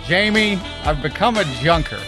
Jamie, I've become a junker.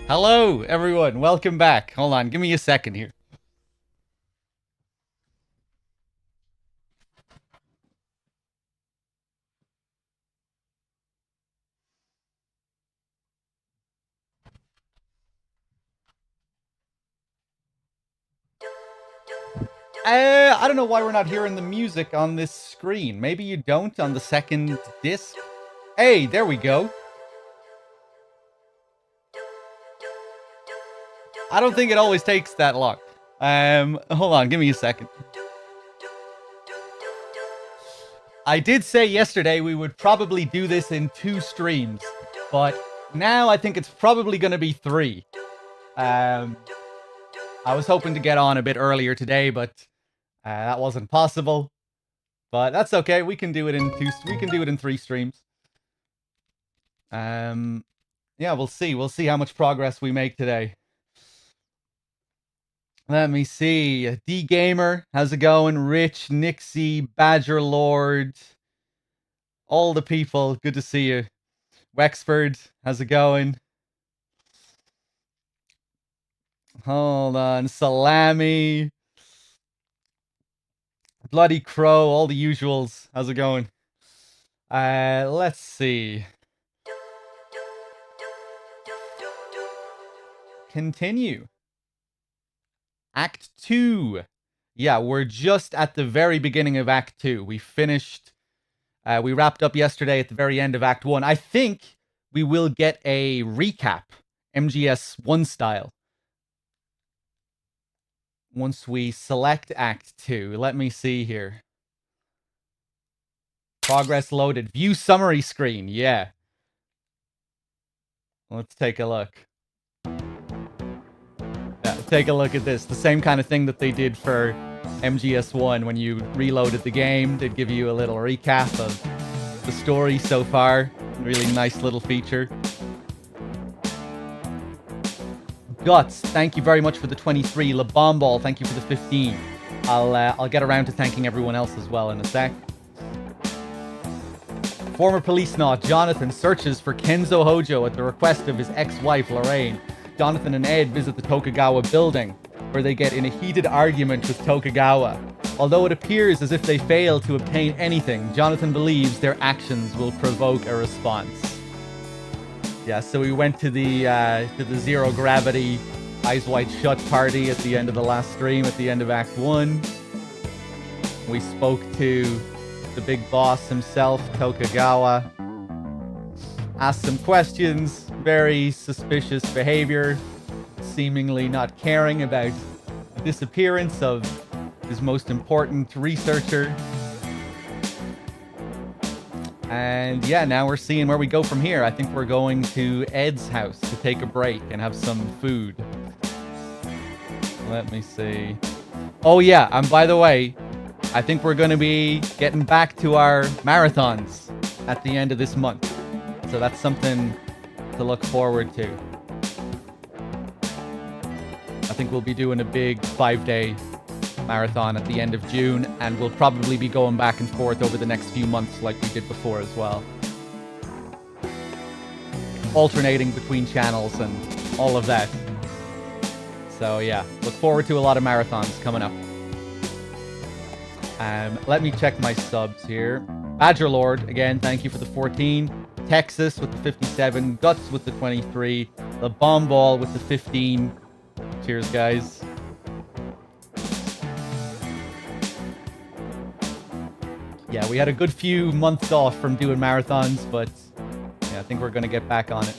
Hello, everyone. Welcome back. Hold on. Give me a second here. I don't know why we're not hearing the music on this screen. Maybe you don't on the second disc. Hey, there we go. I don't think it always takes that long. Hold on, give me a second. I did say yesterday we would probably do this in 2 streams, but now I think it's probably going to be 3. I was hoping to get on a bit earlier today, but that wasn't possible. But that's okay. We can do it in 2. We can do it in 3 streams. Yeah, we'll see. We'll see how much progress we make today. Let me see. D Gamer, how's it going? Rich, Nixie, Badger Lord, all the people. Good to see you. Wexford, how's it going? Hold on. Salami, Bloody Crow, all the usuals. How's it going? Let's see. Continue. Act 2. Yeah, we're just at the very beginning of Act 2. We finished, we wrapped up yesterday at the very end of Act 1. I think we will get a recap, MGS 1 style, once we select Act 2. Let me see here. Progress loaded. View summary screen. Yeah. Let's take a look. Take a look at this. The same kind of thing that they did for MGS1 when you reloaded the game. They'd give you a little recap of the story so far. Really nice little feature. Guts, thank you very much for the 23. LaBomball, thank you for the 15. I'll get around to thanking everyone else as well in a sec. Former Policenaut Jonathan searches for Kenzo Hojo at the request of his ex-wife Lorraine. Jonathan and Ed visit the Tokugawa building, where they get in a heated argument with Tokugawa. Although it appears as if they fail to obtain anything, Jonathan believes their actions will provoke a response. Yeah, so we went to the Zero Gravity Eyes Wide Shut party at the end of the last stream, at the end of Act 1. We spoke to the big boss himself, Tokugawa. Asked some questions, very suspicious behavior, seemingly not caring about the disappearance of his most important researcher. And yeah, now we're seeing where we go from here. I think we're going to Ed's house to take a break and have some food. Let me see. Oh yeah, and by the way, I think we're going to be getting back to our marathons at the end of this month. So that's something to look forward to. I think we'll be doing a big 5-day marathon at the end of June, and we'll probably be going back and forth over the next few months like we did before as well. Alternating between channels and all of that. So yeah, look forward to a lot of marathons coming up. Let me check my subs here. Badger Lord, again, thank you for the 14. Texas with the 57. Guts with the 23. The Bomb Ball with the 15. Cheers, guys. Yeah, we had a good few months off from doing marathons, but yeah, I think we're going to get back on it.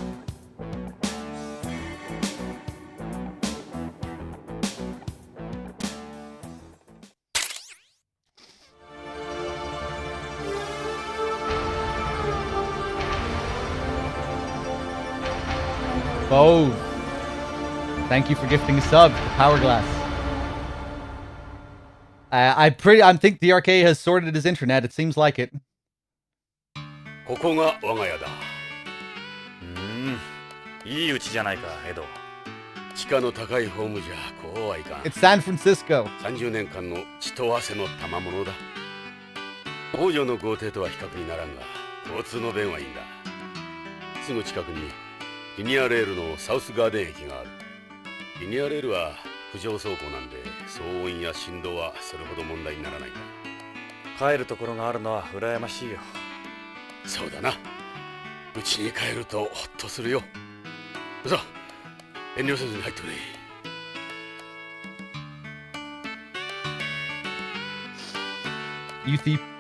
Oh, thank you for gifting a sub, the Power Glass. I think DRK has sorted his internet. It seems like it. It's San Francisco. 30年間の血と汗の賜物だ。王女の豪邸とは比較にならんが、交通の便はいいんだ。すぐ近くにリニアレールのサウスガーデン駅がある。リニアレールは浮上走行なんで、騒音や振動はそれほど問題にならないんだ。帰るところがあるのは羨ましいよ。そうだな。うちに帰るとホッとするよ。さあ、遠慮せずに入ってくれ。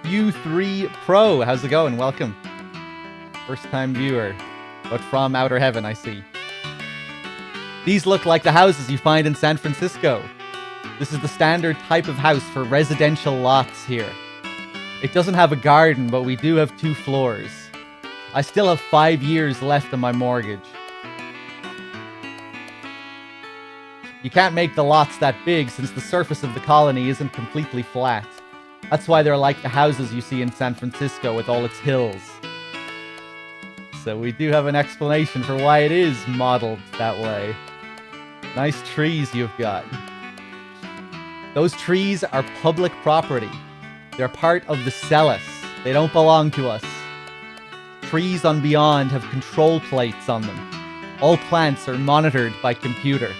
U3 Pro, how's it going? Welcome. First time viewer, but from outer heaven, I see. These look like the houses you find in San Francisco. This is the standard type of house for residential lots here. It doesn't have a garden, but we do have 2 floors. I still have 5 years left on my mortgage. You can't make the lots that big since the surface of the colony isn't completely flat. That's why they're like the houses you see in San Francisco with all its hills. So we do have an explanation for why it is modeled that way. Nice trees you've got. Those trees are public property. They're part of the Celis. They don't belong to us. Trees on Beyond have control plates on them. All plants are monitored by computer.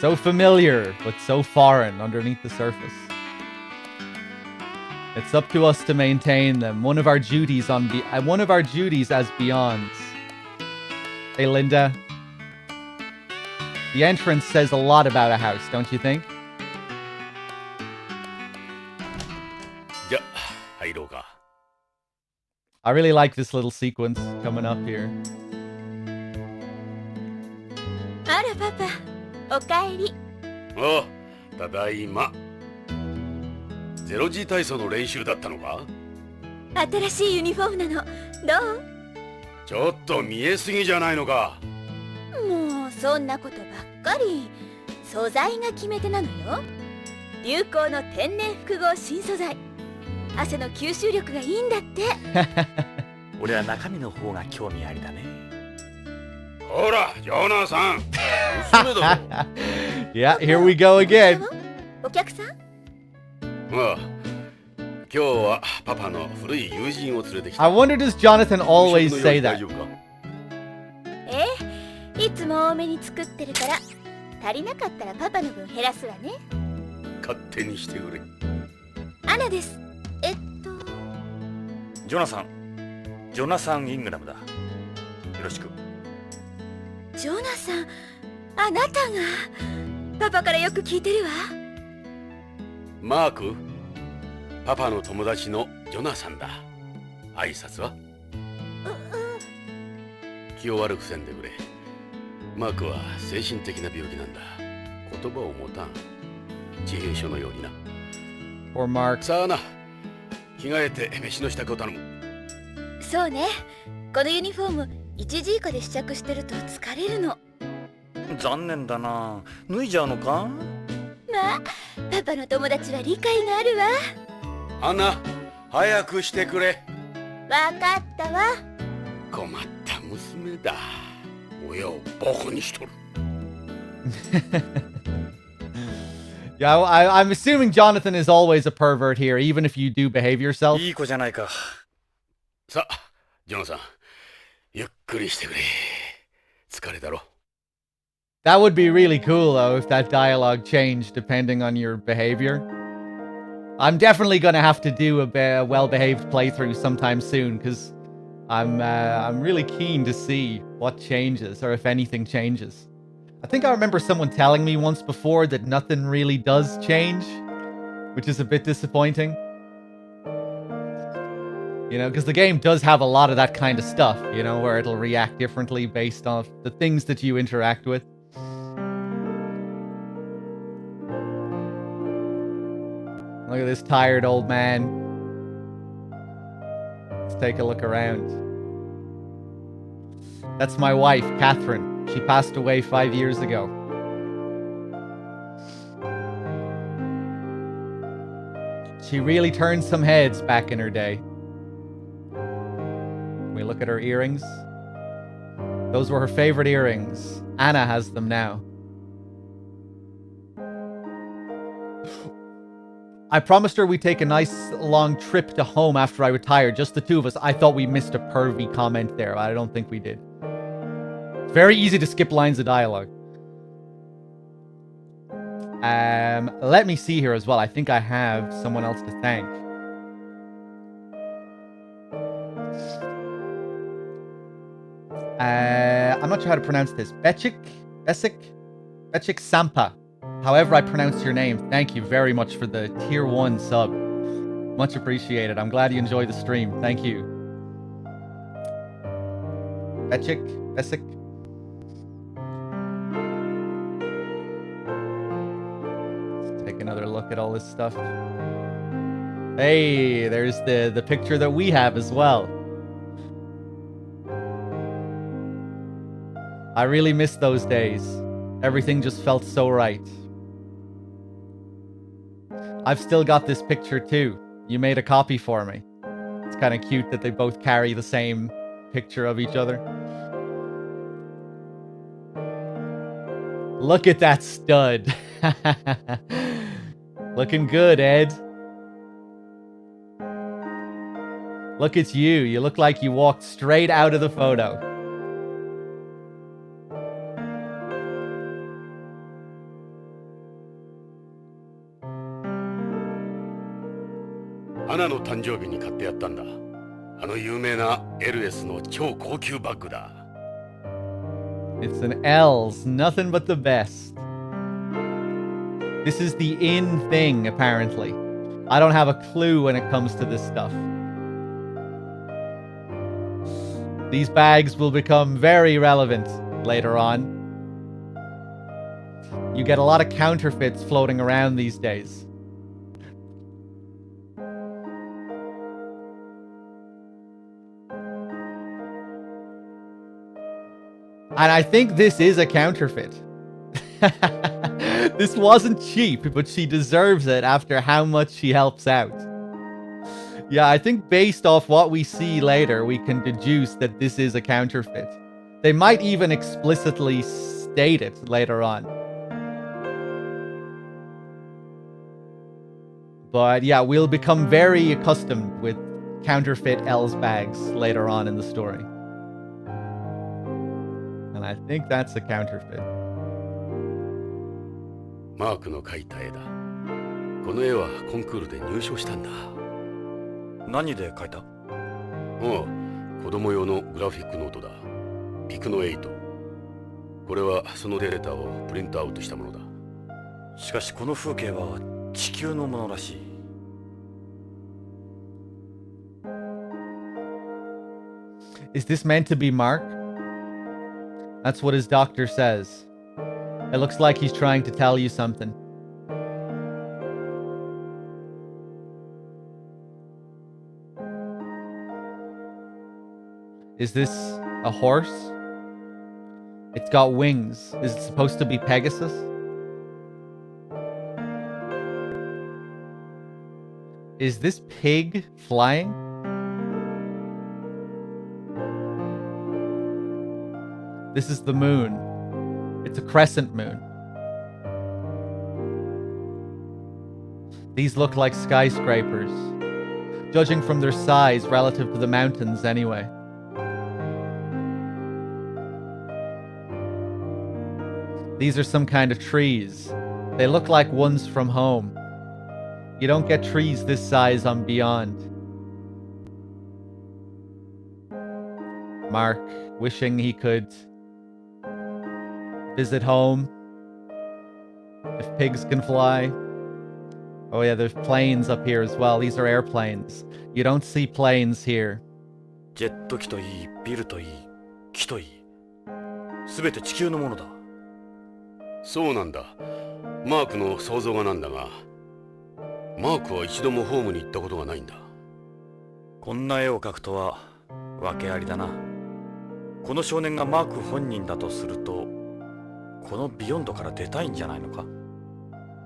So familiar, but so foreign underneath the surface. It's up to us to maintain them. One of our duties as Beyonds. Hey, Linda. The entrance says a lot about a house, don't you think? I really like this little sequence coming up here. あらパパ、おかえり。ああ、ただいま。ゼロ時体操の練習だったのか？新しいユニフォームなの。どう？ちょっと見えすぎじゃないのか。もうそんなことばっかり。素材が決め手なのよ。流行の天然複合新素材。汗の吸収力がいいんだって。俺は中身の方が興味ありだね。ほら、ジョナサン。娘だぞ。Yeah, here we go again. お客さん？ああ、今日はパパの古い友人を連れてきた。I wonder does Jonathan always say that? いつも多めに作ってるから、足りなかったらパパの分減らすわね。勝手にしてくれ。アナです。ジョナサン・イングラムだ。よろしく。ジョナサン、あなたが。パパからよく聞いてるわ。マーク、パパの友達のジョナサンだ。挨拶は？気を悪くせんでくれ。マークは精神的な病気なんだ。言葉を持たん。地平書のようにな。 Or Mark. さあな、着替えて飯の支度を頼む。そうね。このユニフォーム1時以下で試着してると疲れるの。残念だな。脱いじゃうのか？まあ、パパの友達は理解があるわ。アンナ、早くしてくれ。わかったわ。困った娘だ。親をバカにしとる。Yeah, I'm assuming Jonathan is always a pervert here, even if you do behave yourself. いい子じゃないか。さあ、ジョナサン、ゆっくりしてくれ。疲れだろ。 That would be really cool, though, if that dialogue changed depending on your behavior. I'm definitely going to have to do a well-behaved playthrough sometime soon, because I'm really keen to see what changes, or if anything changes. I think I remember someone telling me once before that nothing really does change, which is a bit disappointing. You know, because the game does have a lot of that kind of stuff, you know, where it'll react differently based on the things that you interact with. Look at this tired old man. Let's take a look around. That's my wife, Catherine. She passed away 5 years ago. She really turned some heads back in her day. We look at her earrings. Those were her favorite earrings. Anna has them now. I promised her we'd take a nice long trip to home after I retired, just the two of us. I thought we missed a pervy comment there. I don't think we did. It's very easy to skip lines of dialogue. Let me see here as well. I think I have someone else to thank. I'm not sure how to pronounce this. Bechik Sampa. However I pronounce your name, thank you very much for the tier 1 sub. Much appreciated. I'm glad you enjoyed the stream. Thank you. Bechik. Let's take another look at all this stuff. Hey, there's the picture that we have as well. I really miss those days. Everything just felt so right. I've still got this picture too. You made a copy for me. It's kind of cute that they both carry the same picture of each other. Look at that stud. Looking good, Ed. Look at you. You look like you walked straight out of the photo. Anna の誕生日に買ってやったんだ。あの有名な LS の超高級バッグだ。It's an L's, nothing but the best. This is the in thing, apparently. I don't have a clue when it comes to this stuff. These bags will become very relevant later on. You get a lot of counterfeits floating around these days. And I think this is a counterfeit. This wasn't cheap, but she deserves it after how much she helps out. Yeah, I think based off what we see later, we can deduce that this is a counterfeit. They might even explicitly state it later on. But yeah, we'll become very accustomed with counterfeit L's bags later on in the story. And I think that's a counterfeit. マークの描いた絵だ。この絵はコンクールで入賞したんだ。何で描いた？おう、子供用のグラフィックノートだ。ピクノ8。これはそのデータをプリントアウトしたものだ。しかしこの風景は地球のものらしい。Is this meant to be Mark? That's what his doctor says. It looks like he's trying to tell you something. Is this a horse? It's got wings. Is it supposed to be Pegasus? Is this pig flying? This is the moon. It's a crescent moon. These look like skyscrapers, judging from their size relative to the mountains anyway. These are some kind of trees. They look like ones from home. You don't get trees this size on Beyond. Mark wishing he could visit home. If pigs can fly. Oh yeah, there's planes up here as well. These are airplanes. You don't see planes here. ジェット機といい、ビルといい、木といい、すべて地球のものだ。そうなんだ。マークの想像がなんだが、マークは一度もホームに行ったことがないんだ。こんな絵を描くとは訳ありだな。この少年がマーク本人だとすると、このビヨンドから出たいんじゃないのか。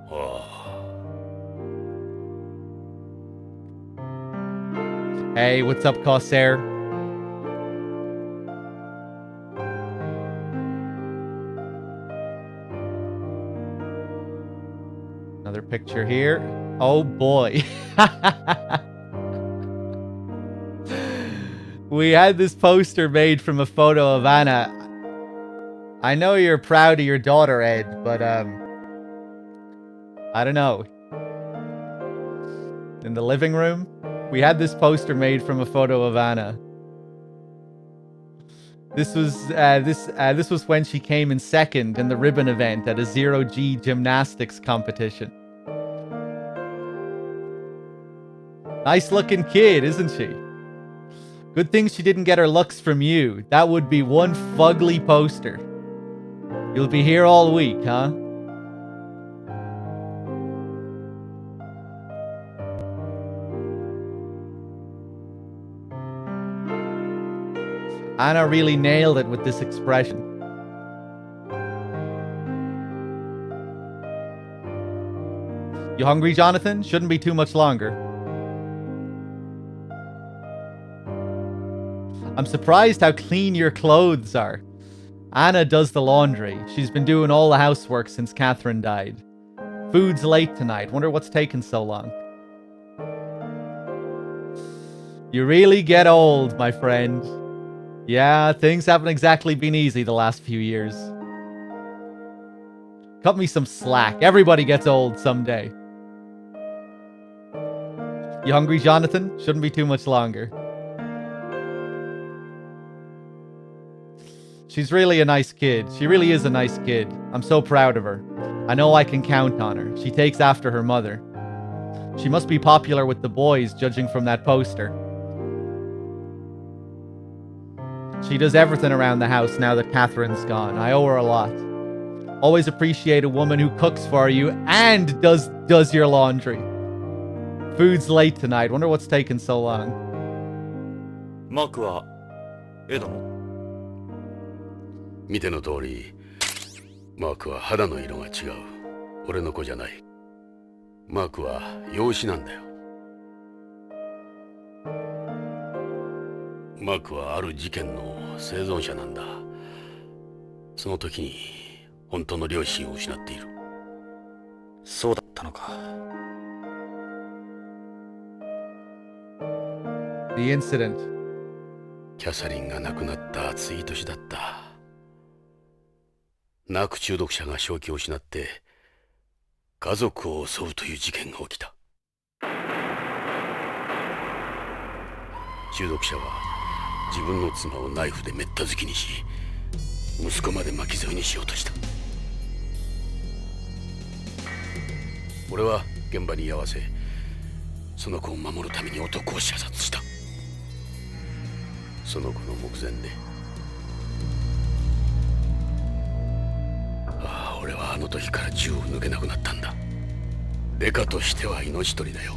ああ。Hey, what's up, Corsair? Another picture here. Oh boy. We had this poster made from a photo of Anna. I know you're proud of your daughter, Ed, but I don't know. In the living room, we had this poster made from a photo of Anna. This was when she came in second in the ribbon event at a 0G gymnastics competition. Nice looking kid, isn't she? Good thing she didn't get her looks from you. That would be one fugly poster. You'll be here all week, huh? Anna really nailed it with this expression. You hungry, Jonathan? Shouldn't be too much longer. I'm surprised how clean your clothes are. Anna does the laundry. She's been doing all the housework since Catherine died. Food's late tonight. Wonder what's taken so long. You really get old, my friend. Yeah, things haven't exactly been easy the last few years. Cut me some slack. Everybody gets old someday. You hungry, Jonathan? Shouldn't be too much longer. She's really a nice kid. She really is a nice kid. I'm so proud of her. I know I can count on her. She takes after her mother. She must be popular with the boys, judging from that poster. She does everything around the house now that Catherine's gone. I owe her a lot. Always appreciate a woman who cooks for you and does your laundry. Food's late tonight. Wonder what's taking so long. マークはエドの？見ての通り、マークは肌の色が違う。俺の子じゃない。マークは養子なんだよ。マークはある事件の生存者なんだ。その時に本当の両親を失っている。そうだったのか。The incident. キャサリンが亡くなった暑い年だった。ナーク中毒者が正気を失って家族を襲うという事件が起きた。中毒者は自分の妻をナイフでめった突きにし、息子まで巻き添えにしようとした。俺は現場に居合わせ、その子を守るために男を射殺した。その子の目前で、俺はあの時から銃を抜けなくなったんだ。デカとしては命取りだよ。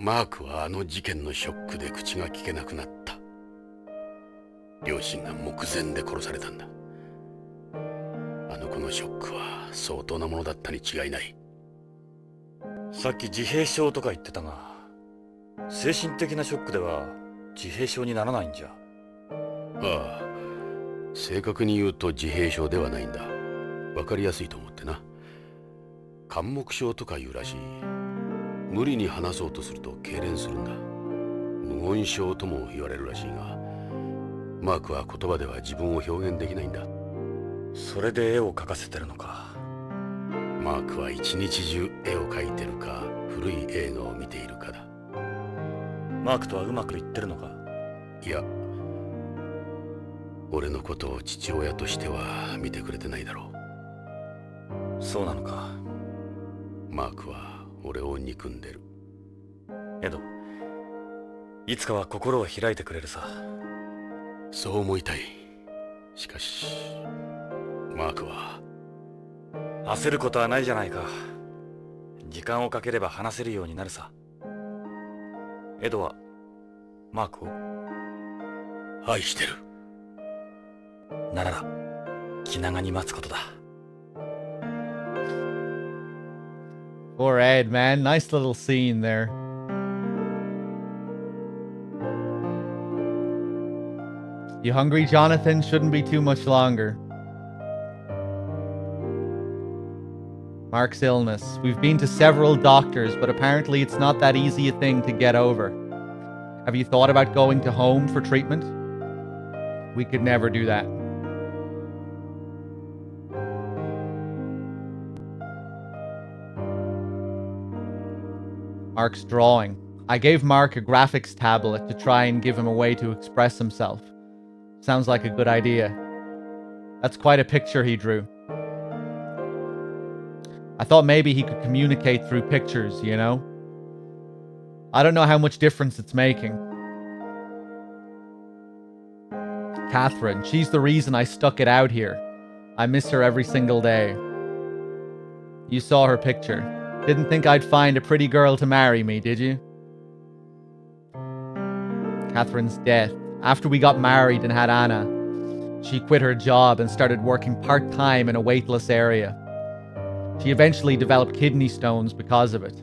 マークはあの事件のショックで口が聞けなくなった。両親が目前で殺されたんだ。あの子のショックは相当なものだったに違いない。さっき自閉症とか言ってたが、精神的なショックでは自閉症にならないんじゃ。ああ、正確に言うと自閉症ではないんだ。わかりやすいと思ってな。緘黙症とかいうらしい。無理に話そうとすると痙攣するんだ。無言症とも言われるらしいが、マークは言葉では自分を表現できないんだ。それで絵を描かせてるのか。マークは一日中絵を描いてるか古い映画を見ているかだ。マークとはうまくいってるのか。いや、俺のことを父親としては見てくれてないだろう。そうなのか。マークは俺を憎んでる。エド、いつかは心を開いてくれるさ。そう思いたい。しかしマークは。焦ることはないじゃないか。時間をかければ話せるようになるさ。エドはマークを愛してる。なら気長に待つことだ。Poor Ed, man. Nice little scene there. You hungry, Jonathan? Shouldn't be too much longer. Mark's illness. We've been to several doctors, but apparently it's not that easy a thing to get over. Have you thought about going to home for treatment? We could never do that. Mark's drawing. I gave Mark a graphics tablet to try and give him a way to express himself. Sounds like a good idea. That's quite a picture he drew. I thought maybe he could communicate through pictures, you know? I don't know how much difference it's making. Catherine, she's the reason I stuck it out here. I miss her every single day. You saw her picture. Didn't think I'd find a pretty girl to marry me, did you? Catherine's death. After we got married and had Anna, she quit her job and started working part-time in a weightless area. She eventually developed kidney stones because of it.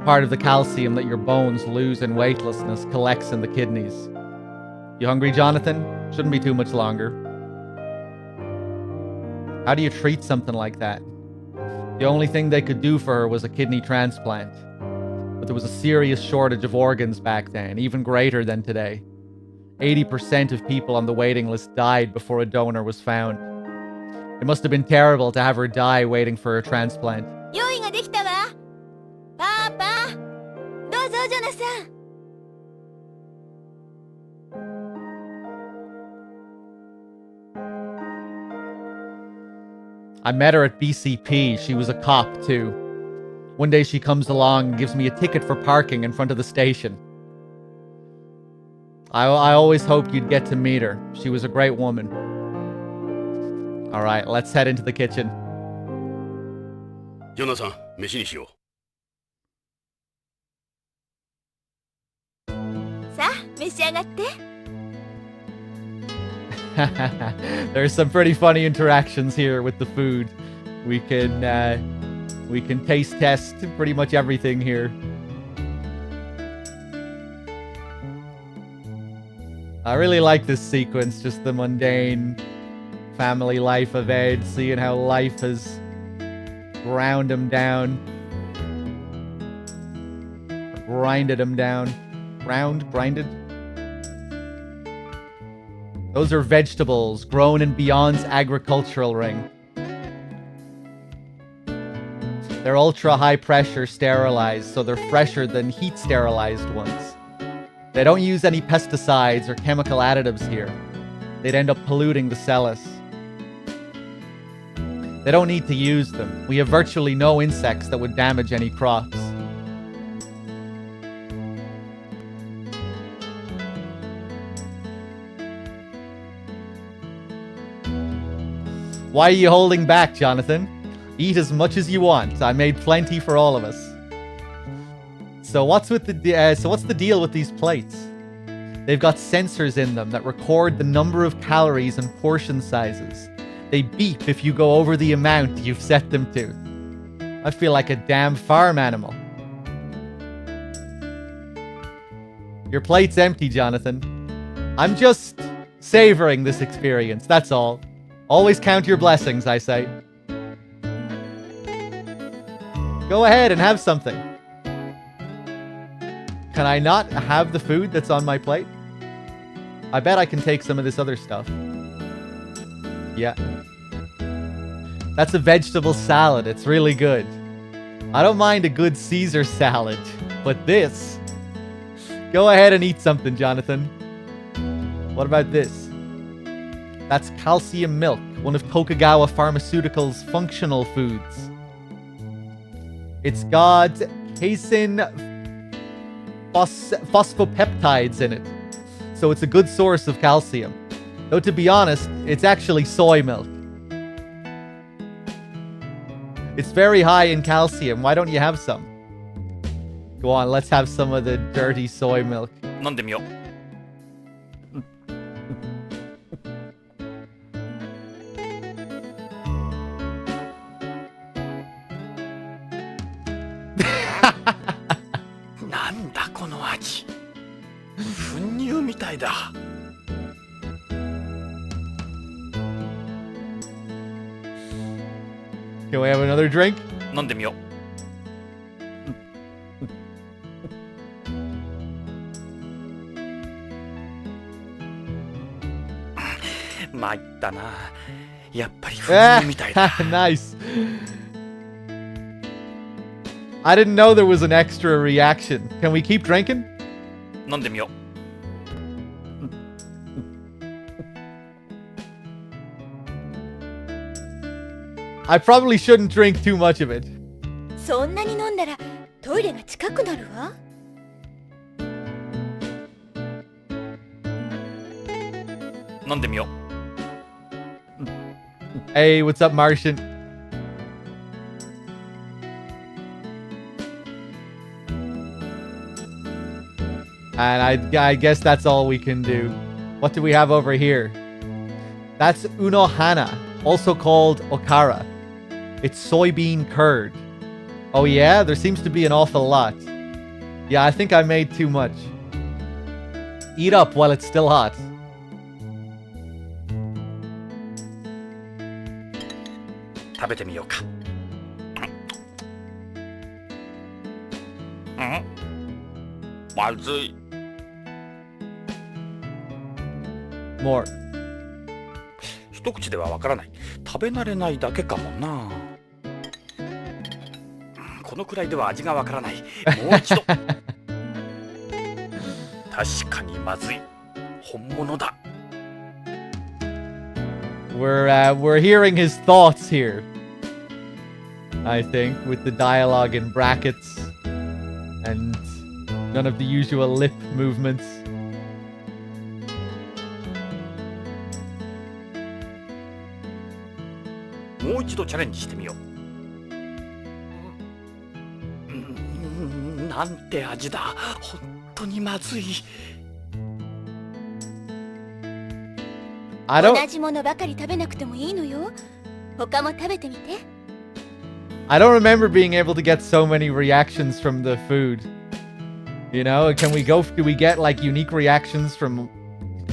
Part of the calcium that your bones lose in weightlessness collects in the kidneys. You hungry, Jonathan? Shouldn't be too much longer. How do you treat something like that? The only thing they could do for her was a kidney transplant. But there was a serious shortage of organs back then, even greater than today. 80% of people on the waiting list died before a donor was found. It must have been terrible to have her die waiting for a transplant. 用意ができたわ。パパ、どうぞジョナサン。I met her at BCP. She was a cop, too. One day she comes along and gives me a ticket for parking in front of the station. I always hoped you'd get to meet her. She was a great woman. Alright, let's head into the kitchen. ジョナサン、飯にしよさあ、召し上がって。There's some pretty funny interactions here with the food. We can taste test pretty much everything here. I really like this sequence, just the mundane family life of Ed, seeing how life has ground him down. Grinded him down. Grinded? Those are vegetables grown in Beyond's agricultural ring. They're ultra high pressure sterilized, so they're fresher than heat sterilized ones. They don't use any pesticides or chemical additives here. They'd end up polluting the Celis. They don't need to use them. We have virtually no insects that would damage any crops. Why are you holding back, Jonathan? Eat as much as you want. I made plenty for all of us. So what's with what's the deal with these plates? They've got sensors in them that record the number of calories and portion sizes. They beep if you go over the amount you've set them to. I feel like a damn farm animal. Your plate's empty, Jonathan. I'm just savoring this experience, that's all. Always count your blessings, I say. Go ahead and have something. Can I not have the food that's on my plate? I bet I can take some of this other stuff. Yeah. That's a vegetable salad. It's really good. I don't mind a good Caesar salad, but this... Go ahead and eat something, Jonathan. What about this? That's calcium milk, one of Tokugawa Pharmaceuticals' functional foods. It's got casein phosphopeptides in it, so it's a good source of calcium. Though to be honest, it's actually soy milk. It's very high in calcium. Why don't you have some? Go on, let's have some of the dirty soy milk. 飲んでみよう。なんだこの味。粉乳みたいだ。Can we have another drink? 飲んでみよう。参ったな。やっぱり粉乳みたいだ。Nice. I didn't know there was an extra reaction. Can we keep drinking? 飲んでみよう。I probably shouldn't drink too much of it. そんなに飲んだらトイレが近くなるわ。飲んでみよう。Hey, what's up, Martian? And I guess that's all we can do. What do we have over here? That's unohana, also called okara. It's soybean curd. Oh yeah? There seems to be an awful lot. Yeah, I think I made too much. Eat up while it's still hot. 食べてみようか。うん、まずい。More. 一口ではわからない。食べ慣れないだけかもな。このくらいでは味がわからない。もう一度。確かにまずい。本物だ。We're hearing his thoughts here. I think, with the dialogue in brackets and none of the usual lip movements. More一度チャレンジしてみよう。なんて味だ。本当にまずい。同じものばかり食べなくてもいいのよ。他も食べてみて。I don't remember being able to get so many reactions from the food. You know, do we get like unique reactions from...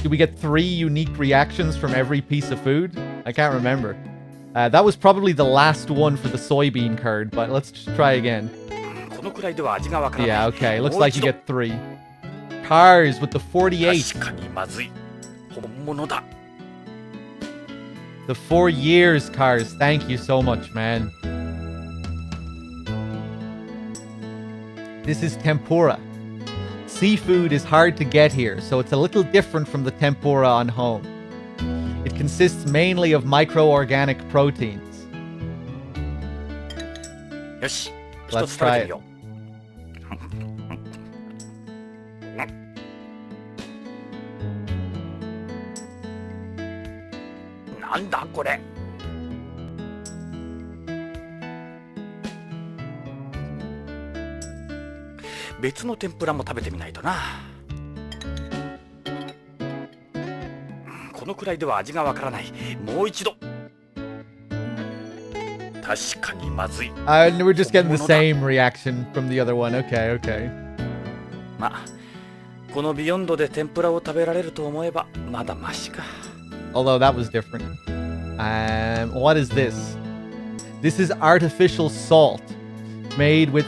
Do we get 3 unique reactions from every piece of food? I can't remember. That was probably the last one for the soybean curd, but let's just try again. Yeah, okay. Looks like you get 3. Cars with the 48. The 4 years cars. Thank you so much, man. This is tempura. Seafood is hard to get here, so it's a little different from the tempura on home. It consists mainly of micro-organic proteins. Let's try it. 別の天ぷらも食べてみないとな。このくらいでは味がわからない。もう一度。確かにまずい。We're just getting the same reaction from the other one. Okay, okay. まあ、このビヨンドで天ぷらを食べられると思えばまだマシか。Although that was different. What is this? This is artificial salt made with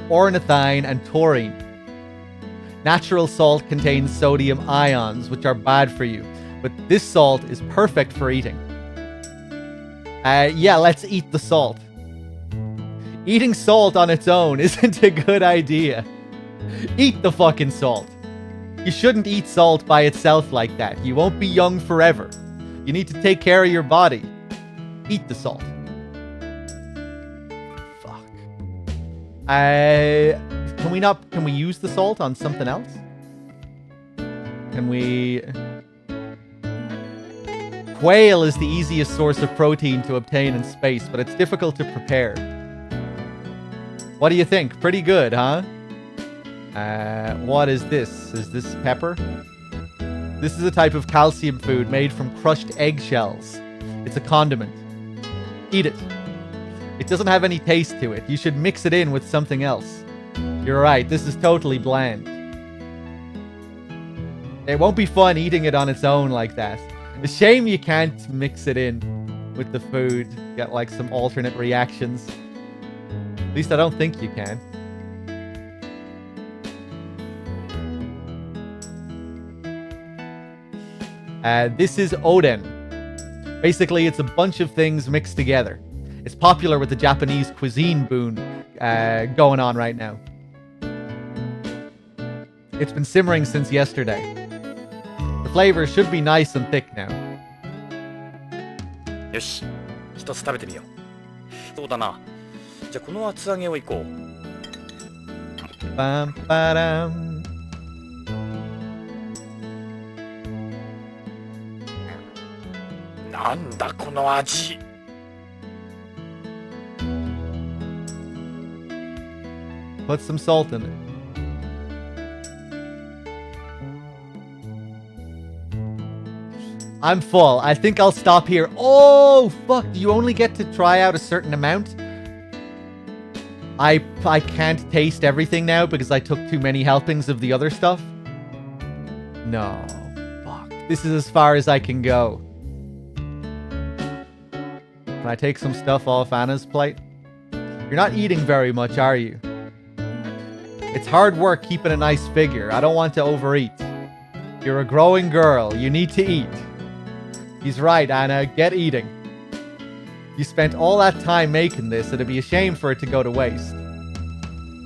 ornithine and taurine. Natural salt contains sodium ions, which are bad for you, but this salt is perfect for eating. Yeah, let's eat the salt. Eating salt on its own isn't a good idea. Eat the fucking salt. You shouldn't eat salt by itself like that. You won't be young forever. You need to take care of your body. Eat the salt. Fuck. Can we use the salt on something else? Can we... Quail is the easiest source of protein to obtain in space, but it's difficult to prepare. What do you think? Pretty good, huh? What is this? Is this pepper? This is a type of calcium food made from crushed eggshells. It's a condiment. Eat it. It doesn't have any taste to it. You should mix it in with something else. You're right, this is totally bland. It won't be fun eating it on its own like that. A shame you can't mix it in with the food. Get like some alternate reactions. At least I don't think you can. This is oden. Basically, it's a bunch of things mixed together. It's popular with the Japanese cuisine boom going on right now. It's been simmering since yesterday. The flavor should be nice and thick now. よし、一つ食べてみよう。そうだな。じゃあこの厚揚げをいこう。Bam, ba-dam. Nandaこの味。Put some salt in it. I'm full. I think I'll stop here. Oh, fuck. Do you only get to try out a certain amount? I can't taste everything now because I took too many helpings of the other stuff. No. Fuck. This is as far as I can go. Can I take some stuff off Anna's plate? You're not eating very much, are you? It's hard work keeping a nice figure. I don't want to overeat. You're a growing girl. You need to eat. He's right, Anna. Get eating. You spent all that time making this. It'd be a shame for it to go to waste.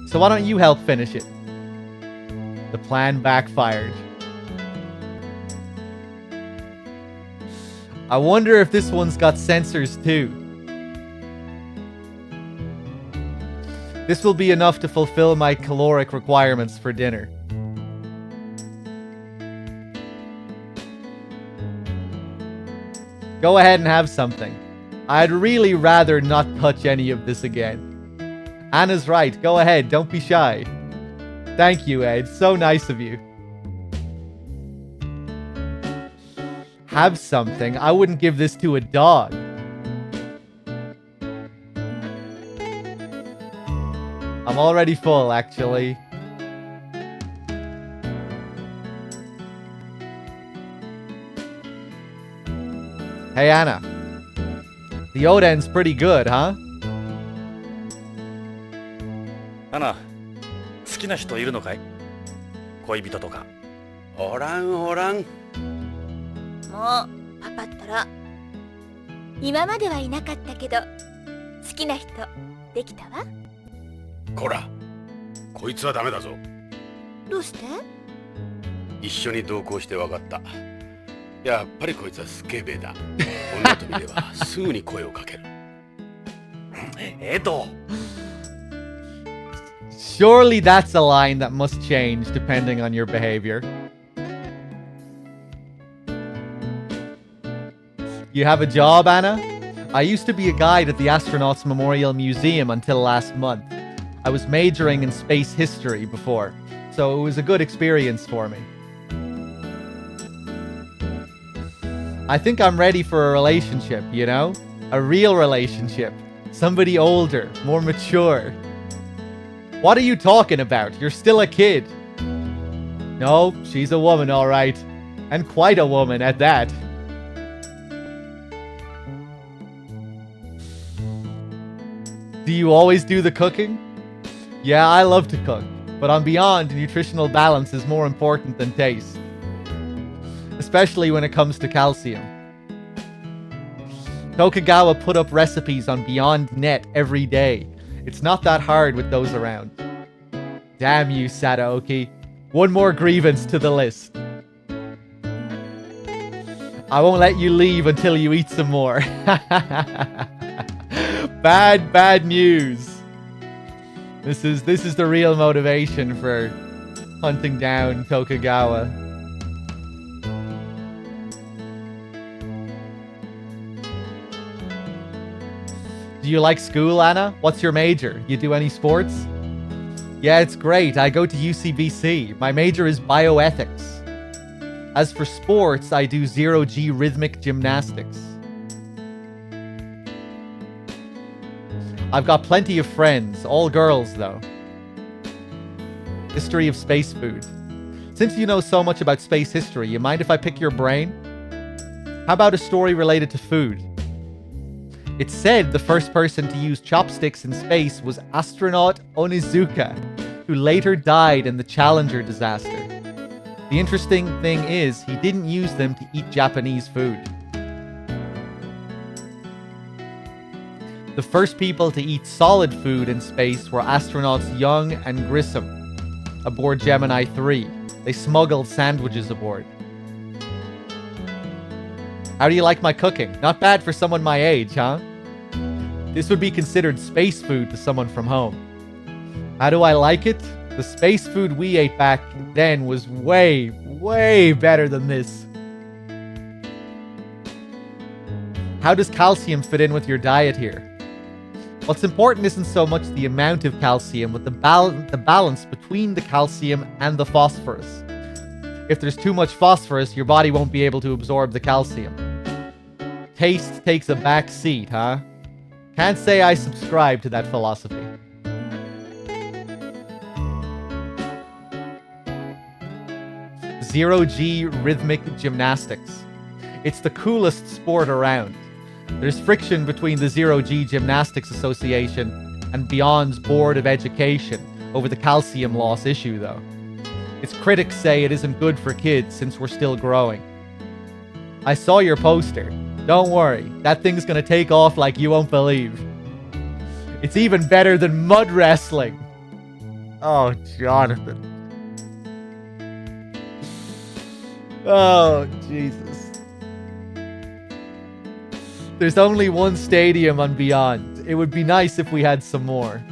So why don't you help finish it? The plan backfired. I wonder if this one's got sensors too. This will be enough to fulfill my caloric requirements for dinner. Go ahead and have something. I'd really rather not touch any of this again. Anna's right. Go ahead. Don't be shy. Thank you, Ed. So nice of you. Have something? I wouldn't give this to a dog. I'm already full, actually. Hey, Anna. The oden's pretty good, huh? Anna, 好きな人いるのかい？恋人とか。おらんおらん。もうパパったら今まではいなかったけど好きな人できたわ。こら、こいつはダメだぞ。どうして？一緒に同行して分かった。やっぱりこいつはスケベだ。女と見ればすぐに声をかける。エド。Surely that's a line that must change depending on your behavior. You have a job, Anna? I used to be a guide at the Astronauts Memorial Museum until last month. I was majoring in space history before, so it was a good experience for me. I think I'm ready for a relationship, you know? A real relationship. Somebody older, more mature. What are you talking about? You're still a kid. No, she's a woman, all right. And quite a woman at that. Do you always do the cooking? Yeah, I love to cook. But on Beyond, nutritional balance is more important than taste. Especially when it comes to calcium. Tokugawa put up recipes on Beyond Net every day. It's not that hard with those around. Damn you, Sadaoki. One more grievance to the list. I won't let you leave until you eat some more. Bad news. This is the real motivation for hunting down Tokugawa. Do you like school, Anna? What's your major? You do any sports? Yeah, it's great. I go to UCBC. My major is bioethics. As for sports, I do zero-G rhythmic gymnastics. I've got plenty of friends, all girls though. History of space food. Since you know so much about space history, you mind if I pick your brain? How about a story related to food? It's said the first person to use chopsticks in space was astronaut Onizuka, who later died in the Challenger disaster. The interesting thing is, he didn't use them to eat Japanese food. The first people to eat solid food in space were astronauts Young and Grissom aboard Gemini 3. They smuggled sandwiches aboard. How do you like my cooking? Not bad for someone my age, huh? This would be considered space food to someone from home. How do I like it? The space food we ate back then was way better than this. How does calcium fit in with your diet here? What's important isn't so much the amount of calcium, but the balance between the calcium and the phosphorus. If there's too much phosphorus, your body won't be able to absorb the calcium. Taste takes a back seat, huh? Can't say I subscribe to that philosophy. Zero-G rhythmic gymnastics. It's the coolest sport around. There's friction between the Zero-G Gymnastics Association and Beyond's Board of Education over the calcium loss issue, though. Its critics say it isn't good for kids since we're still growing. I saw your poster. Don't worry, that thing's gonna take off like you won't believe. It's even better than mud wrestling. Oh, Jonathan. Oh, Jesus. There's only one stadium on Beyond. It would be nice if we had some more.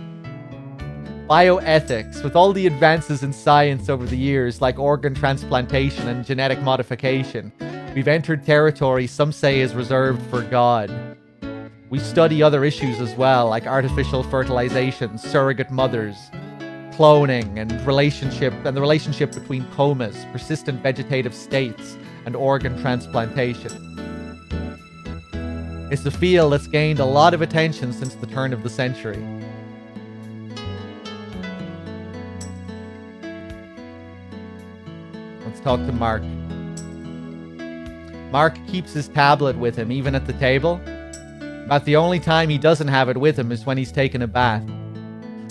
Bioethics. With all the advances in science over the years, like organ transplantation and genetic modification, we've entered territory some say is reserved for God. We study other issues as well, like artificial fertilization, surrogate mothers, cloning, and the relationship between comas, persistent vegetative states, and organ transplantation. It's a field that's gained a lot of attention since the turn of the century. Let's talk to Mark. Mark keeps his tablet with him, even at the table. About the only time he doesn't have it with him is when he's taking a bath.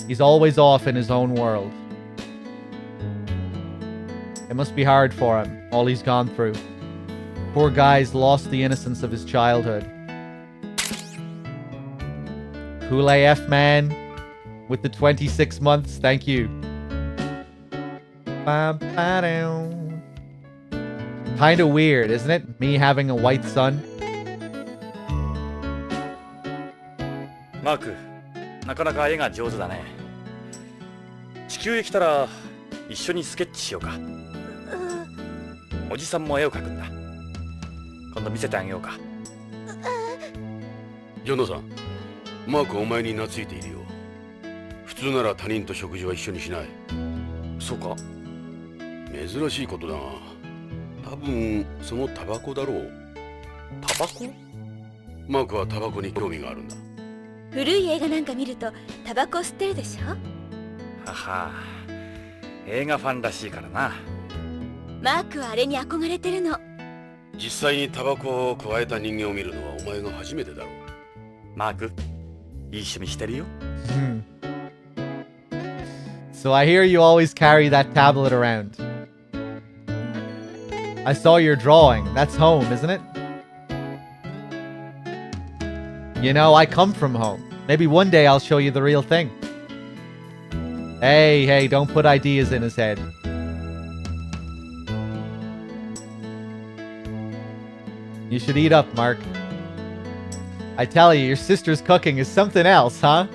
He's always off in his own world. It must be hard for him, all he's gone through. Poor guy's lost the innocence of his childhood. Kool AF man with the 26 months, thank you. Kinda weird, isn't it? Me having a white son. マーク、なかなか絵が上手だね。地球へ来たら一緒にスケッチしようか。おじさんも絵を描くんだ。今度見せてあげようか。ジョノさん、マークお前に懐いているよ。普通なら他人と食事は一緒にしない。そうか。珍しいことだが、多分そのタバコだろう。タバコ？マークはタバコに興味があるんだ。古い映画なんか見るとタバコ吸ってるでしょ。はは、映画ファンらしいからな。マークはあれに憧れてるの。実際にタバコを加えた人間を見るのはお前が初めてだろう。マーク、いい趣味してるよ。So I hear you always carry that tablet around. I saw your drawing. That's home, isn't it? You know, I come from home. Maybe one day I'll show you the real thing. Hey, don't put ideas in his head. You should eat up, Mark. I tell you, your sister's cooking is something else, huh?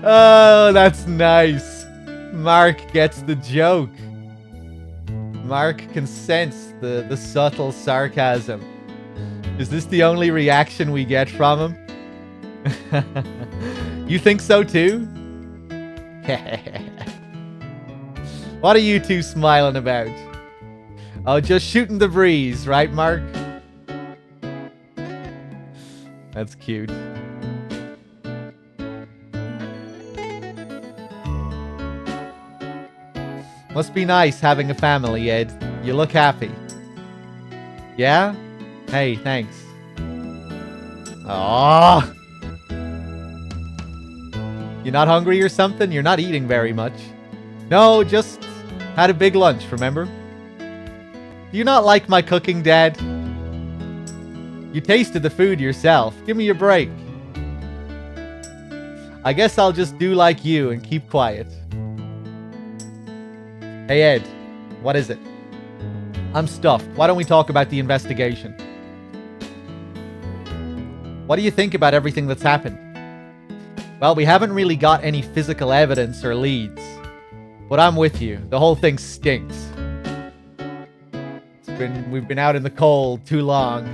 Oh, that's nice. Mark gets the joke. Mark can sense the subtle sarcasm. Is this the only reaction we get from him? You think so too? What are you two smiling about? Oh, just shooting the breeze, right, Mark? That's cute. Must be nice having a family, Ed. You look happy. Yeah? Hey, thanks. Aww. You not hungry or something? You're not eating very much. No, just had a big lunch, remember? Do you not like my cooking, Dad? You tasted the food yourself. Give me a break. I guess I'll just do like you and keep quiet. Hey, Ed. What is it? I'm stuffed. Why don't we talk about the investigation? What do you think about everything that's happened? Well, we haven't really got any physical evidence or leads. But I'm with you. The whole thing stinks. We've been out in the cold too long.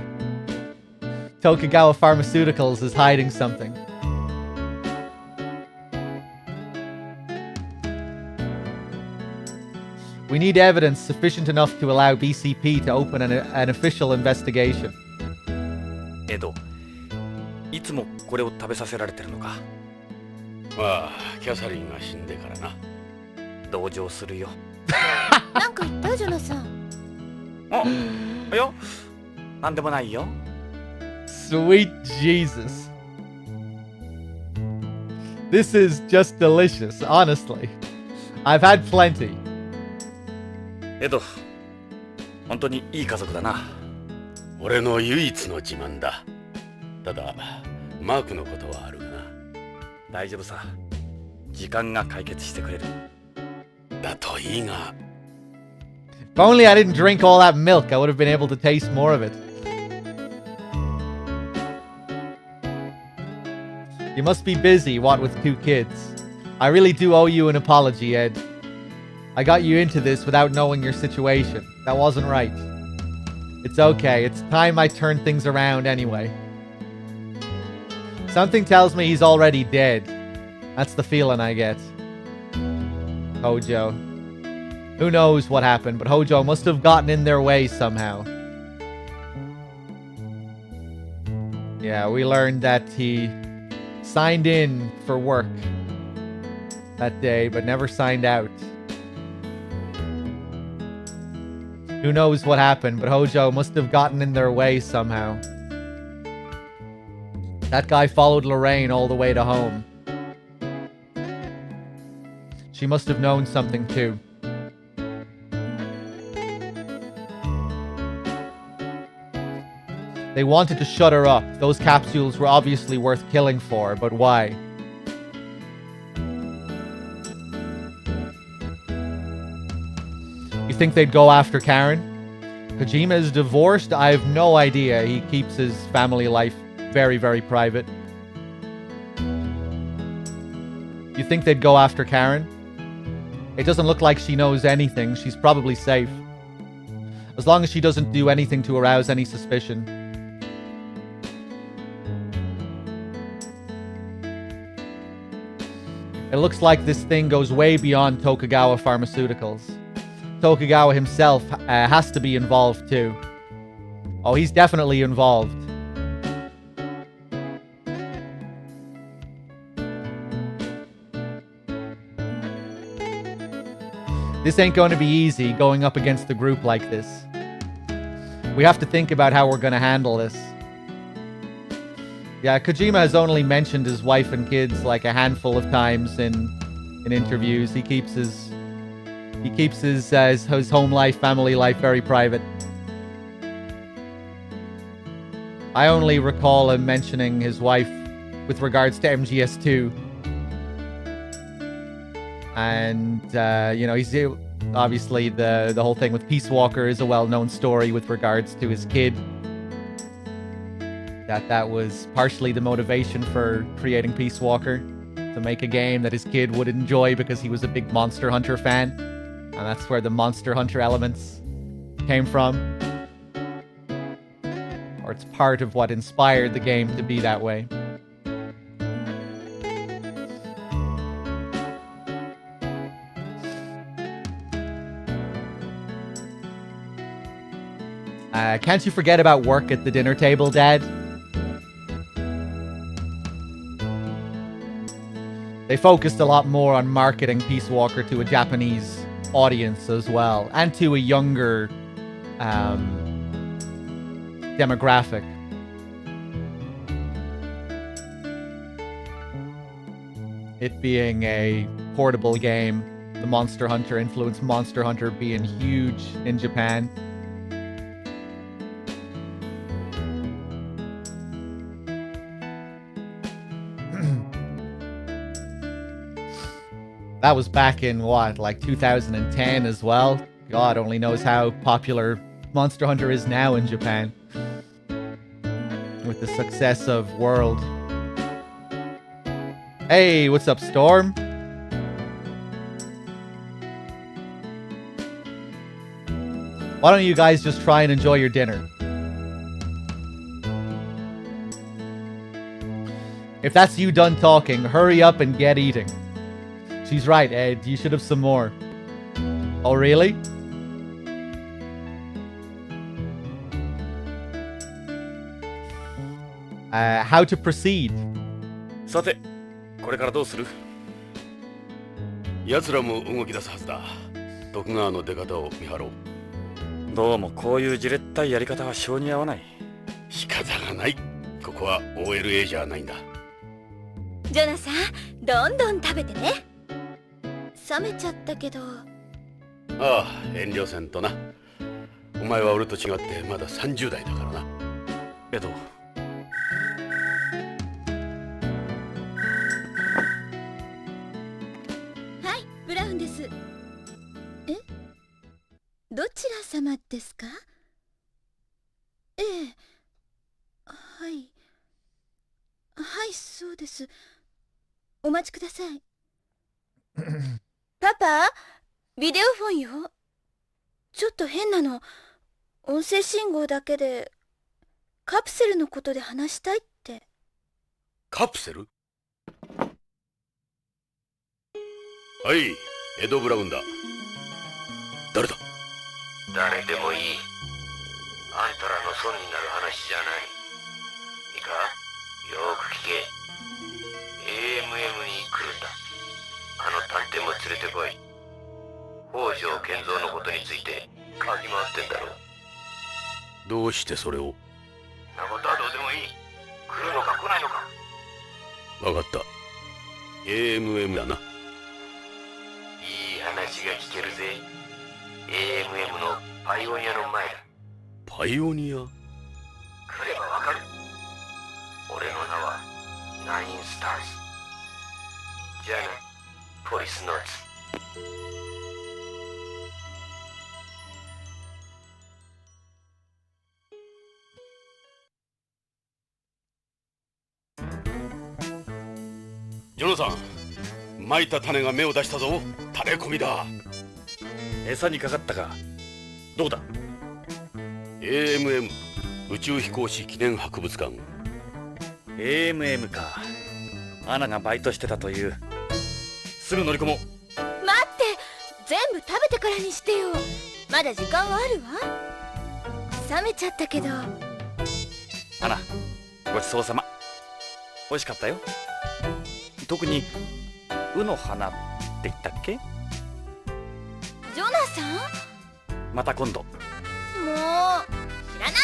Tokugawa Pharmaceuticals is hiding something. We need evidence sufficient enough to allow BCP to open an official investigation. エド、いつもこれを食べさせられてるのか。まあ、キャサリンが死んでからな。同情するよ。なんか言ったジョナサン。あ、いや、なんでもないよ。Sweet Jesus. This is just delicious, honestly. I've had plenty. エド、本当にいい家族だな。俺の唯一の自慢だ。ただ、マークのことはあるがな。大丈夫さ。時間が解決してくれる。だといいが。If only I didn't drink all that milk, I would have been able to taste more of it. You must be busy, what with 2 kids. I really do owe you an apology, Ed. I got you into this without knowing your situation. That wasn't right. It's okay. It's time I turned things around anyway. Something tells me he's already dead. That's the feeling I get. Hojo. Who knows what happened, but Hojo must have gotten in their way somehow. Yeah, we learned that he signed in for work that day, but never signed out. Who knows what happened, but Hojo must have gotten in their way somehow. That guy followed Lorraine all the way to home. She must have known something too. They wanted to shut her up. Those capsules were obviously worth killing for, but why? You think they'd go after Karen? Kojima is divorced? I have no idea. He keeps his family life very, very private. You think they'd go after Karen? It doesn't look like she knows anything. She's probably safe. As long as she doesn't do anything to arouse any suspicion. It looks like this thing goes way beyond Tokugawa Pharmaceuticals. Tokugawa himself has to be involved too. Oh, he's definitely involved. This ain't going to be easy going up against a group like this. We have to think about how we're going to handle this. Yeah, Kojima has only mentioned his wife and kids like a handful of times in interviews. He keeps his home life, family life very private. I only recall him mentioning his wife with regards to MGS2. And, he's obviously the whole thing with Peace Walker is a well-known story with regards to his kid. That was partially the motivation for creating Peace Walker, to make a game that his kid would enjoy because he was a big Monster Hunter fan. And that's where the Monster Hunter elements came from. Or it's part of what inspired the game to be that way. Can't you forget about work at the dinner table, Dad? They focused a lot more on marketing Peace Walker to a Japanese audience as well, and to a younger demographic. It being a portable game, the Monster Hunter influenced Monster Hunter being huge in Japan. That was back in, what, like 2010 as well? God only knows how popular Monster Hunter is now in Japan. With the success of World. Hey, what's up, Storm? Why don't you guys just try and enjoy your dinner? If that's you done talking, hurry up and get eating. She's right, Ed. You should have some more. Oh, really? How to proceed? さて、これからどうする？奴らも動き出すはずだ。徳川の出方を見張ろう。どうもこういうじれったいやり方は性に合わない。仕方がない。ここは OLA じゃないんだ。ジョナサン、どんどん食べてね。冷めちゃったけど。ああ、遠慮せんとな。お前は俺と違ってまだ30代だからな。けど。はい、ブラウンです。え？どちら様ですか？ええ。はい。はい、そうです。お待ちください。パパ、ビデオフォンよ。ちょっと変なの。音声信号だけでカプセルのことで話したいって。カプセル？はい、エド・ブラウンだ。誰だ？誰でもいい。あんたらの損になる話じゃない。いいか、よく聞け。AMM に来るんだ。あの探偵も連れてこい。北条健三のことについて嗅ぎ回ってんだろ。どうしてそれを？なことはどうでもいい。来るのか来ないのか。わかった。AMM だな。いい話が聞けるぜ。AMM のパイオニアの前だ。パイオニア？来ればわかる。俺の名はナインスターズ。じゃあな、ポリスノーツ。ジョナサン、蒔いた種が芽を出したぞ。種込みだ。餌にかかったか。どうだ？ AMM 宇宙飛行士記念博物館。 AMM か。アナがバイトしてたという。すぐ乗り込もう。待って、全部食べてからにしてよ。まだ時間はあるわ。冷めちゃったけど。アナ、ごちそうさま。美味しかったよ。特にウの花って言ったっけ？ジョナサン？また今度。もう知らない。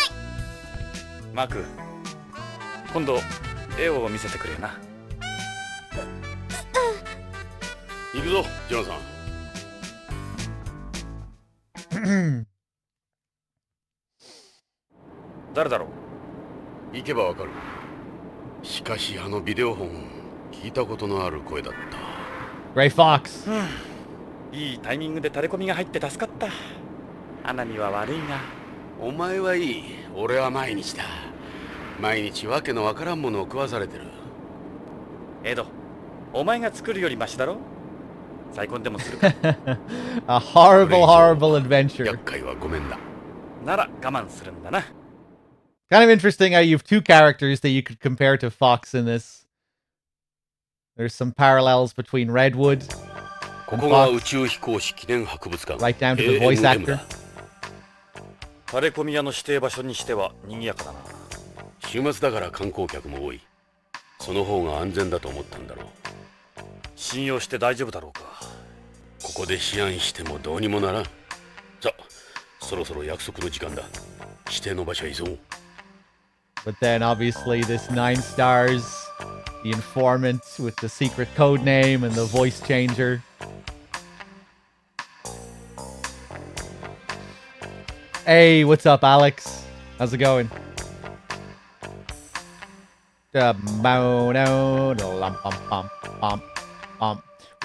マーク、今度絵を見せてくれよな。行くぞジョナさん。誰だろう？行けばわかる。しかしあのビデオ本聞いたことのある声だった。 Gray Fox. いいタイミングでタレコミが入って助かった。アナには悪いが。お前はいい。俺は毎日だ。毎日わけのわからんものを食わされてる。エド、お前が作るよりマシだろ。再婚でもするか。A horrible, horrible adventure. 厄介はごめんだ。なら我慢するんだな。Kind of interesting how you have two characters that you could compare to Fox in this. There's some parallels between Redwood ここが宇宙飛行士記念博物館。 right down to the voice AMM actor. だ。タレコミ屋の指定場所にしては賑やかだな。週末だから観光客も多い。その方が安全だと思ったんだろう。信用して大丈夫だろうか。ここで思案してもどうにもならん。さあ、そろそろ約束の時間だ。指定の場所へ急ごう。 But then obviously this 9 stars, the informant with the secret code name and the voice changer. Hey, what's up, Alex? How's it going? We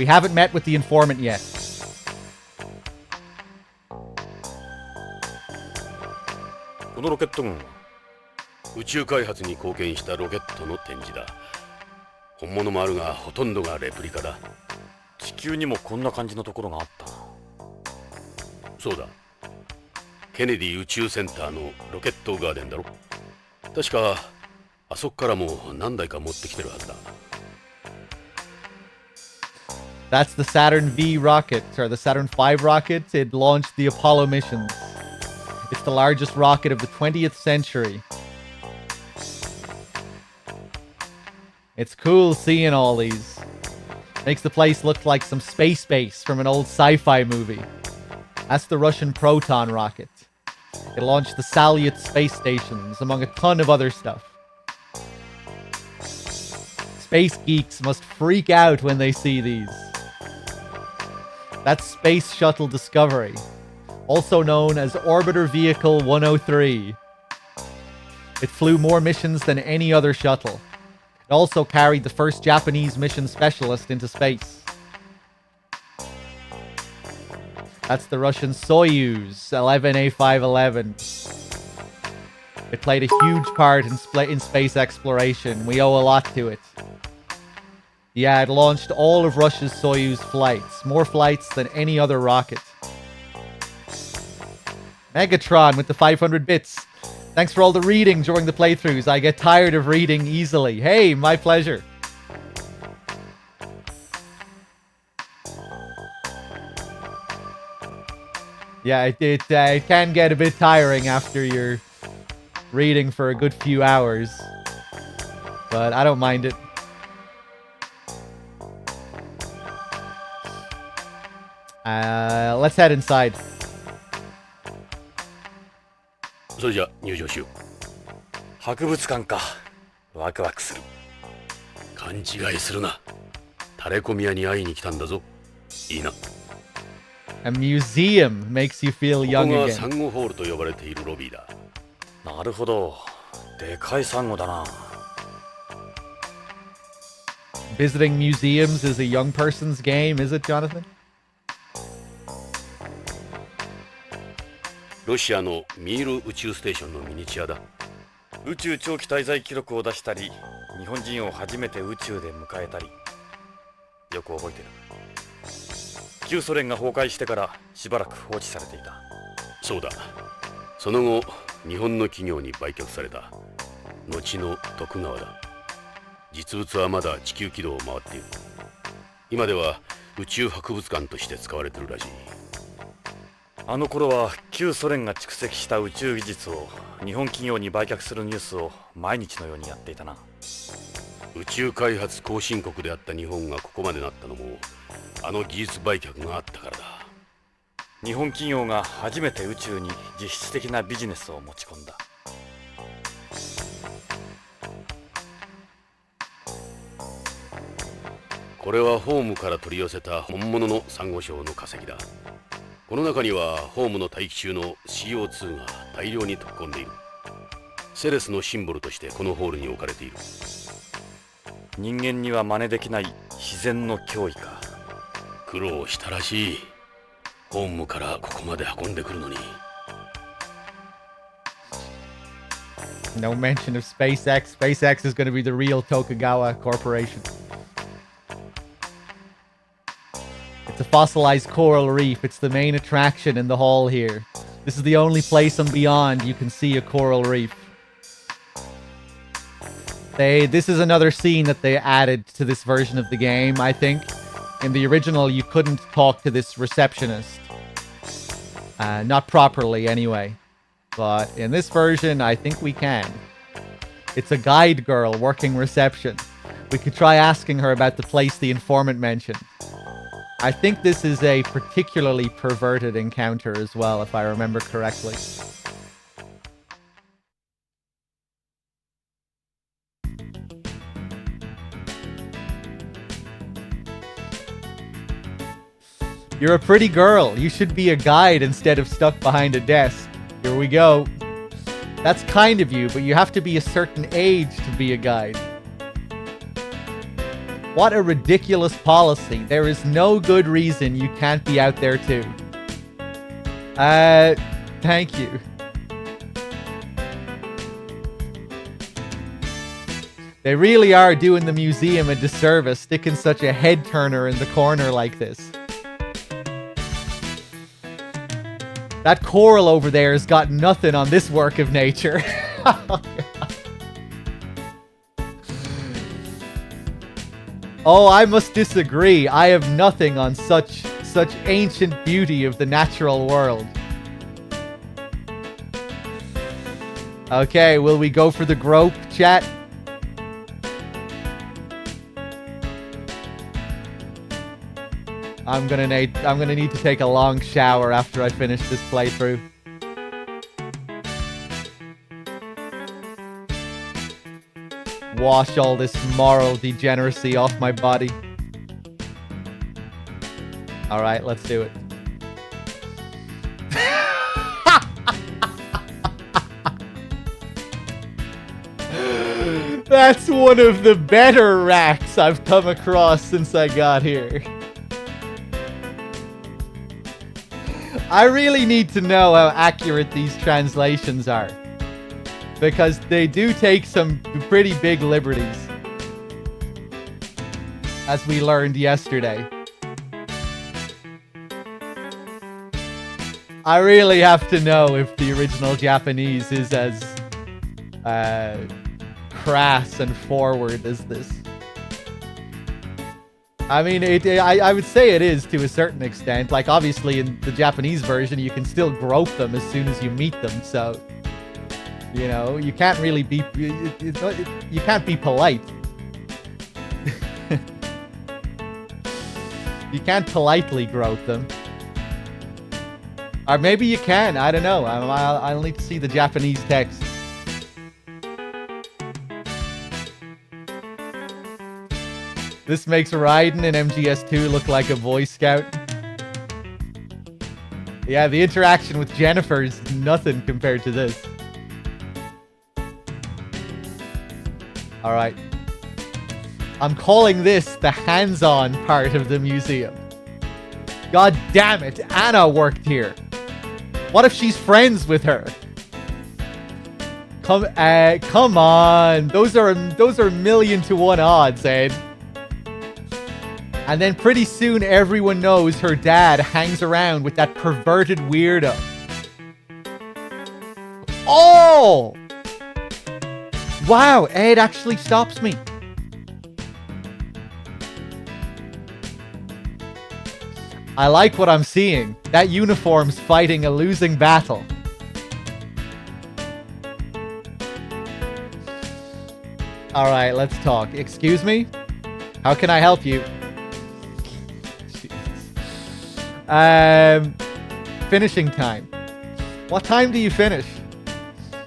haven't met with the informant yet. このロケット軍は宇宙開発に貢献したロケットの展示だ。本物もあるがほとんどがレプリカだ。地球にもこんな感じのところがあった。そうだ。ケネディ宇宙センターのロケットガーデンだろ。確かあそこからも何台か持ってきてるはずだ。That's the Saturn V rocket, or the Saturn V rocket. It launched the Apollo missions. It's the largest rocket of the 20th century. It's cool seeing all these. Makes the place look like some space base from an old sci-fi movie. That's the Russian Proton rocket. It launched the Salyut space stations, among a ton of other stuff. Space geeks must freak out when they see these. That's Space Shuttle Discovery, also known as Orbiter Vehicle 103. It flew more missions than any other shuttle. It also carried the first Japanese mission specialist into space. That's the Russian Soyuz 11A511. It played a huge part in space exploration. We owe a lot to it. Yeah, it launched all of Russia's Soyuz flights. More flights than any other rocket. Megatron with the 500 bits. Thanks for all the reading during the playthroughs. I get tired of reading easily. Hey, my pleasure. Yeah, it can get a bit tiring after you're reading for a good few hours. But I don't mind it. Let's head inside. それじゃ入場しよう。博物館か。ワクワクする。勘違いするな。タレコミ屋に会いに来たんだぞ。いいな。A museum makes you feel こ young こが again. サンゴホールと呼ばれているロビーだ。なるほど。でかいサンゴだな。Visiting museums is a young person's game, is it, Jonathan? ロシアのミール宇宙ステーションのミニチュアだ。宇宙長期滞在記録を出したり、日本人を初めて宇宙で迎えたり。よく覚えてる。旧ソ連が崩壊してからしばらく放置されていた。そうだ。その後日本の企業に売却された。後の徳川だ。実物はまだ地球軌道を回っている。今では宇宙博物館として使われてるらしい。あの頃は旧ソ連が蓄積した宇宙技術を日本企業に売却するニュースを毎日のようにやっていたな。宇宙開発後進国であった日本がここまでなったのもあの技術売却があったからだ。日本企業が初めて宇宙に実質的なビジネスを持ち込んだ。これはホームから取り寄せた本物のサンゴ礁の化石だ。この中にはホームの大気中の CO2 が大量に溶け込んでいる。セレスのシンボルとしてこのホールに置かれている。人間には真似できない自然の脅威か。苦労したらしい。ホームからここまで運んでくるのに。 No mention of SpaceX. SpaceX is going to be the real Tokugawa Corporation. It's a fossilized coral reef. It's the main attraction in the hall here. This is the only place on Beyond you can see a coral reef. This is another scene that they added to this version of the game, I think. In the original, you couldn't talk to this receptionist. Not properly, anyway. But in this version, I think we can. It's a guide girl working reception. We could try asking her about the place the informant mentioned. I think this is a particularly perverted encounter as well, if I remember correctly. You're a pretty girl. You should be a guide instead of stuck behind a desk. Here we go. That's kind of you, but you have to be a certain age to be a guide. What a ridiculous policy. There is no good reason you can't be out there too. Thank you. They really are doing the museum a disservice, sticking such a head turner in the corner like this. That coral over there has got nothing on this work of nature. Oh, I must disagree. I have nothing on such ancient beauty of the natural world. Okay, will we go for the grope, chat? I'm gonna need to take a long shower after I finish this playthrough. Wash all this moral degeneracy off my body. Alright, let's do it. That's one of the better racks I've come across since I got here. I really need to know how accurate these translations are, because they do take some pretty big liberties, as we learned yesterday. I really have to know if the original Japanese is as crass and forward as this. I mean, I would say it is to a certain extent. Like, obviously, in the Japanese version, you can still grope them as soon as you meet them. So, you know, you can't really be... You can't be polite. You can't politely grope them. Or maybe you can. I don't know. I'll need to see the Japanese text. This makes Raiden in MGS2 look like a Boy Scout. Yeah, the interaction with Jennifer is nothing compared to this. Alright. I'm calling this the hands-on part of the museum. God damn it, Anna worked here. What if she's friends with her? Come on. Those are 1,000,000 to 1 odds, Ed. And then pretty soon everyone knows her dad hangs around with that perverted weirdo. Oh! Wow, Ed actually stops me. I like what I'm seeing. That uniform's fighting a losing battle. Alright, let's talk. Excuse me? How can I help you? Finishing time. What time do you finish?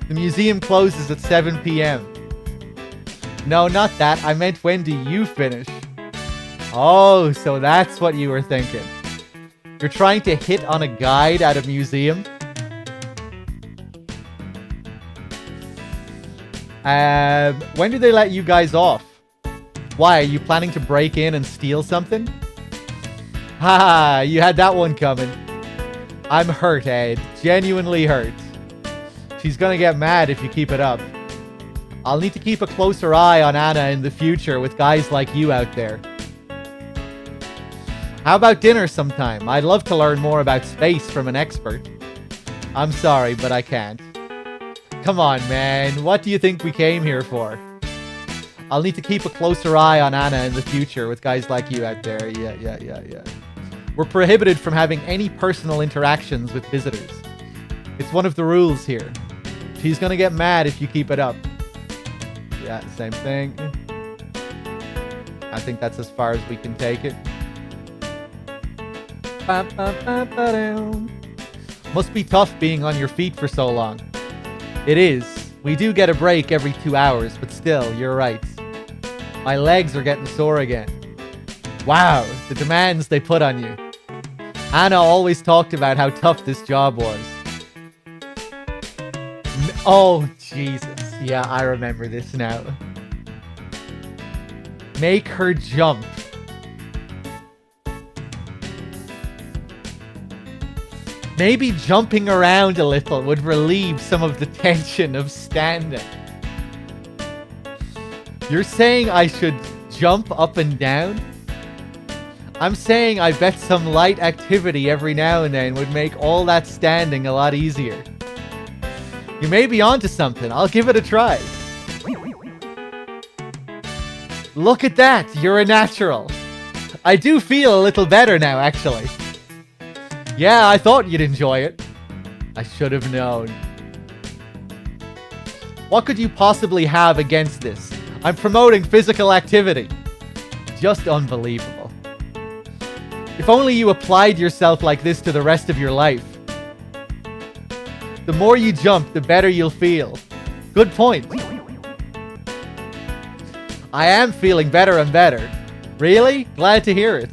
The museum closes at 7 p.m. No, not that. I meant when do you finish? Oh, so that's what you were thinking. You're trying to hit on a guide at a museum? When do they let you guys off? Why, are you planning to break in and steal something? Haha, you had that one coming. I'm hurt, Ed. Genuinely hurt. She's gonna get mad if you keep it up. I'll need to keep a closer eye on Anna in the future with guys like you out there. How about dinner sometime? I'd love to learn more about space from an expert. I'm sorry, but I can't. Come on, man. What do you think we came here for? I'll need to keep a closer eye on Anna in the future with guys like you out there. Yeah. We're prohibited from having any personal interactions with visitors. It's one of the rules here. She's gonna get mad if you keep it up. Yeah, same thing. I think that's as far as we can take it. Must be tough being on your feet for so long. It is. We do get a break every 2 hours, but still, you're right. My legs are getting sore again. Wow, the demands they put on you. Anna always talked about how tough this job was. Oh, Jesus. Yeah, I remember this now. Make her jump. Maybe jumping around a little would relieve some of the tension of standing. You're saying I should jump up and down? I'm saying I bet some light activity every now and then would make all that standing a lot easier. You may be onto something. I'll give it a try. Look at that. You're a natural. I do feel a little better now, actually. Yeah, I thought you'd enjoy it. I should have known. What could you possibly have against this? I'm promoting physical activity. Just unbelievable. If only you applied yourself like this to the rest of your life. The more you jump, the better you'll feel. Good point. I am feeling better and better. Really? Glad to hear it.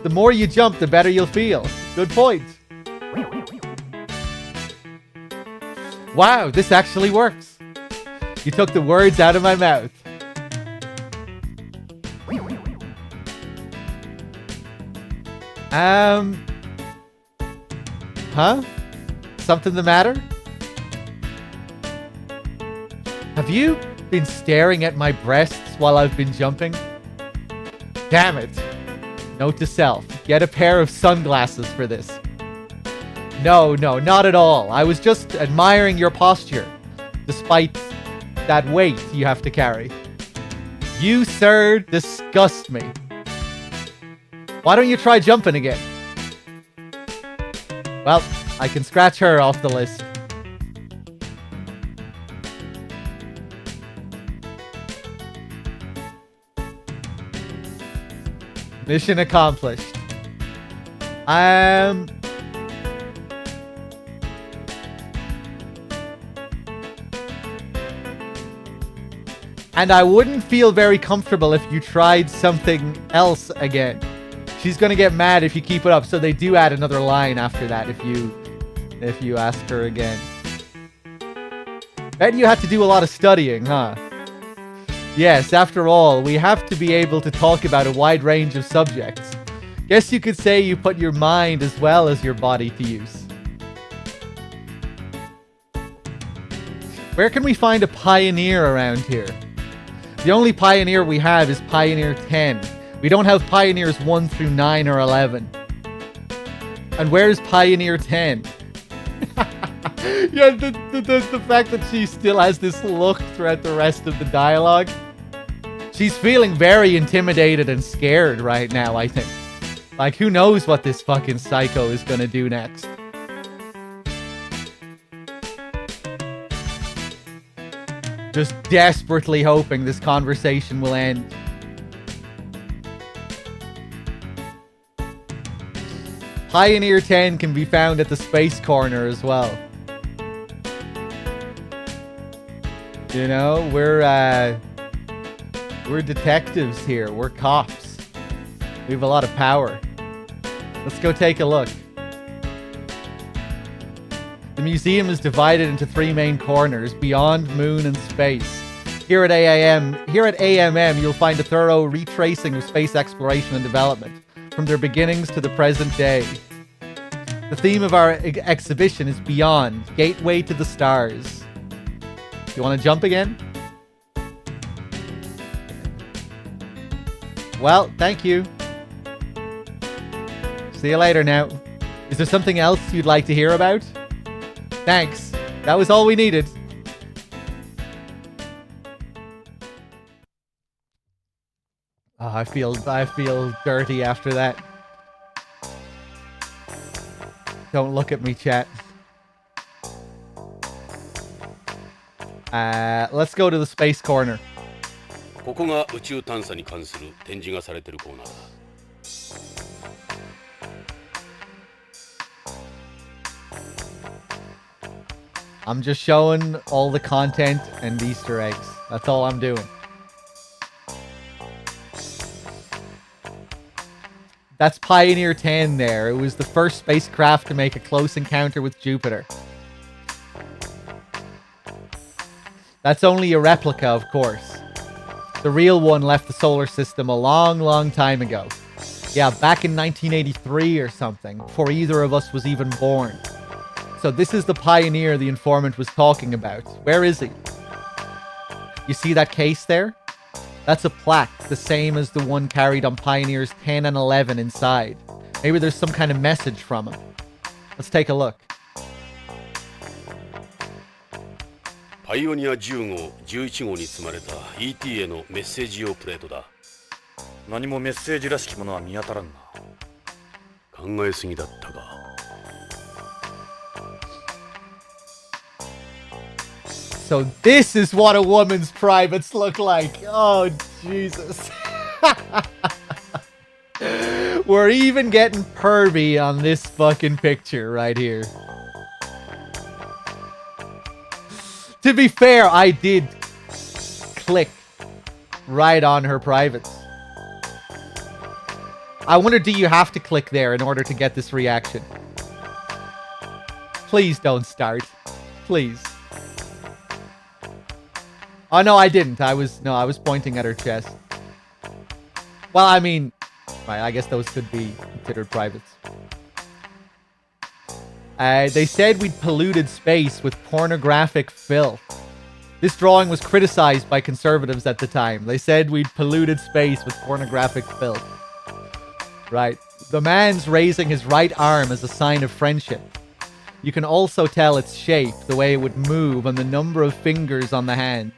The more you jump, the better you'll feel. Good point. Wow, this actually works. You took the words out of my mouth. Huh? Something the matter? Have you been staring at my breasts while I've been jumping? Damn it. Note to self, get a pair of sunglasses for this. No, not at all. I was just admiring your posture, despite that weight you have to carry. You, sir, disgust me. Why don't you try jumping again? Well, I can scratch her off the list. Mission accomplished. And I wouldn't feel very comfortable if you tried something else again. She's gonna get mad if you keep it up, so they do add another line after that if you ask her again. Bet you had to do a lot of studying, huh? Yes, after all, we have to be able to talk about a wide range of subjects. Guess you could say you put your mind as well as your body to use. Where can we find a Pioneer around here? The only Pioneer we have is Pioneer 10. We don't have Pioneers 1 through 9 or 11. And where's Pioneer 10? Yeah, the fact that she still has this look throughout the rest of the dialogue. She's feeling very intimidated and scared right now, I think. Like, who knows what this fucking psycho is gonna do next? Just desperately hoping this conversation will end. Pioneer 10 can be found at the Space Corner as well. You know, we're detectives here. We're cops. We have a lot of power. Let's go take a look. The museum is divided into 3 main corners: beyond, moon, and space. Here at AMM, you'll find a thorough retracing of space exploration and development, from their beginnings to the present day. The theme of our exhibition is Beyond, Gateway to the Stars. You want to jump again? Well, thank you. See you later now. Is there something else you'd like to hear about? Thanks. That was all we needed. Oh, I feel dirty after that. Don't look at me, chat. Let's go to the Space Corner. ここが宇宙探査に関する展示がされているコーナーだ。I'm just showing all the content and Easter eggs. That's all I'm doing. That's Pioneer 10 there. It was the first spacecraft to make a close encounter with Jupiter. That's only a replica, of course. The real one left the solar system a long, long time ago. Yeah, back in 1983 or something, before either of us was even born. So this is the Pioneer the informant was talking about. Where is he? You see that case there? That's a plaque, the same as the one carried on Pioneers 10 and 11 inside. Maybe there's some kind of message from him. Let's take a look. パイオニア10号、11号に積まれた ET へのメッセージ用プレートだ。何もメッセージらしきものは見当たらんな。考えすぎだったが。So this is what a woman's privates look like. Oh, Jesus. We're even getting pervy on this fucking picture right here. To be fair, I did click right on her privates. I wonder, do you have to click there in order to get this reaction? Please don't start. Please. Oh, no, I didn't. I was pointing at her chest. Well, I mean, right, I guess those could be considered privates. They said we'd polluted space with pornographic filth. This drawing was criticized by conservatives at the time. They said we'd polluted space with pornographic filth. Right. The man's raising his right arm as a sign of friendship. You can also tell its shape, the way it would move, and the number of fingers on the hand.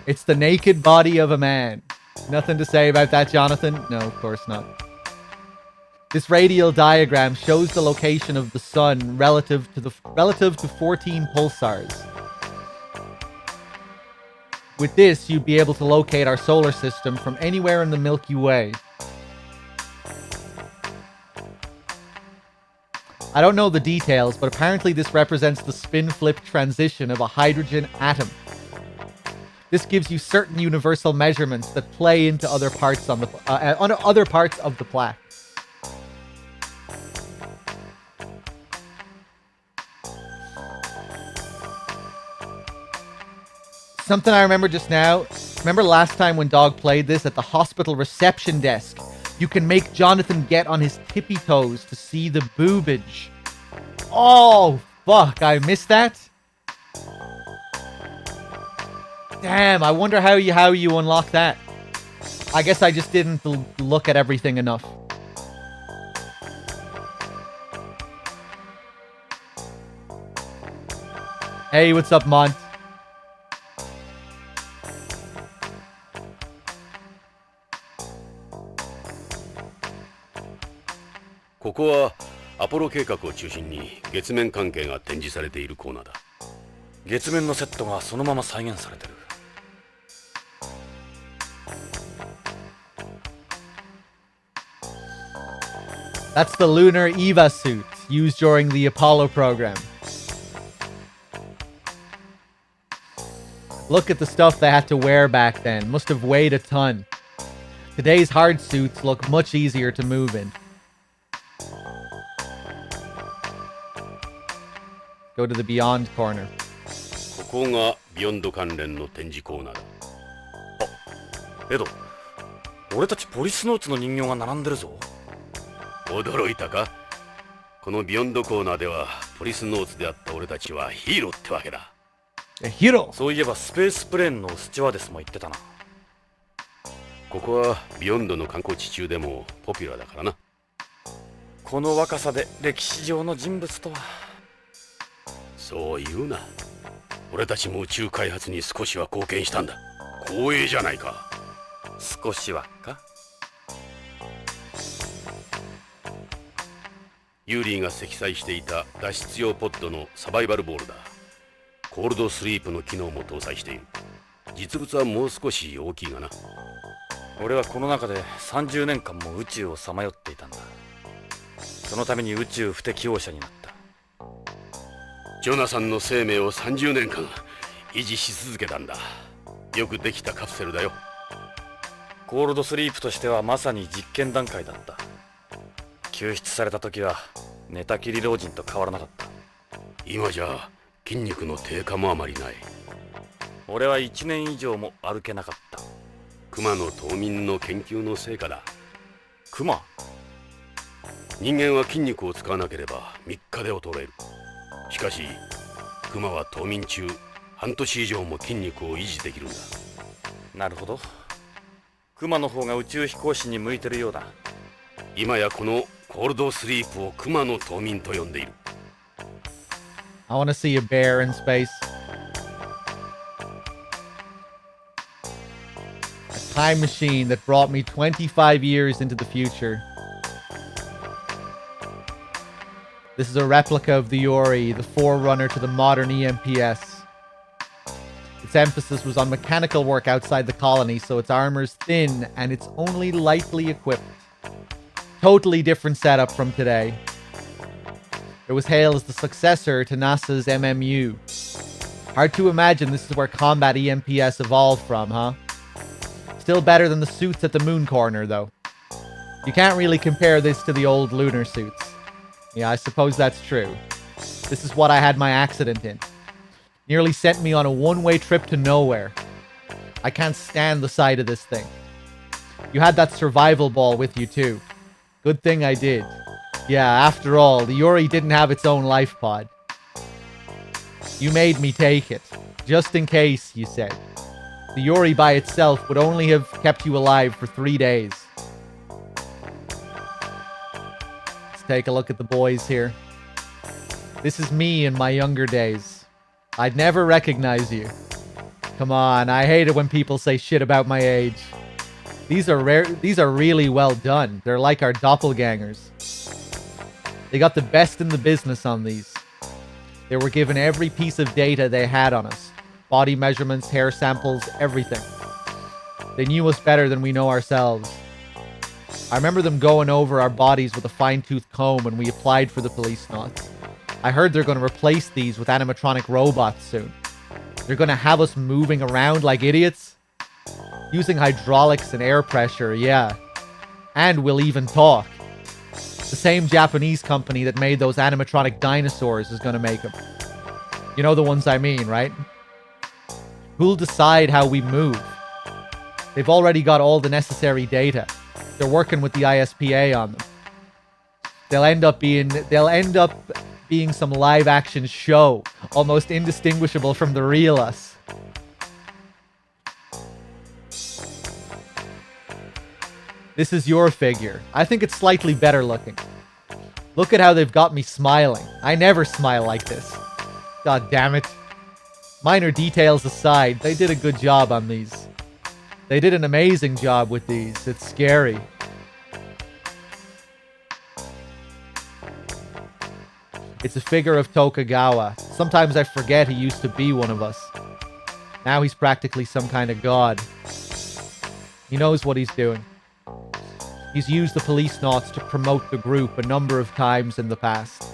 It's the naked body of a man. Nothing to say about that, Jonathan? No, of course not. This radial diagram shows the location of the sun relative to 14 pulsars. With this, you'd be able to locate our solar system from anywhere in the Milky Way. I don't know the details, but apparently this represents the spin-flip transition of a hydrogen atom. This gives you certain universal measurements that play into other parts on the other parts of the plaque. Something I remember just now. Remember last time when Dog played this at the hospital reception desk? You can make Jonathan get on his tippy toes to see the boobage. Oh, fuck. I missed that. Damn, I wonder how you unlock that. I guess I just didn't look at everything enough. Hey, what's up, Mont? ここはアポロ計画を中心に月面関係が展示されているコーナーだ。月面のセットがそのまま再現されてる。That's the lunar EVA suit used during the Apollo program. Look at the stuff they had to wear back then. Must have weighed a ton. Today's hard suits look much easier to move in. Go to the Beyond corner. ここがビヨンド関連の展示コーナーだ。エド、俺たちポリスノーツの人形が並んでるぞ。驚いたか？このビヨンドコーナーではポリスノーツであった俺たちはヒーローってわけだ。ヒーロー。そういえばスペースプレーンのスチュワーデスも言ってたな。ここはビヨンドの観光地中でもポピュラーだからな。この若さで歴史上の人物とは。そう言うな。俺たちも宇宙開発に少しは貢献したんだ。光栄じゃないか。少しはか。ユーリーが積載していた脱出用ポッドのサバイバルボールだ。コールドスリープの機能も搭載している。実物はもう少し大きいがな。俺はこの中で30年間も宇宙をさまよっていたんだ。そのために宇宙不適応者になった。ジョナサンの生命を30年間維持し続けたんだ。よくできたカプセルだよ。コールドスリープとしてはまさに実験段階だった。救出された時は寝たきり老人と変わらなかった。今じゃ筋肉の低下もあまりない。俺は1年以上も歩けなかった。熊の冬眠の研究の成果だ。熊？人間は筋肉を使わなければ3日で衰える。しかし熊は冬眠中半年以上も筋肉を維持できるんだ。なるほど。熊の方が宇宙飛行士に向いてるようだ。今やこのコールドスリープを熊の冬眠と呼んでいる。I want to see a bear in space. A time machine that brought me 25 years into the future. This is a replica of the Yori, the forerunner to the modern EMPS. Its emphasis was on mechanical work outside the colony, so its armor's thin and it's only lightly equipped. Totally different setup from today. It was hailed as the successor to NASA's MMU. Hard to imagine this is where combat EMPS evolved from, huh? Still better than the suits at the moon corner, though. You can't really compare this to the old lunar suits. Yeah, I suppose that's true. This is what I had my accident in. Nearly sent me on a one-way trip to nowhere. I can't stand the sight of this thing. You had that survival ball with you, too. Good thing I did. Yeah, after all, the Yori didn't have its own life pod. You made me take it. Just in case, you said. The Yori by itself would only have kept you alive for 3 days. Let's take a look at the boys here. This is me in my younger days. I'd never recognize you. Come on, I hate it when people say shit about my age. These are rare. These are really well done. They're like our doppelgangers. They got the best in the business on these. They were given every piece of data they had on us. Body measurements, hair samples, everything. They knew us better than we know ourselves. I remember them going over our bodies with a fine-tooth comb when we applied for the Policenauts. I heard they're going to replace these with animatronic robots soon. They're going to have us moving around like idiots. Using hydraulics and air pressure, yeah. And we'll even talk. The same Japanese company that made those animatronic dinosaurs is going to make them. You know the ones I mean, right? Who'll decide how we move? They've already got all the necessary data. They're working with the ISPA on them. They'll end up being some live-action show, almost indistinguishable from the real us. This is your figure. I think it's slightly better looking. Look at how they've got me smiling. I never smile like this. God damn it. Minor details aside, they did a good job on these. They did an amazing job with these. It's scary. It's a figure of Tokugawa. Sometimes I forget he used to be one of us. Now he's practically some kind of god. He knows what he's doing. He's used the Policenauts to promote the group a number of times in the past.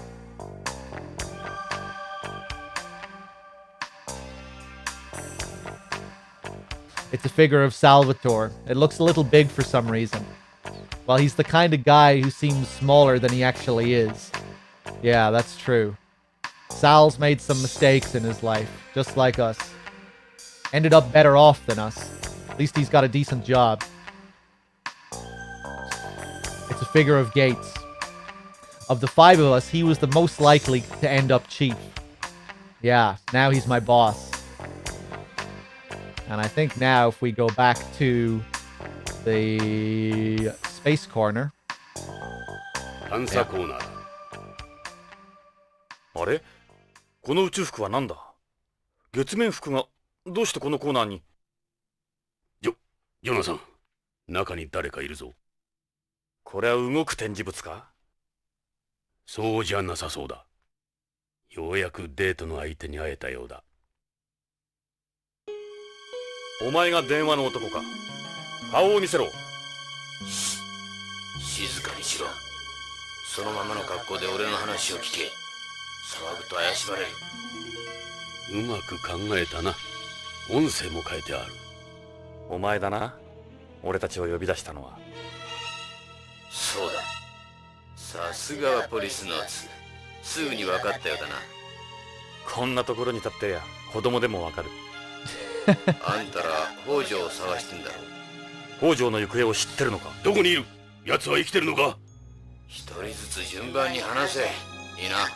It's a figure of Salvatore. It looks a little big for some reason. Well, he's the kind of guy who seems smaller than he actually is. Yeah, that's true. Sal's made some mistakes in his life, just like us. Ended up better off than us. At least he's got a decent job. It's a figure of Gates. Of the 5 of us, he was the most likely to end up chief. Yeah, now he's my boss. And I think now if we go back to the space corner. 探査コーナーだ。あれ、この宇宙服は何だ？月面服がどうしてこのコーナーに？ジョナサン、中に誰かいるぞ。これは動く展示物か？そうじゃなさそうだ。ようやくデートの相手に会えたようだ。お前が電話の男か？顔を見せろ。静かにしろ。そのままの格好で俺の話を聞け。騒ぐと怪しまれる。うまく考えたな。音声も変えてある。お前だな。俺たちを呼び出したのは。そうだ。さすがはポリスノーツ。すぐに分かったようだな。こんなところに立ってや子供でもわかる。あんたら北条を探してんだろう。北条の行方を知ってるのか？どこにいる？奴は生きてるのか？一人ずつ順番に話せ。いいな。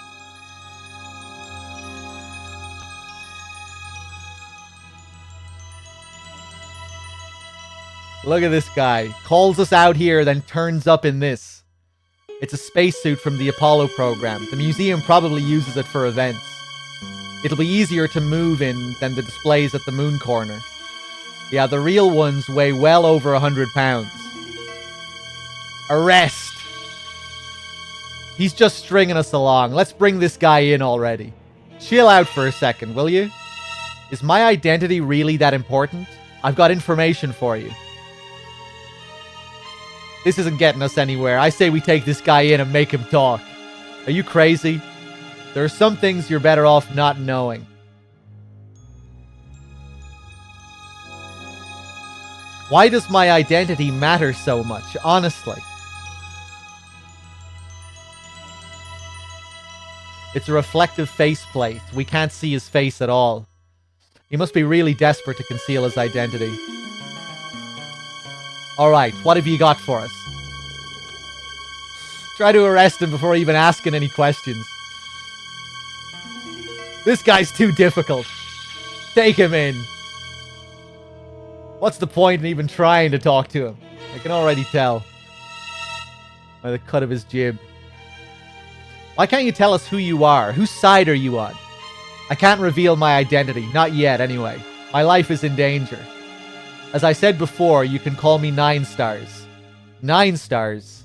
Look at this guy. Calls us out here, then turns up in this. It's a spacesuit from the Apollo program. The museum probably uses it for events. It'll be easier to move in than the displays at the moon corner. Yeah, the real ones weigh well over 100 pounds. Arrest! He's just stringing us along. Let's bring this guy in already. Chill out for a second, will you? Is my identity really that important? I've got information for you. This isn't getting us anywhere. I say we take this guy in and make him talk. Are you crazy? There are some things you're better off not knowing. Why does my identity matter so much, honestly? It's a reflective faceplate. We can't see his face at all. He must be really desperate to conceal his identity. Alright, what have you got for us? Try to arrest him before even asking any questions. This guy's too difficult. Take him in. What's the point in even trying to talk to him? I can already tell. By the cut of his jib. Why can't you tell us who you are? Whose side are you on? I can't reveal my identity. Not yet, anyway. My life is in danger. As I said before, you can call me 9 stars. 9 stars.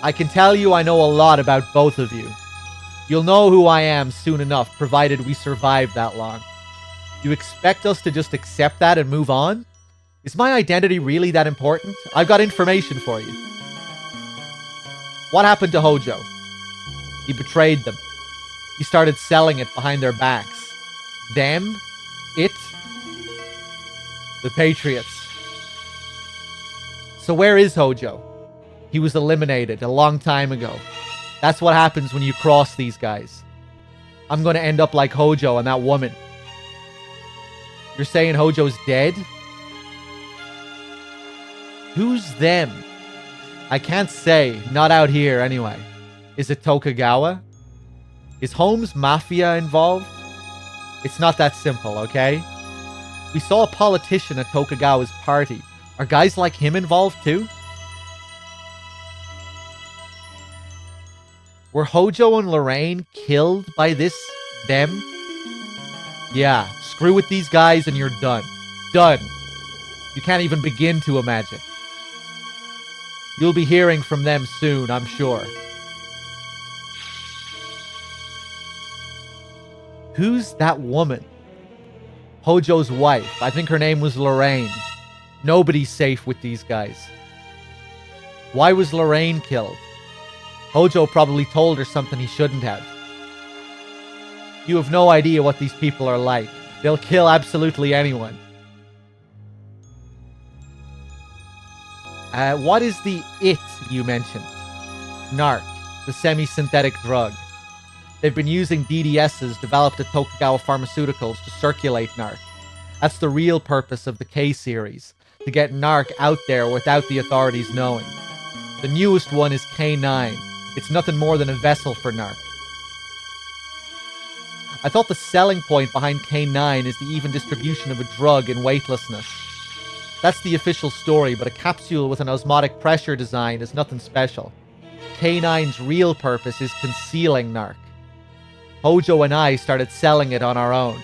I can tell you I know a lot about both of you. You'll know who I am soon enough, provided we survive that long. You expect us to just accept that and move on? Is my identity really that important? I've got information for you. What happened to Hojo? He betrayed them. He started selling it behind their backs. Them? It? The Patriots. So where is Hojo? He was eliminated a long time ago. That's what happens when you cross these guys. I'm gonna end up like Hojo and that woman. You're saying Hojo's dead? Who's them? I can't say. Not out here, anyway. Is it Tokugawa? Is Holmes Mafia involved? It's not that simple, okay? We saw a politician at Tokugawa's party. Are guys like him involved too? Were Hojo and Lorraine killed by this them? Yeah, screw with these guys and you're done. Done. You can't even begin to imagine. You'll be hearing from them soon, I'm sure. Who's that woman? Hojo's wife. I think her name was Lorraine. Nobody's safe with these guys. Why was Lorraine killed? Hojo probably told her something he shouldn't have. You have no idea what these people are like. They'll kill absolutely anyone. What is the it you mentioned? Narc, the semi-synthetic drug. They've been using DDSs developed at Tokugawa Pharmaceuticals to circulate Narc. That's the real purpose of the K series, to get Narc out there without the authorities knowing. The newest one is K9. It's nothing more than a vessel for Narc. I thought the selling point behind K9 is the even distribution of a drug in weightlessness. That's the official story, but a capsule with an osmotic pressure design is nothing special. K9's real purpose is concealing Narc. Hojo and I started selling it on our own.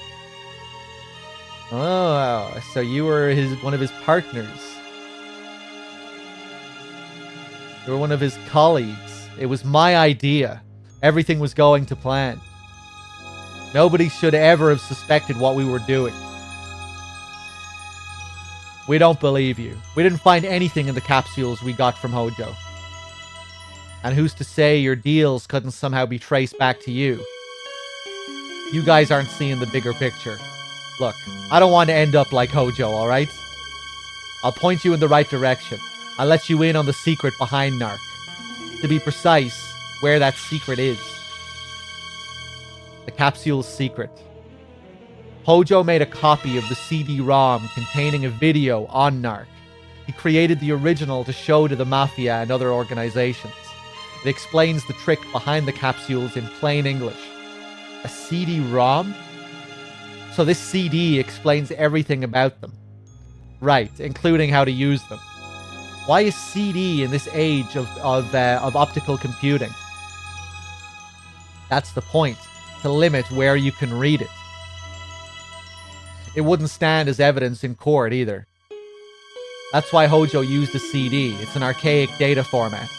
Oh, so you were one of his partners. You were one of his colleagues. It was my idea. Everything was going to plan. Nobody should ever have suspected what we were doing. We don't believe you. We didn't find anything in the capsules we got from Hojo. And who's to say your deals couldn't somehow be traced back to you? You guys aren't seeing the bigger picture. Look, I don't want to end up like Hojo, alright? I'll point you in the right direction. I'll let you in on the secret behind Narc. To be precise, where that secret is. The capsule's secret. Hojo made a copy of the CD-ROM containing a video on Narc. He created the original to show to the Mafia and other organizations. It explains the trick behind the capsules in plain English. A CD-ROM? So this CD explains everything about them. Right, including how to use them. Why is CD in this age of optical computing? That's the point. To limit where you can read it. It wouldn't stand as evidence in court either. That's why Hojo used a CD. It's an archaic data format.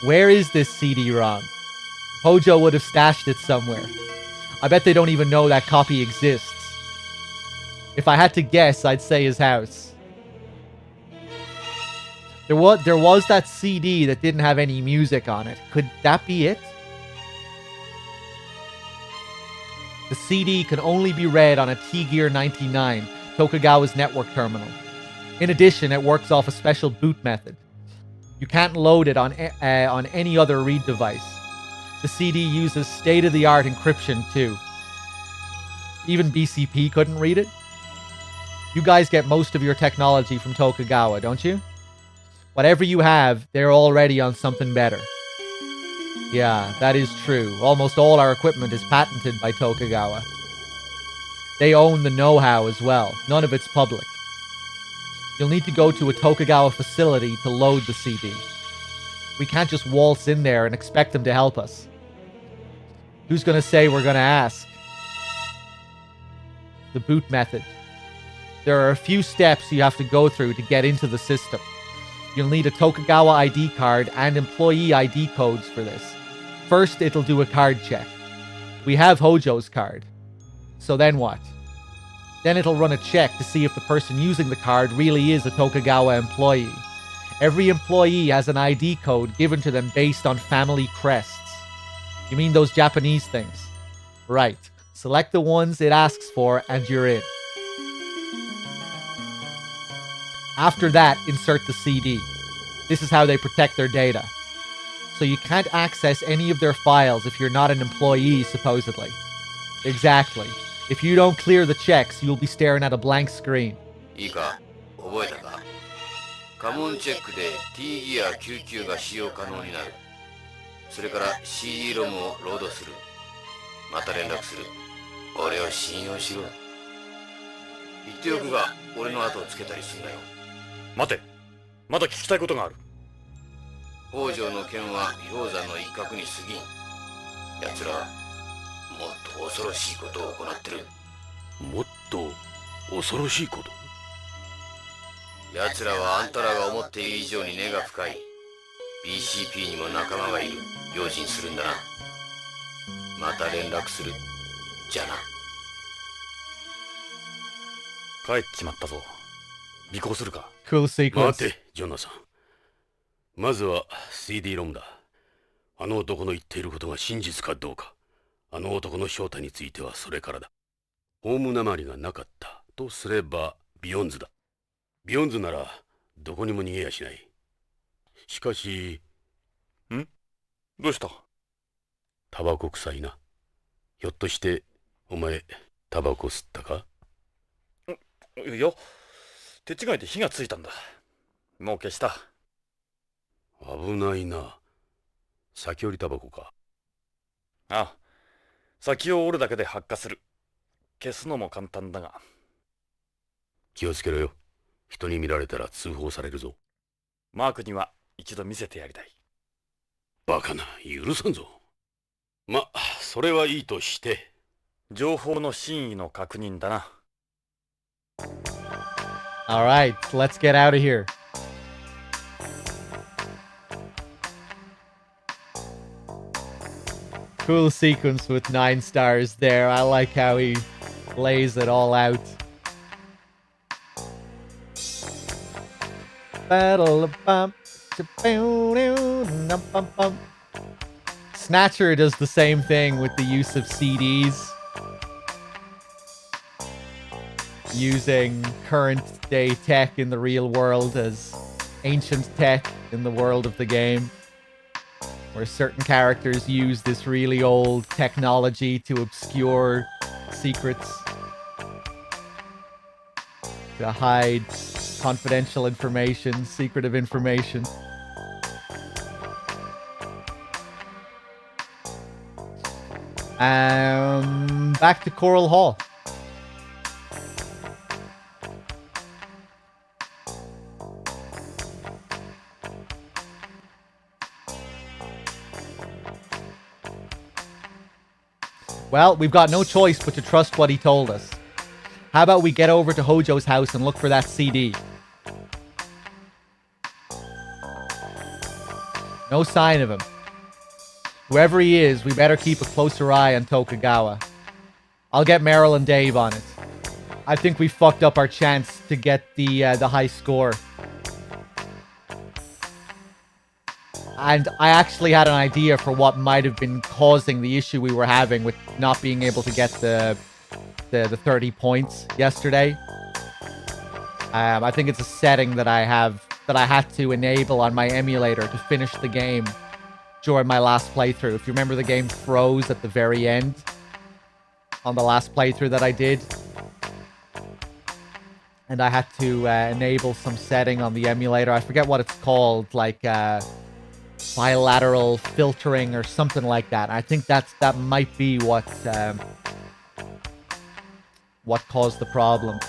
Where is this CD-ROM? Hojo would have stashed it somewhere. I bet they don't even know that copy exists. If I had to guess, I'd say his house. There was that CD that didn't have any music on it. Could that be it? The CD can only be read on a T-Gear 99, Tokugawa's network terminal. In addition, it works off a special boot method. You can't load it on any other read device. The CD uses state-of-the-art encryption too. Even BCP couldn't read it? You guys get most of your technology from Tokugawa, don't you? Whatever you have, they're already on something better. Yeah, that is true. Almost all our equipment is patented by Tokugawa. They own the know-how as well. None of it's public. You'll need to go to a Tokugawa facility to load the CD. We can't just waltz in there and expect them to help us. Who's gonna say we're gonna ask? The boot method. There are a few steps you have to go through to get into the system. You'll need a Tokugawa ID card and employee ID codes for this. First, it'll do a card check. We have Hojo's card. So then what? Then it'll run a check to see if the person using the card really is a Tokugawa employee. Every employee has an ID code given to them based on family crests. You mean those Japanese things? Right. Select the ones it asks for and you're in. After that, insert the CD. This is how they protect their data. So you can't access any of their files if you're not an employee, supposedly. Exactly. If you don't clear the checks, you'll be staring at a blank screen. いいか、覚えたか。カモンチェックで T ギア99が使用可能になる。それから CD ロムをロードする。また連絡する。俺を信用しろ。言っておくが、俺の後をつけたりすんなよ。待て、まだ聞きたいことがある。北条の剣は氷山の一角に過ぎん。奴らはもっと恐ろしいことを行ってる。もっと恐ろしいこと？奴らはあんたらが思っている以上に根が深い。BCP にも仲間がいる。用心するんだな。また連絡する。じゃな。帰っちまったぞ。尾行するか。Cool sequence. 待て、ジョナサン。まずは CD ロムだ。あの男の言っていることが真実かどうか。あの男の正体についてはそれからだ。ホームなまりがなかったとすればビヨンズだ。ビヨンズならどこにも逃げやしない。しかし、どうした？タバコ臭いな。ひょっとしてお前タバコ吸ったか？いや、手違いで火がついたんだ。もう消した。危ないな。先折りタバコか。ああ、先を折るだけで発火する。消すのも簡単だが。気をつけろよ。人に見られたら通報されるぞ。マークには一度見せてやりたい。バカな、許さんぞ。ま、それはいいとして。情報の真意の確認だな。Alright, let's get out of here. Cool sequence with 9 stars there. I like how he lays it all out. Snatcher does the same thing with the use of CDs. Using current day tech in the real world as ancient tech in the world of the game, where certain characters use this really old technology to obscure secrets, to hide confidential information, secretive information. Back to Coral Hall. Well, we've got no choice but to trust what he told us. How about we get over to Hojo's house and look for that CD? No sign of him. Whoever he is, we better keep a closer eye on Tokugawa. I'll get Meryl and Dave on it. I think we fucked up our chance to get the high score. And I actually had an idea for what might have been causing the issue we were having with not being able to get the 30 points yesterday. I think it's a setting that I had to enable on my emulator to finish the game during my last playthrough. If you remember, the game froze at the very end on the last playthrough that I did. And I had to enable some setting on the emulator. I forget what it's called, like bilateral filtering or something like that. I think that might be what caused the problem.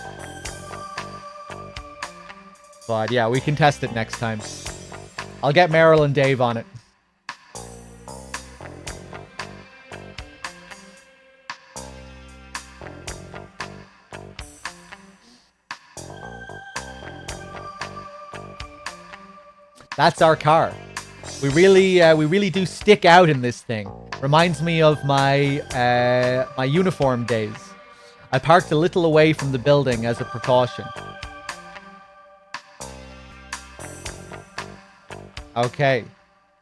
But yeah, we can test it next time. I'll get Meryl and Dave on it. That's our car. We really do stick out in this thing. Reminds me of my my uniform days. I parked a little away from the building as a precaution. Okay.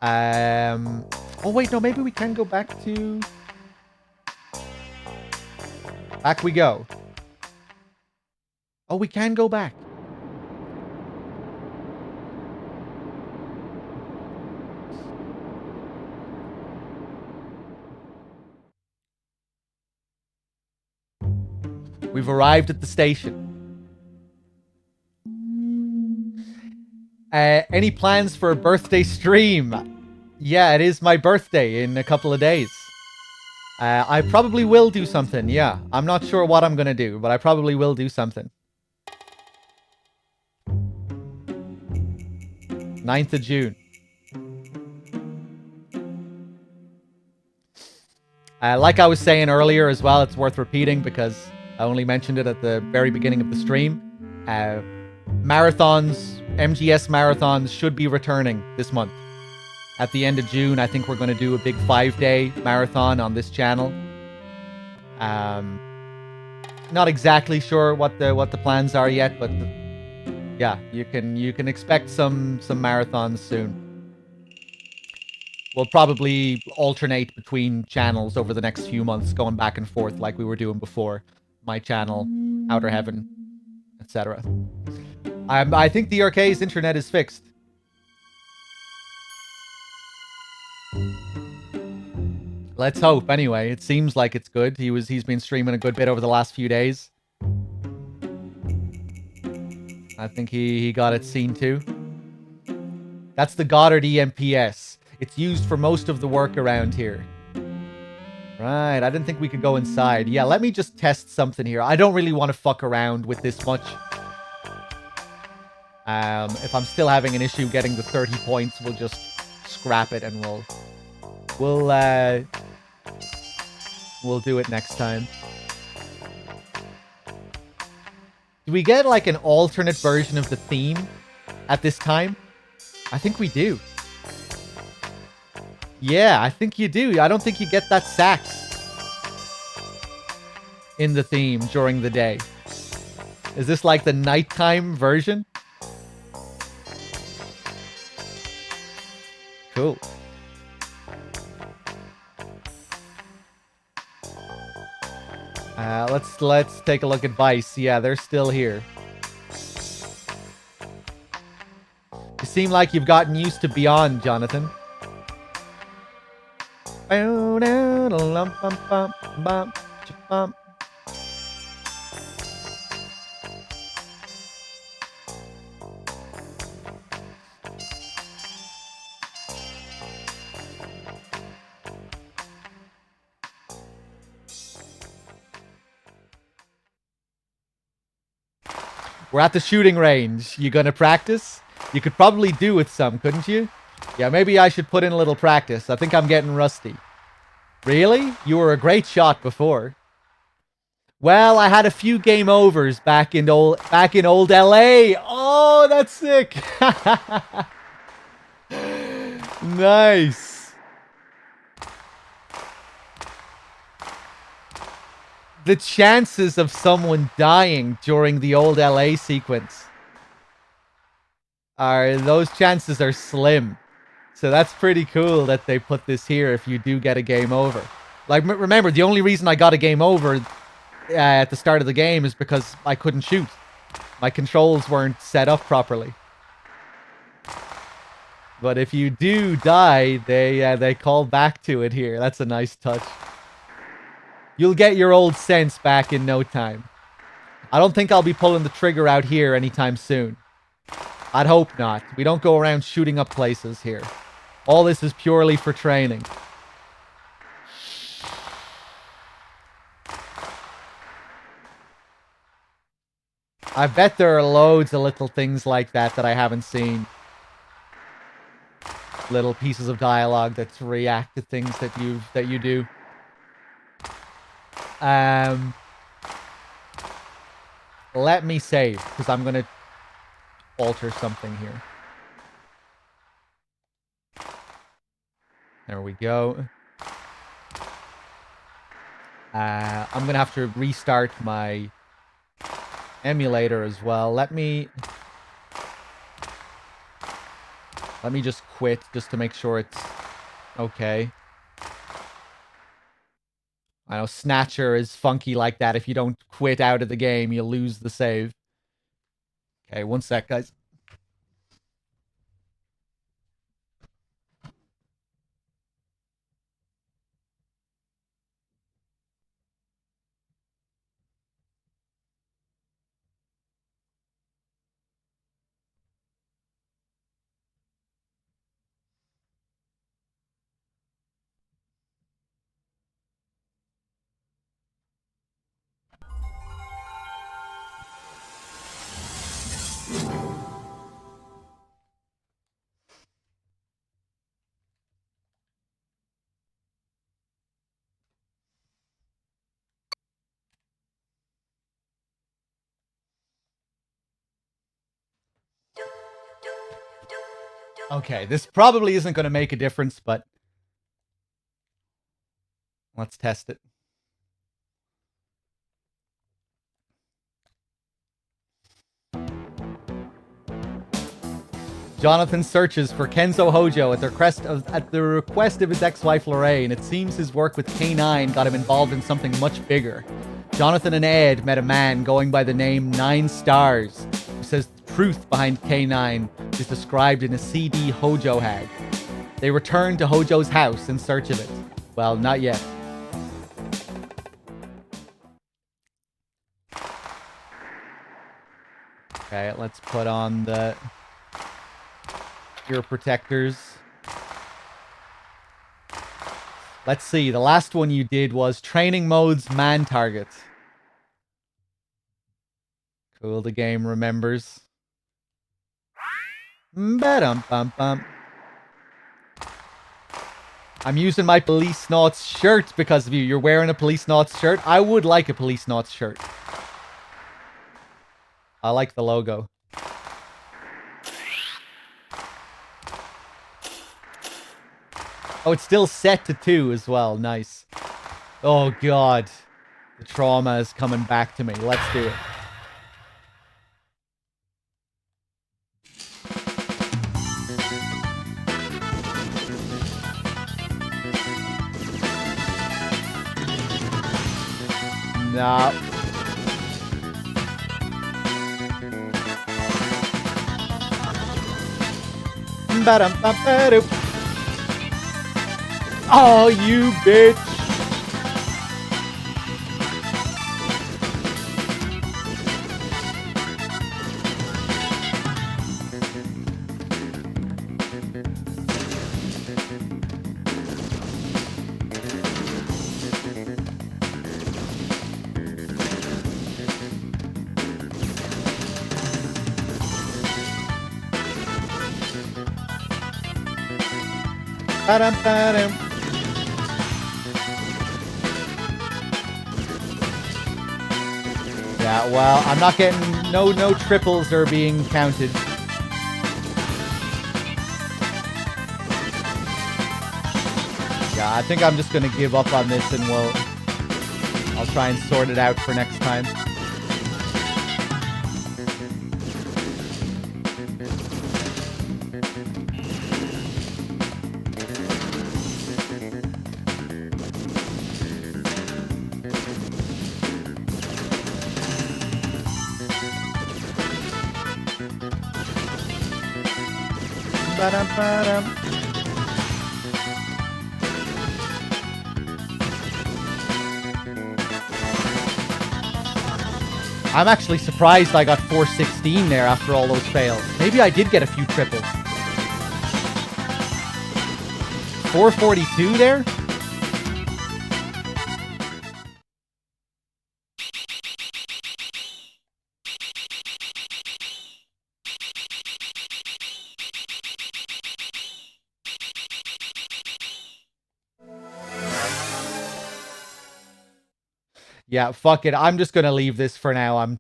Oh wait, no, maybe we can go back to... Back we go. Oh, we can go back. We've arrived at the station. Any plans for a birthday stream? Yeah, it is my birthday in a couple of days. I probably will do something, yeah. I'm not sure what I'm gonna do, but I probably will do something. 9th of June. Like I was saying earlier as well, it's worth repeating because I only mentioned it at the very beginning of the stream. marathons, MGS marathons should be returning this month. At the end of June, I think we're going to do a big 5-day marathon on this channel. Not exactly sure what the plans are yet, but yeah, you can expect some marathons soon. We'll probably alternate between channels over the next few months, going back and forth like we were doing before. My channel, Outer Heaven, etc. I think the RK's internet is fixed. Let's hope. Anyway, it seems like it's good. He's been streaming a good bit over the last few days. I think he got it seen too. That's the Goddard EMPS. It's used for most of the work around here. Right, I didn't think we could go inside. Yeah, let me just test something here. I don't really want to fuck around with this much. If I'm still having an issue getting the 30 points, we'll just scrap it and we'll do it next time. Do we get like an alternate version of the theme at this time? I think we do. Yeah, I think you do. I don't think you get that sax in the theme during the day. Is this like the nighttime version? Cool. Let's take a look at Vice. Yeah, they're still here. You seem like you've gotten used to Beyond, Jonathan. We're at the shooting range. You gonna practice? You could probably do with some, couldn't you? Yeah, maybe I should put in a little practice. I think I'm getting rusty. Really? You were a great shot before. Well, I had a few game overs back in old LA. Oh, that's sick. Nice. The chances of someone dying during the old LA sequence those chances are slim. So that's pretty cool that they put this here if you do get a game over. Like, remember, the only reason I got a game over at the start of the game is because I couldn't shoot. My controls weren't set up properly. But if you do die, they call back to it here. That's a nice touch. You'll get your old sense back in no time. I don't think I'll be pulling the trigger out here anytime soon. I'd hope not. We don't go around shooting up places here. All this is purely for training. I bet there are loads of little things like that I haven't seen. Little pieces of dialogue that react to things that you do. Let me save, because I'm gonna alter something here. There we go. I'm gonna have to restart my emulator as well. Let me just quit just to make sure it's okay. I know Snatcher is funky like that. If you don't quit out of the game, you lose the save. Okay, one sec, guys. Okay, this probably isn't going to make a difference, but let's test it. Jonathan searches for Kenzo Hojo at the request of his ex-wife Lorraine. It seems his work with K9 got him involved in something much bigger. Jonathan and Ed met a man going by the name 9 Stars, who says the truth behind K9 is described in a CD Hojo had. They return to Hojo's house in search of it. Well, not yet. Okay, let's put on the ear protectors. Let's see. The last one you did was training modes man targets. Cool, the game remembers. Ba-dum-bum-bum. I'm using my Policenauts shirt because of you. You're wearing a Policenauts shirt? I would like a Policenauts shirt. I like the logo. Oh, it's still set to 2 as well. Nice. Oh, God. The trauma is coming back to me. Let's do it. Nah. Ba-dum-ba-ba-doo. Oh, you bitch. Ba-dum-ba-dum. Yeah, well, I'm not getting... No triples are being counted. Yeah, I think I'm just going to give up on this and I'll try and sort it out for next time. Ba-dum-ba-dum. I'm actually surprised I got 416 there after all those fails. Maybe I did get a few triples. 442 there? Yeah, fuck it. I'm just gonna leave this for now. I'm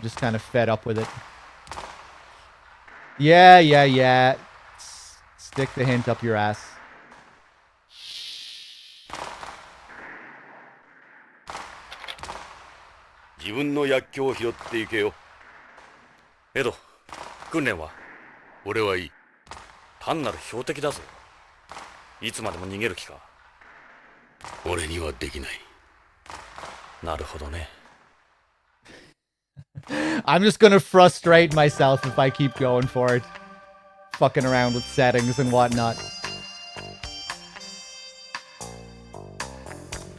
just kind of fed up with it. Yeah. Stick the hint up your ass. Edo, 訓練は俺はいい。単なる標的だぞ。いつまでも逃げる気か。俺にはできない。なるほどね。I'm just gonna frustrate myself if I keep going for it. Fucking around with settings and whatnot.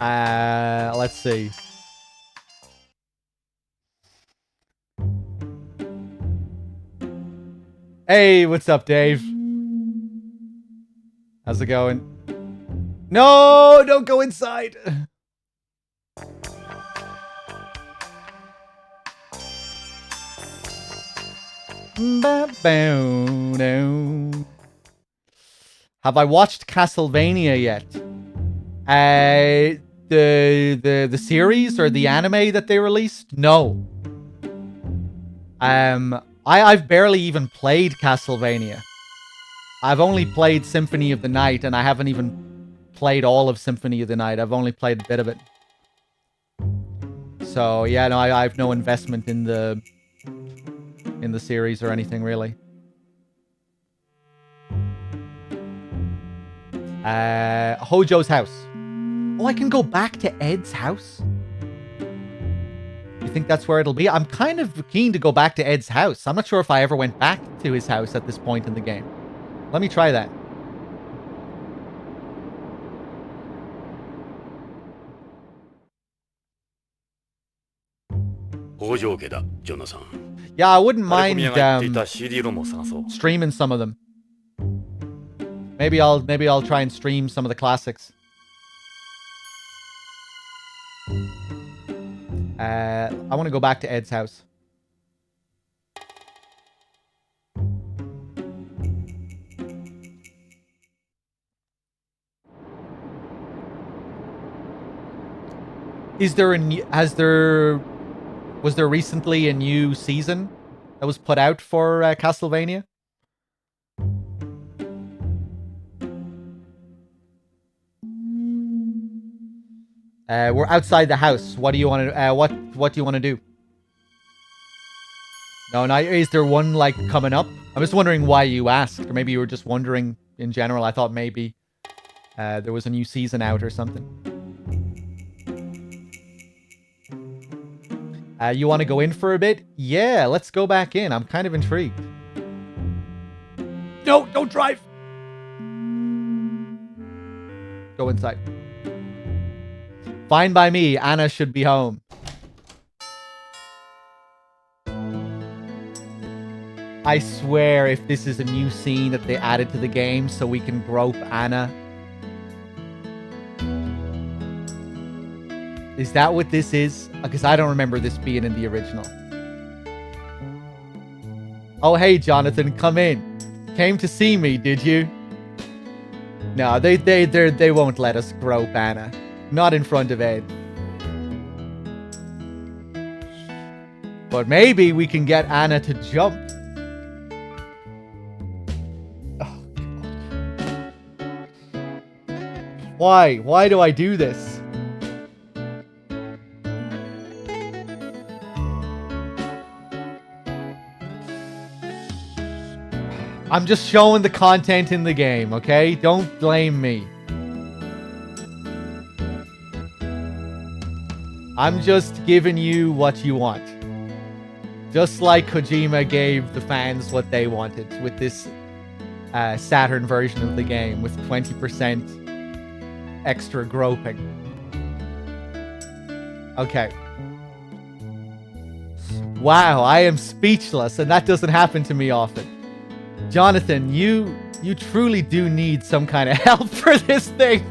Let's see. Hey, what's up, Dave? How's it going? No, don't go inside. Have I watched Castlevania yet? The series or the anime that they released? No. I've barely even played Castlevania. I've only played Symphony of the Night, and I haven't even played all of Symphony of the Night. I've only played a bit of it. So, yeah, no, I have no investment in the series or anything, really. Hojo's house. Oh, I can go back to Ed's house? You think that's where it'll be? I'm kind of keen to go back to Ed's house. I'm not sure if I ever went back to his house at this point in the game. Let me try that. Yeah, I wouldn't mind streaming some of them. Maybe I'll try and stream some of the classics. I want to go back to Ed's house. Was there recently a new season that was put out for Castlevania? We're outside the house. What do you want to? What do you want to do? No, is there one like coming up? I'm just wondering why you asked, or maybe you were just wondering in general. I thought maybe there was a new season out or something. You want to go in for a bit? Yeah, let's go back in. I'm kind of intrigued. No, don't drive. Go inside. Fine by me. Anna should be home. I swear if this is a new scene that they added to the game so we can grope Anna. Is that what this is? Because I don't remember this being in the original. Oh, hey, Jonathan, come in. Came to see me, did you? No, they won't let us grope Anna. Not in front of Ed. But maybe we can get Anna to jump. Oh, God. Why? Why do I do this? I'm just showing the content in the game, okay? Don't blame me. I'm just giving you what you want. Just like Kojima gave the fans what they wanted with this Saturn version of the game with 20% extra groping. Okay. Wow, I am speechless, and that doesn't happen to me often. Jonathan, you truly do need some kind of help for this thing.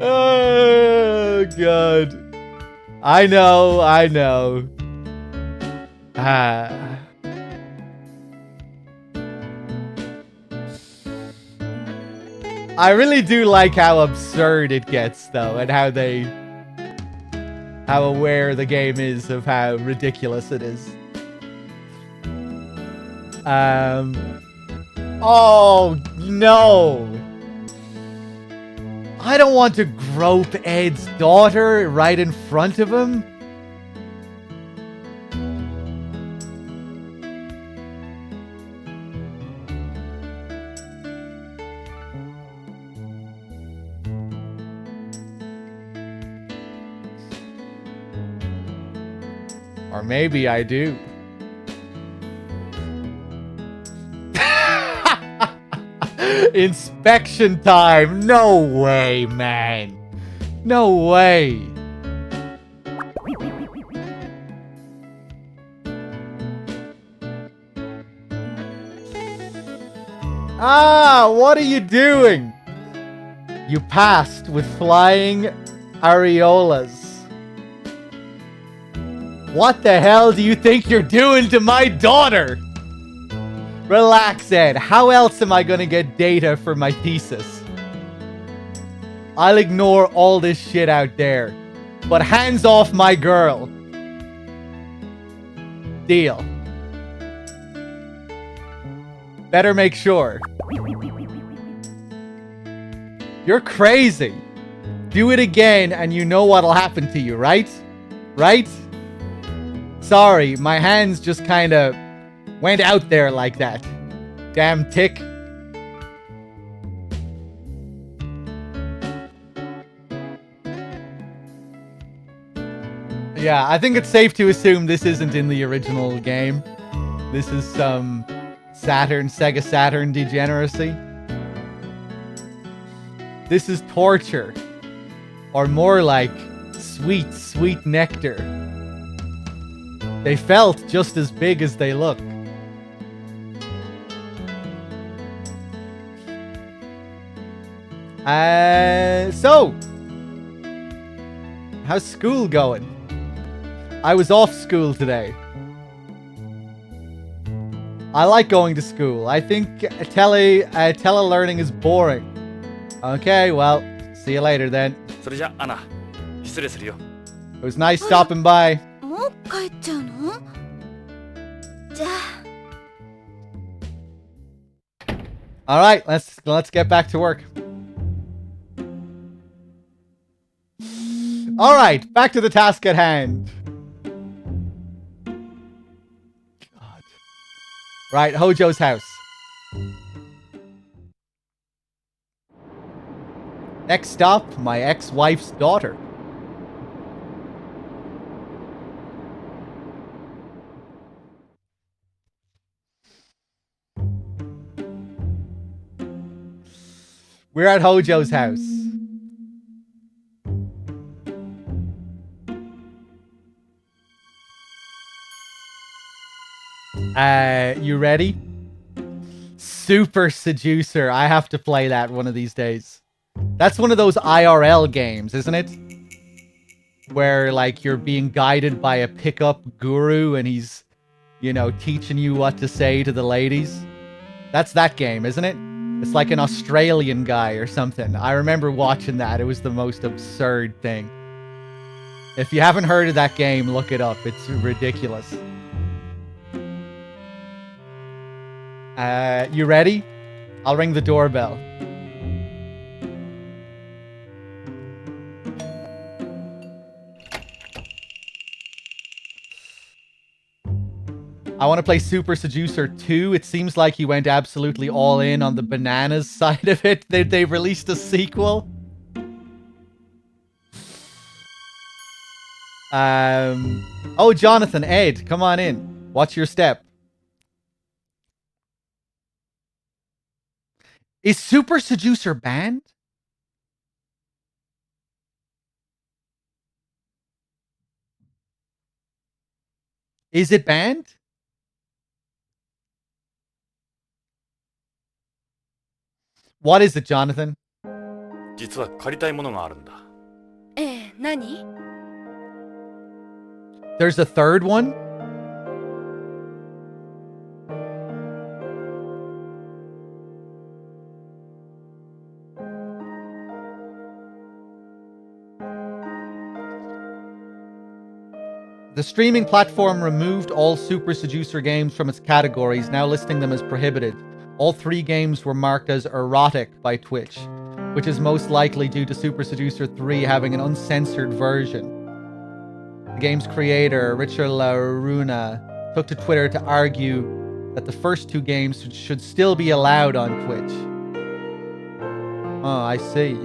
Oh, God. I know. I really do like how absurd it gets, though, and how aware the game is of how ridiculous it is. Oh, no. I don't want to grope Ed's daughter right in front of him. Or maybe I do. Inspection time. No way, man. No way. Ah, what are you doing? You passed with flying areolas. What the hell do you think you're doing to my daughter? Relax, Ed. How else am I gonna get data for my thesis? I'll ignore all this shit out there. But hands off my girl. Deal. Better make sure. You're crazy. Do it again and you know what'll happen to you, right? Right? Sorry, my hands just kind of went out there like that. Damn tick. Yeah, I think it's safe to assume this isn't in the original game. This is some Sega Saturn degeneracy. This is torture. Or more like sweet, sweet nectar. They felt just as big as they look. So, how's school going? I was off school today. I like going to school. I think telelearning is boring. Okay, well, see you later then. それじゃアナ、失礼するよ。 It was nice stopping by. もう帰っちゃうの？じゃあ。 All right, let's get back to work. All right, back to the task at hand. God. Right, Hojo's house. Next stop, my ex-wife's daughter. We're at Hojo's house. You ready? Super Seducer. I have to play that one of these days. That's one of those IRL games, isn't it? Where, like, you're being guided by a pickup guru and he's, you know, teaching you what to say to the ladies. That's that game, isn't it? It's like an Australian guy or something. I remember watching that. It was the most absurd thing. If you haven't heard of that game, look it up. It's ridiculous. You ready? I'll ring the doorbell. I want to play Super Seducer 2. It seems like he went absolutely all in on the bananas side of it. They released a sequel. Oh, Jonathan, Ed, come on in. Watch your step. Is Super Seducer banned? Is it banned? What is it, Jonathan? 実は借りたいものがあるんだ。何？ There's a third one? The streaming platform removed all Super Seducer games from its categories, now listing them as prohibited. All 3 games were marked as erotic by Twitch, which is most likely due to Super Seducer 3 having an uncensored version. The game's creator, Richard LaRuna, took to Twitter to argue that the first 2 games should still be allowed on Twitch. Oh, I see.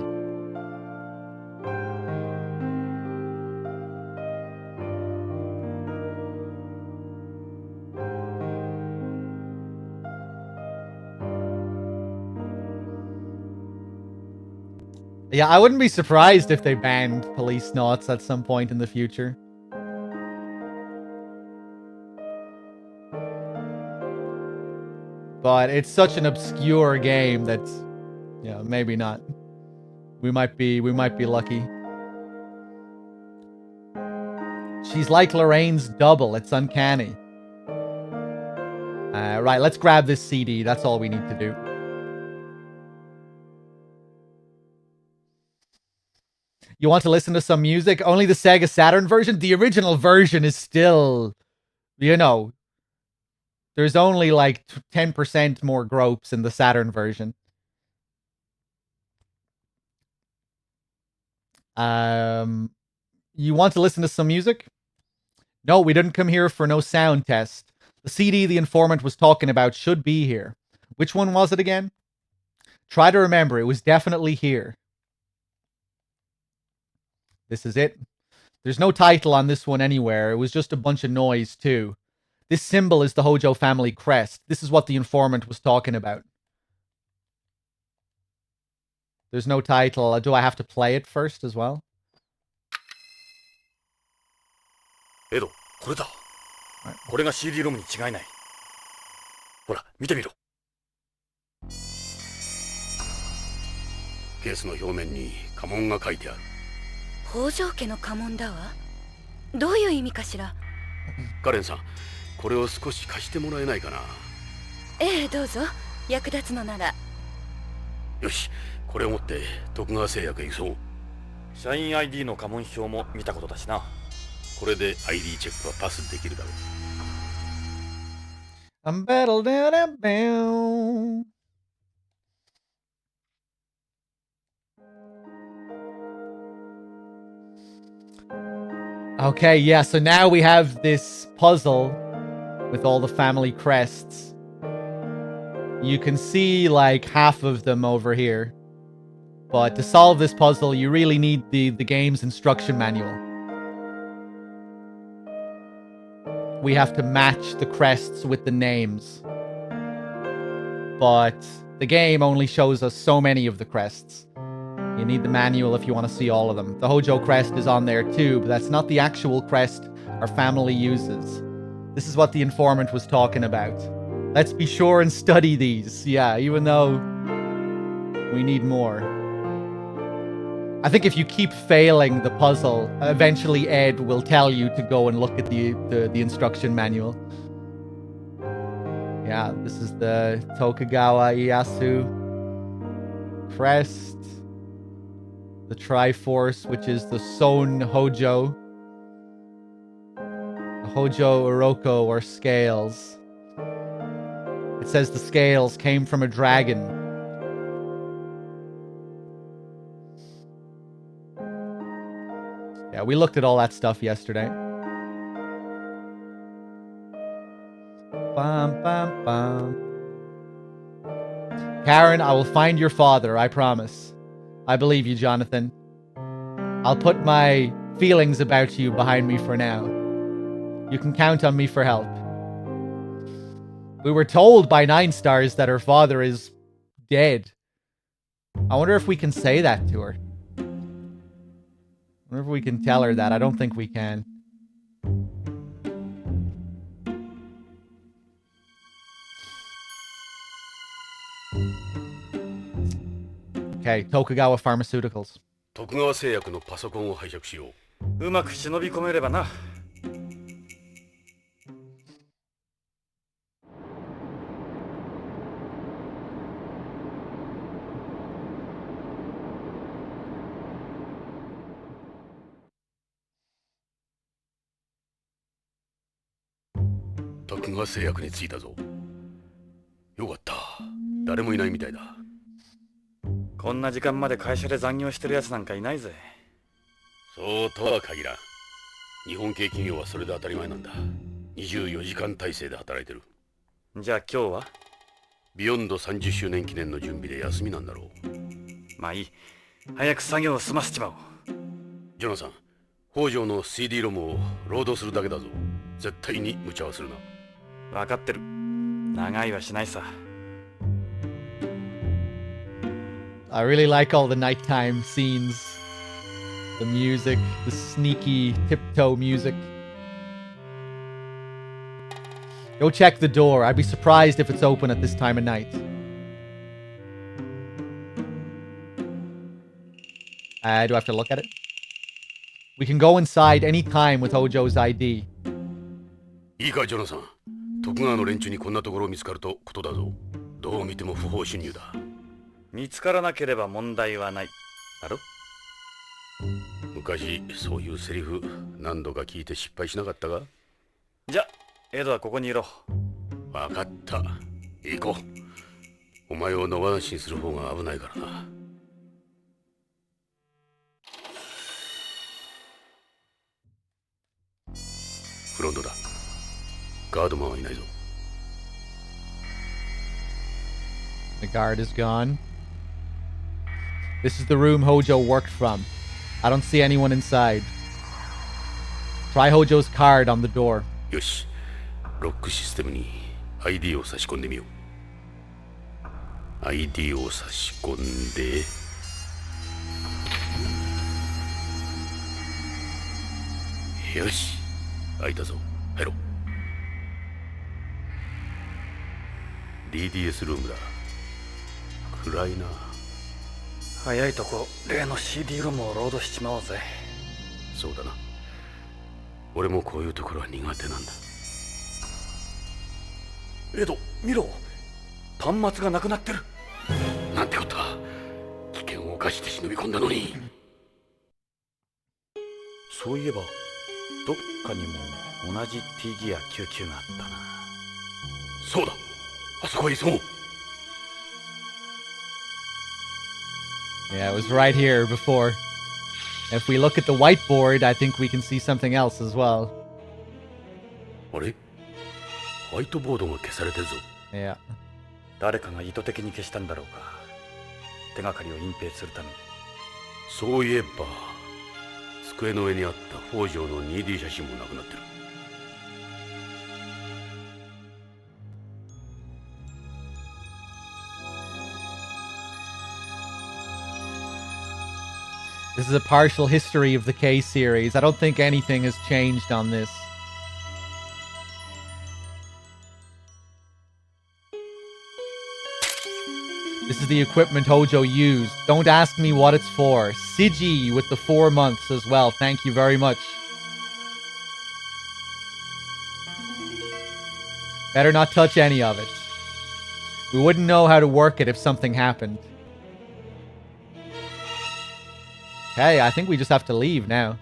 Yeah, I wouldn't be surprised if they banned Policenauts at some point in the future. But it's such an obscure game that, yeah, maybe not. We might be lucky. She's like Lorraine's double. It's uncanny. Right, let's grab this CD. That's all we need to do. You want to listen to some music? Only the Sega Saturn version? The original version is still You know, there's only like 10% more gropes in the Saturn version. You want to listen to some music? No, we didn't come here for no sound test. The CD the informant was talking about should be here. Which one was it again? Try to remember. It was definitely here. This is it. There's no title on this one anywhere. It was just a bunch of noise, too. This symbol is the Hojo family crest. This is what the informant was talking about. There's no title. Do I have to play it first as well? エド、これだ。これが CD ロムに違いない。ほら、見てみろ。ケースの表面に家紋が書いてある。北条家の家紋だわ。どういう意味かしら。カレンさん、これを少し貸してもらえないかな。ええ、どうぞ。役立つのなら。よし、これを持って徳川製薬へ行そう。社員 ID の家紋表も見たことだしな。これで ID チェックはパスできるだろう。I'm battled down and bound. Okay, yeah, so now we have this puzzle with all the family crests. You can see like half of them over here. But to solve this puzzle, you really need the game's instruction manual. We have to match the crests with the names. But the game only shows us so many of the crests. You need the manual if you want to see all of them. The Hojo crest is on there too, but that's not the actual crest our family uses. This is what the informant was talking about. Let's be sure and study these. Yeah, even though we need more. I think if you keep failing the puzzle, eventually Ed will tell you to go and look at the instruction manual. Yeah, this is the Tokugawa Ieyasu crest. The Triforce, which is the Son Hojo. The Hojo Uroko, or scales. It says the scales came from a dragon. Yeah, we looked at all that stuff yesterday. Bum, bum, bum. Karen, I will find your father, I promise. I believe you, Jonathan. I'll put my feelings about you behind me for now. You can count on me for help. We were told by 9 Stars that her father is dead. I wonder if we can say that to her. I wonder if we can tell her that. I don't think we can. Okay, Tokugawa Pharmaceuticals. 徳川製薬のパソコンを拝借しよう。うまく忍び込めればな。徳川製薬に着いたぞ。よかった。誰もいないみたいだ。こんな時間まで会社で残業してるやつなんかいないぜ。そうとは限らん。日本系企業はそれで当たり前なんだ。24時間体制で働いてる。じゃあ今日はビヨンド30周年記念の準備で休みなんだろう。まあいい。早く作業を済ませちまおう。ジョナサン、北条の CD ロムをロードするだけだぞ。絶対に無茶はするな。分かってる。長いはしないさ。I really like all the nighttime scenes. The music, the sneaky tiptoe music. Go check the door. I'd be surprised if it's open at this time of night. Do I have to look at it? We can go inside any time with Hojo's ID. いいか、ジョナサン。徳川の連中にこんなところを見つかるとことだぞ。どう見ても不法侵入だ。見つからなければ問題はない。だろ？昔そういうセリフ何度か聞いて失敗しなかったが？じゃ、エドはここにいろ。分かった。行こう。お前を野放しにする方が危ないからな。フロントだ。ガードマンはいないぞ。The guard is gone. This is the room Hojo worked from. I don't see anyone inside. Try Hojo's card on the door. よし。ロックシステムに ID を差し込んでみよう。ID を差し込んで。よし。開いたぞ。入ろう。DDS ルームだ。暗いな。早いとこ例の CD ロムをロードしちまおうぜ。そうだな。俺もこういうところは苦手なんだ。エド、見ろ。端末がなくなってる。なんてことだ。危険を冒して忍び込んだのに。そういえばどっかにも同じ T ギア99があったな。そうだ。あそこへ急ごう。Yeah, it was right here before. If we look at the whiteboard, I think we can see something else as well. あれ？ホワイトボードが消されてるぞ。Yeah. 誰かが意図的に消したんだろうか。手がかりを隠蔽するために。そういえば机の上にあった北条の 2D 写真もなくなってる。This is a partial history of the K series. I don't think anything has changed on this. This is the equipment Hojo used. Don't ask me what it's for. Siji with the 4 months as well. Thank you very much. Better not touch any of it. We wouldn't know how to work it if something happened. Okay, I think we just have to leave now.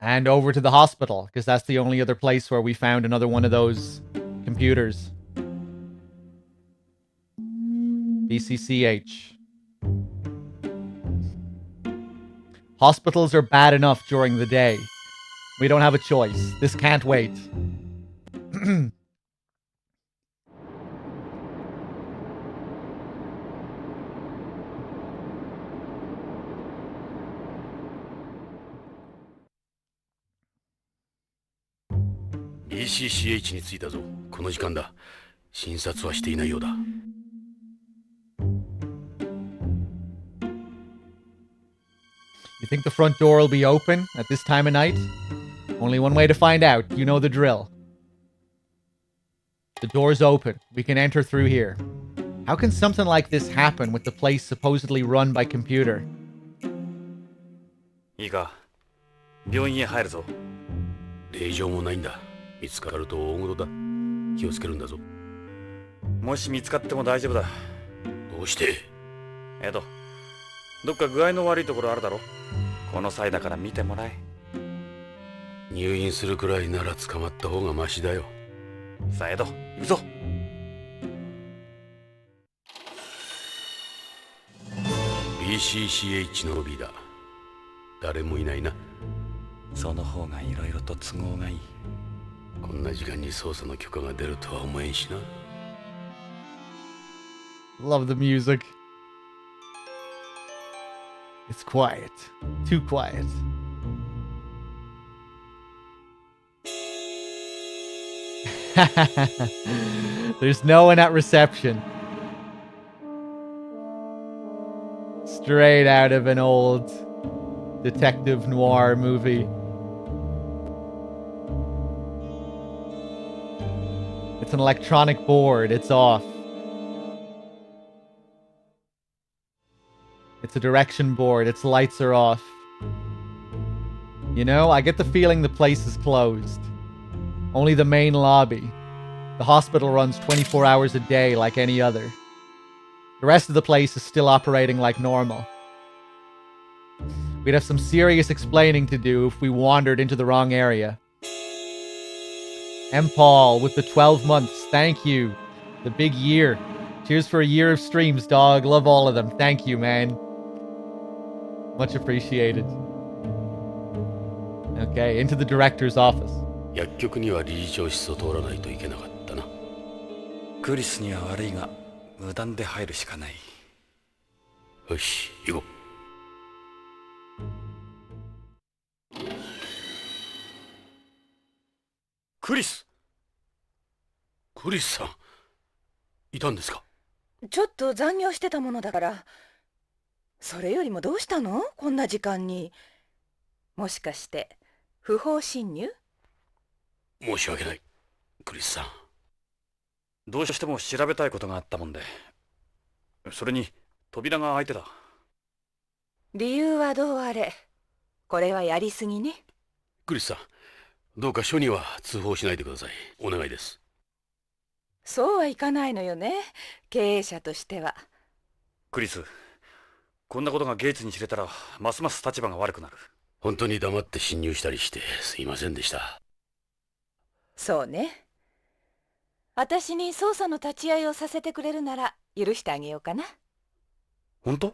And over to the hospital, because that's the only other place where we found another one of those computers. BCCH. Hospitals are bad enough during the day. We don't have a choice. This can't wait. BCCH に着いたぞ。この時間だ。診察はしていないようだ。You think the front door will be open at this time of night? Only one way to find out. You know the drill. The door's open. We can enter through here. How can something like this happen with the place supposedly run by computer? いいか、病院へ入るぞ。令状もないんだ。見つかると大事だ。気をつけるんだぞ。もし見つかっても大丈夫だ。どうして？エド、どっか具合の悪いところあるだろ。この際だから見てもらえ。入院するくらいなら捕まった方がマシだよ。さあエド、行くぞ。BCCH のロビーだ。誰もいないな。その方がいろいろと都合がいい。こんな時間に捜査の許可が出るとは思えんしな。Love the music. It's quiet. Too quiet. There's no one at reception. Straight out of an old detective noir movie. It's an electronic board. It's off. It's a direction board. Its lights are off. You know, I get the feeling the place is closed. Only the main lobby. The hospital runs 24 hours a day like any other. The rest of the place is still operating like normal. We'd have some serious explaining to do if we wandered into the wrong area. M. Paul with the 12 months. Thank you. The big year. Cheers for a year of streams, dog. Love all of them. Thank you, man. Much appreciated. Okay, into the director's office. 薬局には理事長室を通らないといけなかったな。クリスには悪いが無断で入るしかない。よし、行こう。クリスさん、いたんですか？ちょっと残業してたものだから。それよりもどうしたの？こんな時間に。もしかして不法侵入？申し訳ない、クリスさん。どうしても調べたいことがあったもんで。それに扉が開いてた。理由はどうあれ、これはやりすぎね。クリスさん、どうか署には通報しないでください。お願いです。そうはいかないのよね、経営者としては。クリス、こんなことがゲイツに知れたらますます立場が悪くなる。本当に黙って侵入したりしてすいませんでした。そうね。私に捜査の立ち会いをさせてくれるなら許してあげようかな。本当？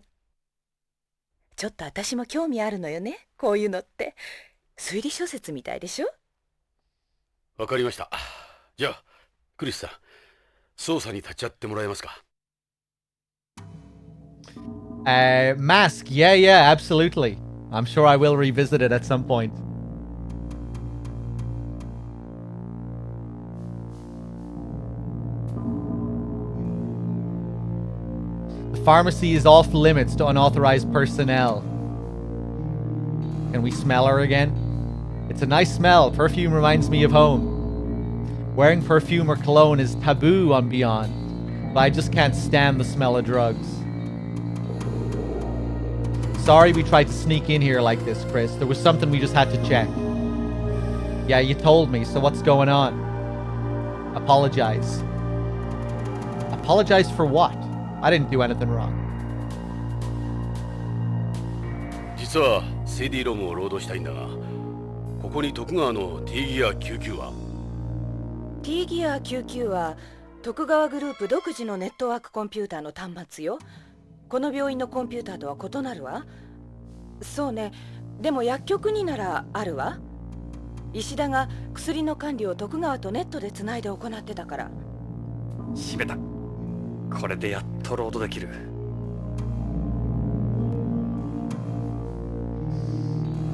ちょっと私も興味あるのよね、こういうのって。推理小説みたいでしょ？わかりました。じゃあクリスさん、捜査に立ち会ってもらえますか？Mask, yeah, absolutely. I'm sure I will revisit it at some point. The pharmacy is off limits to unauthorized personnel. Can we smell her again? It's a nice smell. Perfume reminds me of home. Wearing perfume or cologne is taboo on Beyond, but I just can't stand the smell of drugs. Sorry we tried to sneak in here like this, Chris. There was something we just had to check. Yeah, you told me, so what's going on? Apologize. Apologize for what? I didn't do anything wrong. 実は CD ロムをロードしたいんだが、ここに徳川の T ギア99は？ T ギア99は徳川グループ独自のネットワークコンピューターの端末よ。この病院のコンピューターとは異なるわ。そうね。でも薬局にならあるわ。石田が薬の管理を徳川とネットでつないで行ってたから。閉めた。これでやっとロードできる。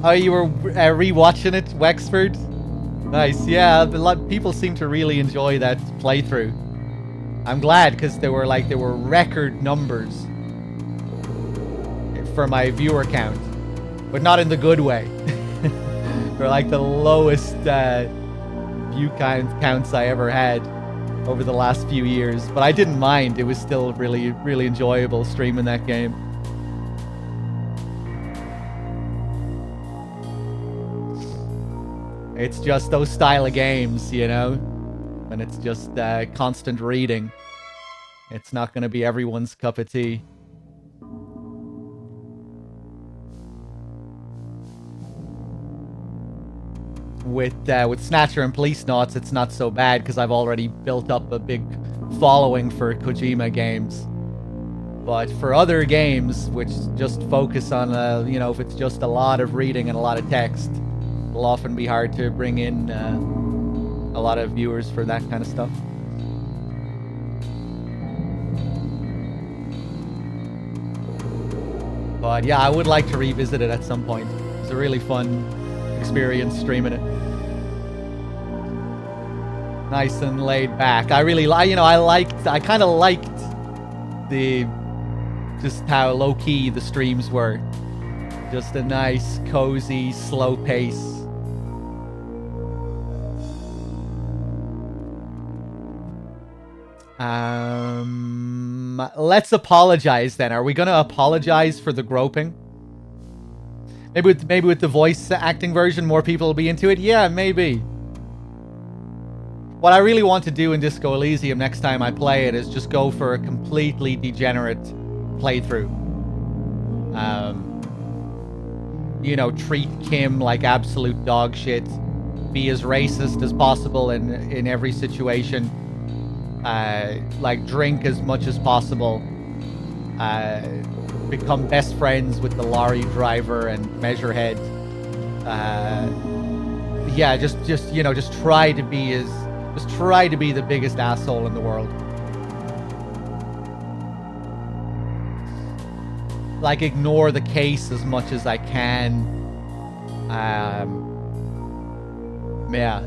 Oh, you were rewatching it, Wexford? Nice, yeah. A lot of people seem to really enjoy that playthrough. I'm glad, because there were record numbers for my viewer count, but not in the good way. They're like the lowest view counts I ever had over the last few years, but I didn't mind. It was still really, really enjoyable streaming that game. It's just those style of games, you know, when it's just constant reading. It's not going to be everyone's cup of tea. With Snatcher and Policenauts, it's not so bad because I've already built up a big following for Kojima games. But for other games, which just focus on, you know, if it's just a lot of reading and a lot of text, it'll often be hard to bring in a lot of viewers for that kind of stuff. But yeah, I would like to revisit it at some point. It was a really fun experience streaming it. Nice and laid back. I really like, you know, I kind of liked just how low-key the streams were. Just a nice, cozy, slow pace. Let's apologize then. Are we gonna apologize for the groping? Maybe with the voice acting version, more people will be into it. Yeah, maybe. What I really want to do in Disco Elysium next time I play it is just go for a completely degenerate playthrough. You know, treat Kim like absolute dog shit. Be as racist as possible in every situation. Like, drink as much as possible. Become best friends with the lorry driver and Measurehead. Yeah, just you know, just try to be the biggest asshole in the world. Like, ignore the case as much as I can. Yeah.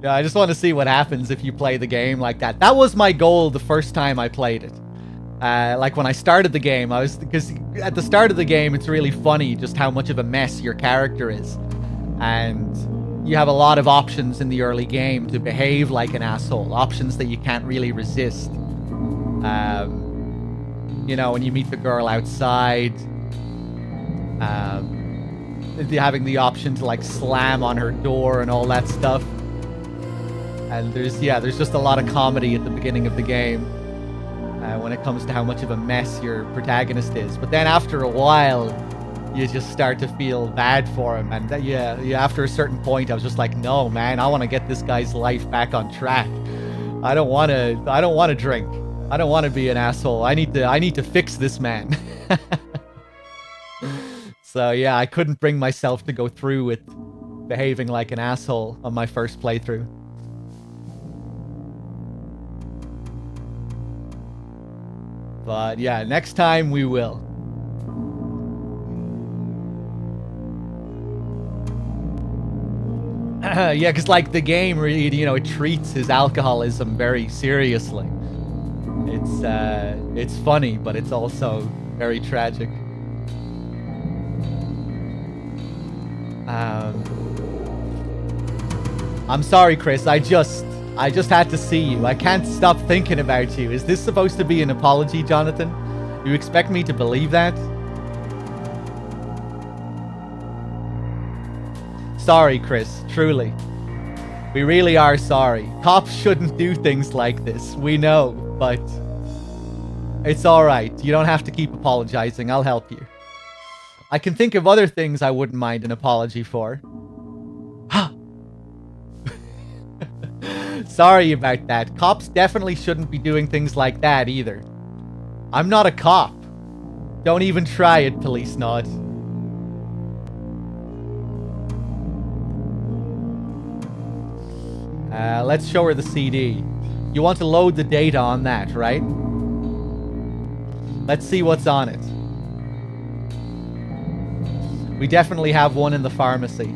Yeah, I just want to see what happens if you play the game like that. That was my goal the first time I played it. Like, when I started the game, because at the start of the game, it's really funny just how much of a mess your character is. And you have a lot of options in the early game to behave like an asshole. Options that you can't really resist. You know, when you meet the girl outside, having the option to, like, slam on her door and all that stuff. And there's just a lot of comedy at the beginning of the game when it comes to how much of a mess your protagonist is. But then after a while, you just start to feel bad for him. And after a certain point, I was just like, no, man, I want to get this guy's life back on track. I don't want to drink. I don't want to be an asshole. I need to fix this man. So yeah, I couldn't bring myself to go through with behaving like an asshole on my first playthrough. But yeah, next time we will. Yeah, because, like, the game really, you know, it treats his alcoholism very seriously. It's funny, but it's also very tragic. I'm sorry, Chris. I just had to see you. I can't stop thinking about you. Is this supposed to be an apology, Jonathan? You expect me to believe that? Sorry, Chris. Truly. We really are sorry. Cops shouldn't do things like this. We know, but it's alright. You don't have to keep apologizing. I'll help you. I can think of other things I wouldn't mind an apology for. Sorry about that. Cops definitely shouldn't be doing things like that either. I'm not a cop. Don't even try it, Policenauts. Let's show her the CD. You want to load the data on that, right? Let's see what's on it. We definitely have one in the pharmacy.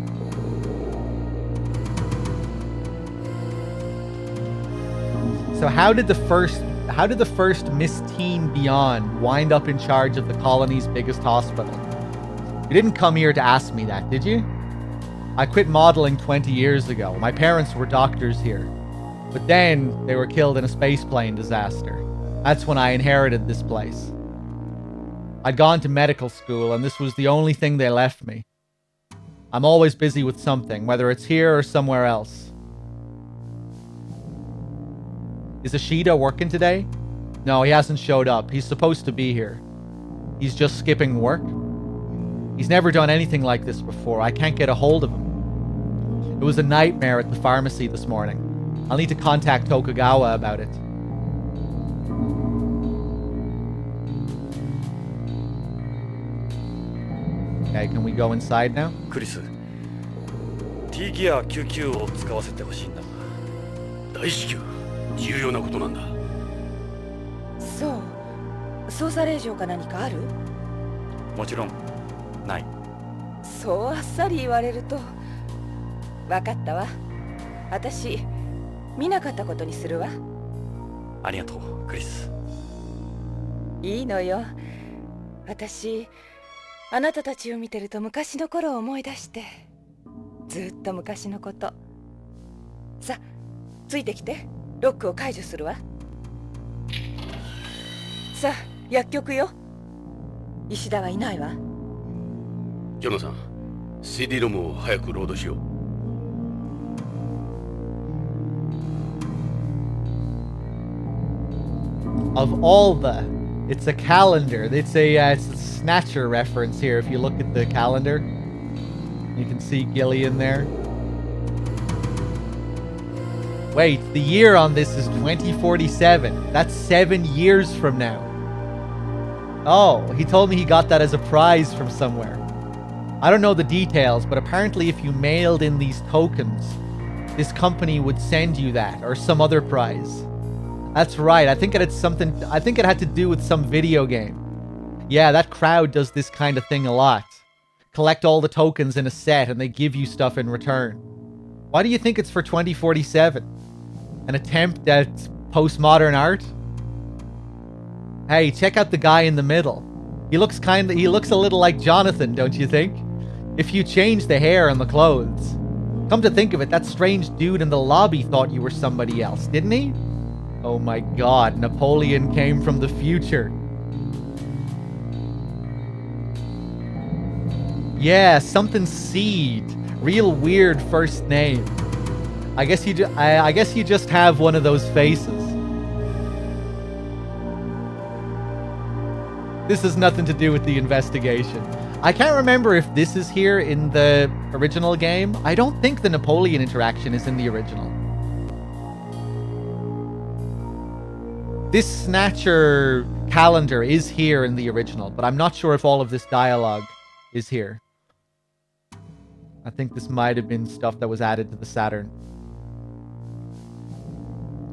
So how did the first Miss Teen Beyond wind up in charge of the colony's biggest hospital? You didn't come here to ask me that, did you? I quit modeling 20 years ago. My parents were doctors here. But then they were killed in a spaceplane disaster. That's when I inherited this place. I'd gone to medical school, and this was the only thing they left me. I'm always busy with something, whether it's here or somewhere else. Is Ishida working today? No, he hasn't showed up. He's supposed to be here. He's just skipping work? He's never done anything like this before. I can't get a hold of him. It was a nightmare at the pharmacy this morning. I'll need to contact Tokugawa about it. Okay, can we go inside now? クリス、T ギア99を使わせてほしいんだが。大至急、重要なことなんだ。そう。捜査令状か何かある？もちろんない。そうあっさり言われると。わかったわ。私見なかったことにするわ。ありがとう、クリス。いいのよ。私あなたたちを見てると昔の頃を思い出して、ずっと昔のこと。さあ、ついてきて。ロックを解除するわ。さあ、薬局よ。石田はいないわ。ジョナさん、CD ロムを早くロードしよう。Of all the, it's a calendar. It's a Snatcher reference here. If you look at the calendar, you can see Gillian there. Wait, the year on this is 2047. That's 7 years from now. Oh, he told me he got that as a prize from somewhere. I don't know the details, but apparently if you mailed in these tokens, this company would send you that or some other prize. That's right. I think it had to do with some video game. Yeah, that crowd does this kind of thing a lot. Collect all the tokens in a set and they give you stuff in return. Why do you think it's for 2047? An attempt at postmodern art? Hey, check out the guy in the middle. He looks a little like Jonathan, don't you think? If you change the hair and the clothes. Come to think of it, that strange dude in the lobby thought you were somebody else, didn't he? Oh my god, Napoleon came from the future. Yeah, something Seed. Real weird first name. I guess you just have one of those faces. This has nothing to do with the investigation. I can't remember if this is here in the original game. I don't think the Napoleon interaction is in the original. This Snatcher calendar is here in the original, but I'm not sure if all of this dialogue is here. I think this might have been stuff that was added to the Saturn.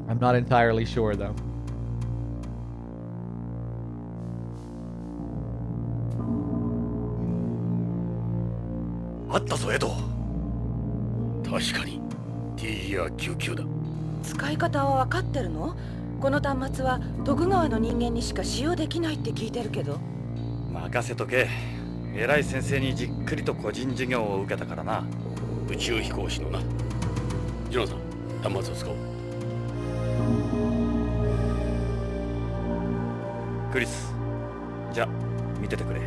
I'm not entirely sure, though.確かに TR99 だ。使い方は分かってるの？この端末は徳川の人間にしか使用できないって聞いてるけど。任せとけ。偉い先生にじっくりと個人授業を受けたからな。宇宙飛行士のな。ジョナさん、端末を使おう。クリス、じゃ見ててくれ。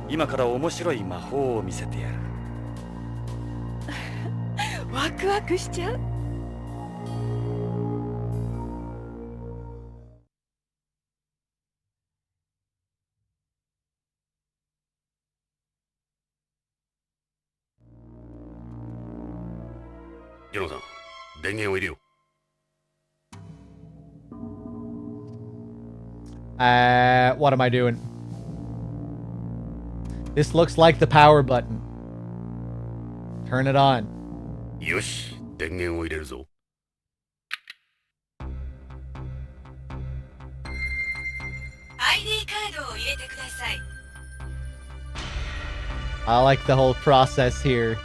今から面白い魔法を見せてやる。ワクワクしちゃう。ジョナさん、電源を入れよう。What am I doing? This looks like the power button. Turn it on. よし、電源を入れるぞ。ID カードを入れてください。I like the whole process here.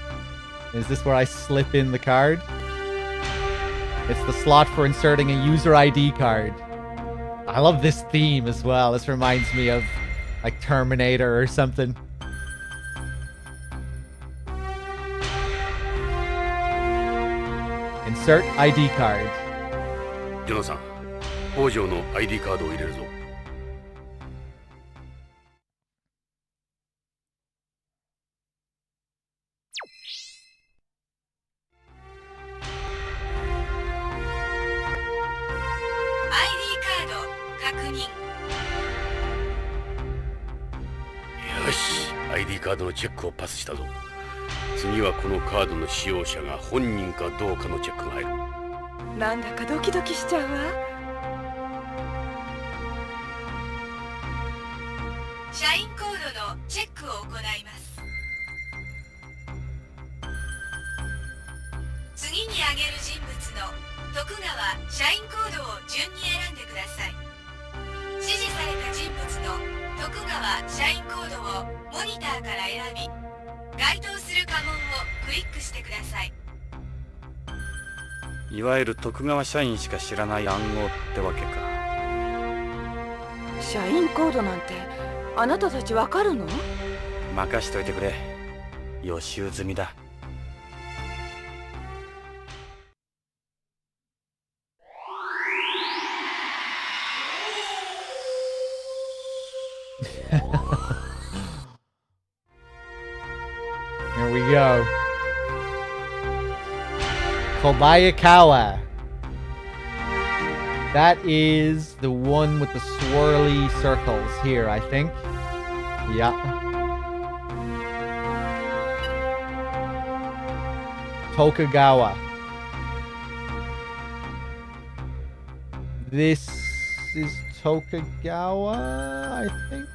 Is this where I slip in the card? It's the slot for inserting a user ID card. I love this theme as well. This reminds me of like Terminator or something. Insert ID card. ジョナさん、北条の ID カードを入れるぞ。よし、ID カードのチェックをパスしたぞ。次はこのカードの使用者が本人かどうかのチェックが入る。なんだかドキドキしちゃうわ。社員コードのチェックを行います。次に挙げる人物の徳川社員コードを順に選んでください。指示された人物の徳川社員コードをモニターから選び、該当する家紋をクリックしてください。いわゆる徳川社員しか知らない暗号ってわけか。社員コードなんてあなたたちわかるの？任しといてくれ。予習済みだ。Here we go. Kobayakawa. That is the one with the swirly circles here, I think. Yeah. Tokugawa. This is Tokugawa, I think.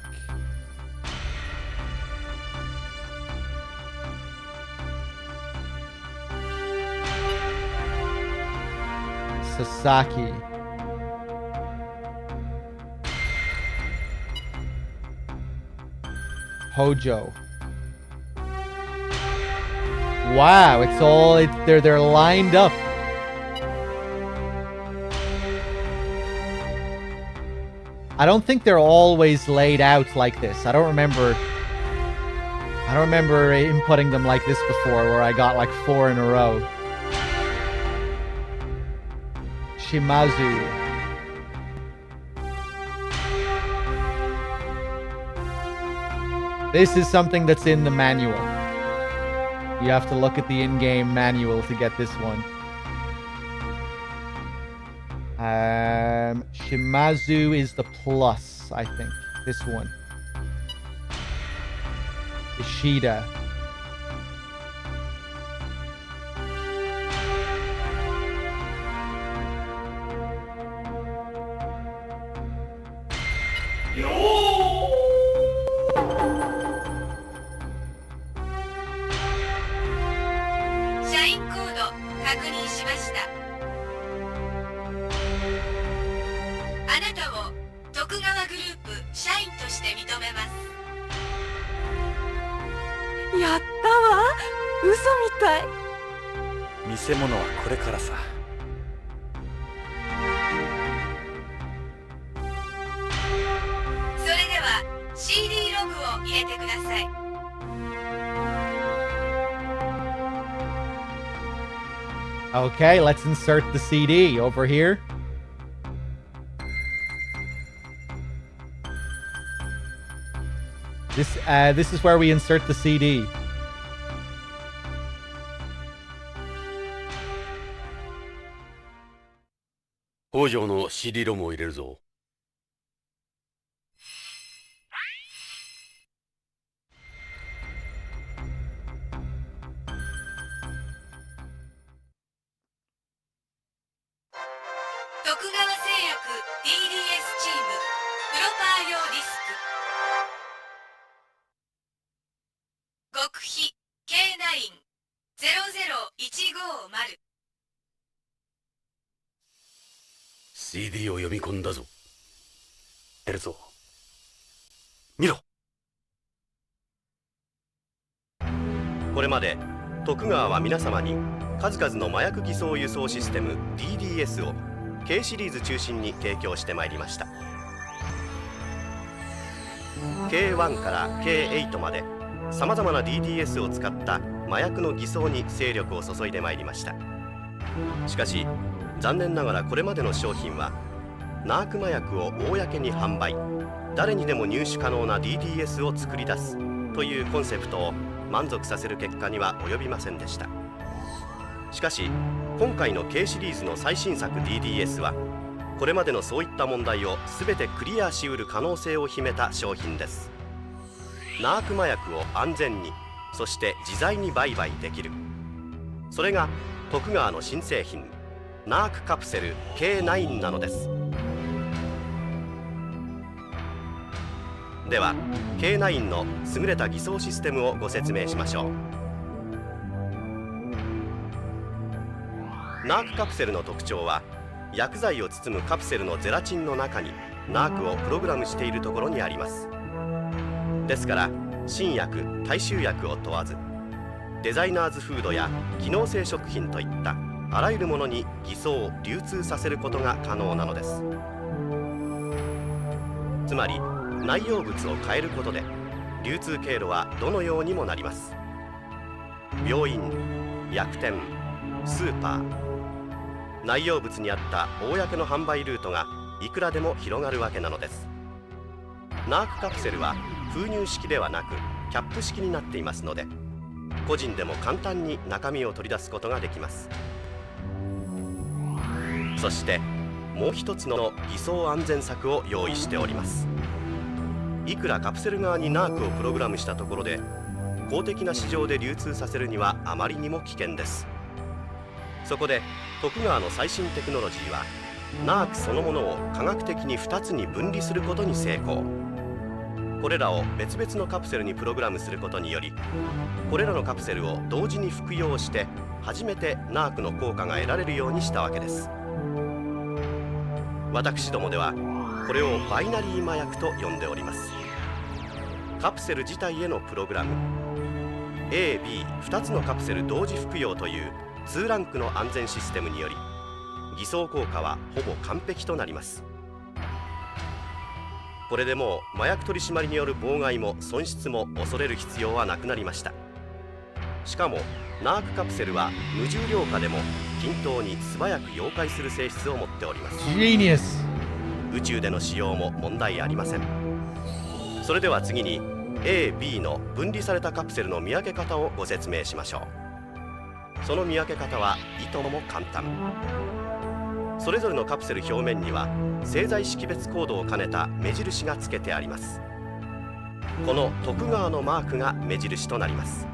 Sasaki. Hojo. Wow, it's all they're lined up. I don't think they're always laid out like this. I don't remember inputting them like this before, where I got like 4 in a row. Shimazu. This is something that's in the manual. You have to look at the in-game manual to get this one. Shimazu is the plus, I think. This one. Ishida.やったわ、嘘みたい。見せ物はこれからさ。それでは CD ログを入れてください。Okay, let's insert the CD over here. This is where we insert the CD. 北条の CD ロムを入れるぞ。徳川製薬 DDS チームプロパー用ディスク極秘 K9-00150 CD を読み込んだぞ。やるぞ。見ろ。これまで徳川は皆様に数々の麻薬偽装輸送システム DDS を K シリーズ中心に提供してまいりました。 K1 から K8 までさまざまな DDS を使った麻薬の偽装に精力を注いでまいりました。しかし残念ながらこれまでの商品はナーク麻薬を公に販売、誰にでも入手可能な DDS を作り出すというコンセプトを満足させる結果には及びませんでした。しかし今回の K シリーズの最新作 DDS はこれまでのそういった問題を全てクリアしうる可能性を秘めた商品です。ナーク麻薬を安全に、そして自在に売買できる、それが徳川の新製品ナークカプセル K9 なのです。では K9 の優れた偽装システムをご説明しましょう。ナークカプセルの特徴は薬剤を包むカプセルのゼラチンの中にナークをプログラムしているところにあります。ですから新薬大衆薬を問わずデザイナーズフードや機能性食品といったあらゆるものに偽装流通させることが可能なのです。つまり内容物を変えることで流通経路はどのようにもなります。病院、薬店、スーパー、内容物にあった公の販売ルートがいくらでも広がるわけなのです。ナークカプセルは封入式ではなくキャップ式になっていますので、個人でも簡単に中身を取り出すことができます。そしてもう一つの偽装安全策を用意しております。いくらカプセル側にナークをプログラムしたところで公的な市場で流通させるにはあまりにも危険です。そこで徳川の最新テクノロジーはナークそのものを科学的に2つに分離することに成功。これらを別々のカプセルにプログラムすることにより、これらのカプセルを同時に服用して初めてナークの効果が得られるようにしたわけです。私どもではこれをバイナリー麻薬と呼んでおります。カプセル自体へのプログラム A、B2 つのカプセル同時服用という2ランクの安全システムにより偽装効果はほぼ完璧となります。これでもう麻薬取り締まりによる妨害も損失も恐れる必要はなくなりました。しかもナークカプセルは無重量化でも均等に素早く溶解する性質を持っております。Genius. 宇宙での使用も問題ありません。それでは次に A、B の分離されたカプセルの見分け方をご説明しましょう。その見分け方はいとも簡単。それぞれのカプセル表面には製剤識別コードを兼ねた目印がつけてあります。この徳川のマークが目印となります。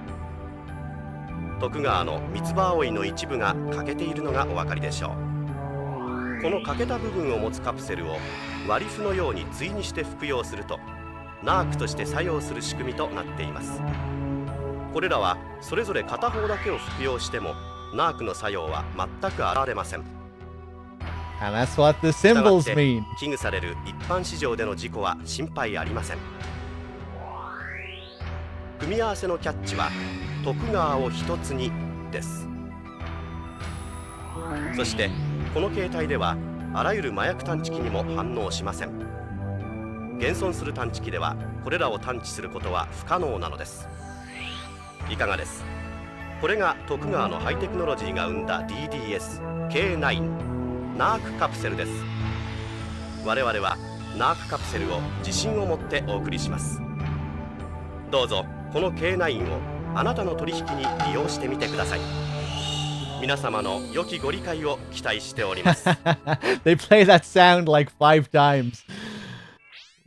徳川の三つ葉葵の一部が欠けているのがお分かりでしょう。この欠けた部分を持つカプセルを割り符のように対にして服用するとナークとして作用する仕組みとなっています。これらはそれぞれ片方だけを服用してもナークの作用は全く現れません。 And that's what the symbols mean. 危惧される一般市場での事故は心配ありません。組み合わせのキャッチは徳川を一つにです。そしてこの形態ではあらゆる麻薬探知機にも反応しません。現存する探知機ではこれらを探知することは不可能なのです。いかがです。これが徳川のハイテクノロジーが生んだ DDS K9 ナークカプセルです。我々はナークカプセルを自信を持ってお送りします。どうぞこの K9 をあなたの取引に利用してみてください。皆様の良きご理解を期待しております。They play that sound like 5 times.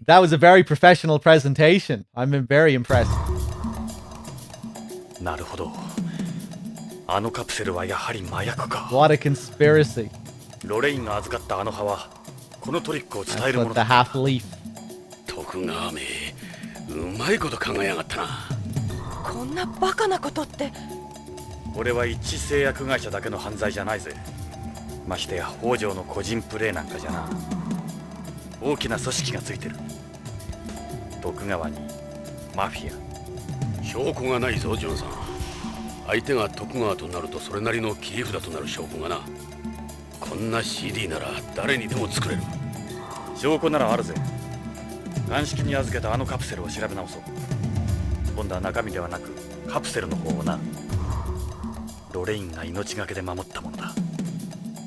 That was a very professional presentation. I'm very impressed. なるほど。あのカプセルはやはり麻薬か。 What a conspiracy. ロレインが預かったあの葉はこのトリックを伝え That's るも what の the だ。 half leaf. 徳川めうまいこと考えやがったな。こんなバカなことって。これは一致製薬会社だけの犯罪じゃないぜ。ましてや北条の個人プレーなんかじゃな。大きな組織がついてる。徳川にマフィア。証拠がないぞジョンさん。相手が徳川となるとそれなりの切り札となる証拠がな。こんな CD なら誰にでも作れる。証拠ならあるぜ。鑑識に預けたあのカプセルを調べ直そう。今度は中身ではなくカプセルの方をな。ロレインが命がけで守ったものだ。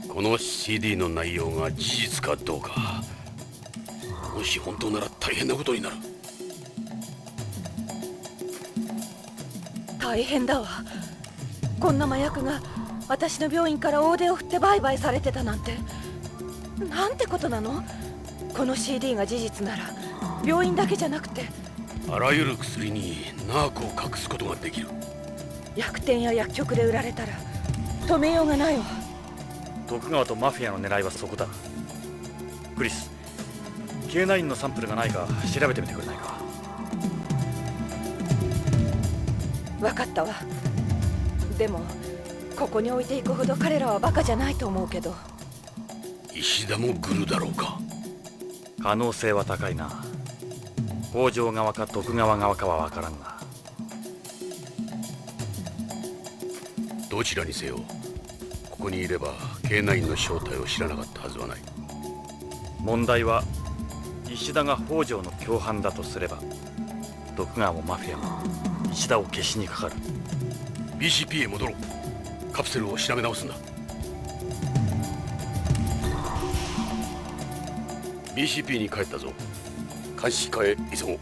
この CD の内容が事実かどうか、もし本当なら大変なことになる。大変だわ。こんな麻薬が私の病院から大手を振って売買されてたなんて。なんてことなの。この CD が事実なら病院だけじゃなくてあらゆる薬にナークを隠すことができる。薬店や薬局で売られたら止めようがないわ。徳川とマフィアの狙いはそこだ。クリス、K9 のサンプルがないか調べてみてくれないか。分かったわ。でもここに置いていくほど彼らはバカじゃないと思うけど。石田もグルだろうか。可能性は高いな。北条側か徳川側かは分からんが。どちらにせよここにいれば K9 の正体を知らなかったはずはない。問題は石田が北条の共犯だとすれば徳川もマフィアも石田を消しにかかる。 BCP へ戻ろう。カプセルを調べ直すんだ。 BCP に帰ったぞ。監視課へ急ごう。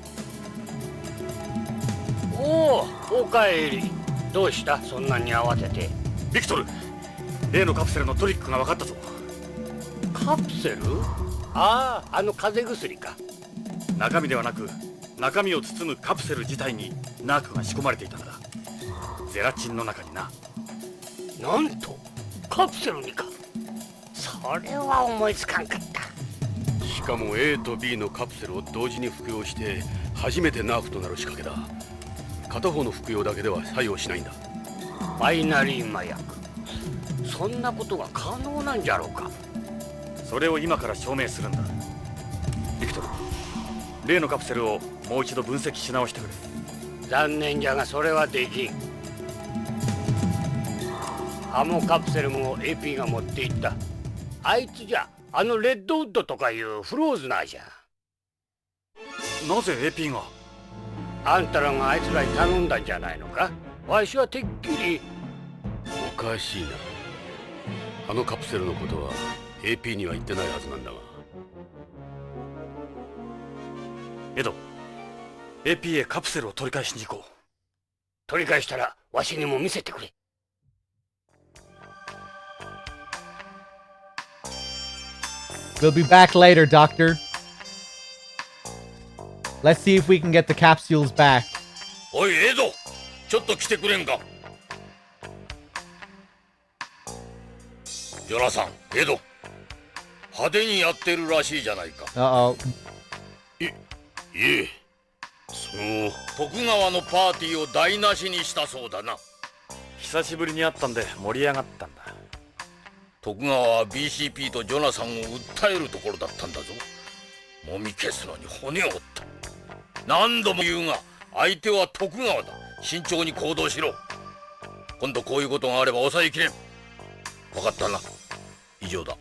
おお、おかえり。どうした、そんなに慌てて。ビクトル、例のカプセルのトリックが分かったぞ。カプセル？ああ、あの風邪薬か。中身ではなく、中身を包むカプセル自体にナークが仕込まれていたのだ。ゼラチンの中にな。なんとカプセルにか。それは思いつかんかった。しかも A と B のカプセルを同時に服用して初めてナーフとなる仕掛けだ。片方の服用だけでは作用しないんだ。バイナリー麻薬、そんなことが可能なんじゃろうか。それを今から証明するんだ。ビクトル、例のカプセルをもう一度分析し直してくれ。残念じゃがそれはできん。ハモカプセルも AP が持っていった。あいつじゃ、あのレッドウッドとかいうフローズナーじゃ。なぜ AP が？あんたらがあいつらに頼んだんじゃないのか。わしはてっきり。おかしいな。あのカプセルのことは AP には言ってないはずなんだが。エド、AP へカプセルを取り返しに行こう。取り返したらわしにも見せてくれ。We'll be back later, Doctor. Let's see if we can get the capsules back. おいエド、ちょっと来てくれんか。ジョナサン、エド、派手にやってるらしいじゃないか。Uh-oh. いえ、その徳川のパーティーを台無しにしたそうだな。久しぶりに会ったんで盛り上がったんだ。徳川は BCP とジョナサンを訴えるところだったんだぞ。もみ消すのに骨を折った。何度も言うが相手は徳川だ。慎重に行動しろ。今度こういうことがあれば抑えきれん。分かったな。以上だ。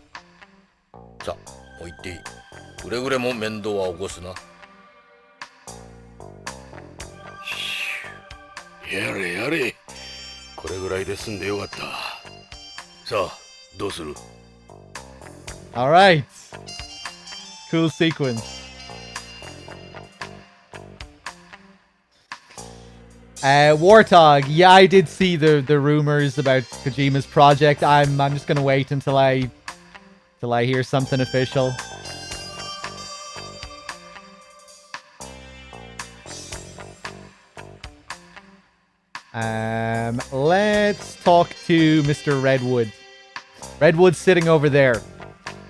さあもう言っていい。くれぐれも面倒は起こすな。やれやれ、これぐらいで済んでよかった。さあどうする？ All right. Cool sequence. Warthog. Yeah, I did see the rumors about Kojima's project. I'm just gonna wait until I hear something official. Let's talk to Mr. Redwood. Redwood's sitting over there.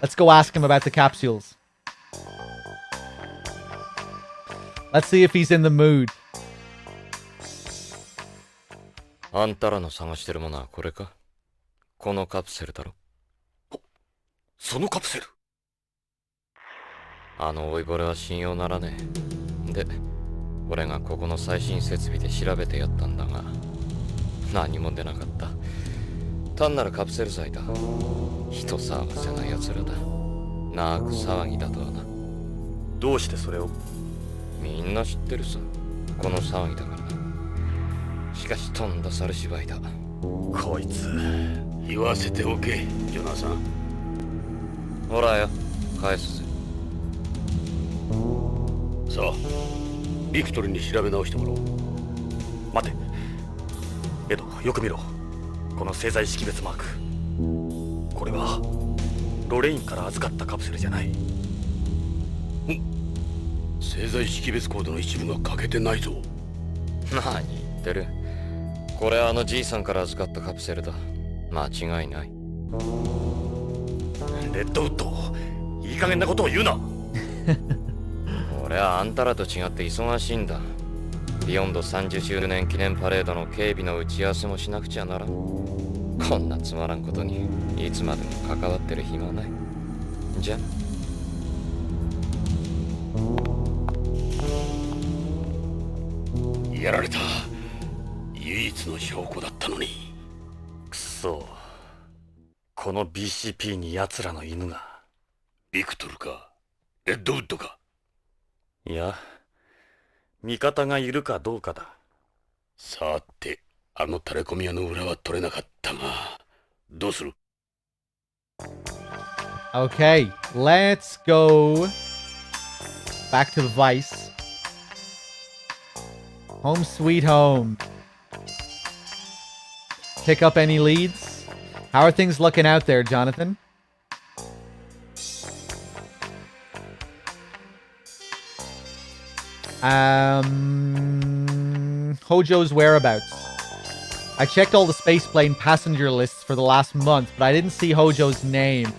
Let's go ask him about the capsules. Let's see if he's in the mood. あんたらの探してるものはこれか？このカプセルだろ？そのカプセル？あの老いぼれは信用ならねえ。で、俺がここの最新設備で調べてやったんだが、何も出なかった。単なるカプセル剤だ。人騒がせな奴らだ。なく騒ぎだとはな。どうしてそれを？みんな知ってるさ。この騒ぎだからな。しかしとんだ猿芝居だ。こいつ。言わせておけ、ジョナサン。ほらよ、返すぜ。さあビクトルに調べ直してもらおう。待て、エド、よく見ろ。この製剤識別マーク。これはロレインから預かったカプセルじゃない。製剤識別コードの一部が欠けてないぞ。何言ってる。これはあのじいさんから預かったカプセルだ。間違いない。レッドウッド、いい加減なことを言うな。俺はあんたらと違って忙しいんだ。ビヨンド30周年記念パレードの警備の打ち合わせもしなくちゃならん。こんなつまらんことにいつまでも関わってる暇はない。じゃやられた。唯一の証拠だったのに。くそ、この BCP に奴らの犬が。ビクトルかレッドウッドか。いや、味方がいるかどうかだ。さてあのタレコミ屋の裏は取れなかったが、どうする？ Okay, let's go back to Vice. Home sweet home. Pick up any leads? How are things looking out there, Jonathan? Hojo's whereabouts. I checked all the spaceplane passenger lists for the last month, but I didn't see Hojo's name.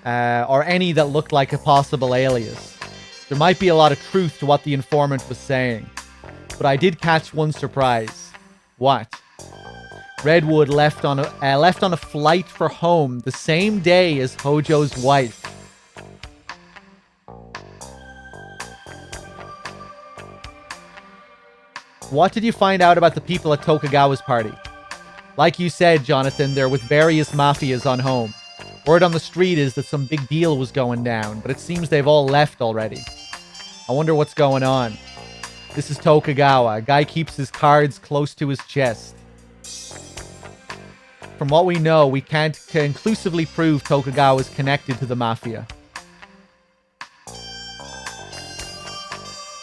Or any that looked like a possible alias. There might be a lot of truth to what the informant was saying. But I did catch one surprise. What? Redwood left on a flight for home the same day as Hojo's wife. What did you find out about the people at Tokugawa's party? Like you said, Jonathan, they're with various mafias on home. Word on the street is that some big deal was going down, but it seems they've all left already. I wonder what's going on. This is Tokugawa. A guy keeps his cards close to his chest. From what we know, we can't conclusively prove Tokugawa is connected to the mafia.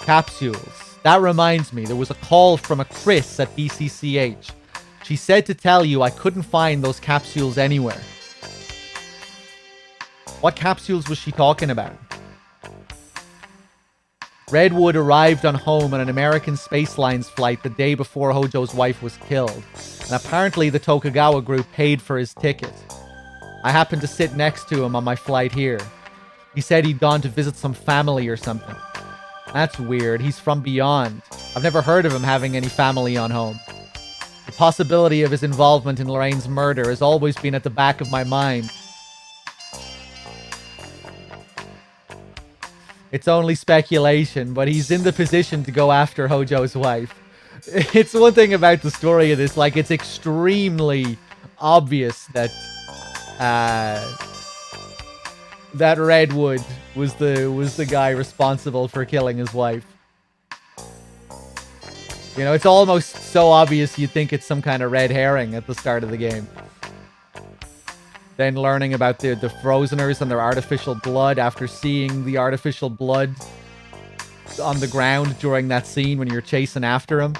Capsules. That reminds me, there was a call from a Chris at BCCH. She said to tell you I couldn't find those capsules anywhere. What capsules was she talking about? Redwood arrived on home on an American Space Lines flight the day before Hojo's wife was killed, and apparently the Tokugawa group paid for his ticket. I happened to sit next to him on my flight here. He said he'd gone to visit some family or something. That's weird. He's from beyond. I've never heard of him having any family on home. The possibility of his involvement in Lorraine's murder has always been at the back of my mind. It's only speculation, but he's in the position to go after Hojo's wife. It's one thing about the story of this, like, it's extremely obvious that that Redwood was the guy responsible for killing his wife. You know, it's almost so obvious you'd think it's some kind of red herring at the start of the game. Then learning about the Frozeners and their artificial blood after seeing the artificial blood on the ground during that scene when you're chasing after him.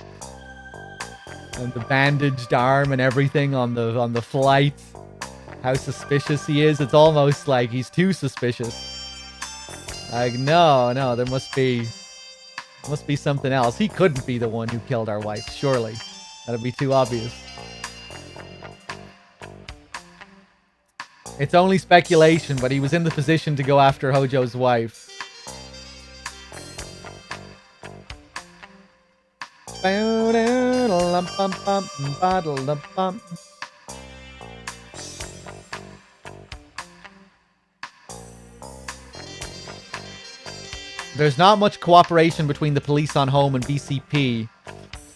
And the bandaged arm and everything on the flight. How suspicious he is. It's almost like he's too suspicious. Like, no, there must be something else. He couldn't be the one who killed our wife, surely. That'd be too obvious. It's only speculation, but he was in the position to go after Hojo's wife. There's not much cooperation between the police on home and BCP,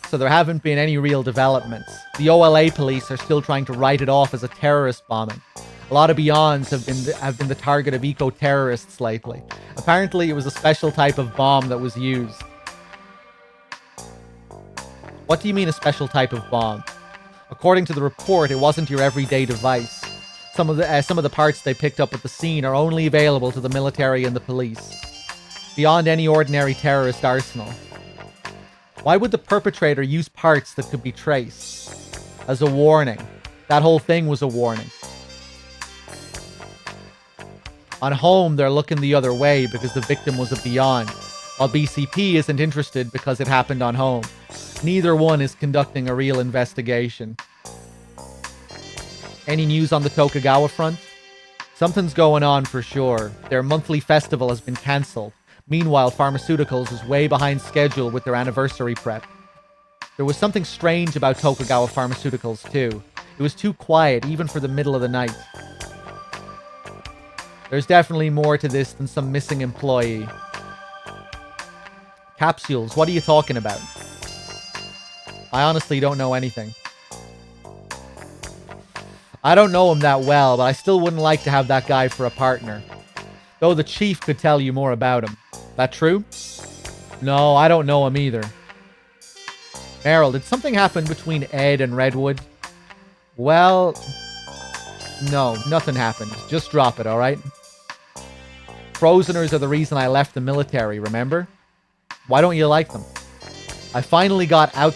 so there haven't been any real developments. The OLA police are still trying to write it off as a terrorist bombing. A lot of Beyonds have been the target of eco-terrorists lately. Apparently, it was a special type of bomb that was used. What do you mean a special type of bomb? According to the report, it wasn't your everyday device. Some of the parts they picked up at the scene are only available to the military and the police, beyond any ordinary terrorist arsenal. Why would the perpetrator use parts that could be traced? As a warning. That whole thing was a warning. On home, they're looking the other way because the victim was a Beyond, while BCP isn't interested because it happened on home. Neither one is conducting a real investigation. Any news on the Tokugawa front? Something's going on for sure. Their monthly festival has been cancelled. Meanwhile, Pharmaceuticals is way behind schedule with their anniversary prep. There was something strange about Tokugawa Pharmaceuticals too. It was too quiet, even for the middle of the night. There's definitely more to this than some missing employee. Capsules, what are you talking about? I honestly don't know anything. I don't know him that well, but I still wouldn't like to have that guy for a partner. Though the chief could tell you more about him. That true? No, I don't know him either. Meryl, did something happen between Ed and Redwood? Well, no, nothing happened. Just drop it, alright? Frozeners are the reason I left the military, remember? Why don't you like them? I finally got out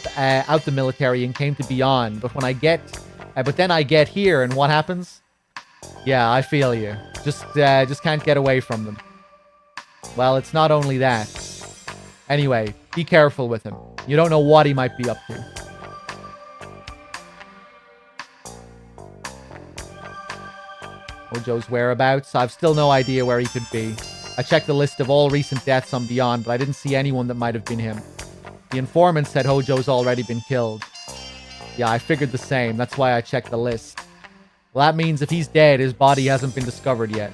the military and came to Beyond, but then I get here, and what happens? Yeah, I feel you. Just can't get away from them. Well, it's not only that. Anyway, be careful with him. You don't know what he might be up to. Hojo's whereabouts? I've still no idea where he could be. I checked the list of all recent deaths on Beyond, but I didn't see anyone that might have been him. The informant said Hojo's already been killed. Yeah, I figured the same. That's why I checked the list. Well, that means if he's dead, his body hasn't been discovered yet.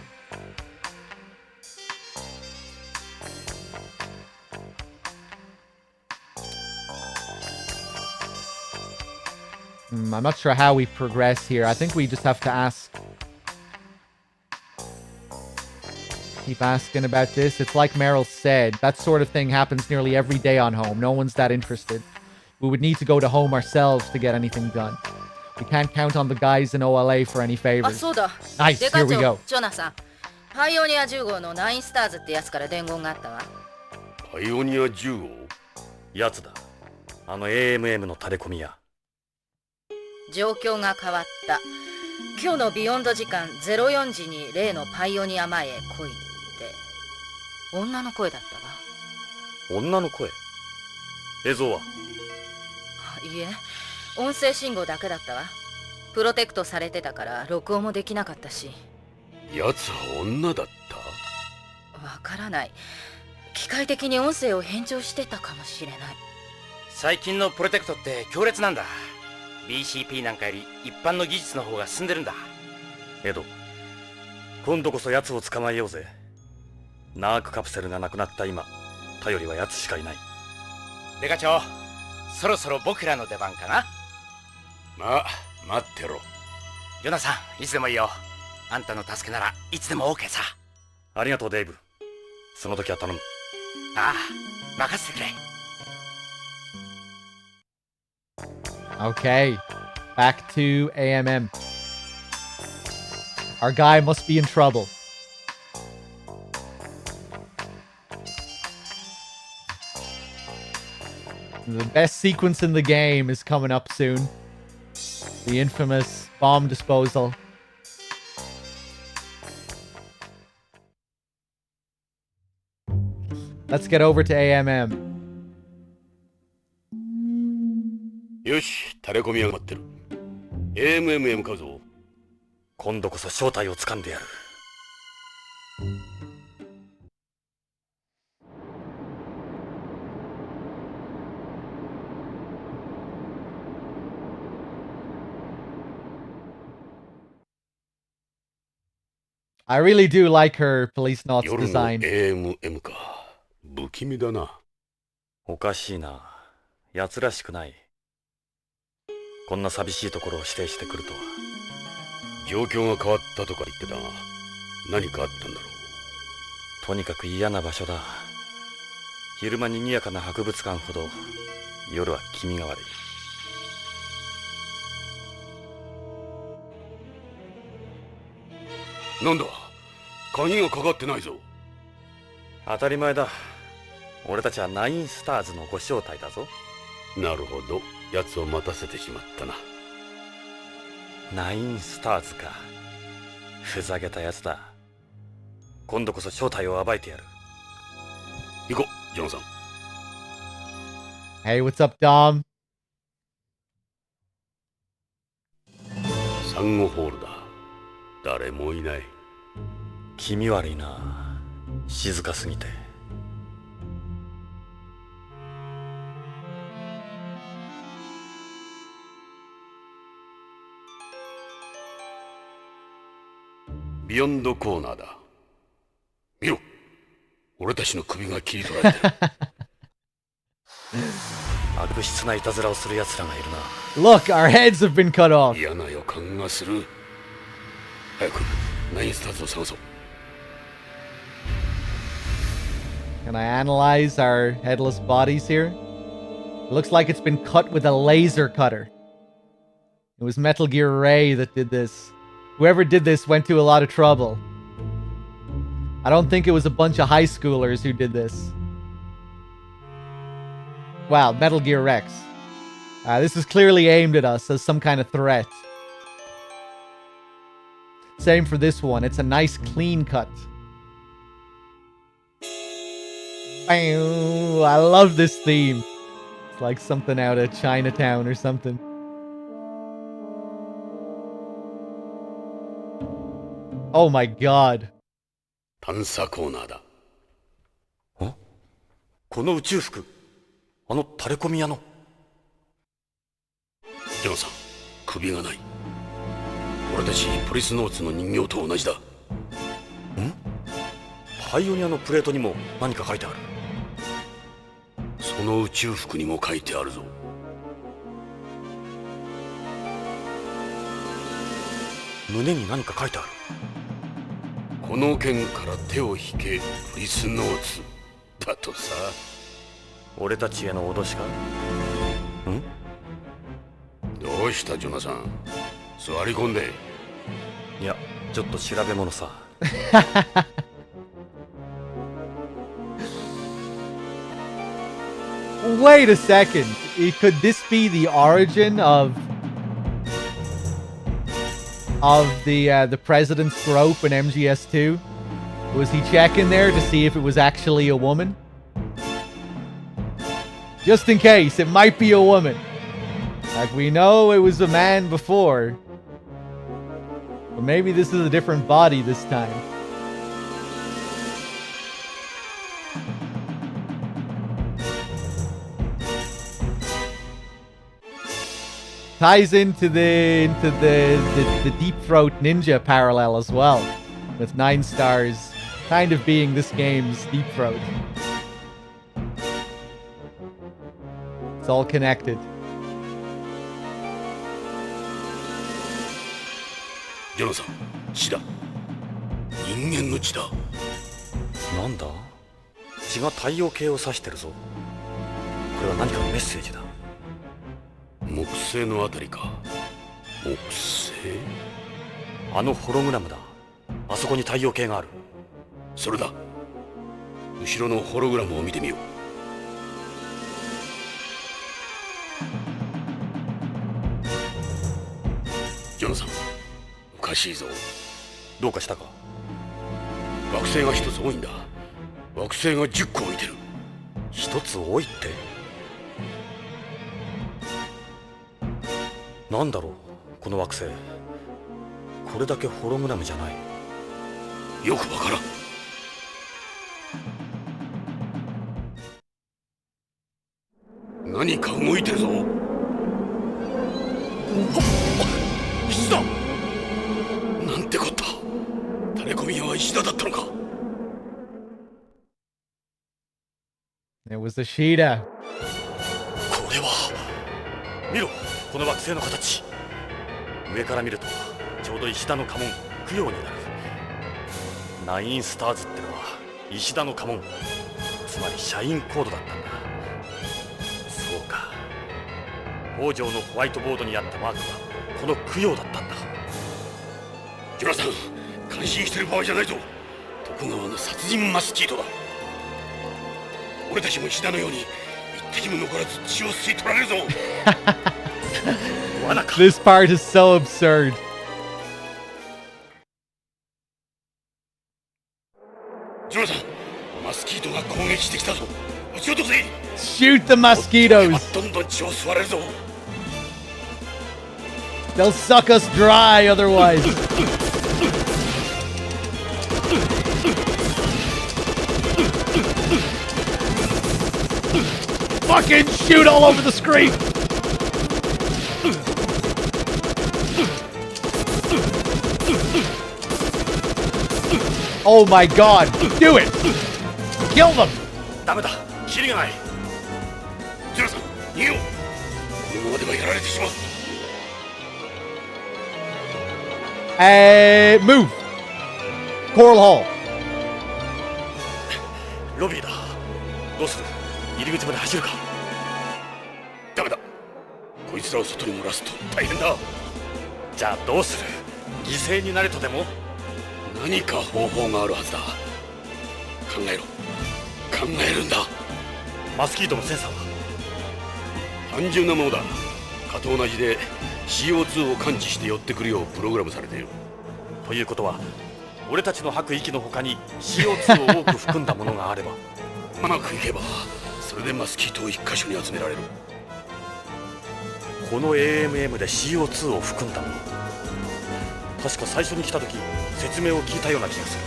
I'm not sure how we progress here. I think we just have to ask. Keep asking about this. It's like Meryl said. That sort of thing happens nearly every day on Home. No one's that interested. We would need to go to Home ourselves to get anything done. We can't count on the guys in OLA for any favors. Nice, here we go. パイオニア10号の9スターズってやつから伝言があったわ。パイオニア10号？やつだ。あの AMM のタレコミや。状況が変わった。今日のビヨンド時間04時に例のパイオニア前へ来いって。女の声だったわ。女の声？映像は？いいえ、音声信号だけだったわ。プロテクトされてたから録音もできなかったし。やつは女だった？わからない。機械的に音声を変調してたかもしれない。最近のプロテクトって強烈なんだ。BCP なんかより一般の技術の方が進んでるんだ。エド、今度こそ奴を捕まえようぜ。ナークカプセルがなくなった今、頼りは奴しかいない。デカ長、そろそろ僕らの出番かな。まあ、待ってろ。ヨナさん、いつでもいいよ。あんたの助けならいつでも OK さ。ありがとうデイブ。その時は頼む。ああ、任せてくれ。Okay, back to AMM. Our guy must be in trouble. The best sequence in the game is coming up soon. The infamous bomb disposal. Let's get over to AMM. よし、タレコミが待ってる。AMM へ向かうぞ。今度こそ正体を掴んでやる。I really do like her Policenauts 夜の design. AMM か。不気味だな。おかしいな。奴らしくない。こんな寂しいところを指定してくるとは。状況が変わったとか言ってたが、何かあったんだろう。とにかく嫌な場所だ。昼間にぎやかな博物館ほど、夜は気味が悪い。なんだ、鍵がかかってないぞ。当たり前だ。俺たちは9スターズのご招待だぞ。なるほど、奴を待たせてしまったな。9スターズか。ふざけたやつだ。今度こそ正体を暴いてやる。行こう、ジョンさん。Hey, what's up, Dom? サンゴホールだ。誰もいない。気味悪いな。静かすぎて。ビヨンドコーナーだ。見ろ、俺たちの首が切り取られてる。悪質ないたずらをする奴らがいるな。Look, our heads have been cut off. 嫌な予感がする。早くナインスターズを探そう。Can I analyze our headless bodies here? It looks like it's been cut with a laser cutter. It was Metal Gear Ray that did this. Whoever did this went to a lot of trouble. I don't think it was a bunch of high schoolers who did this. Wow, Metal Gear Rex. This is clearly aimed at us as some kind of threat. Same for this one. It's a nice clean cut. I love this theme. It's like something out of Chinatown or something. Oh my god. 探査コーナーだ。この宇宙服、あのタレコミ屋の。ジョンさん、首がない。俺たちポリスノーツの人形と同じだ。パイオニアのプレートにも何か書いてある。その宇宙服にも書いてあるぞ。胸に何か書いてある。この剣から手を引け、ポリスノーツだとさ。俺たちへの脅しか？どうしたジョナサン、座り込んで。いや、ちょっと調べ物さ。Wait a second. Could this be the origin of the president's grope in MGS2? Was he checking there to see if it was actually a woman? Just in case, it might be a woman. Like, we know it was a man before. But maybe this is a different body this time. Ties into the Deep Throat Ninja parallel as well, with 9 stars kind of being this game's Deep Throat. It's all connected. ジョナサン、血だ。人間の血だ。なんだ？血が太陽系を指してるぞ。これは何かのメッセージだ。木星のあたりか。木星？あのホログラムだ。あそこに太陽系がある。それだ。後ろのホログラムを見てみよう。ジョナサン、おかしいぞ。どうかしたか？惑星が一つ多いんだ。惑星が10個置いてる。一つ多いって？なんだろう、この惑星。これだけホログラムじゃない。よくわからん。何か動いてるぞ。石だ。なんてこった。タレコミ屋は石田だったのか。It was the Sheeta. これは見ろ、この惑星の形。上から見るとちょうど石田の家紋供養になる。ナインスターズってのは石田の家紋、つまり社員コードだったんだ。そうか、北条のホワイトボードにあったマークはこの供養だったんだ。ジョナサン、感心してる場合じゃないぞ。徳川の殺人マスキートだ。俺たちも石田のように一滴も残らず血を吸い取られるぞ。This part is so absurd. ジョナサン、マスキートが攻撃してきたぞ。撃ち落とせ。 Shoot the mosquitoes. どんどん血を吸われるぞ。They'll suck us dry otherwise. Fucking shoot all over the screen. Oh my god, do it! Kill them! ダメだ、キリがない。ジョナサン、逃げよう。このままではやられてしまう。Move! Coral Hall. ロビーだ。どうする？入り口まで走るか？ダメだ。こいつらを外に漏らすと大変だ。じゃあどうする？犠牲になれとでも？何か方法があるはずだ。考えるんだ。マスキートのセンサーは単純なものだ。蚊と同じで CO2 を感知して寄ってくるようプログラムされている。ということは俺たちの吐く息の他に CO2 を多く含んだものがあればうまくいけばそれでマスキートを一箇所に集められる。この AMM で CO2 を含んだもの、確か最初に来た時説明を聞いたような気がする。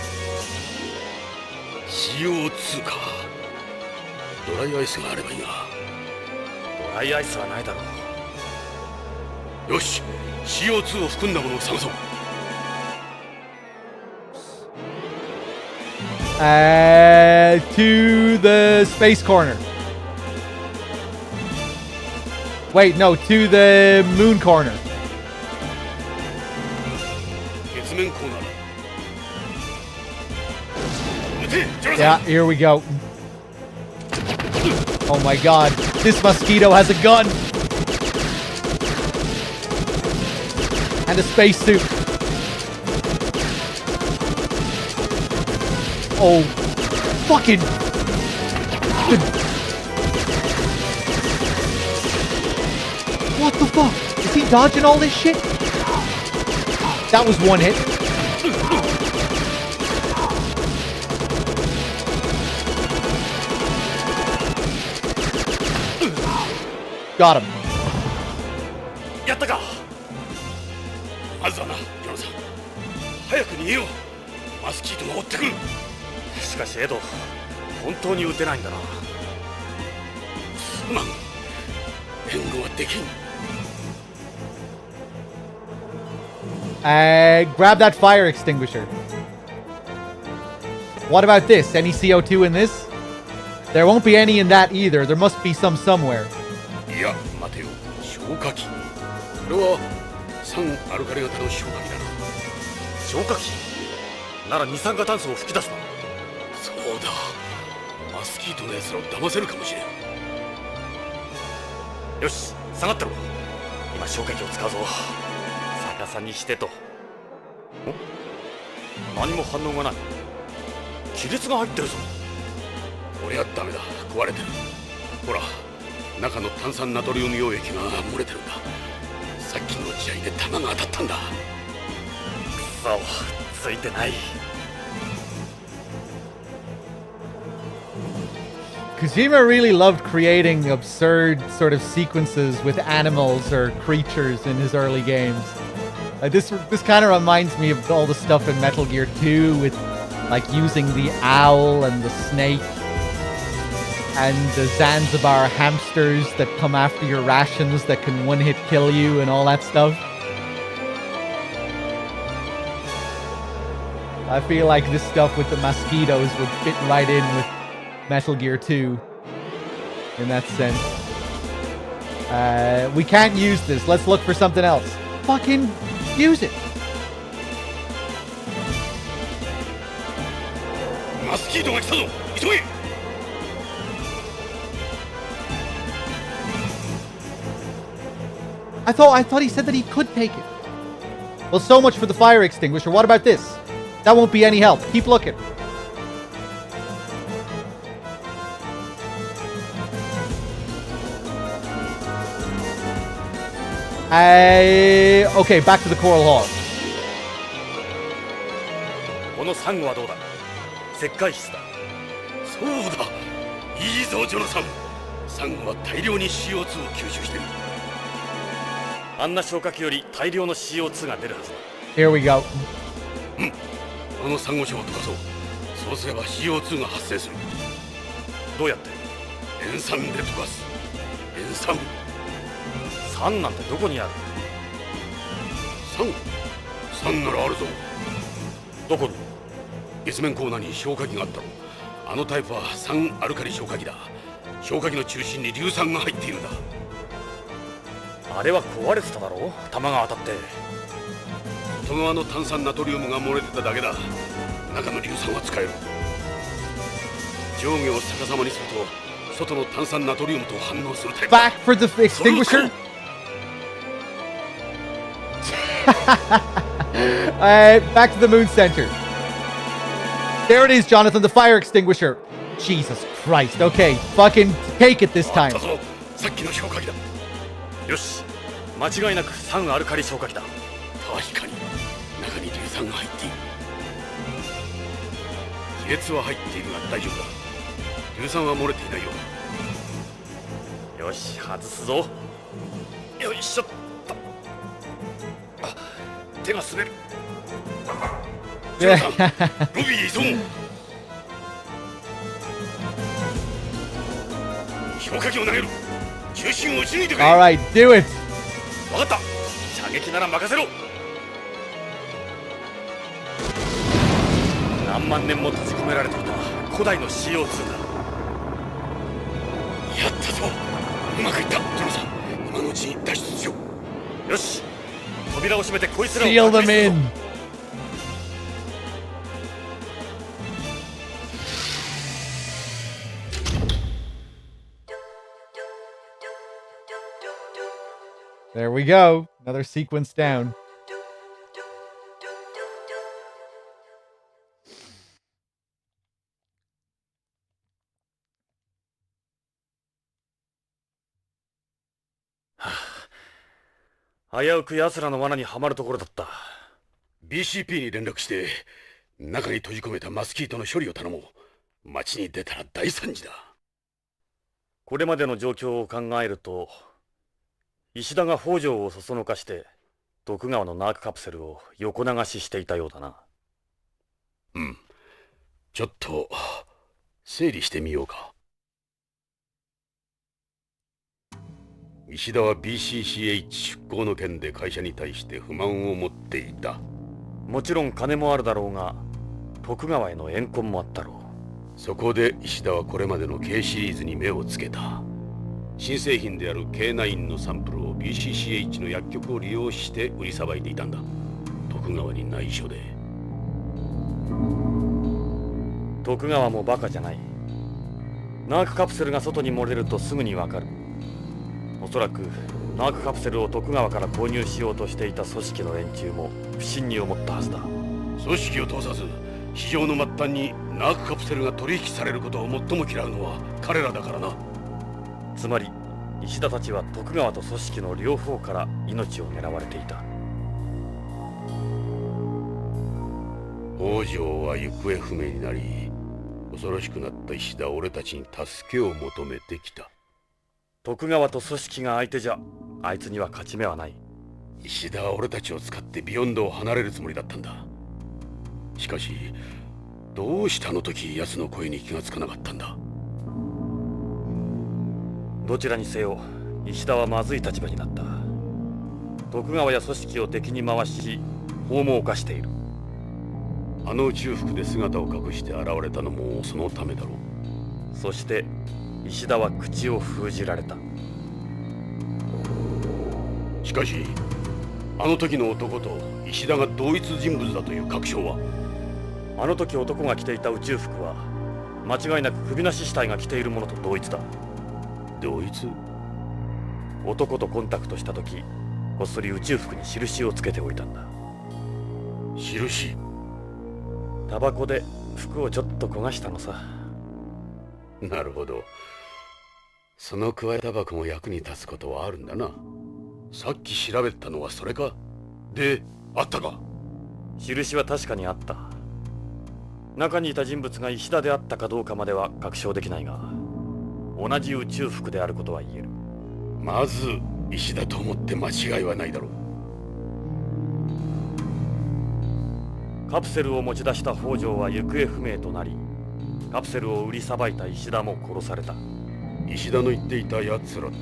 CO2 か。ドライアイスがあればいいな。ドライアイスはないだろう。よし、 CO2 を含んだものを探そう。To the space corner. Wait, no, to the moon corner. 月面コーナーだ。 Yeah, here we go. Oh my god, this mosquito has a gun! And a spacesuit. Oh, fucking... What the fuck? Is he dodging all this shit? That was one hit. Got him. やったか。まずはな、ジョナサン。早く逃げよう。マスキートが追ってくる。しかしエド、本当に撃てないんだな。すまん。援護はできん。Grab that fire extinguisher. What about this? Any CO2 in this? There won't be any in that either. There must be some somewhere. いや、待てよ。消火器。これは酸アルカリ型の消火器だな。消火器なら二酸化炭素を吹き出すな。そうだ。マスキートのやつらを騙せるかもしれん。よし、下がってろ。今消火器を使うぞ。逆さにしてと。何も反応がない。亀裂が入ってるぞ。こりゃダメだ。壊れてる。ほら、中の炭酸ナトリウム溶液が漏れてるんだ。さっきの試合で弾が当たったんだ。くそ、ついてない。Kojima really loved creating absurd sort of sequences with animals or creatures in his early games. This kind of reminds me of all the stuff in Metal Gear 2 with like using the owl and the snake and the Zanzibar hamsters that come after your rations that can one-hit kill you and all that stuff. I feel like this stuff with the mosquitoes would fit right in with Metal Gear 2 in that sense. We can't use this. Let's look for something else. Fucking use it. Mosquitoが来たぞ。急げ。I thought he said that he could take it. Well, so much for the fire extinguisher. What about this? That won't be any help. Keep looking. Okay, back to the Coral Hall. このサンゴはどうだ。石灰質だ。そうだ。いいぞ、ジョナサン。サンゴは大量に CO2 を吸収してる。あんな消火器より大量の CO2 が出るはずだ。Here we go. うん。あのサンゴ礁を溶かそう。そうすれば CO2 が発生する。どうやって？塩酸で溶かす。塩酸。酸なんてどこにある？酸ならあるぞ。どこに？月面コーナーに消火器があったろ。あのタイプは酸アルカリ消火器だ。消火器の中心に硫酸が入っているんだ。あれは壊れてただろう。弾が当たって。外側の炭酸ナトリウムが漏れてただけだ。中の硫酸は使える。上下を逆さまにすると外の炭酸ナトリウムと反応するタイプだ。 Back for the extinguisher. Back to the moon center. There it is, Jonathan, the fire extinguisher. Jesus Christ. Okay, fucking take it this time. さっきの消火器だ。よし、間違いなく酸アルカリ消火器だ。確かに中に硫酸が入っている。亀裂は入っているが大丈夫だ。硫酸は漏れていないようだ。よし、外すぞ。よいしょっと。あ、手が滑る。ジョナサン、ロビーへ急ごう。消火器を投げる。中心を撃ち抜いてくれ。 Alright, do it. 分かった。射撃なら任せろ。何万年も閉じ込められていた古代の CO2 だ。やったぞ。うまくいった。ジョナサン、今のうちに脱出しよう。よし、扉を閉めてこいつらを Seal them in. There we go. Another sequence down. 危うく奴らの罠にはまるところだった。 BCP に連絡して中に閉じ込めたマスキートの処理を頼もう。街に出たら大惨事だ。これまでの状況を考えると、石田が北条をそそのかして徳川のナークカプセルを横流ししていたようだな。うん、ちょっと整理してみようか。石田は BCCH 出向の件で会社に対して不満を持っていた。もちろん金もあるだろうが、徳川への怨恨もあったろう。そこで石田はこれまでの K シリーズに目をつけた。新製品である K9 のサンプルを BCCH の薬局を利用して売りさばいていたんだ。徳川に内緒で。徳川もバカじゃない。ナークカプセルが外に漏れるとすぐにわかる。おそらくナークカプセルを徳川から購入しようとしていた組織の連中も不審に思ったはずだ。組織を通さず市場の末端にナークカプセルが取引されることを最も嫌うのは彼らだからな。つまり石田たちは徳川と組織の両方から命を狙われていた。北条は行方不明になり、恐ろしくなった石田は俺たちに助けを求めてきた。徳川と組織が相手じゃあいつには勝ち目はない。石田は俺たちを使ってビヨンドを離れるつもりだったんだ。しかしどうしてあの時奴の声に気がつかなかったんだ。どちらにせよ石田はまずい立場になった。徳川や組織を敵に回し法も犯している。あの宇宙服で姿を隠して現れたのもそのためだろう。そして石田は口を封じられた。しかしあの時の男と石田が同一人物だという確証は。あの時男が着ていた宇宙服は間違いなく首なし死体が着ているものと同一だ。同一？男とコンタクトした時こっそり宇宙服に印をつけておいたんだ。印？タバコで服をちょっと焦がしたのさ。なるほど。そのくわえタバコも役に立つことはあるんだな。さっき調べたのはそれか。で、あったか？印は確かにあった。中にいた人物が石田であったかどうかまでは確証できないが、同じ宇宙服であることは言える。まず石田と思って間違いはないだろう。カプセルを持ち出した北条は行方不明となり、カプセルを売りさばいた石田も殺された。石田の言っていた奴らって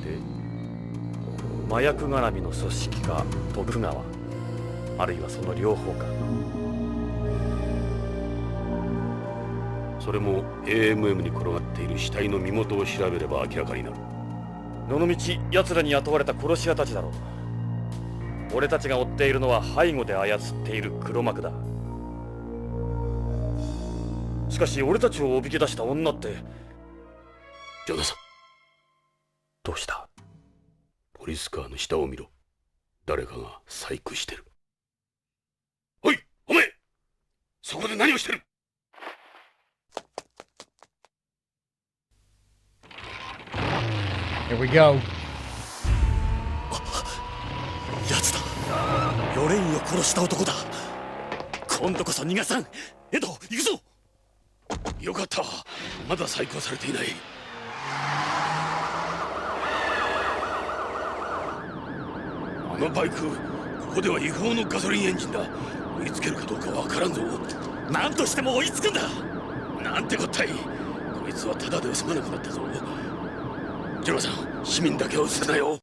麻薬絡みの組織か徳川、あるいはその両方か。それも AMM に転がっている死体の身元を調べれば明らかになる。どのみち奴らに雇われた殺し屋たちだろう。俺たちが追っているのは背後で操っている黒幕だ。しかし俺たちをおびき出した女って。ジョナサン、どうした？ポリスカーの下を見ろ。誰かが細工してる。おい、お前、そこで何をしてる？ Here we go. やつだ。ロレインを殺した男だ。今度こそ逃がさん。エド、行くぞ。よかった。まだ再興されていない。あのバイク、ここでは違法のガソリンエンジンだ。追いつけるかどうかわからんぞ。何としても追いつくんだ。なんてこったい。こいつはただでは済まなくなったぞ。ジョナさん、市民だけは捨てなよ。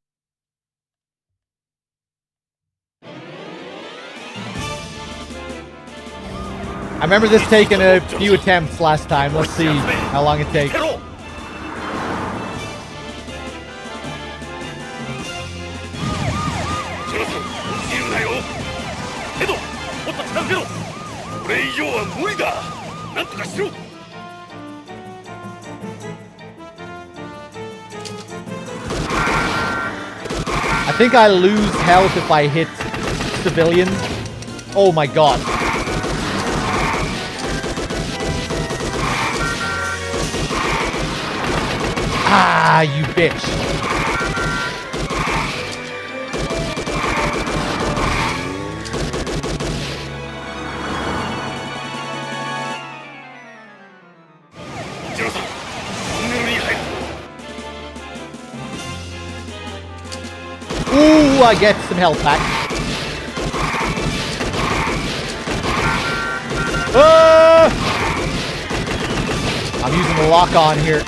I remember this taking a few attempts last time. Let's see how long it takes. ジョナサン、自由だよ。エド、もっと近づけろ。これ以上は無理だ。なんとかしろ。I think I lose health if I hit civilians. Oh my god. Ah, you bitch. Ooh, I get some health back. Ah! I'm using the lock-on here.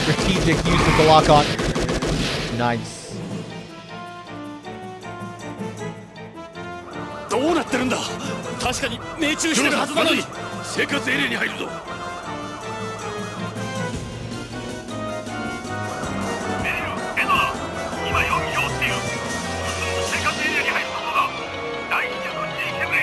Strategic use of the lock-on. Nice. どうなってるんだ。確かに命中してるはずなのに。生活エリアに入るぞ。エドだ。今容疑をしている。生活エリアに入ることだ。大事なのに行けくれ。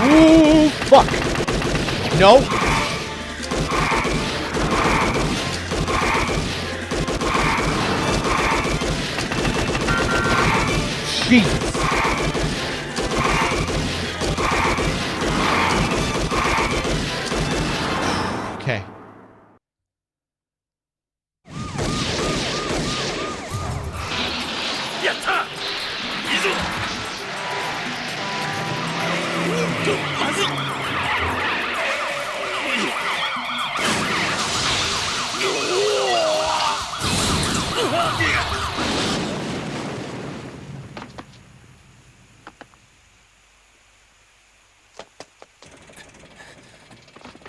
Ooh, fuck. No. Jesus. Okay. Yatta! いいぞ。まずい。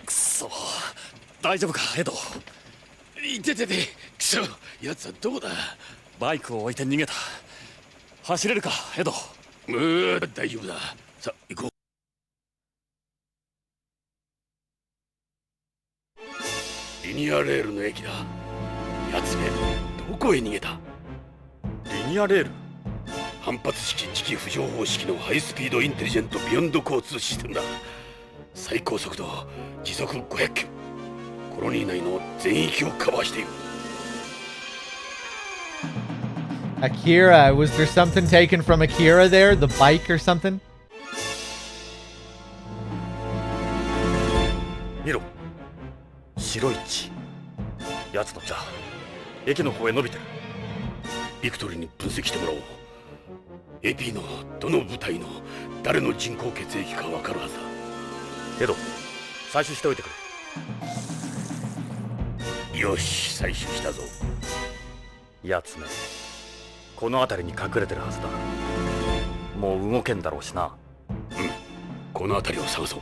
くそ、大丈夫かエド。いててて、くそ、奴はどこだ。バイクを置いて逃げた。走れるかエド。大丈夫だ。さあ行こう。リニアレールの駅だ。奴め、どこへ逃げた。リニアレール。反発式磁気浮上方式のハイスピードインテリジェントビヨンド交通システムだ。最高速度時速500キロ。コロニー内の全域をカバーしている。Akira, was there something taken from Akira there? The bike or something? 見ろ、白い血。奴のじゃ駅の方へ伸びてる。ビクトリーに分析してもらおう。AP のどの部隊の誰の人工血液か分かるはずだ。エド、採取しておいてくれ。よし、採取したぞ。奴め、この辺りに隠れてるはずだ。もう動けんだろうしな。うん、この辺りを探そう。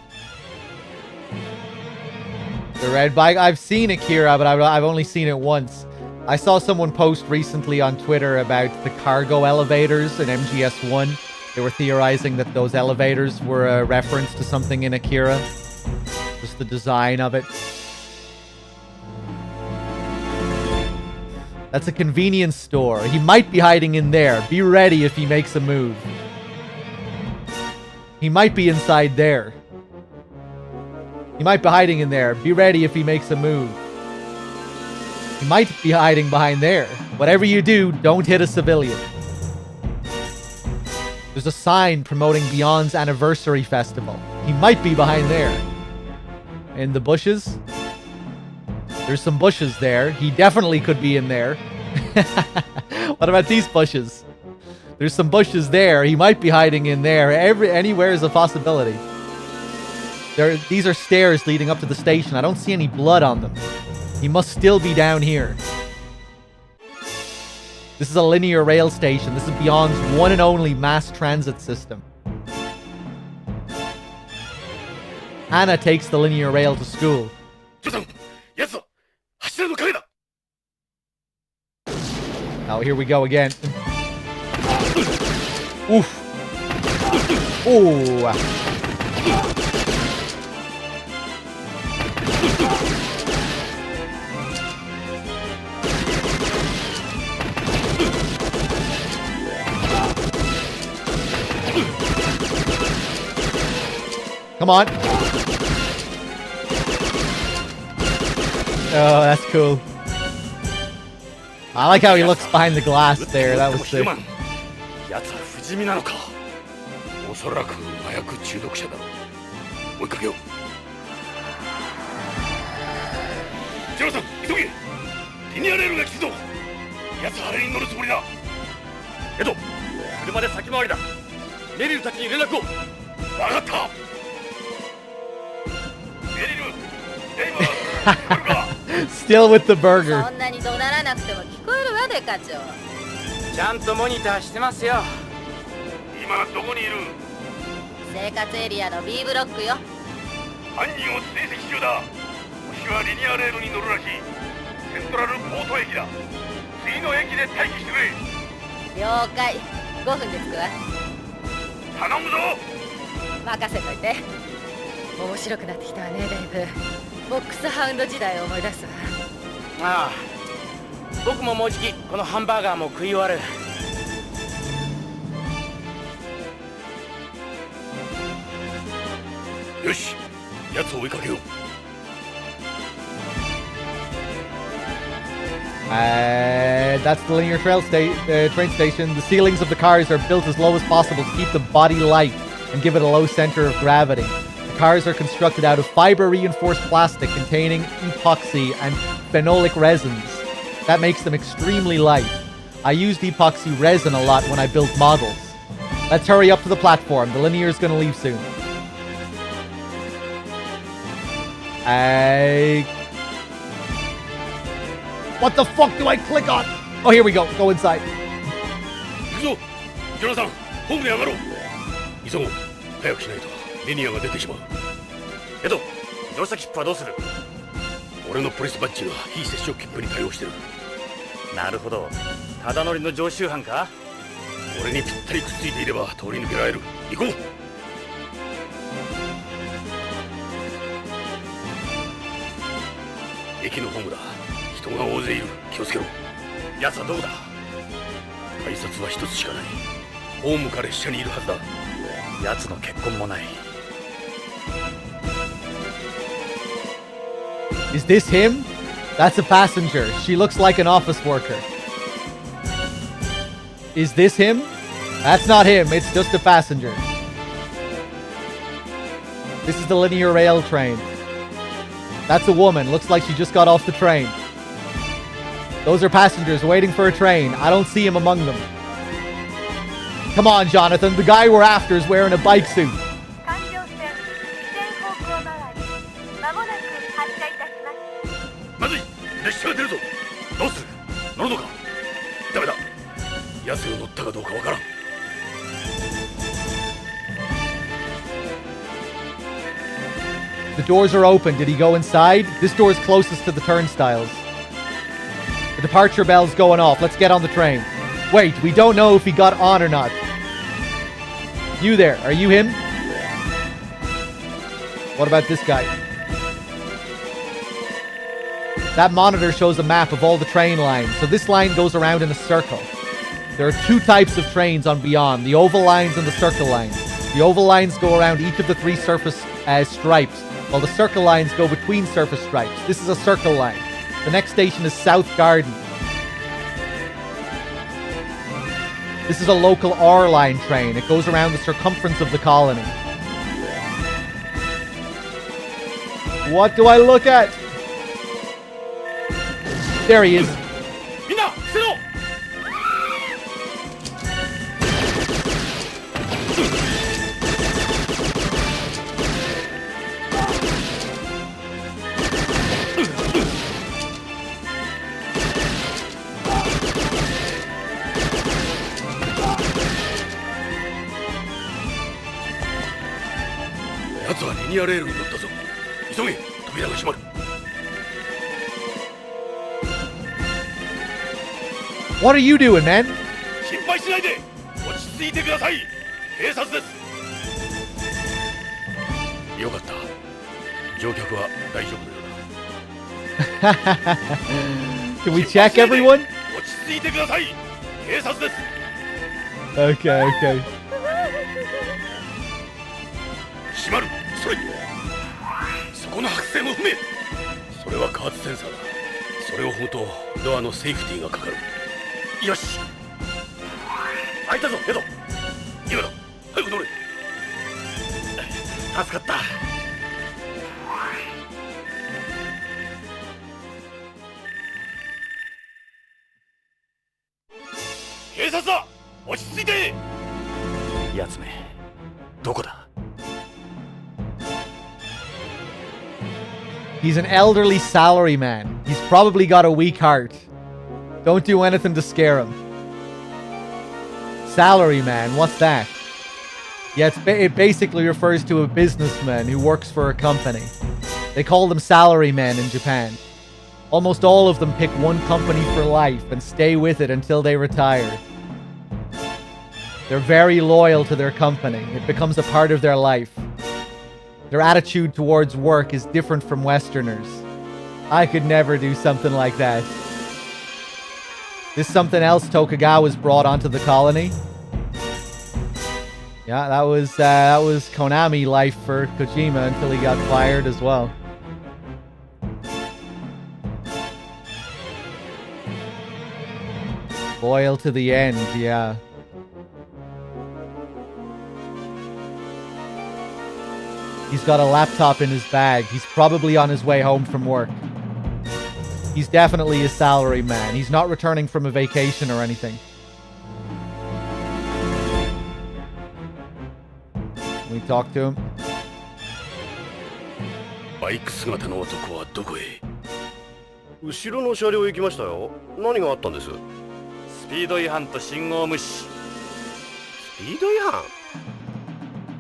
The red bike? I've seen Akira, but I've only seen it once. I saw someone post recently on Twitter about the cargo elevators in MGS1. They were theorizing that those elevators were a reference to something in Akira. Just the design of it. That's a convenience store. He might be hiding in there. Be ready if he makes a move. He might be inside there. He might be hiding in there. Be ready if he makes a move. He might be hiding behind there. Whatever you do, don't hit a civilian. There's a sign promoting Beyond's anniversary festival. He might be behind there. In the bushes? There's some bushes there. He definitely could be in there. What about these bushes? There's some bushes there. He might be hiding in there. Anywhere is a possibility. These are stairs leading up to the station. I don't see any blood on them. He must still be down here. This is a linear rail station. This is Beyond's one and only mass transit system. Anna takes the linear rail to school. Oh, here we go again. Oof. Ooh. Come on. Oh, that's cool. I like how he looks behind the glass there. That was sick. やつは不死身なのか。おそらく麻薬中毒者だろう。追いかけよう。ジョナサン、急げ。リニアレールが来るぞ。やつはあれに乗るつもりだ。エド、車で先回りだ。メリルたちに連絡を。わかった。メリル、デイブ、聞こえるか。Still with the burger. そんなに怒鳴らなくても聞こえるわで課長。ちゃんとモニターしてますよ。今どこにいる？生活エリアの B ブロックよ。犯人を追跡中だ。星はリニアレールに乗るらしい。セントラルポート駅だ。次の駅で待機してくれ。了解。5分で着くわ。頼むぞ。任せといて。面白くなってきたわね、デイブ。ボックスハウンド時代を思い出すわ。ああ、僕ももうじきこのハンバーガーも食い終わる。よし、奴を追いかけよう。That's the linear train station. The ceilings of the cars are built as low as possible to keep the body light and give it a low center of gravity. The cars are constructed out of fiber-reinforced plastic containing epoxy and phenolic resins. That makes them extremely light. I used epoxy resin a lot when I built models. Let's hurry up to the platform. The linear is going to leave soon. What the fuck do I click on? Oh, here we go. Go inside. 行くぞ、ジョナサン、ホームに上がろう。急ごう。早くしないとリニアが出てしまう。エド、乗車切符はどうする？俺のポリスバッジが非接触切符に対応してる。なるほど。ただ乗りの常習犯か？俺にぴったりくっついていれば通り抜けられる。行こう。駅のホームだ。人が大勢いる。気をつけろ。奴はどこだ？改札は一つしかない。ホームか列車にいるはずだ。奴の血痕もない。Is this him? That's a passenger. She looks like an office worker. Is this him? That's not him. It's just a passenger. This is the linear rail train. That's a woman. Looks like she just got off the train. Those are passengers waiting for a train. I don't see him among them. Come on, Jonathan. The guy we're after is wearing a bike suit. まずい、列車が出るぞ。どうする？乗るのか？ダメだ。奴が乗ったかどうかわからん。The doors are open. Did he go inside? This door is closest to the turnstiles. The departure bell's going off. Let's get on the train. Wait, we don't know if he got on or not. You there, are you him? What about this guy? That monitor shows a map of all the train lines. So this line goes around in a circle. There are two types of trains on Beyond, the oval lines and the circle lines. The oval lines go around each of the three surface stripes, while the circle lines go between surface stripes. This is a circle line. The next station is South Garden. This is a local R line train. It goes around the circumference of the colony. What do I look at? There he is. みんな伏せろ。奴はリニアレールに乗ったぞ。急げ、扉が閉まる。 What are you doing, man? 心配しないで、落ち着いてください。警察です。よかった。乗客は大丈夫のようだ。 Can we check everyone? 落ち着いてください。警察です。 Okay, okay. 閉まる。それ。そこの白線を踏め。それは加圧センサーだ。それを踏むとドアのセーフティーがかかる。よし。開いたぞ、ヘド。今だ。早く乗れ。助かった。警察だ。落ち着いて。やつめ、どこだ？ He's an elderly salaryman. He's probably got a weak heart. Don't do anything to scare him. Salaryman, what's that? Yeah, it basically refers to a businessman who works for a company. They call them salarymen in Japan. Almost all of them pick one company for life and stay with it until they retire. They're very loyal to their company. It becomes a part of their life. Their attitude towards work is different from Westerners. I could never do something like that. This something else Tokugawa's brought onto the colony. Yeah, that was Konami life for Kojima until he got fired as well. Loyal to the end, yeah. He's got a laptop in his bag. He's probably on his way home from work. He's definitely a salary man. He's not returning from a vacation or anything. Can we talk to him? バイク姿の男はどこへ？後ろの車両行きましたよ。何があったんです？スピード違反と信号無視。スピード違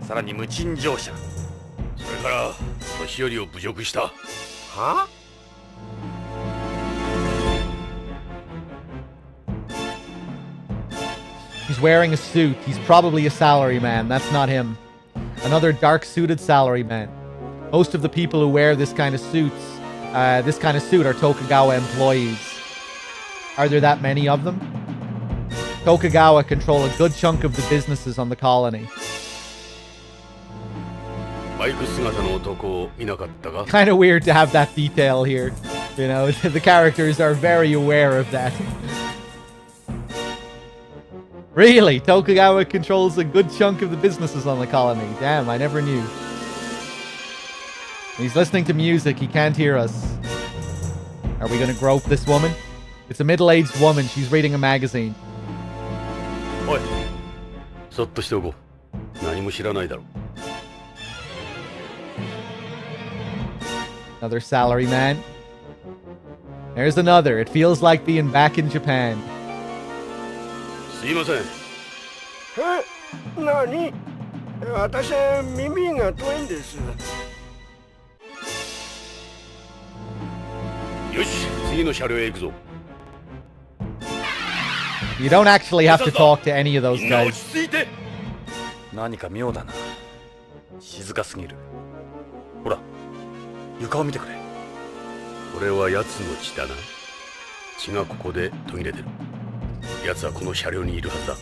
反？さらに無賃乗車。それから年寄りを侮辱した。はあ？ He's wearing a suit. He's probably a salaryman. That's not him. Another dark-suited salaryman. Most of the people who wear this kind of suit are Tokugawa employees. Are there that many of them? Tokugawa control a good chunk of the businesses on the colony. Kind of weird to have that detail here. You know, the characters are very aware of that. Really? Tokugawa controls a good chunk of the businesses on the colony. Damn, I never knew. He's listening to music. He can't hear us. Are we going to grope this woman? It's a middle-aged woman. She's reading a magazine. Oi. そっとしておこう。何も知らないだろう。 Another salaryman. There's another. It feels like being back in Japan. すいません。何？私は耳が遠いんです。よし、次の車両へ行くぞ。 You don't actually have to talk to any of those guys. 何か妙だな。静かすぎる。ほら、床を見てくれ。これは奴の血だな。血がここで途切れてる。奴はこの車両にいるはずだ。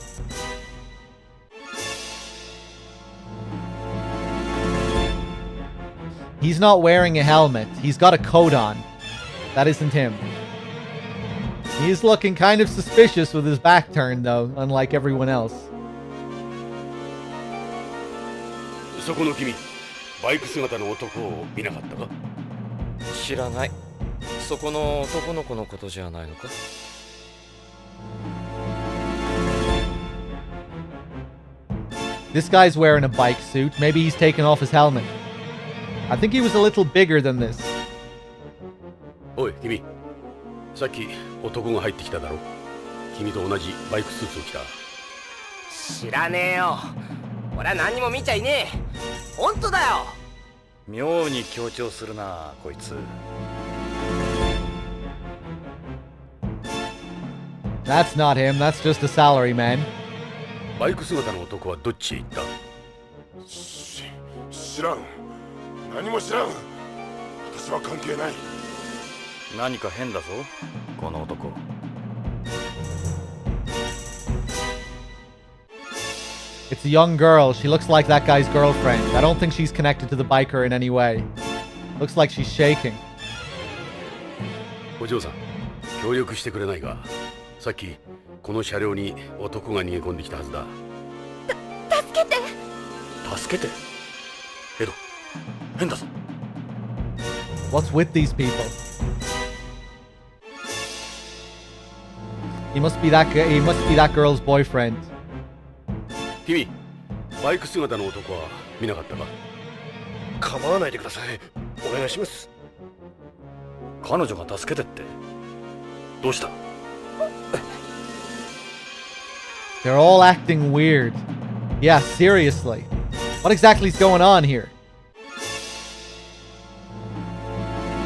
He's not wearing a helmet. He's got a coat on. That isn't him. He's looking kind of suspicious with his back turned, though, unlike everyone else. そこの君、バイク姿の男を見なかったか？知らない。そこの男の子のことじゃないのか？ This guy's wearing a bike suit. Maybe he's taken off his helmet. I think he was a little bigger than this. おい、君。さっき男が入ってきただろ。君と同じバイクスーツを着た。知らねえよ。俺は何にも見ちゃいねえ。本当だよ。妙に強調するな、こいつ。That's not him. That's just a salaryman. バイク姿の男はどっちへ行った？知らん。何も知らん。私は関係ない。何か変だぞ、この男。It's a young girl. She looks like that guy's girlfriend. I don't think she's connected to the biker in any way. Looks like she's shaking. お嬢さん、協力してくれないか？さっきこの車両に男が逃げ込んできたはずだ。助けて。助けて？エド、変だぞ。What's with these people? He must be that girl's boyfriend. 君、バイク姿の男は見なかったか？構わないでください。お願いします。彼女が助けてって。どうした？ They're all acting weird. Yeah, seriously. What exactly is going on here?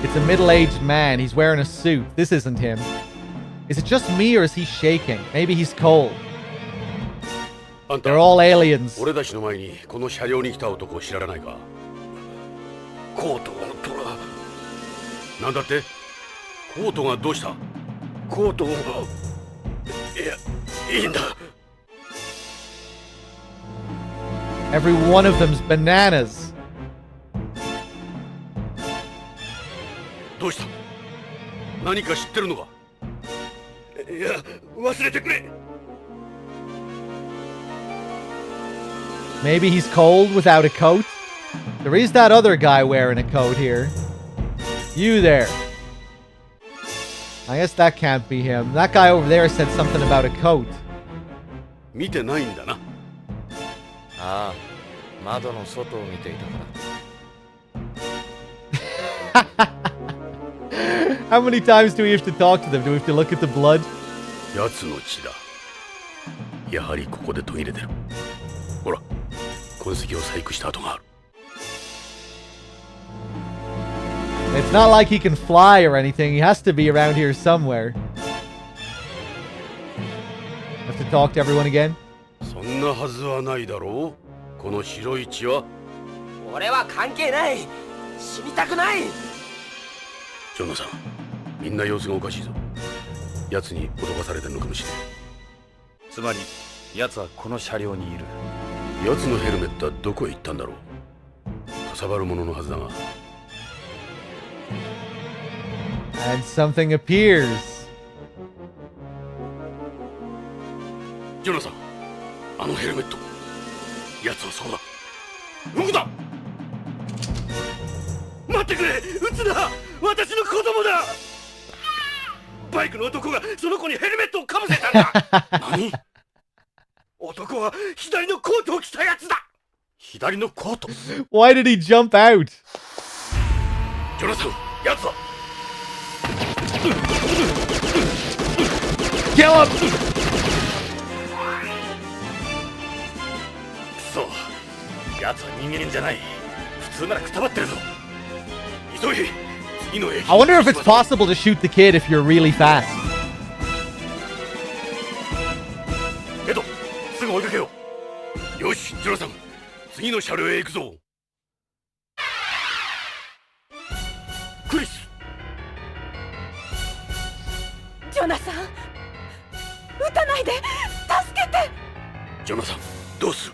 It's a middle-aged man. He's wearing a suit. This isn't him. Is it just me or is he shaking? Maybe he's cold. They're all aliens. 俺たちの前にこの車両に来た男を知らないか？コートがトラ。なんだって？コートがどうした？コートが…いや、いいんだ。Every one of them's bananas. どうした？何か知ってるのか？いや、忘れてくれ。Maybe he's cold without a coat. There is that other guy wearing a coat here. You there. I guess that can't be him. That guy over there said something about a coat. 見てないんだな。ああ、窓の外を見ていたから。How many times do we have to talk to them? Do we have to look at the blood? 奴の血だ。やはりここで途切れてる。ほら、痕跡を細工した跡がある。It's not like he can fly or anything. He has to be around here somewhere. Have to talk to everyone again? そんなはずはないだろう。この白い血は。俺は関係ない。死にたくない。ジョナサン、みんな様子がおかしいぞ。奴に脅かされてるのかもしれない。つまり、奴はこの車両にいる。奴のヘルメットはどこへ行ったんだろう。かさばるもののはずだが。And something appears. ジョナサン、あのヘルメット。奴はそうだ。動くだ。待ってくれ。撃つな。私の子供だ。バイクの男がその子にヘルメットをかぶせたんだ。何？男は左のコートを着たやつだ。左のコート。 Why did he jump out? ジョナサン、奴は。Kill him! くそ、奴は人間じゃない。普通ならくたばってるぞ。急げ。次の駅。 I wonder if it's possible to shoot the kid if you're really fast. エド、すぐ追いかけよう。よし、ジョナサン、次の車両へ行くぞ。クリス。ジョナサン、撃たないで。助けて。ジョナサン、どうする？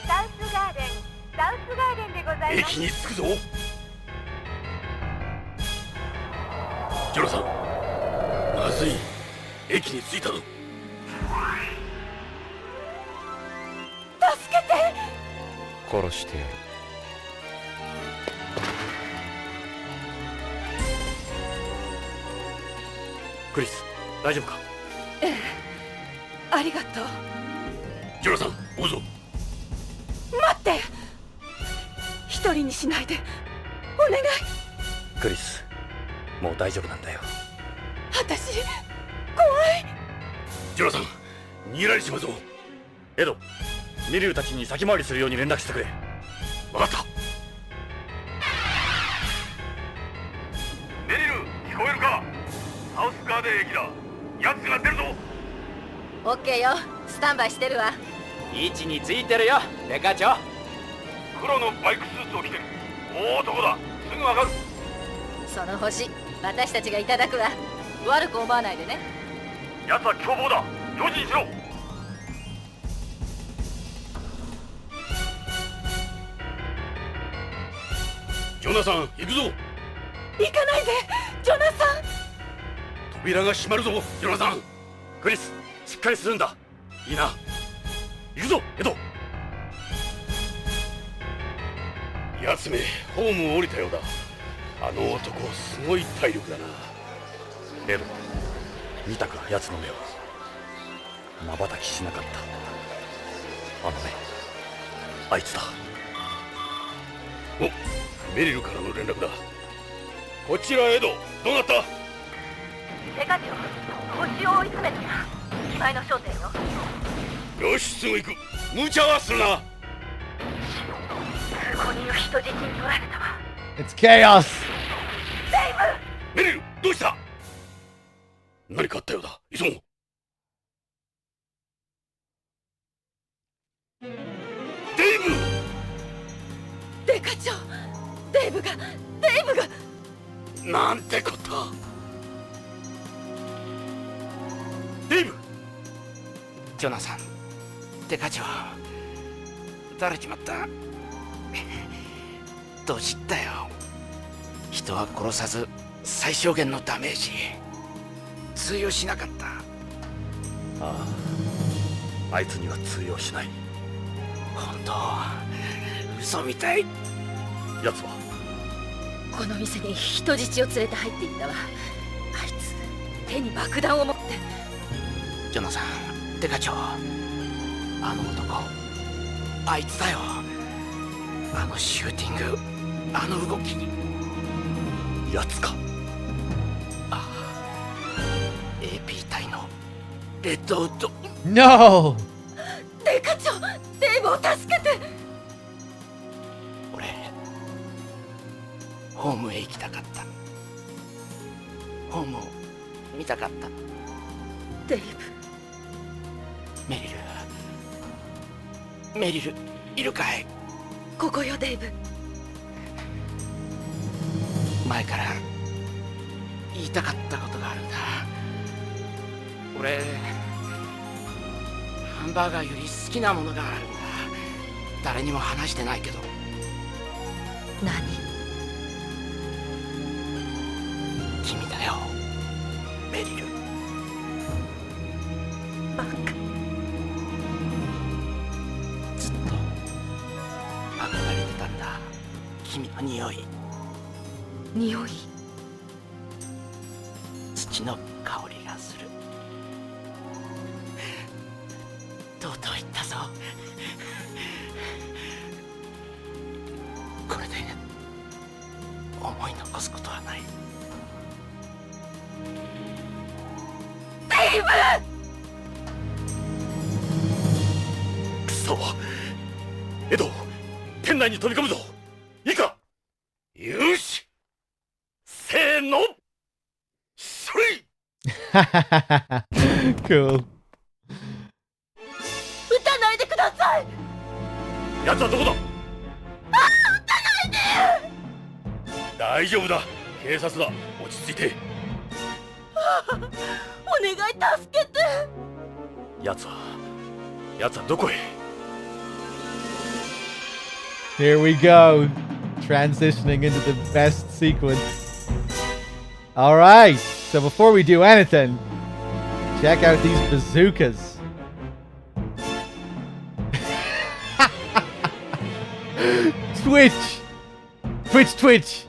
サウスガーデンでございます。駅に着くぞ。ジョナサン、つい駅に着いたぞ。助けて。殺してやる。クリス、大丈夫か？ええ、ありがとう。ジョナサン、追うぞ。待って、一人にしないでお願い。クリス、もう大丈夫なんだよ。私怖い。ジョナサン、逃げられちまうぞ。エド、ミリュウたちに先回りするように連絡してくれ。分かった。メリル、聞こえるか？サウスガーデン駅だ。奴が出るぞ。オッケーよ、スタンバイしてるわ。位置についてるよ、デカ長。黒のバイクスーツを着てる大男だ。すぐわかる。その星、私たちがいただくわ。悪く思わないでね。奴は凶暴だ。用心しろ。ジョナサン、行くぞ。行かないで、ジョナサン。扉が閉まるぞ、ジョナサン。クリス、しっかりするんだ。いいな。行くぞ、エド。奴め、ホームを降りたようだ。あの男、すごい体力だな。エド、見たか、奴の目を。瞬きしなかった。あの目、あいつだ。お、メリルからの連絡だ。こちらエド、どうなった？デカ長、星を追い詰めてた。気前の焦点よ。よし、すぐ行く。無茶はするな。通行人を人質に取られたわ。 It's chaos! メリル、どうした？何かあったようだ。急ごう。デイブ！デカ長、デイブが。なんてこった。デイブ！ジョナサン、デカ長、撃たれちまった。ドジったよ。人は殺さず最小限のダメージ。通用しなかった。ああ、あいつには通用しない。本当、嘘みたい。奴はこの店に人質を連れて入っていったわ。あいつ手に爆弾を持って。ジョナサン、デカ長、あの男、あいつだよ。あのシューティング、あの動き。奴か。ああ、AP 隊のレッドウッド。 No! デカ長、デイブを助けて。俺、ホームへ行きたかった。ホームを見たかった。デイブ。メリル、いるかい？ここよ、デイブ。前から言いたかったことがあるんだ。俺、ハンバーガーより好きなものがあるんだ。誰にも話してないけど。何？君だよ、メリル。バカ。ずっと憧れてたんだ、君の匂い。匂い？土の香りがする。とうとう言ったぞ。これで思い残すことはない。デイブ！クソ！エド、店内に飛び込むぞ。いいか？よし！せーの！それ！ Cool. 撃たないでください！奴はどこだ？大丈夫だ。警察だ。落ち着いて。お願い、助けて！奴はどこへ？ Here we go. Transitioning into the best sequence. Alright, so before we do anything, Check out these bazookas. Twitch. Twitch.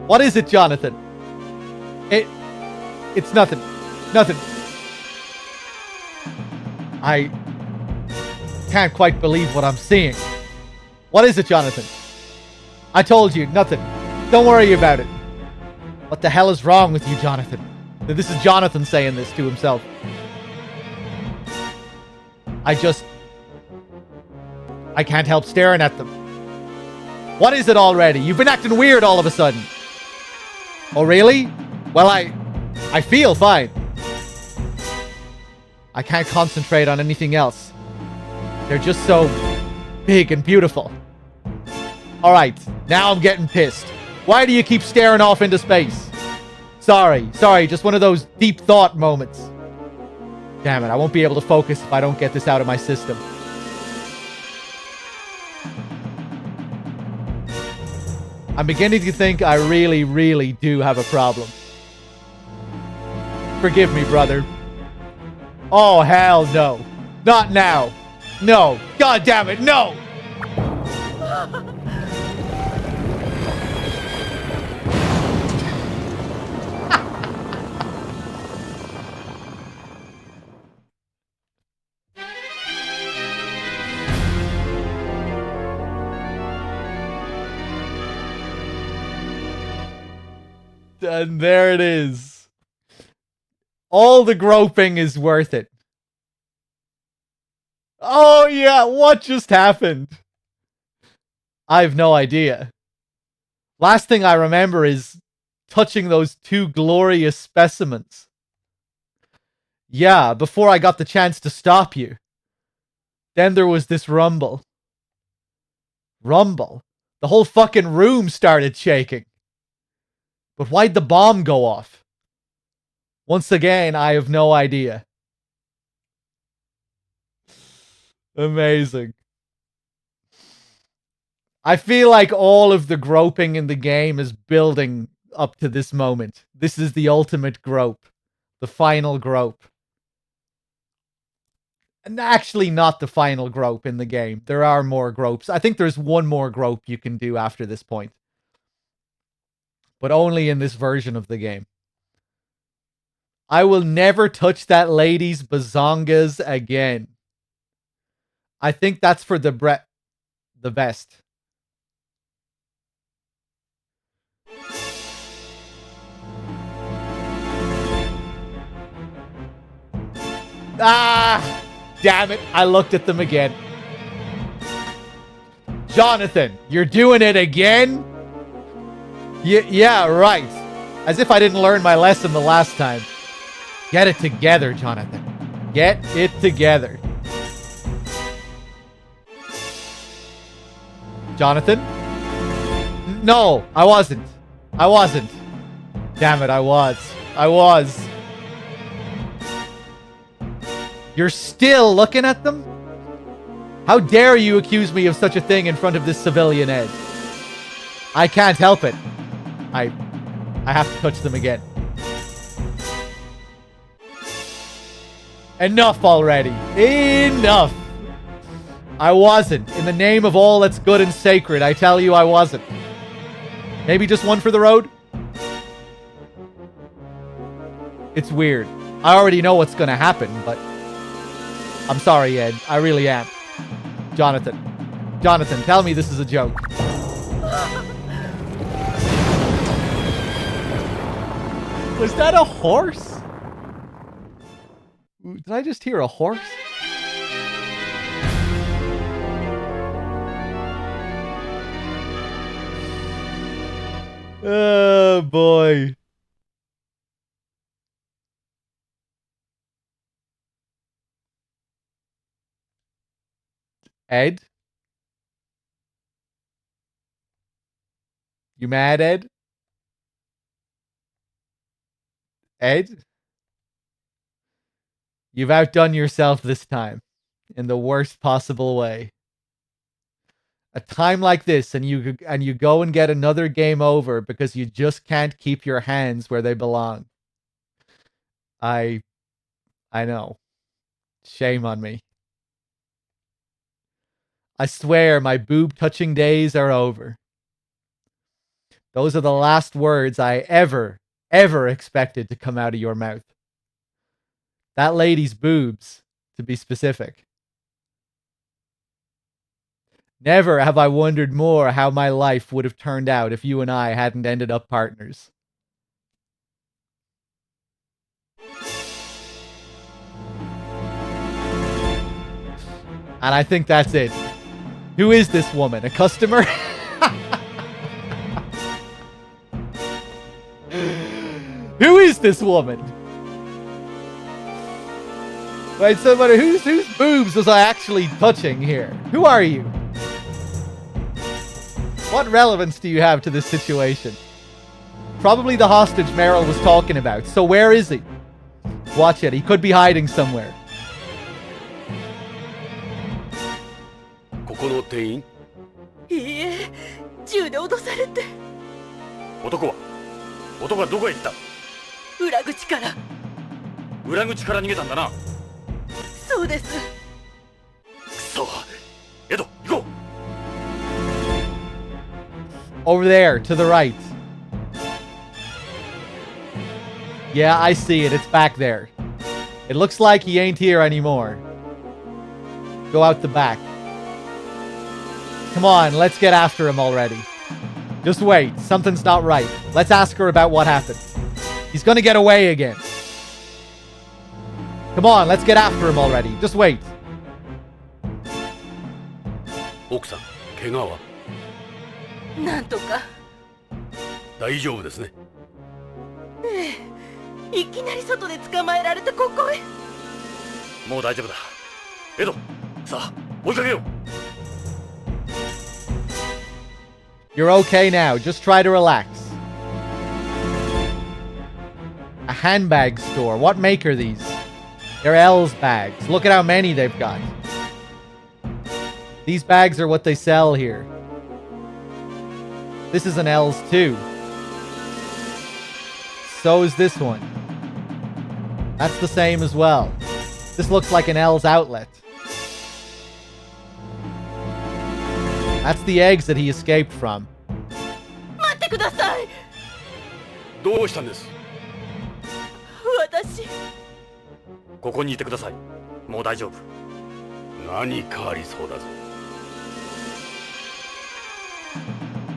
What is it, Jonathan? It's nothing. Nothing. I can't quite believe what I'm seeing. What is it, Jonathan? I told you, nothing. Don't worry about it. What the hell is wrong with you, Jonathan? This is Jonathan saying this to himself. I can't help staring at them. What is it already? You've been acting weird all of a sudden. Oh, really? Well, I feel fine. I can't concentrate on anything else. They're just so big and beautiful. Alright, now I'm getting pissed. Why do you keep staring off into space? Sorry, just one of those deep thought moments. Damn it, I won't be able to focus if I don't get this out of my system. I'm beginning to think I really, really do have a problem. Forgive me, brother. Oh, hell no. Not now. No. God damn it, no! And there it is. All the groping is worth it. Oh yeah, what just happened? I have no idea. Last thing I remember is touching those two glorious specimens. Yeah, before I got the chance to stop you. Then there was this rumble. Rumble? The whole fucking room started shaking. But why'd the bomb go off? Once again, I have no idea. Amazing. I feel like all of the groping in the game is building up to this moment. This is the ultimate grope. The final grope. And actually not the final grope in the game. There are more gropes. I think there's one more grope you can do after this point. But only in this version of the game. I will never touch that lady's bazongas again. I think that's for the best. Ah! Damn it, I looked at them again. Jonathan, you're doing it again? Yeah, right. As if I didn't learn my lesson the last time. Get it together, Jonathan. Get it together. Jonathan? No, I wasn't. Damn it, I was. You're still looking at them? How dare you accuse me of such a thing in front of this civilian, Ed? I can't help it. I have to touch them again. Enough already. Enough. I wasn't. In the name of all that's good and sacred, I tell you I wasn't. Maybe just one for the road? It's weird. I already know what's gonna happen, but... I'm sorry, Ed. I really am. Jonathan, tell me this is a joke. Was that a horse? Did I just hear a horse? Oh, boy. Ed? You mad, Ed? Ed? You've outdone yourself this time. In the worst possible way. A time like this, and you go and get another game over because you just can't keep your hands where they belong. I I know. Shame on me. I swear my boob-touching days are over. Those are the last words I ever expected to come out of your mouth. That lady's boobs, to be specific. Never have I wondered more how my life would have turned out if you and I hadn't ended up partners. And I think that's it. Who is this woman? A customer? Who is this woman? Wait, somebody, whose boobs was I actually touching here? Who are you? What relevance do you have to this situation? Probably the hostage Meryl was talking about. So where is he? Watch it. He could be hiding somewhere. ここの店員？いいえ、銃で脅されて。男はどこへ行った？裏口から。裏口から逃げたんだな。そうです。くそ。エド、行こう。Over there, to the right. Yeah, I see it. It's back there. It looks like he ain't here anymore. Go out the back. Come on, let's get after him already. Just wait. Something's not right. Let's ask her about what happened. He's gonna get away again. Come on, let's get after him already. Just wait. 奥さん、怪我は？なんとか。大丈夫ですね。ええ、いきなり外で捕まえられてここへ。もう大丈夫だ。エド、さあ、追いかけよう。You're okay now. Just try to relax. A handbag store. What make are these? They're L's bags. Look at how many they've got. These bags are what they sell here. This is an L's too. So is this one. That's the same as well. This looks like an L's outlet. That's the exit he escaped from. 待ってください。どうしたんです？私。ここにいてください。もう大丈夫。何かありそうだぞ。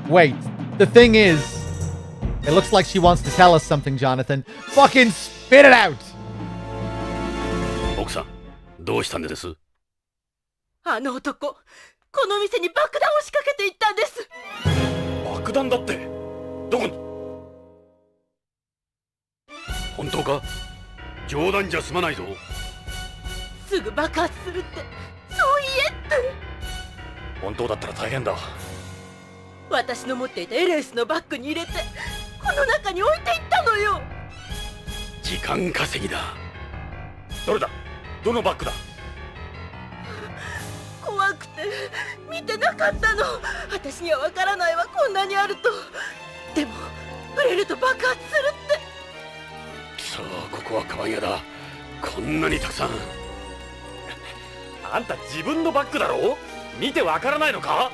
Wait, the thing is, it looks like she wants to tell us something, Jonathan. Fucking spit it out! 奥さん、どうしたんです？あの男、この店に爆弾を仕掛けていったんです。爆弾だって。どこに？本当か？冗談じゃ済まないぞ。すぐ爆発するって、そう言えって。本当だったら大変だ。私の持っていたエレスのバッグに入れて、この中に置いていったのよ。時間稼ぎだ。どれだ？どのバッグだ？怖くて見てなかったの。私にはわからないわ、こんなにあると。でも触れると爆発するって。さあ、ここはカバン屋だ。こんなにたくさん。あんた自分のバッグだろ？見てわからないのか？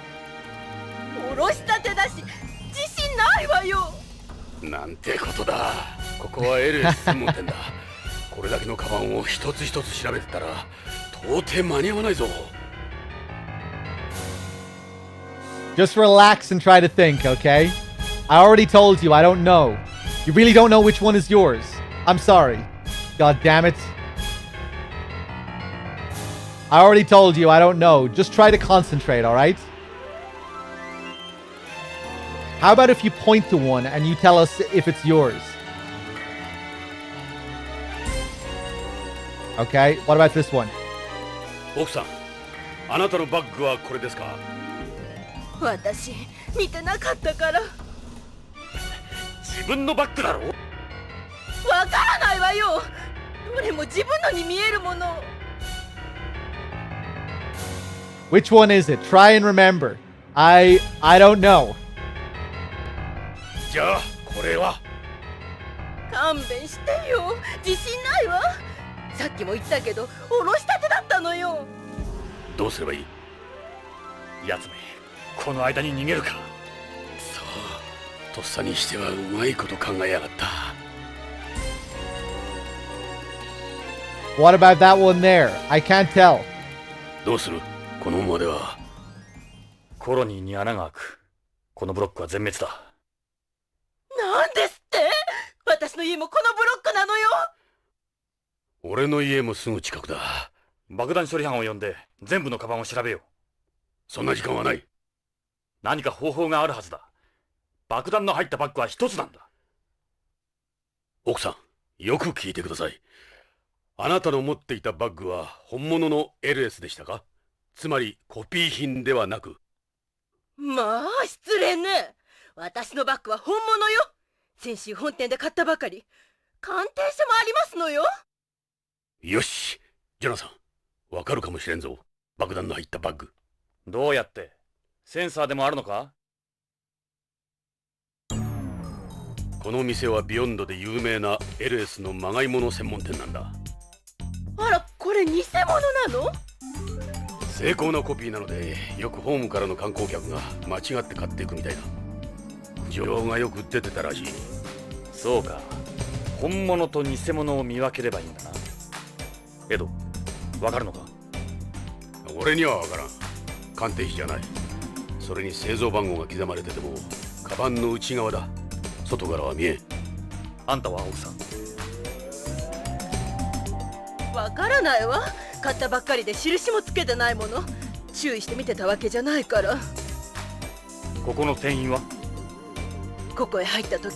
おろしたてだし、自信ないわよ。なんてことだ。ここは LS 専門店だ。これだけのカバンを一つ一つ調べてたら到底間に合わないぞ。Just relax and try to think, okay? I already told you I don't know. You really don't know which one is yours. I'm sorry. God damn it. I already told you I don't know. Just try to concentrate, alright? How about if you point to one and you tell us if it's yours? Okay, what about this one? 奥さん、あなたのバッグはこれですか？私、見てなかったから。自分のバッグだろ？わからないわよ。どれも自分のに見えるもの。Which one is it? Try and remember. I don't know. じゃあ、これは？勘弁してよ。自信ないわ。さっきも言ったけどおろしたてだったのよ。どうすればいい？やつめ、この間に逃げるか。そう、とっさにしてはうまいこと考えやがった。 What about that one there? I can't tell. どうする？このままでは。コロニーに穴が開く。このブロックは全滅だ。なんですって？私の家もこのブロックなのよ。俺の家もすぐ近くだ。爆弾処理班を呼んで全部のカバンを調べよう。そんな時間はない。何か方法があるはずだ。爆弾の入ったバッグは一つなんだ。奥さん、よく聞いてください。あなたの持っていたバッグは本物の LS でしたか？つまりコピー品ではなく。まあ失礼ね。私のバッグは本物よ。先週本店で買ったばかり。鑑定書もありますのよ。よし、ジョナサン、わかるかもしれんぞ。爆弾の入ったバッグ。どうやって？センサーでもあるのか？この店はビヨンドで有名な LS のまがいもの専門店なんだ。あら、これ偽物なの？精巧なコピーなので、よくホームからの観光客が間違って買っていくみたいだ。苦情がよく出てたらしい。そうか。本物と偽物を見分ければいいんだな。エド、わかるのか？俺にはわからん。鑑定士じゃない。それに製造番号が刻まれてても、カバンの内側だ。外からは見えん。あんたは奥さん。わからないわ。買ったばっかりで印もつけてないもの。注意して見てたわけじゃないから。ここの店員は？ここへ入った時、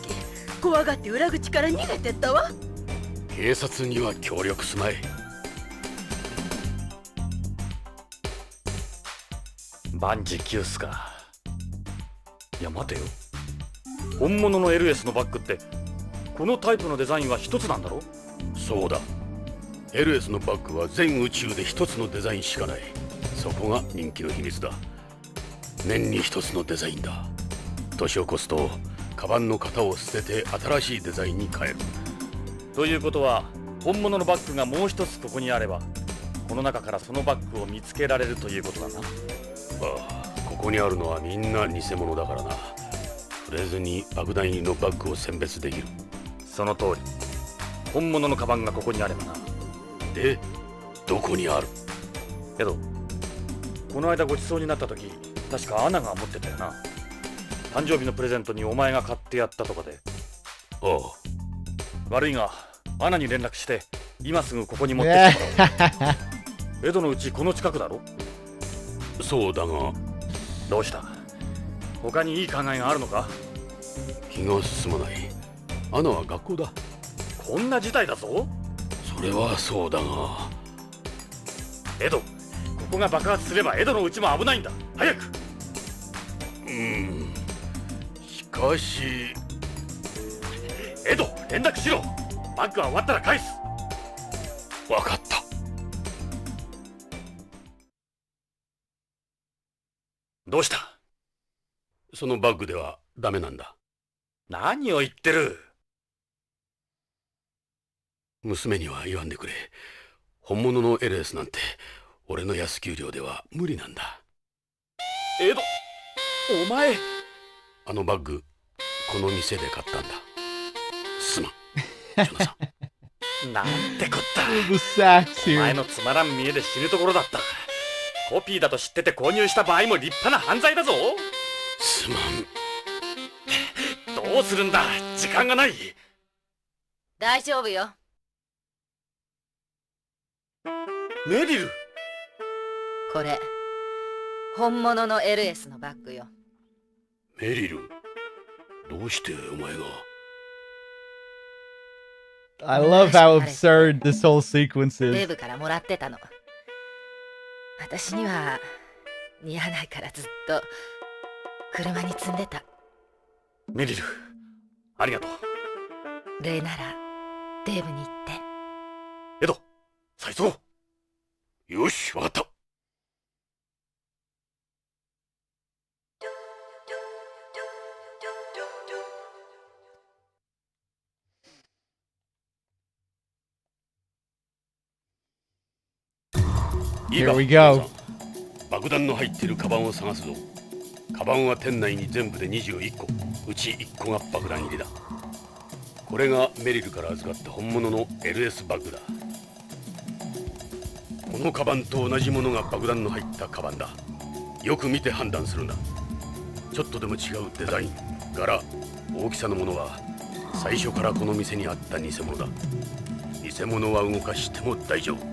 怖がって裏口から逃げてったわ。警察には協力すまい。万事休すか。いや待てよ。本物の LS のバッグってこのタイプのデザインは一つなんだろ？そうだ。LS のバッグは全宇宙で一つのデザインしかない。そこが人気の秘密だ。年に一つのデザインだ。年を越すとカバンの型を捨てて新しいデザインに変える。ということは本物のバッグがもう一つここにあれば、この中からそのバッグを見つけられるということだな。ああ、ここにあるのはみんな偽物だからな。触れずに爆弾入りのバッグを選別できる。その通り。本物のカバンがここにあればな。で、どこにある？けど、この間ごちそうになった時、確かアナが持ってたよな。誕生日のプレゼントにお前が買ってやったとかで。ああ。悪いが、アナに連絡して今すぐここに持ってきてもらおう。江戸のうちこの近くだろ？そうだが。どうした？他にいい考えがあるのか？気が進まない。アナは学校だ。こんな事態だぞ。それはそうだが。エド、ここが爆発すればエドのうちも危ないんだ。早く。しかし。エド、連絡しろ。バッグは終わったら返す。わかった。どうした？そのバッグではダメなんだ。何を言ってる？娘には言わんでくれ。本物の LS なんて俺の安給料では無理なんだ。エド、お前。あのバッグ、この店で買ったんだ。すまん、ジョナさん。なんてこった。お前のつまらん見栄で死ぬところだった。コピーだと知ってて購入した場合も立派な犯罪だぞ。すまん。どうするんだ、時間がない。大丈夫よ。メリル。これ本物の LS のバッグよ。メリル、どうしてお前が？ I love how absurd this whole sequence デ is. ブからもらってたの。私には似合わないからずっと車に積んでた。メリル、ありがとう。礼ならデーブに言って。エド、再走。よし、わかった。Here we go. 爆弾の入っているカバンを探すぞ。カバンは店内に全部で21個、うち1個が爆弾入りだ。これがメリルから預かった本物の LS バッグだ。このカバンと同じものが爆弾の入ったカバンだ。よく見て判断するんだ。ちょっとでも違うデザイン、柄、大きさのものは最初からこの店にあった偽物だ。偽物は動かしても大丈夫。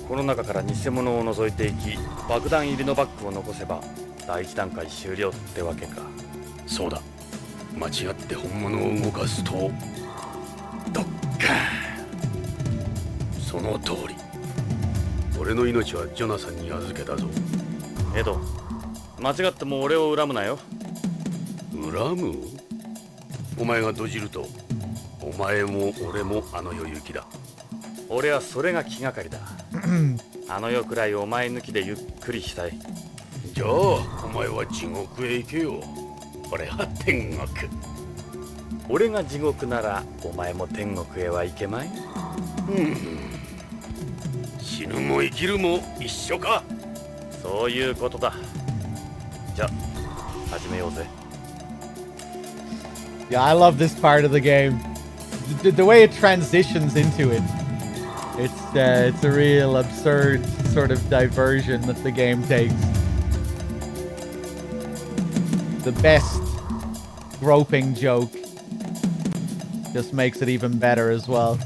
この中から偽物を除いていき、爆弾入りのバッグを残せば第一段階終了ってわけか。そうだ。間違って本物を動かすとドッカーン。その通り。俺の命はジョナサンに預けたぞ。エド、間違っても俺を恨むなよ。恨む？お前がドジるとお前も俺もあの世行きだ。俺はそれが気がかりだ。あの世くらいお前抜きでゆっくりしたい。じゃあお前は地獄へ行けよ。俺は天国。俺が地獄ならお前も天国へは行けまい？死ぬも生きるも一緒か。そういうことだ。じゃあ始めようぜ。Yeah, I love this part of the game. The way it transitions into it. It's a real absurd sort of diversion that the game takes. The best groping joke just makes it even better as well.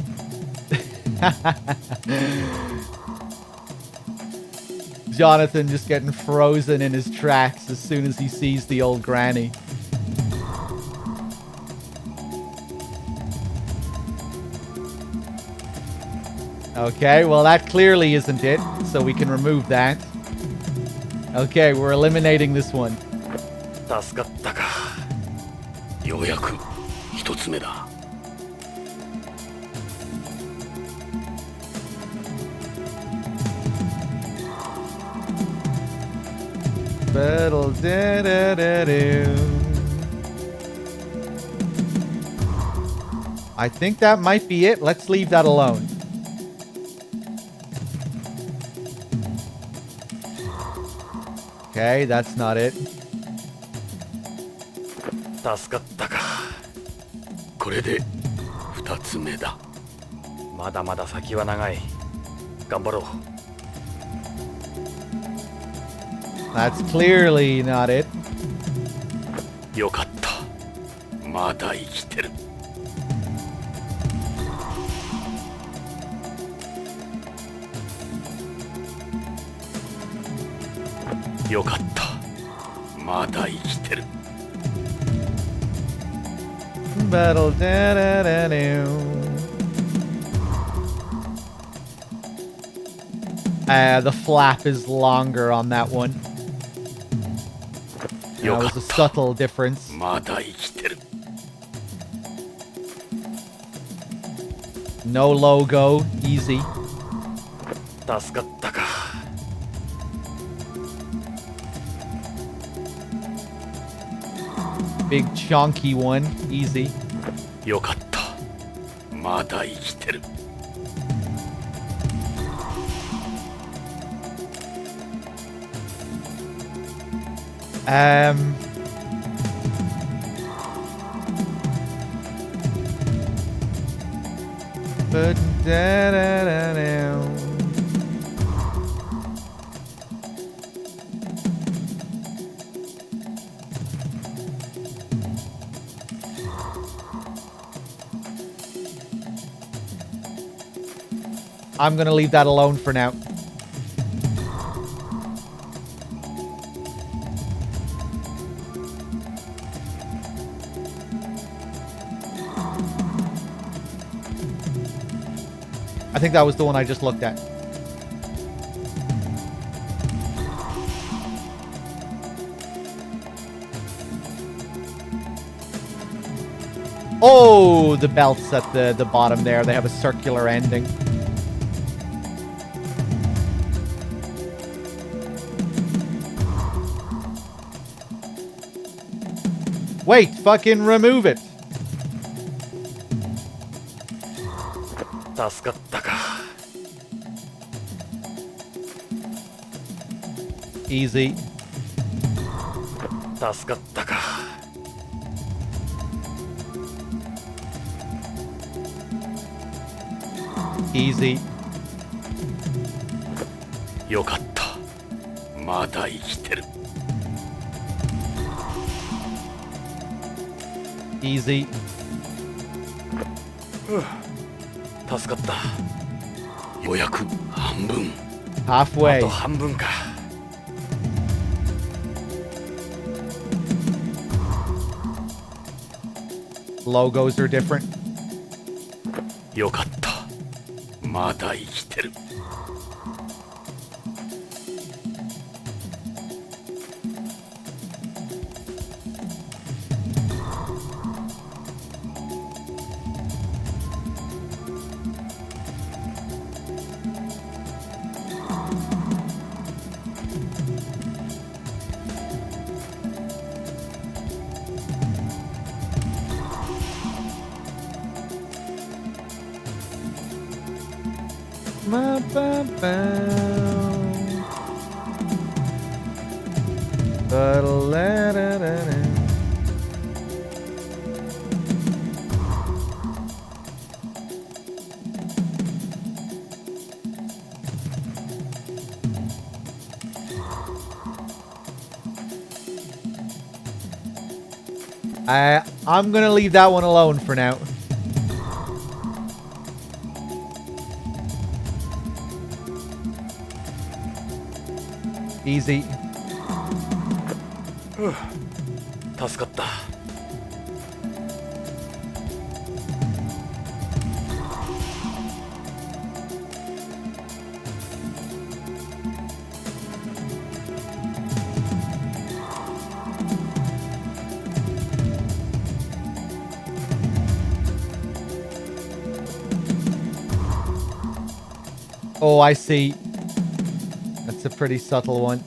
Jonathan just getting frozen in his tracks as soon as he sees the old granny. Okay, well that clearly isn't it, so we can remove that. Okay, we're eliminating this one. 助かったか。ようやく一つ目だ。I think that might be it. Let's leave that alone. Okay, that's not it. 助かったか。これで二つ目だ。まだまだ先は長い。頑張ろう。That's clearly not it. よかった。まだ生きてる。よかった。まだ生きてる。Battle. The flap is longer on that one. That was a subtle difference. まだ生きてる。No logo, easy. 助かったか。Big chunky one, easy. よかった。まだ生きてる。But I'm gonna leave that alone for now. I think that was the one I just looked at. Oh, the belts at the bottom there. They have a circular ending. Wait, fucking remove it. 助かったか。Easy. 助かったか。Easy. よかった。まだ生きてる。 Easy. 助かった。ようやく半分。あ Halfway. と半分か。 Logos are different. よかった。まだ生きてる。 I'm gonna leave that one alone for now. Easy. 助かった。 Oh, I see. That's a pretty subtle one.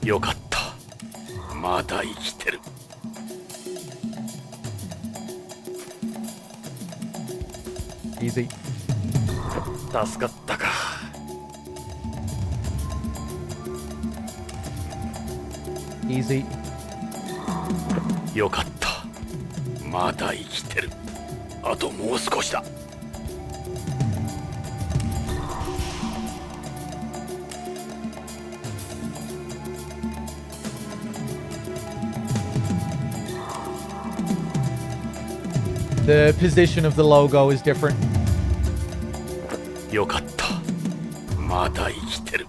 よかった。まだ生きてる。 Easy. 助かったか。 Easy. よかった。まだ生きてる。あともう少しだ。 The position of the logo is different. よかった。まだ生きてる。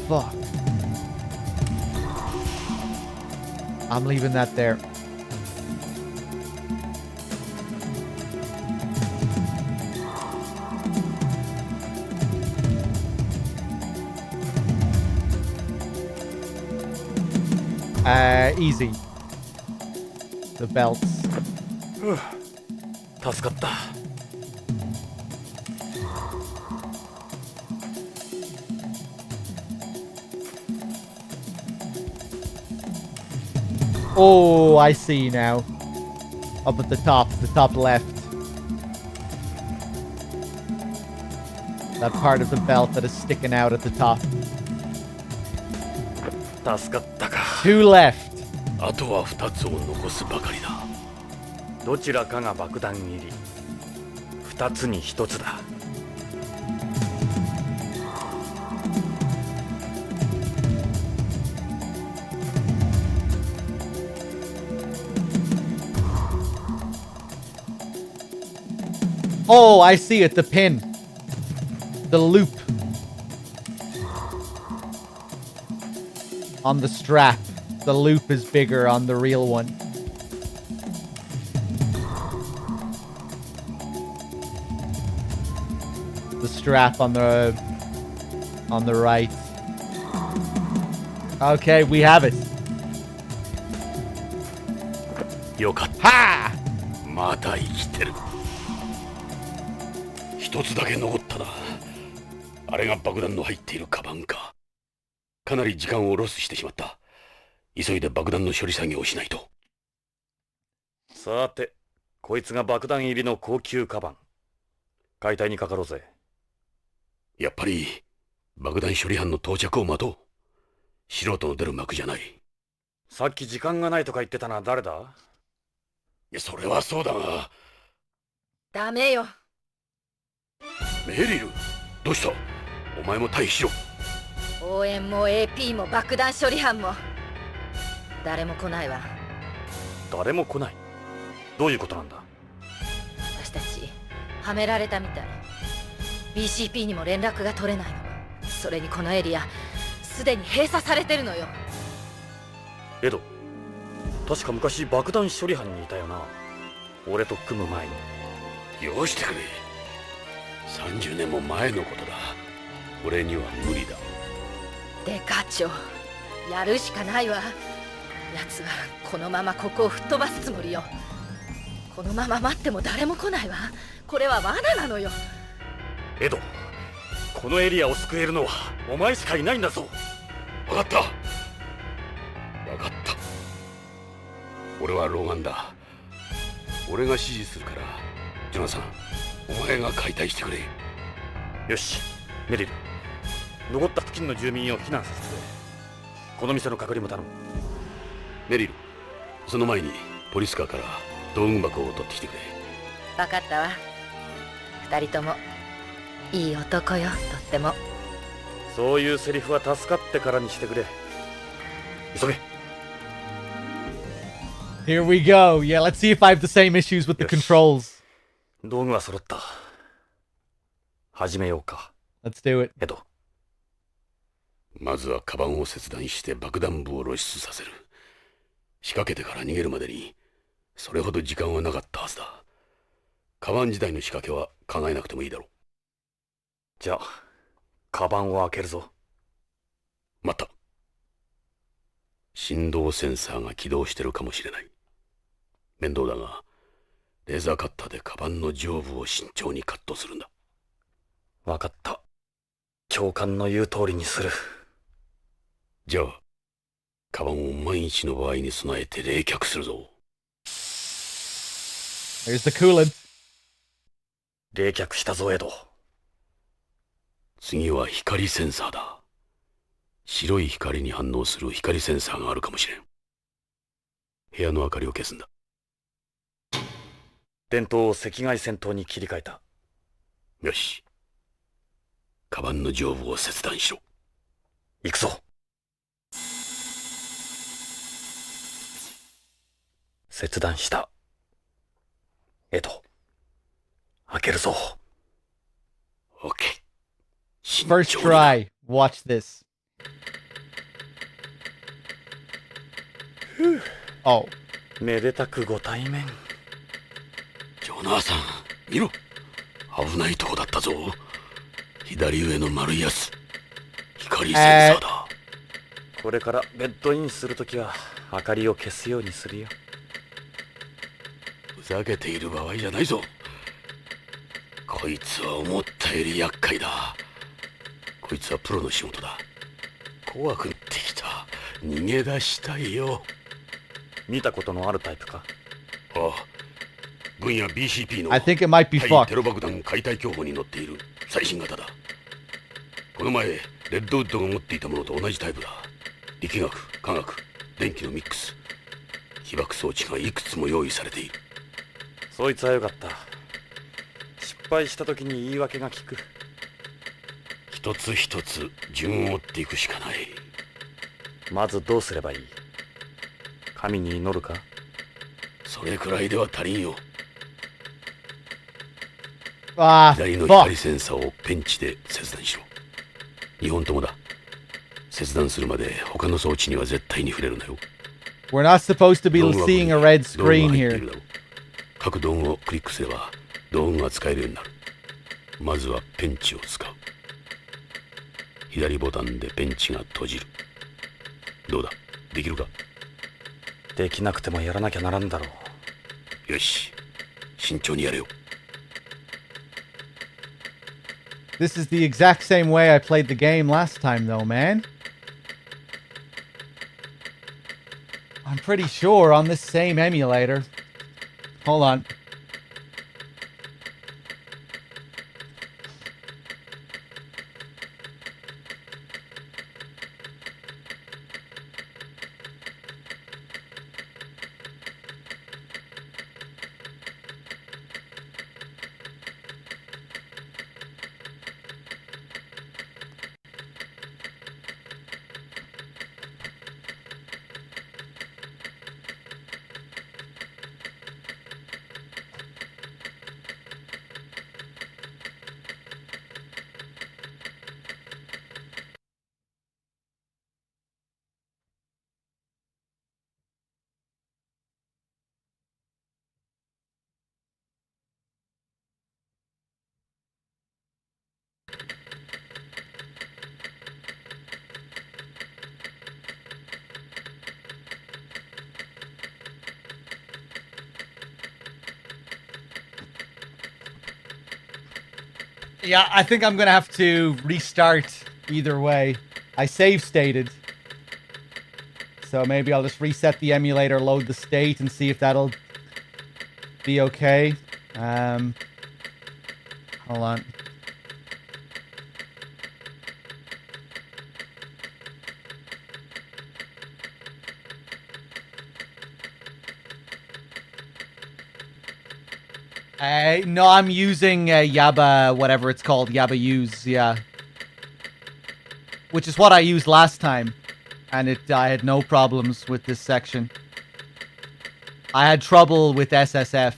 Fuck. I'm leaving that there. Easy. The belts. 助かった。 Oh, I see now. Up at the top left. That part of the belt that is sticking out at the top. 助かったか。 Two left. あとは2つを残すばかりだ。どちらかが爆弾入り。2つに1つだ。 Oh, I see it. The pin. The loop. On the strap. The loop is bigger on the real one. The strap on the right. Okay, we have it. よかった。Ha! まだ生きてる。一つだけ残ったな。あれが爆弾の入っているカバンか。かなり時間をロスしてしまった。急いで爆弾の処理作業をしないと。さて、こいつが爆弾入りの高級カバン。解体にかかろうぜ。やっぱり爆弾処理班の到着を待とう。素人の出る幕じゃない。さっき時間がないとか言ってたのは誰だ？いや、それはそうだが。ダメよ。メリル、どうした？お前も退避しろ。応援も AP も爆弾処理班も誰も来ないわ。誰も来ない？どういうことなんだ？私たちはめられたみたい。 BCP にも連絡が取れないの。それにこのエリアすでに閉鎖されてるのよ。エド、確か昔爆弾処理班にいたよな。俺と組む前に。よしてくれ。30年も前のことだ。俺には無理だ。デカ長、やるしかないわ。奴はこのままここを吹っ飛ばすつもりよ。このまま待っても誰も来ないわ。これは罠なのよ。エド、このエリアを救えるのはお前しかいないんだぞ。分かった。分かった。俺は老眼だ。俺が指示するから、ジョナサン、お前が解体してくれ。よし、メリル、残った付近の住民を避難させてくれ。この店の隔離も頼む。メリル、その前にポリスカーから道具箱を取ってきてくれ。分かったわ。二人ともいい男よ、とっても。そういうセリフは助かってからにしてくれ。急げ。 Here we go. Yeah, let's see if I have the same issues with the controls. 道具は揃った。始めようか。Let's do it. エド。まずはカバンを切断して爆弾部を露出させる。仕掛けてから逃げるまでにそれほど時間はなかったはずだ。カバン自体の仕掛けは考えなくてもいいだろう。じゃあカバンを開けるぞ。待った。振動センサーが起動してるかもしれない。面倒だがレーザーカッターでカバンの上部を慎重にカットするんだ。分かった。長官の言う通りにする。じゃあカバンを万一の場合に備えて冷却するぞ。 There's the coolant. 冷却したぞエド。次は光センサーだ。白い光に反応する光センサーがあるかもしれん。部屋の明かりを消すんだ。電灯を赤外線灯に切り替えた。よし。カバンの上部を切断しろ。行くぞ。切断した。エド、開けるぞ。オッケー。 First try. Watch this. Oh. めでたくご対面。ジョナサン、見ろ。危ないとこだったぞ。左上の丸いやつ。光センサーだ。これからベッドインするときは明かりを消すようにするよ。ふざけている場合じゃないぞ。こいつは思ったより厄介だ。こいつはプロの仕事だ。怖くなってきた。逃げ出したいよ。見たことのあるタイプか？ああ、軍や BCP の I think it might be 対 fucked. テロ爆弾解体競歩に乗っている最新型だ。この前レッドウッドが持っていたものと同じタイプだ。力学、化学、電気のミックス。被爆装置がいくつも用意されている。そいつはよかった。失敗した時に言い訳が効く。一つ一つ順を追っていくしかない。まずどうすればいい？神に祈るか？それくらいでは足りんよ。 Ah, 左の fuck. 光センサーをペンチで切断しろ。2本ともだ。切断するまで他の装置には絶対に触れるなよ。 We're not supposed to be seeing a red 道具が screen 入ってい here. るだろう。各道具をクリックすれば道具が使えるようになる。まずはペンチを使う。左ボタンでペンチが閉じる。どうだ、できるか？できなくてもやらなきゃならんだろう。よし、慎重にやれよ。This is the exact same way I played the game last time, though, man. I'm pretty sure on this same emulator. Hold on. Yeah, I think I'm gonna have to restart either way. I save stated. So maybe I'll just reset the emulator, load the state, and see if that'll be okay. Hold on. No, I'm using Yaba, whatever it's called, Yaba Use, yeah. Which is what I used last time. And I had no problems with this section. I had trouble with SSF.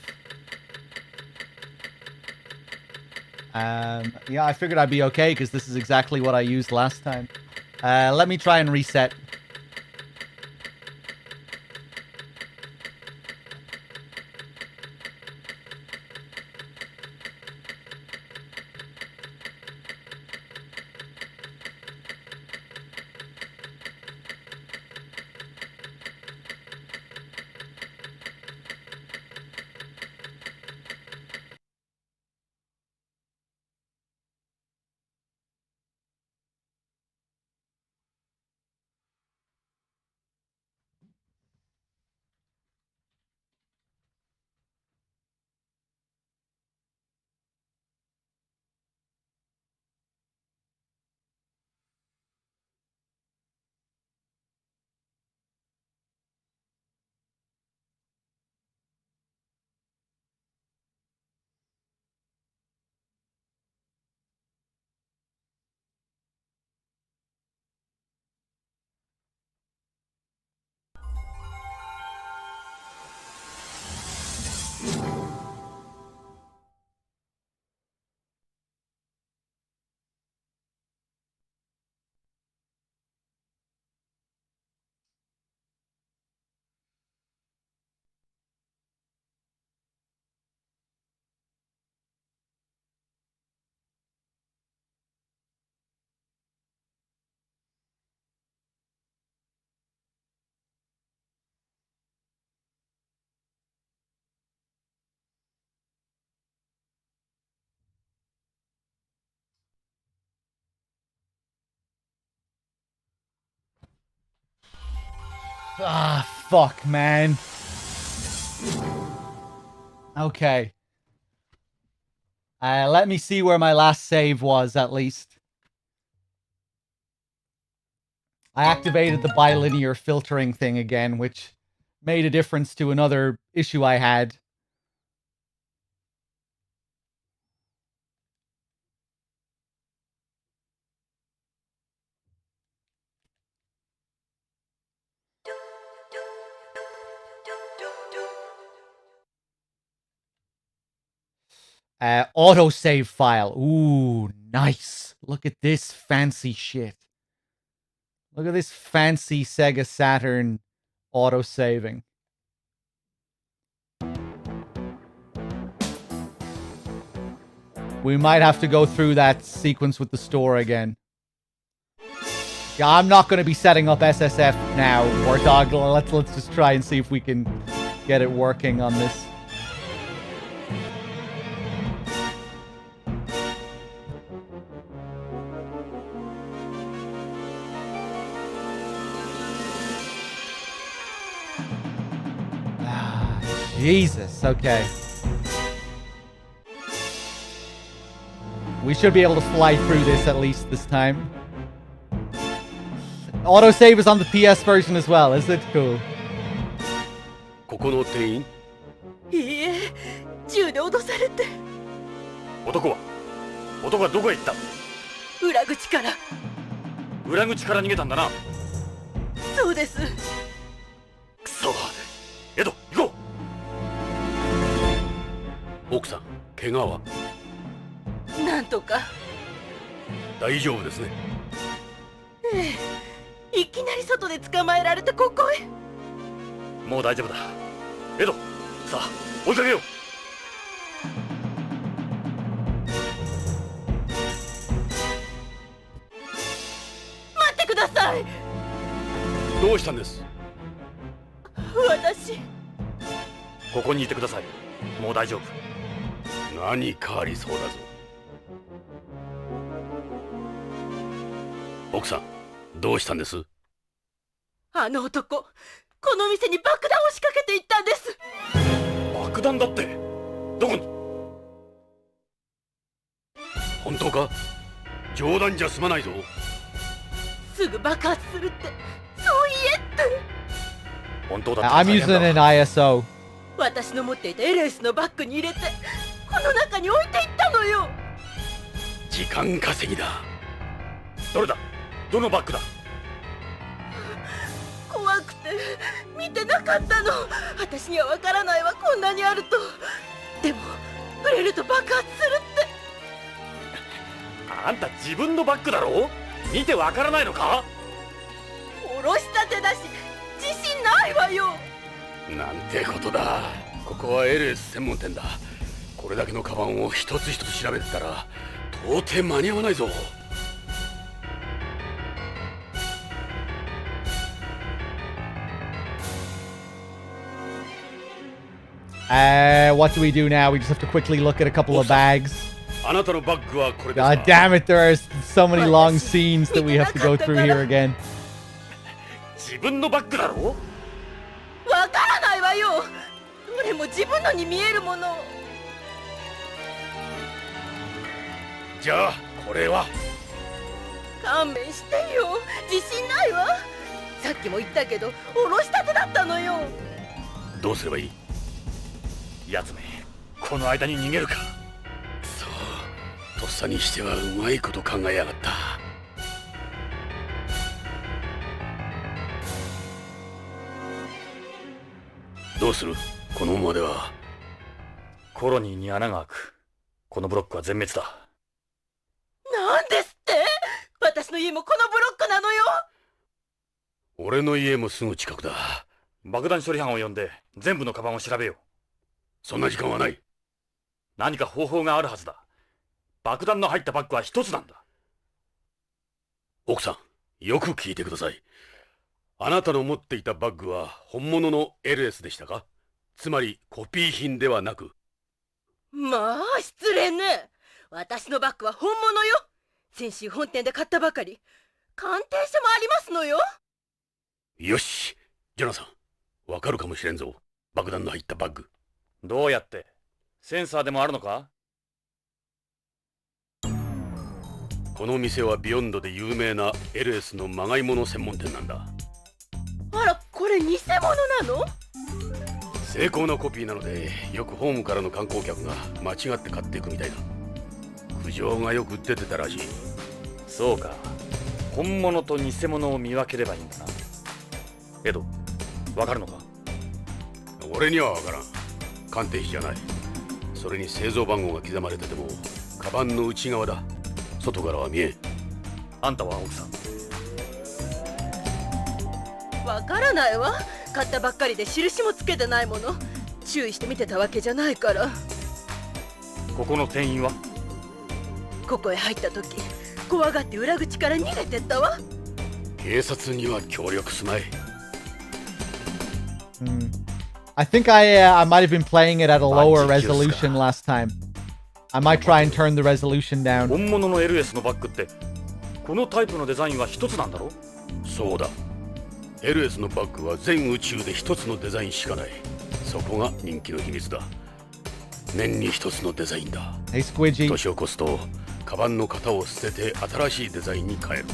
Yeah, I figured I'd be okay, because this is exactly what I used last time. Let me try and reset. Ah, fuck, man. Okay. Let me see where my last save was, at least. I activated the bilinear filtering thing again, which made a difference to another issue I had. Autosave file. Ooh, nice. Look at this fancy shit. Look at this fancy Sega Saturn autosaving. We might have to go through that sequence with the store again. Yeah, I'm not going to be setting up SSF now, or Dog. Let's just try and see if we can get it working on this. Jesus, okay. We should be able to fly through this at least this time. Autosave is on the PS version as well, is it? Cool. ここの店員？いいえ、銃で脅されて。男はどこへ行った？裏口から。裏口から逃げたんだな。そうです。くそ。エド、行こう。奥さん、怪我は？なんとか。大丈夫ですね。ええ、いきなり外で捕まえられてここへ。もう大丈夫だ。エド、さあ追いかけよう。待ってください。どうしたんです？私。ここにいてください。もう大丈夫。何かありそうだぞ。奥さん、どうしたんです？あの男、この店に爆弾を仕掛けていったんです。爆弾だって？どこに？本当か？冗談じゃ済まないぞ。すぐ爆発するって、そう言えって。本当だって。I'm using an ISO. 私の持っていたエレスのバッグに入れて、この中に置いていったのよ。時間稼ぎだ。どれだ？どのバッグだ？怖くて見てなかったの。私にはわからないわ、こんなにあると。でも触れると爆発するって。あんた自分のバッグだろ？見てわからないのか？おろしたてだし自信ないわよ。なんてことだ。ここは LS 専門店だ。これだけのカバンを一つ一つ調べてたら到底間に合わないぞ。What do we do now? We just have to quickly look at a couple of bags. あなたのバッグはこれですか? God damn it, there are so many long scenes that we have to go through here again. 自分のバッグだろ？わからないわよ。どれも自分のに見えるもの。じゃあこれは？勘弁してよ。自信ないわ。さっきも言ったけどおろしたてだったのよ。どうすればいい？やつめ、この間に逃げるか。そう、とっさにしてはうまいこと考えやがった。どうする？このままでは。コロニーに穴が開く。このブロックは全滅だ。なんですって？私の家もこのブロックなのよ。俺の家もすぐ近くだ。爆弾処理班を呼んで全部のカバンを調べよう。そんな時間はない。何か方法があるはずだ。爆弾の入ったバッグは一つなんだ。奥さん、よく聞いてください。あなたの持っていたバッグは本物の LS でしたか？つまりコピー品ではなく。まあ失礼ね。私のバッグは本物よ。先週本店で買ったばかり。鑑定書もありますのよ。よし、ジョナサン、わかるかもしれんぞ。爆弾の入ったバッグ。どうやって？センサーでもあるのか？この店はビヨンドで有名な LS のまがいもの専門店なんだ。あら、これ偽物なの？精巧なコピーなので、よくホームからの観光客が間違って買っていくみたいだ。苦情がよく出てたらしい。そうか。本物と偽物を見分ければいいんだな。エド、わかるのか？俺にはわからん。鑑定費じゃない。それに製造番号が刻まれててもカバンの内側だ。外からは見えん。あんたは奥さん。わからないわ。買ったばっかりで印もつけてないもの。注意して見てたわけじゃないから。ここの店員は？ここへ入った時怖がって裏口から逃げてったわ。警察には協力すまい。I think I might have been playing it at a lower resolution last time. I might try and turn the resolution down. 本物の LS のバッグってこのタイプのデザインは一つなんだろ？そうだ。LS のバッグは全宇宙で一つのデザインしかない。そこが人気の秘密だ。年に一つのデザインだ。Hey, Squidgy. 年を越すとカバンの型を捨てて新しいデザインに変える。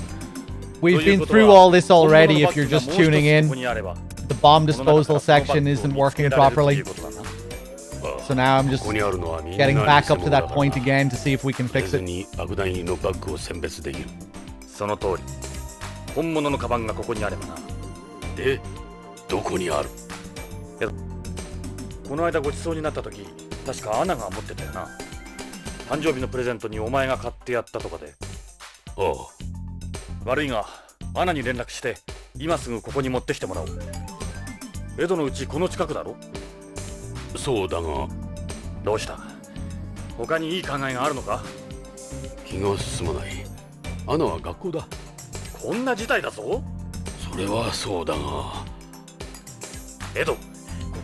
We've been through all this already if you're just tuning in. The bomb disposal section isn't working properly. So now I'm just getting back up to that point again to see if we can fix it. 爆弾入りのバッグを選別できる。その通り。本物のカバンがここにあればな。で、どこにある？この間ごちそうになった時、確かアナが持ってたよな。誕生日のプレゼントにお前が買ってやったとかで。ああ。悪いが、アナに連絡して、今すぐここに持ってきてもらおう。江戸のうちこの近くだろ？そうだが。どうした？他にいい考えがあるのか？気が進まない。アナは学校だ。こんな事態だぞ。それはそうだが。江戸、こ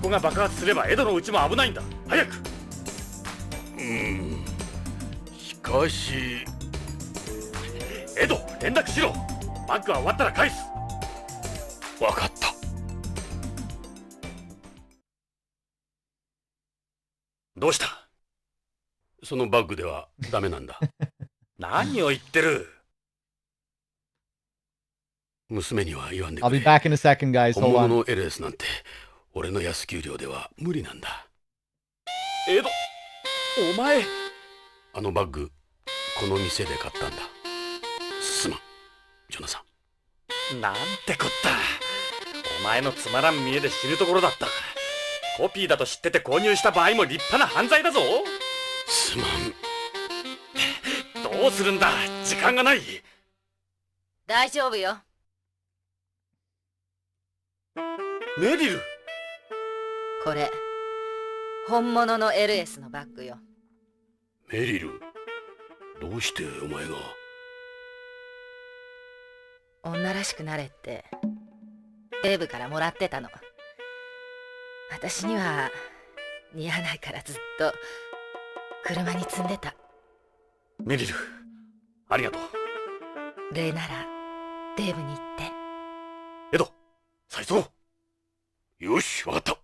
こが爆発すれば江戸のうちも危ないんだ。早く。しかし。江戸、連絡しろ。バッグは終わったら返す。わかった。どうした？そのバッグではダメなんだ。何を言ってる？娘には言わんでくれ。I'll be back in a second, guys. Hold on. 本物の LS なんて俺の安給料では無理なんだ。江戸、お前。あのバッグ、この店で買ったんだ。すまん、ジョナサン。なんてこった。お前のつまらん見栄で死ぬところだった。コピーだと知ってて購入した場合も立派な犯罪だぞ。すまん。どうするんだ、時間がない。大丈夫よ。メリル。これ本物の LS のバッグよ。メリル、どうしてお前が？女らしくなれってデーブからもらってたの。私には似合わないからずっと車に積んでた。メリル、ありがとう。礼ならデーブに言って。エド、再走。よし、わかった。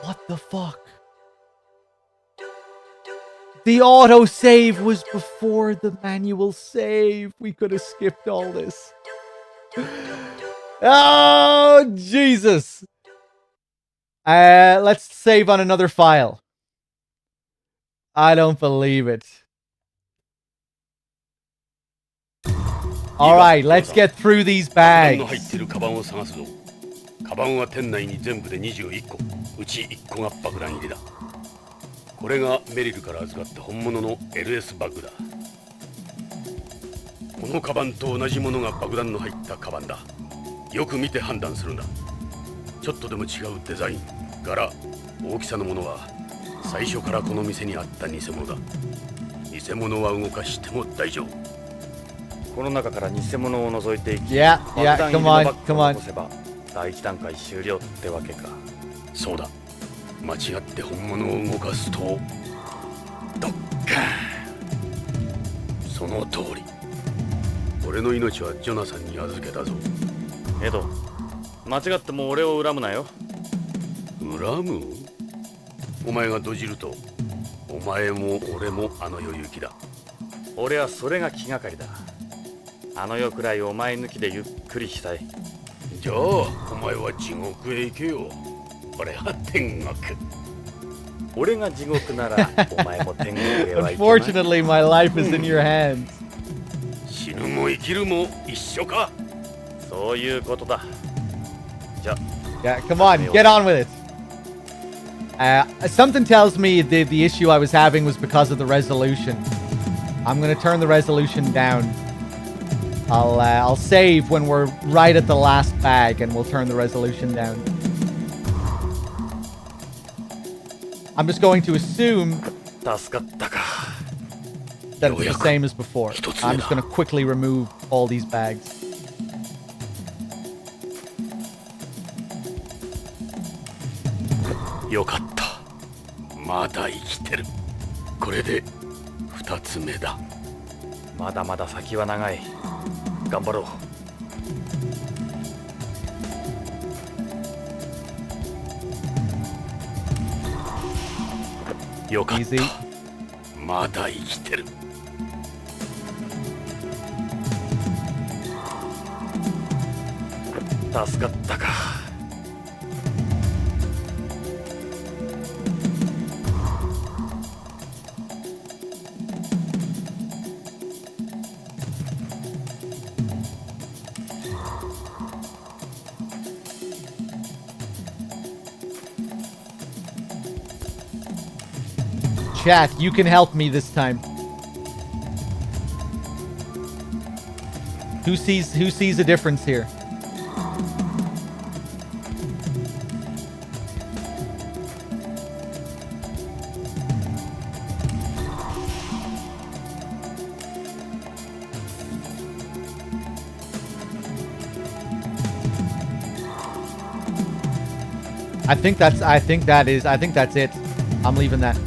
What the fuck? The autosave was before the manual save. We could have skipped all this. Oh, Jesus. Let's save on another file. I don't believe it. Alright, let's get through these bags. カバンは店内に全部で21個。うち1個が爆弾入りだ。これがメリルから預かった本物の LS バッグだ。このカバンと同じものが爆弾の入ったカバンだ。よく見て判断するんだ。ちょっとでも違うデザイン、柄、大きさのものは最初からこの店にあった偽物だ。偽物は動かしても大丈夫。この中から偽物を除いていき、Yeah, come on, come on. 第一段階終了ってわけか。そうだ。間違って本物を動かすとドッカーン。その通り。俺の命はジョナサンに預けたぞ。エド、間違っても俺を恨むなよ。恨む？お前がドジるとお前も俺もあの世行きだ。俺はそれが気がかりだ。あの世くらいお前抜きでゆっくりしたい。じゃあお前は地獄へ行けよ。俺は天国。俺が地獄ならお前も天国へは行けない。Unfortunately, my life is in your hands. 死ぬも生きるも一緒か。そういうことだ。じゃ。Yeah, come on, get on with it. Something tells me the issue I was having was because of the resolution. I'm gonna turn the resolution down. I'll save when we're right at the last bag and we'll turn the resolution down. I'm just going to assume that it's the same as before. I'm just going to quickly remove all these bags. Yokatta. Mada ikiteru. これで2つ目だ。まだまだ先は長い。頑張ろう。よかっ Easy. た。まだ生きてる。助かったか。Chat, you can help me this time. Who sees a difference here? I think that's it. I'm leaving that.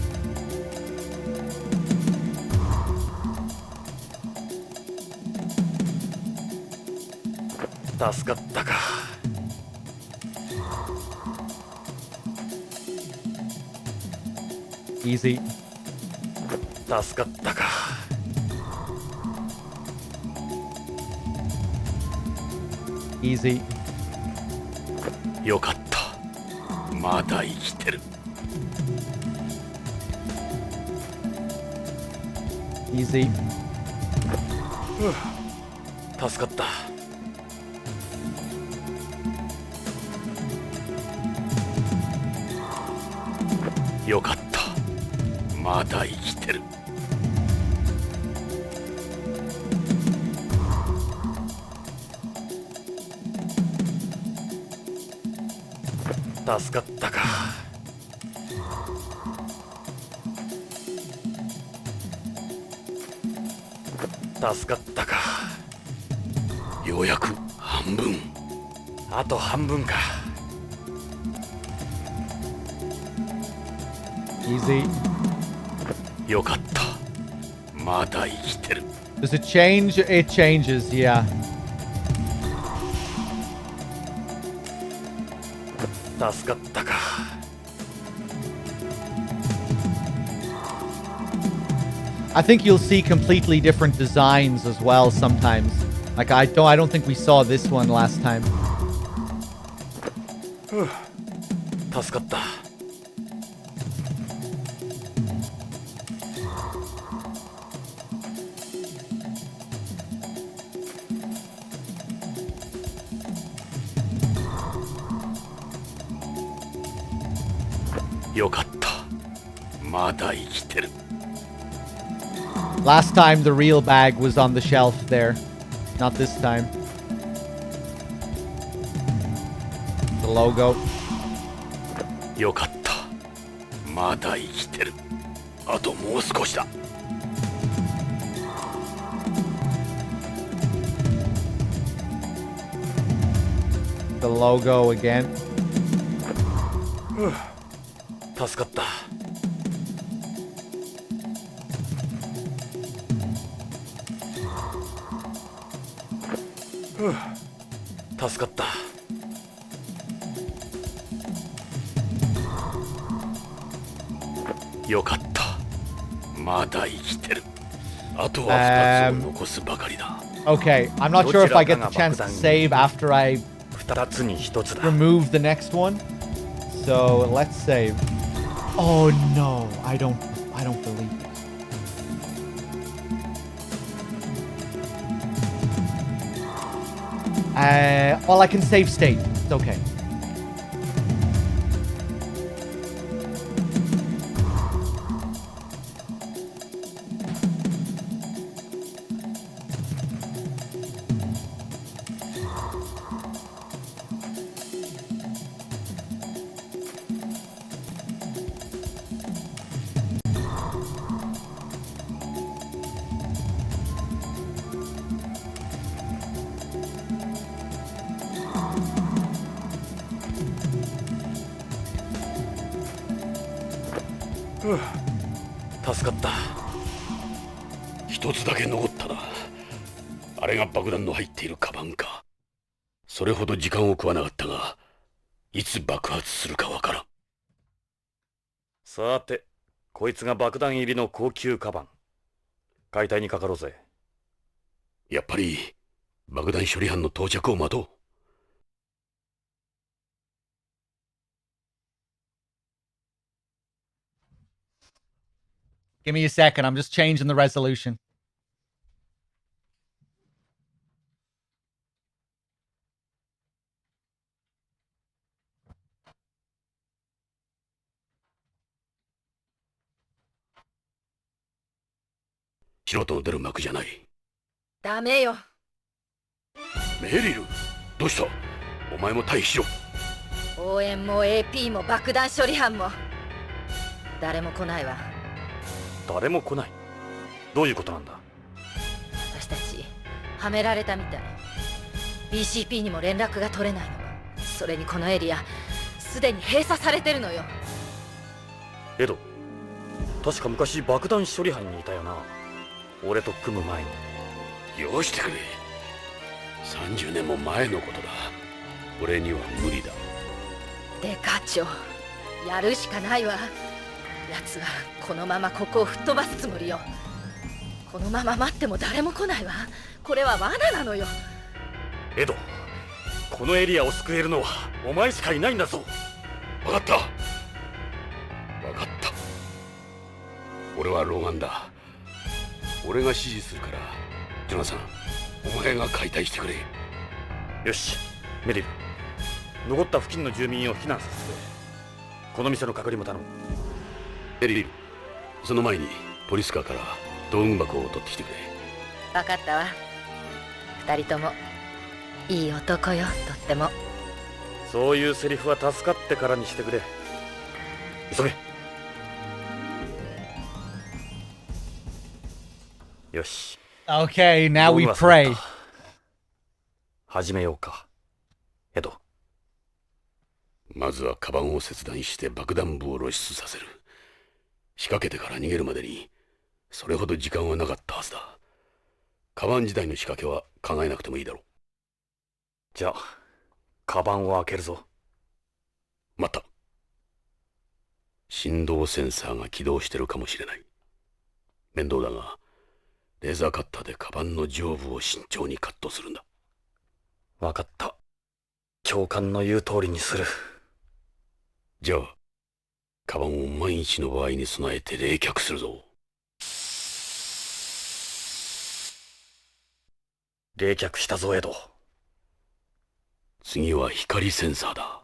Easy. 助かったか。Easy. よかった。まだ生きてる。Easy. 助かった。よかった。まだ生きてる。助かったか。助かったか。ようやく半分。あと半分か。Easy. よかった。まだ生きてる。Does it change? It changes, yeah. 助かったか。I think you'll see completely different designs as well sometimes. Like I don't think we saw this one last time. 助かった。よかった。まだ生きてる。Last time the real bag was on the shelf there. Not this time. The logo. よかった。まだ生きてる。あともう少しだ。The logo again. 助かった。助かった。よかった。まだ生きてる。あとは2つを残すばかりだ。Okay, I'm not sure if I get the chance to save after I 2つに1つだ。 remove the next one. So let's save. Oh no, I don't believe it. Well, I can save state. It's okay. 助かった。一つだけ残ったな。あれが爆弾の入っているカバンか。それほど時間を食わなかったが、いつ爆発するかわからん。さて、こいつが爆弾入りの高級カバン。解体にかかろうぜ。やっぱり爆弾処理班の到着を待とう。Give me a second. I'm just changing the resolution.素人の出る幕じゃない。ダメよ。メリル、どうした？お前も退避しろ。応援も AP も爆弾処理班も誰も来ないわ。誰も来ない？どういうことなんだ？私たちはめられたみたい。 BCP にも連絡が取れないの。それにこのエリアすでに閉鎖されてるのよ。エド、確か昔爆弾処理班にいたよな。俺と組む前に。よしてくれ。30年も前のことだ。俺には無理だ。デカ長、やるしかないわ。奴はこのままここを吹っ飛ばすつもりよ。このまま待っても誰も来ないわ。これは罠なのよ。エド、このエリアを救えるのはお前しかいないんだぞ。分かった。分かった。俺は老眼だ。俺が指示するから、ジョナサン、お前が解体してくれ。よし、メリル、残った付近の住民を避難させて、この店の隔離も頼む。メリル、その前にポリスカーから道具箱を取ってきてくれ。分かったわ。二人ともいい男よ、とっても。そういうセリフは助かってからにしてくれ。急げ。よし。Okay, now we pray. 始めようか、エド。まずはカバンを切断して爆弾部を露出させる。仕掛けてから逃げるまでにそれほど時間はなかったはずだ。カバン時代の仕掛けは考えなくてもいいだろう。じゃあカバンを開けるぞ。待った。振動センサーが起動してるかもしれない。面倒だがレーザーカッターでカバンの上部を慎重にカットするんだ。分かった。教官の言う通りにする。じゃあカバンを万一の場合に備えて冷却するぞ。冷却したぞ、エド。次は光センサーだ。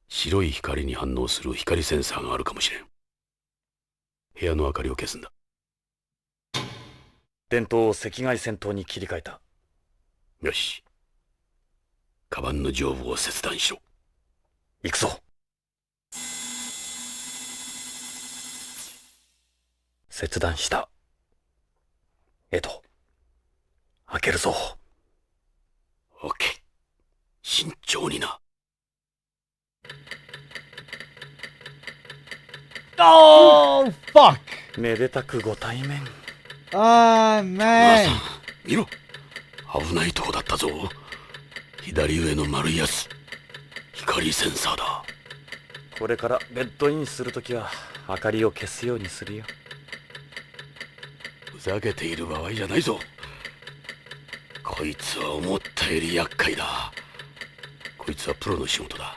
白い光に反応する光センサーがあるかもしれん。部屋の明かりを消すんだ。電灯を赤外線灯に切り替えた。よし。カバンの上部を切断しろ。行くぞ。切断した。エド、開けるぞ。オッケー。慎重にな。Oh, fuck! めでたくご対面。Ah, man. 見ろ。危ないとこだったぞ。左上の丸いやつ。光センサーだ。これからベッドインするときは明かりを消すようにするよ。ふざけている場合じゃないぞ。こいつは思ったより厄介だ。こいつはプロの仕事だ。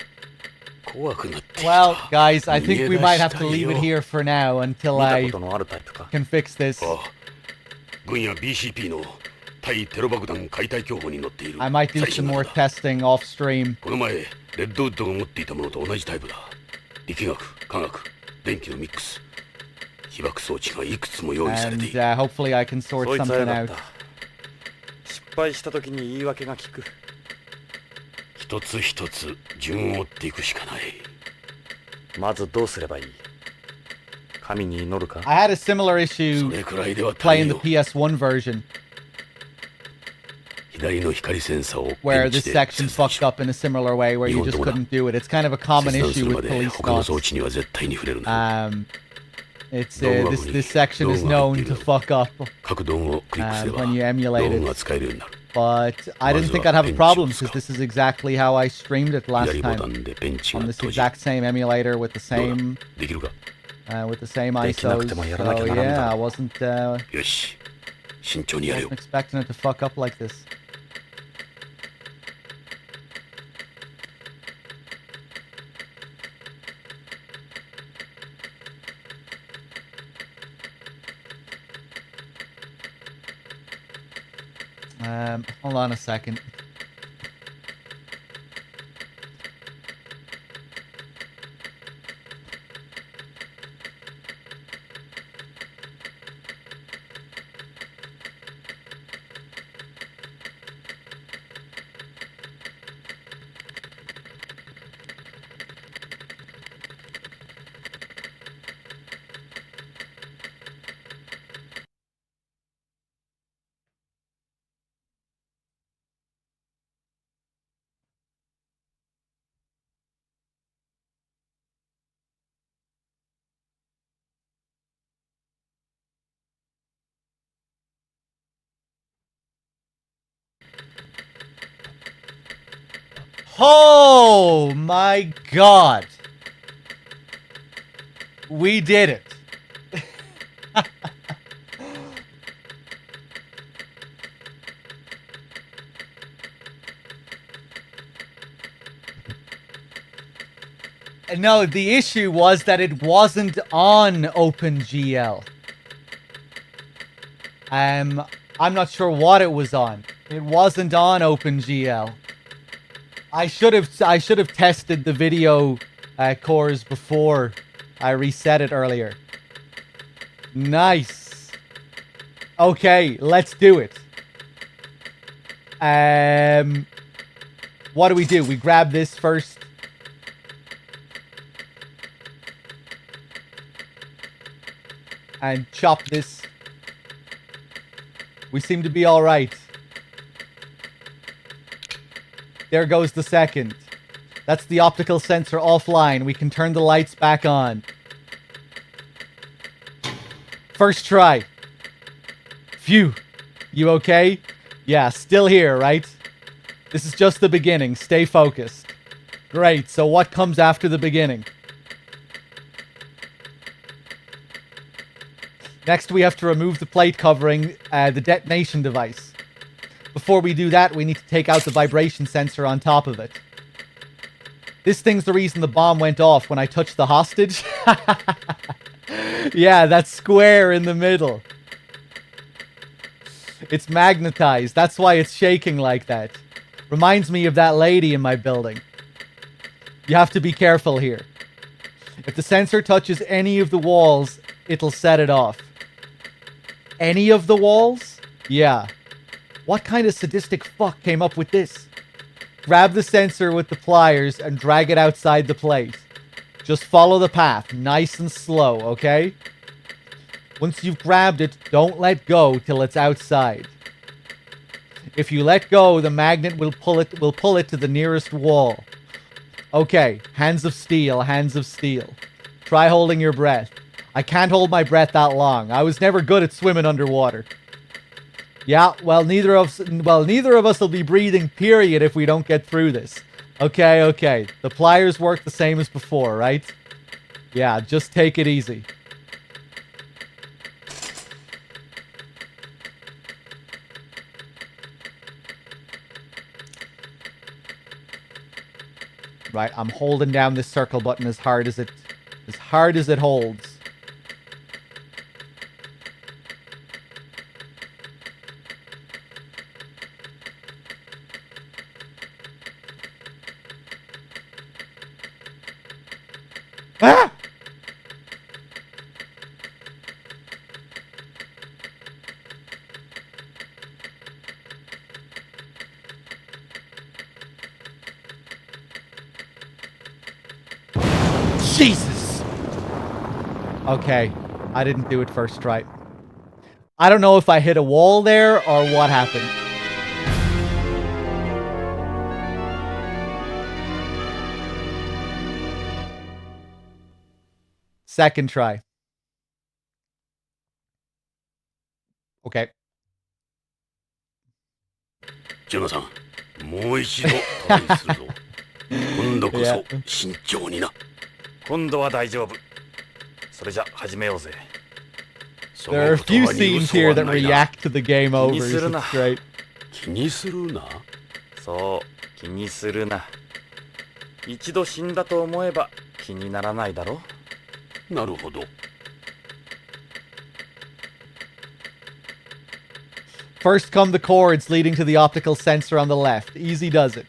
怖くなってきた。Well, guys, I think we might have to leave it here for now until I can fix this. 軍や BCP の対テロ爆弾解体競歩に乗っている。 I might do some more testing off stream. この前レッドウッドが持っていたものと同じタイプだ。力学、化学、電気のミックス。被爆装置がいくつも用意されている。And hopefully I can sort something out. 失敗した時に言い訳が効く。一つ一つ順を追っていくしかない。まずどうすればいい？神に祈るか？ I had a similar issue それくらいでは playing the PS1 version 左の光センサーを where this section fucked up in a similar way where you just couldn't do it. It's kind of a common issue with Policenauts. It's this section is known to fuck up when you emulate it. But I didn't think I'd have a problem because this is exactly how I streamed it last time on this exact same emulator with the same ISOs. So yeah, I wasn't expecting it to fuck up like this. Hold on a second. Oh my god. We did it. No, the issue was that it wasn't on OpenGL. I'm not sure what it was on. It wasn't on OpenGL. I should have tested the video cores before I reset it earlier. Nice. Okay, let's do it. What do? We grab this first. And chop this. We seem to be alright. There goes the second. That's the optical sensor offline. We can turn the lights back on. First try. Phew. You okay? Yeah, still here, right? This is just the beginning. Stay focused. Great, so what comes after the beginning? Next, we have to remove the plate covering the detonation device. Before we do that, we need to take out the vibration sensor on top of it. This thing's the reason the bomb went off when I touched the hostage. Yeah, that square in the middle. It's magnetized. That's why it's shaking like that. Reminds me of that lady in my building. You have to be careful here. If the sensor touches any of the walls, it'll set it off. Any of the walls? Yeah. What kind of sadistic fuck came up with this? Grab the sensor with the pliers and drag it outside the plate. Just follow the path, nice and slow, okay? Once you've grabbed it, don't let go till it's outside. If you let go, the magnet will pull it to the nearest wall. Okay, hands of steel, hands of steel. Try holding your breath. I can't hold my breath that long. I was never good at swimming underwater. Yeah, well, neither of us will be breathing, period, if we don't get through this. Okay. The pliers work the same as before, right? Yeah, just take it easy. Right, I'm holding down this circle button as hard as it holds. Ah! Jesus! Okay, I didn't do it first try. I don't know if I hit a wall there or what happened. Second try. Okay. ジョナサン、もう一度トライするぞ。今度こそ慎重にな。今度は大丈夫。それじゃ始めようぜ。 There are a few scenes here that react to the game overs. It's great. 気にするな。そう気にするな。一度死んだと思えば気にならないだろ。なるほど。 First come the cords leading to the optical sensor on the left. Easy does it.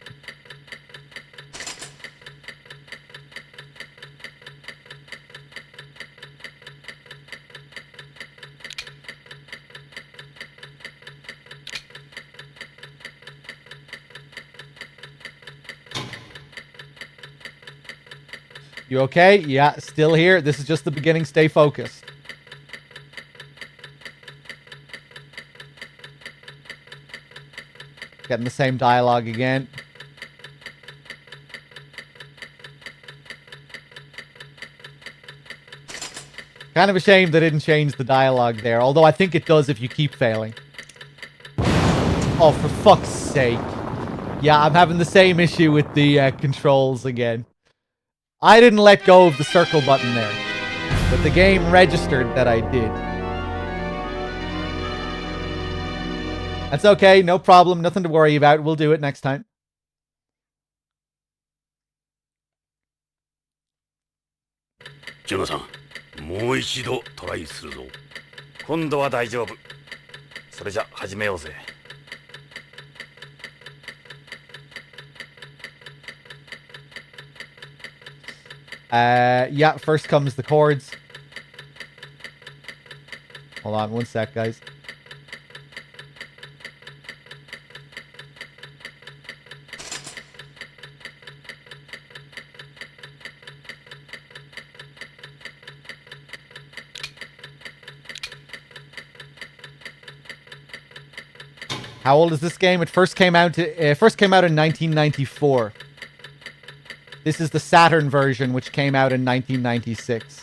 You okay? Yeah, still here. This is just the beginning. Stay focused. Getting the same dialogue again. Kind of a shame they didn't change the dialogue there, although I think it does if you keep failing. Oh, for fuck's sake. Yeah, I'm having the same issue with the controls again. I didn't let go of the circle button there, but the game registered that I did. That's okay, no problem, nothing to worry about. We'll do it next time. Jonathan, もう一度トライするぞ。今度は大丈夫。それじゃ始めようぜ。 Yeah, first comes the chords. Hold on one sec, guys. How old is this game? It first came out in 1994. This is the Saturn version, which came out in 1996.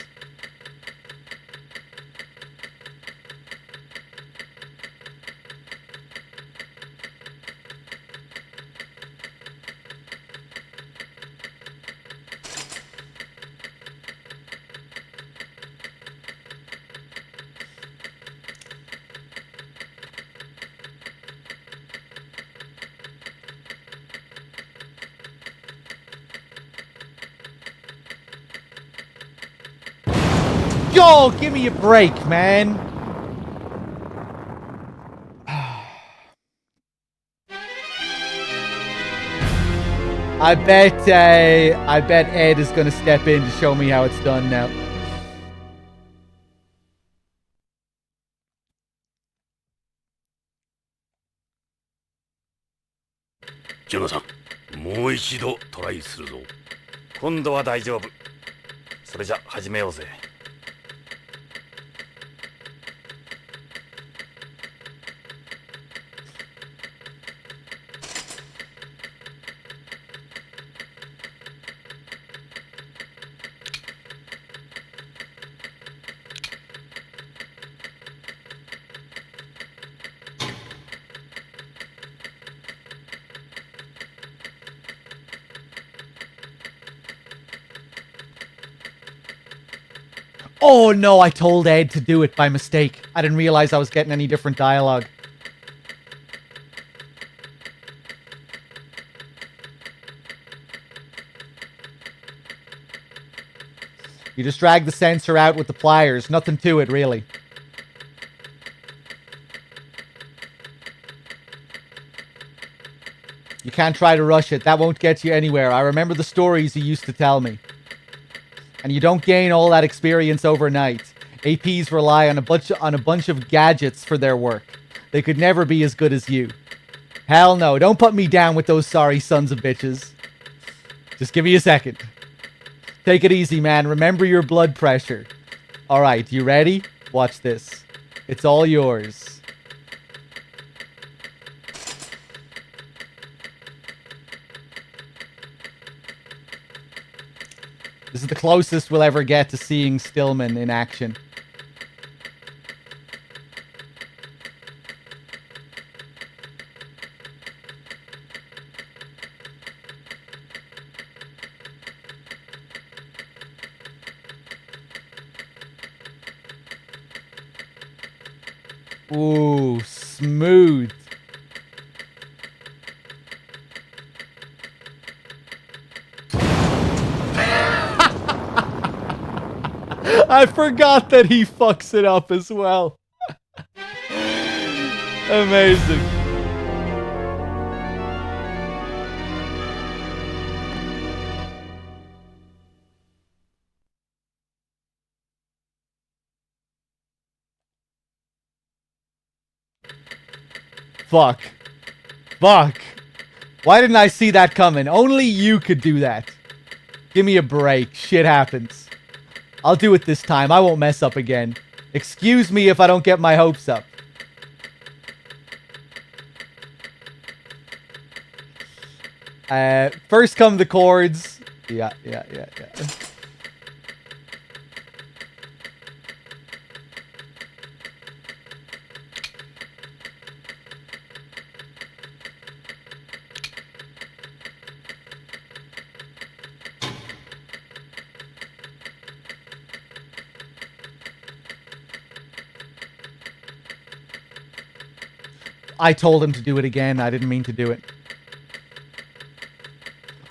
Yo, give me a break, man. I bet Ed is going to step in to show me how it's done now. Jonathan, もう一度トライするぞ。今度は大丈夫。それじゃ始めようぜ。 Oh no, I told Ed to do it by mistake. I didn't realize I was getting any different dialogue. You just drag the sensor out with the pliers. Nothing to it, really. You can't try to rush it. That won't get you anywhere. I remember the stories you used to tell me. And you don't gain all that experience overnight. APs rely on a bunch of gadgets for their work. They could never be as good as you. Hell no, don't put me down with those sorry sons of bitches. Just give me a second. Take it easy, man. Remember your blood pressure. Alright, you ready? Watch this. It's all yours. This is the closest we'll ever get to seeing Stillman in action. Ooh, smooth. I forgot that he fucks it up as well. Amazing. Fuck. Fuck. Why didn't I see that coming? Only you could do that. Give me a break. Shit happens. I'll do it this time. I won't mess up again. Excuse me if I don't get my hopes up. First come the chords. Yeah. I told him to do it again. I didn't mean to do it.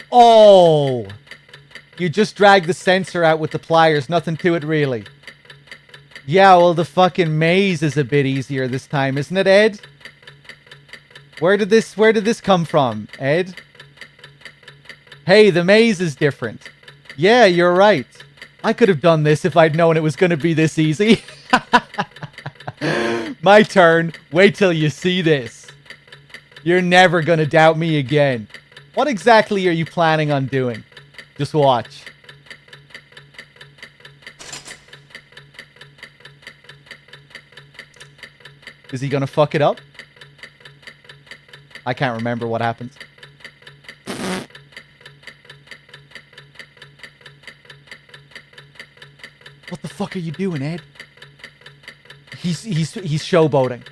Oh! You just drag the sensor out with the pliers. Nothing to it, really. Yeah, well, the fucking maze is a bit easier this time, isn't it, Ed? Where did this come from, Ed? Hey, the maze is different. Yeah, you're right. I could have done this if I'd known it was going to be this easy. My turn. Wait till you see this. You're never gonna doubt me again. What exactly are you planning on doing? Just watch. Is he gonna fuck it up? I can't remember what happens. What the fuck are you doing, Ed? He's showboating.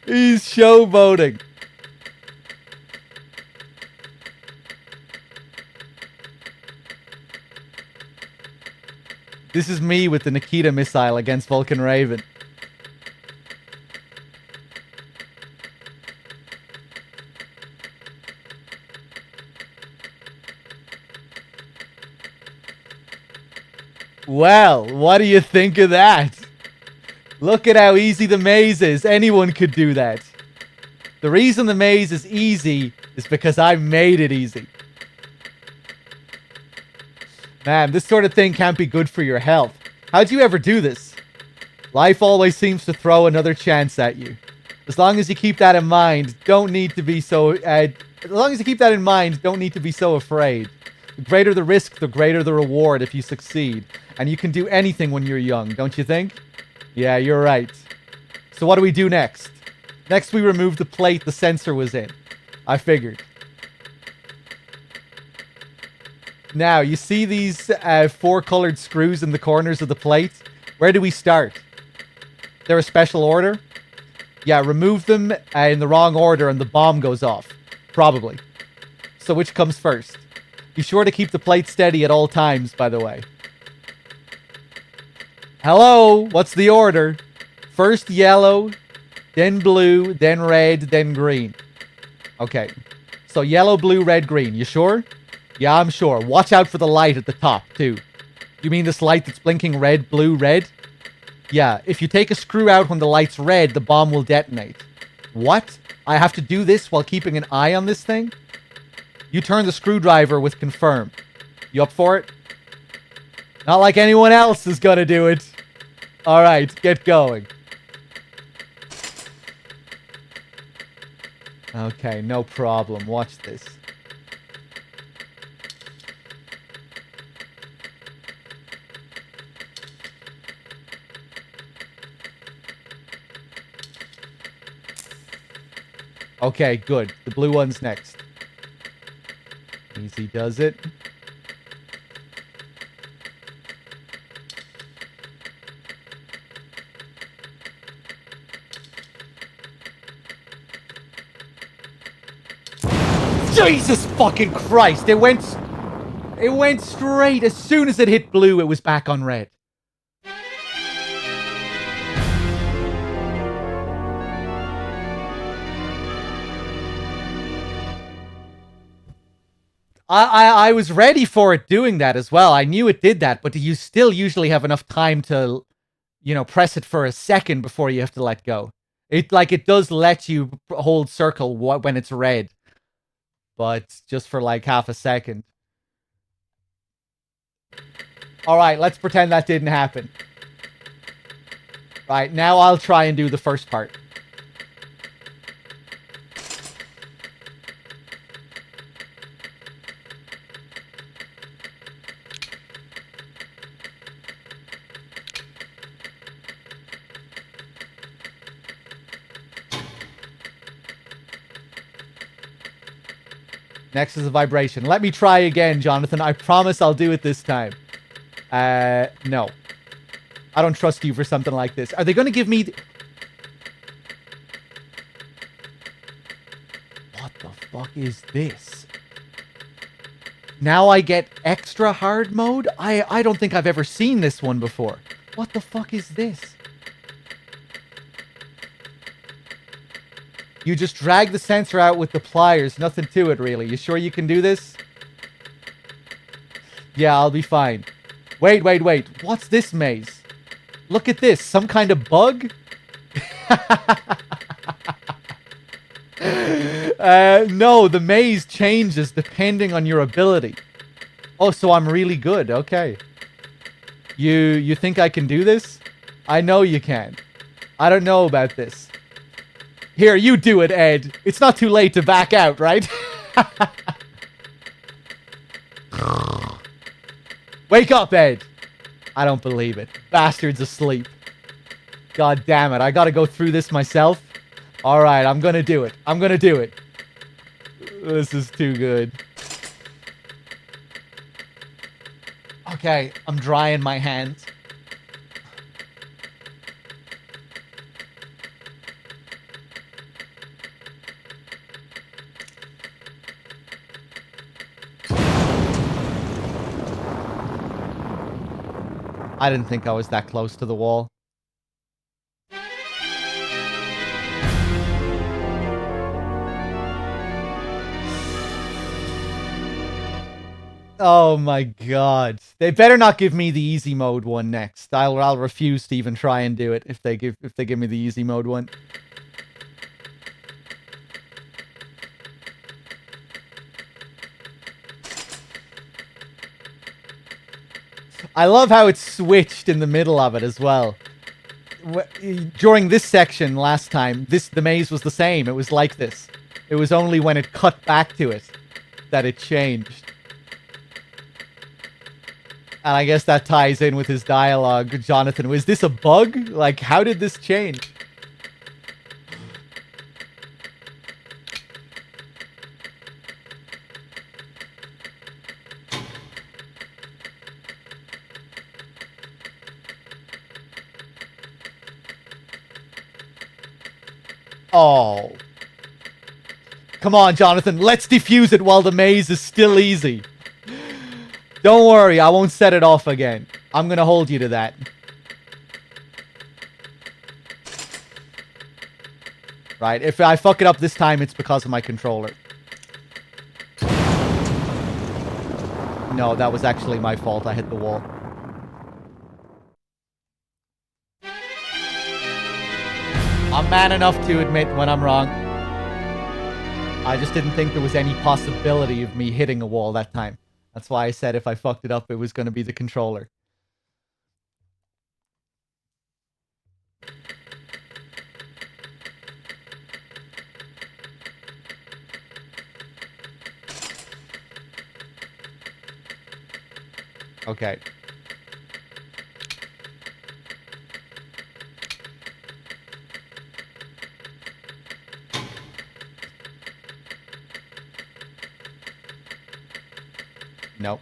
He's showboating. This is me with the Nikita missile against Vulcan Raven. Well, what do you think of that? Look at how easy the maze is. Anyone could do that. The reason the maze is easy is because I made it easy. Man, this sort of thing can't be good for your health. How'd you ever do this? Life always seems to throw another chance at you. As long as you keep that in mind, don't need to be so afraid. The greater the risk, the greater the reward if you succeed. And you can do anything when you're young, don't you think? Yeah, you're right. So what do we do next? Next, we remove the plate the sensor was in. I figured. Now, you see these 4 colored screws in the corners of the plate? Where do we start? They're a special order? Yeah, remove them in the wrong order and the bomb goes off. Probably. So which comes first? Be sure to keep the plate steady at all times, by the way. Hello? What's the order? First yellow, then blue, then red, then green. Okay. So yellow, blue, red, green. You sure? Yeah, I'm sure. Watch out for the light at the top, too. You mean this light that's blinking red, blue, red? Yeah, if you take a screw out when the light's red, the bomb will detonate. What? I have to do this while keeping an eye on this thing? You turn the screwdriver with confirm. You up for it? Not like anyone else is gonna do it. Alright, get going. Okay, no problem. Watch this. Okay, good. The blue one's next. Easy does it. Jesus fucking Christ! It went... It went straight. As soon as it hit blue, it was back on red. I was ready for it doing that as well. I knew it did that, but you still usually have enough time to, you know, press it for a second before you have to let go. It does let you hold circle when it's red, but just for like half a second. All right, let's pretend that didn't happen. Right, now I'll try and do the first part. Next is a vibration. Let me try again, Jonathan. I promise I'll do it this time. No. I don't trust you for something like this. Are they going to give me... What the fuck is this? Now I get extra hard mode? I don't think I've ever seen this one before. What the fuck is this? You just drag the sensor out with the pliers. Nothing to it, really. You sure you can do this? Yeah, I'll be fine. Wait. What's this maze? Look at this. Some kind of bug? No, the maze changes depending on your ability. Oh, so I'm really good. Okay. You think I can do this? I know you can. I don't know about this. Here, you do it, Ed. It's not too late to back out, right? Wake up, Ed. I don't believe it. Bastard's asleep. God damn it. I gotta go through this myself. Alright, I'm gonna do it. I'm gonna do it. This is too good. Okay, I'm drying my hands. I didn't think I was that close to the wall. Oh my god. They better not give me the easy mode one next. I'll refuse to even try and do it if they give me the easy mode one. I love how it's switched in the middle of it as well. During this section last time, the maze was the same. It was like this. It was only when it cut back to it that it changed. And I guess that ties in with his dialogue. Jonathan, was this a bug? Like, how did this change? Oh. Come on, Jonathan. Let's defuse it while the maze is still easy. Don't worry, I won't set it off again. I'm gonna hold you to that. Right, if I fuck it up this time, it's because of my controller. No, that was actually my fault. I hit the wall. I'm man enough to admit when I'm wrong. I just didn't think there was any possibility of me hitting a wall that time. That's why I said if I fucked it up, it was going to be the controller. Okay. Nope.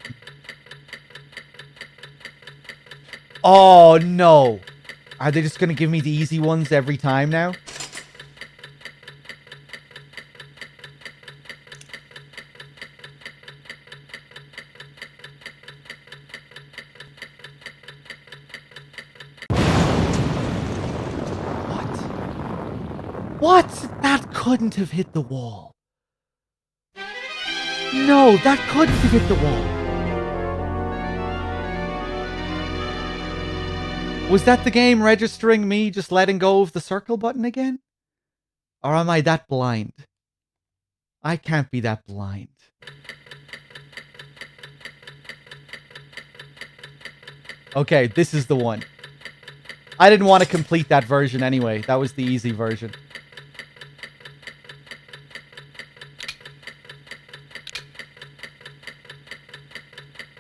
Oh, no. Are they just going to give me the easy ones every time now? What? That couldn't have hit the wall. No, that couldn't have hit the wall. Was that the game registering me just letting go of the circle button again? Or am I that blind? I can't be that blind. Okay, this is the one. I didn't want to complete that version anyway. That was the easy version.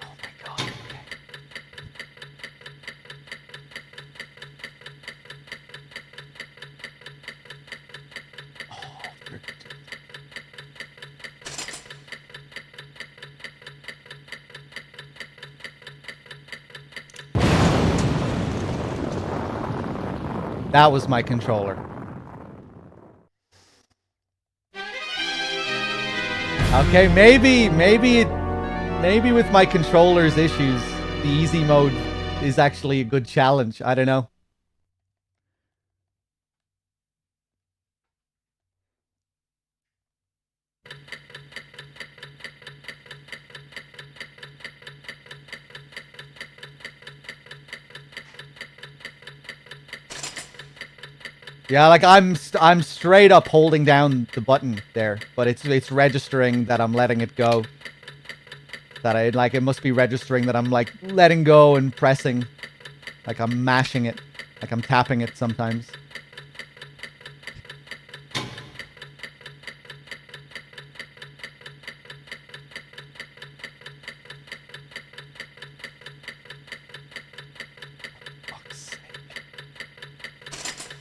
Oh my god. Okay. That was my controller. Okay, maybe with my controller's issues, the easy mode is actually a good challenge. I don't know. Yeah, like I'm straight up holding down the button there, but it's registering that I'm letting it go. That it must be registering that I'm like letting go and pressing, like I'm mashing it, like I'm tapping it sometimes.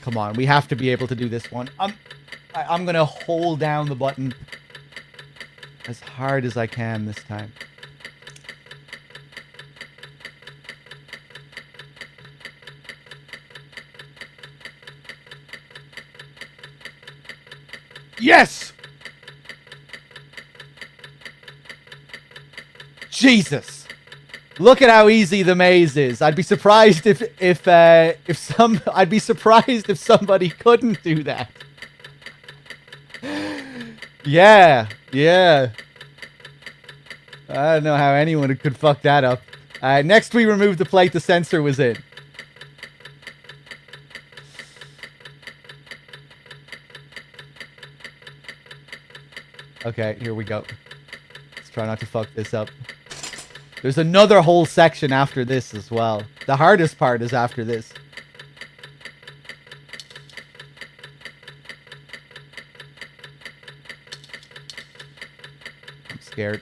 Come on, we have to be able to do this one. I'm gonna hold down the button as hard as I can this time. Yes! Jesus! Look at how easy the maze is. I'd be surprised if somebody couldn't do that. Yeah. I don't know how anyone could fuck that up. Next we remove the plate the sensor was in. Okay, here we go. Let's try not to fuck this up. There's another whole section after this as well. The hardest part is after this. I'm scared.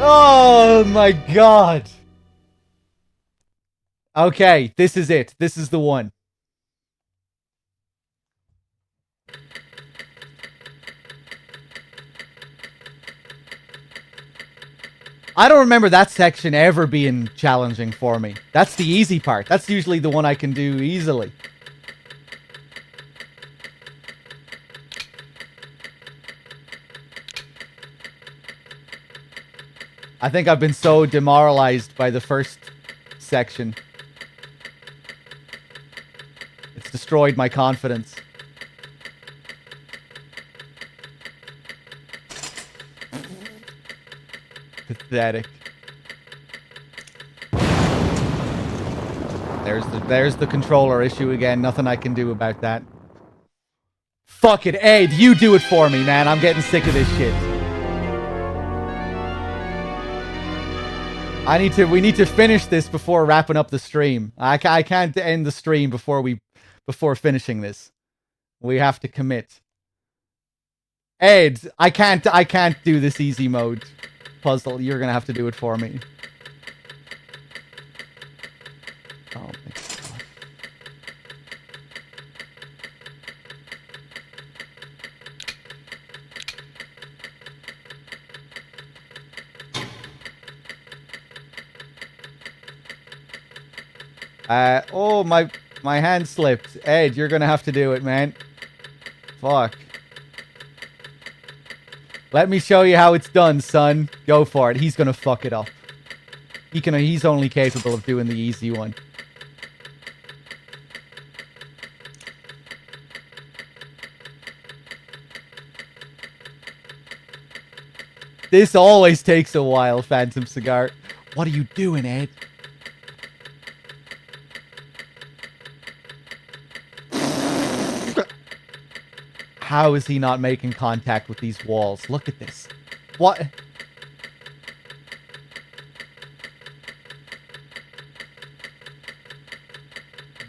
Oh my god. Okay, this is it. This is the one. I don't remember that section ever being challenging for me. That's the easy part. That's usually the one I can do easily. I think I've been so demoralized by the first section. It's destroyed my confidence. Pathetic. There's the controller issue again. Nothing I can do about that. Fuck it, Ed, you do it for me, man. I'm getting sick of this shit. We need to finish this before wrapping up the stream. I can't end the stream before finishing this. We have to commit. Ed, I can't do this easy mode puzzle. You're gonna have to do it for me. Oh my god. Oh, my hand slipped. Ed, you're gonna have to do it, man. Fuck. Let me show you how it's done, son. Go for it. He's gonna fuck it up. He's only capable of doing the easy one. This always takes a while, Phantom Cigar. What are you doing, Ed? How is he not making contact with these walls? Look at this. What?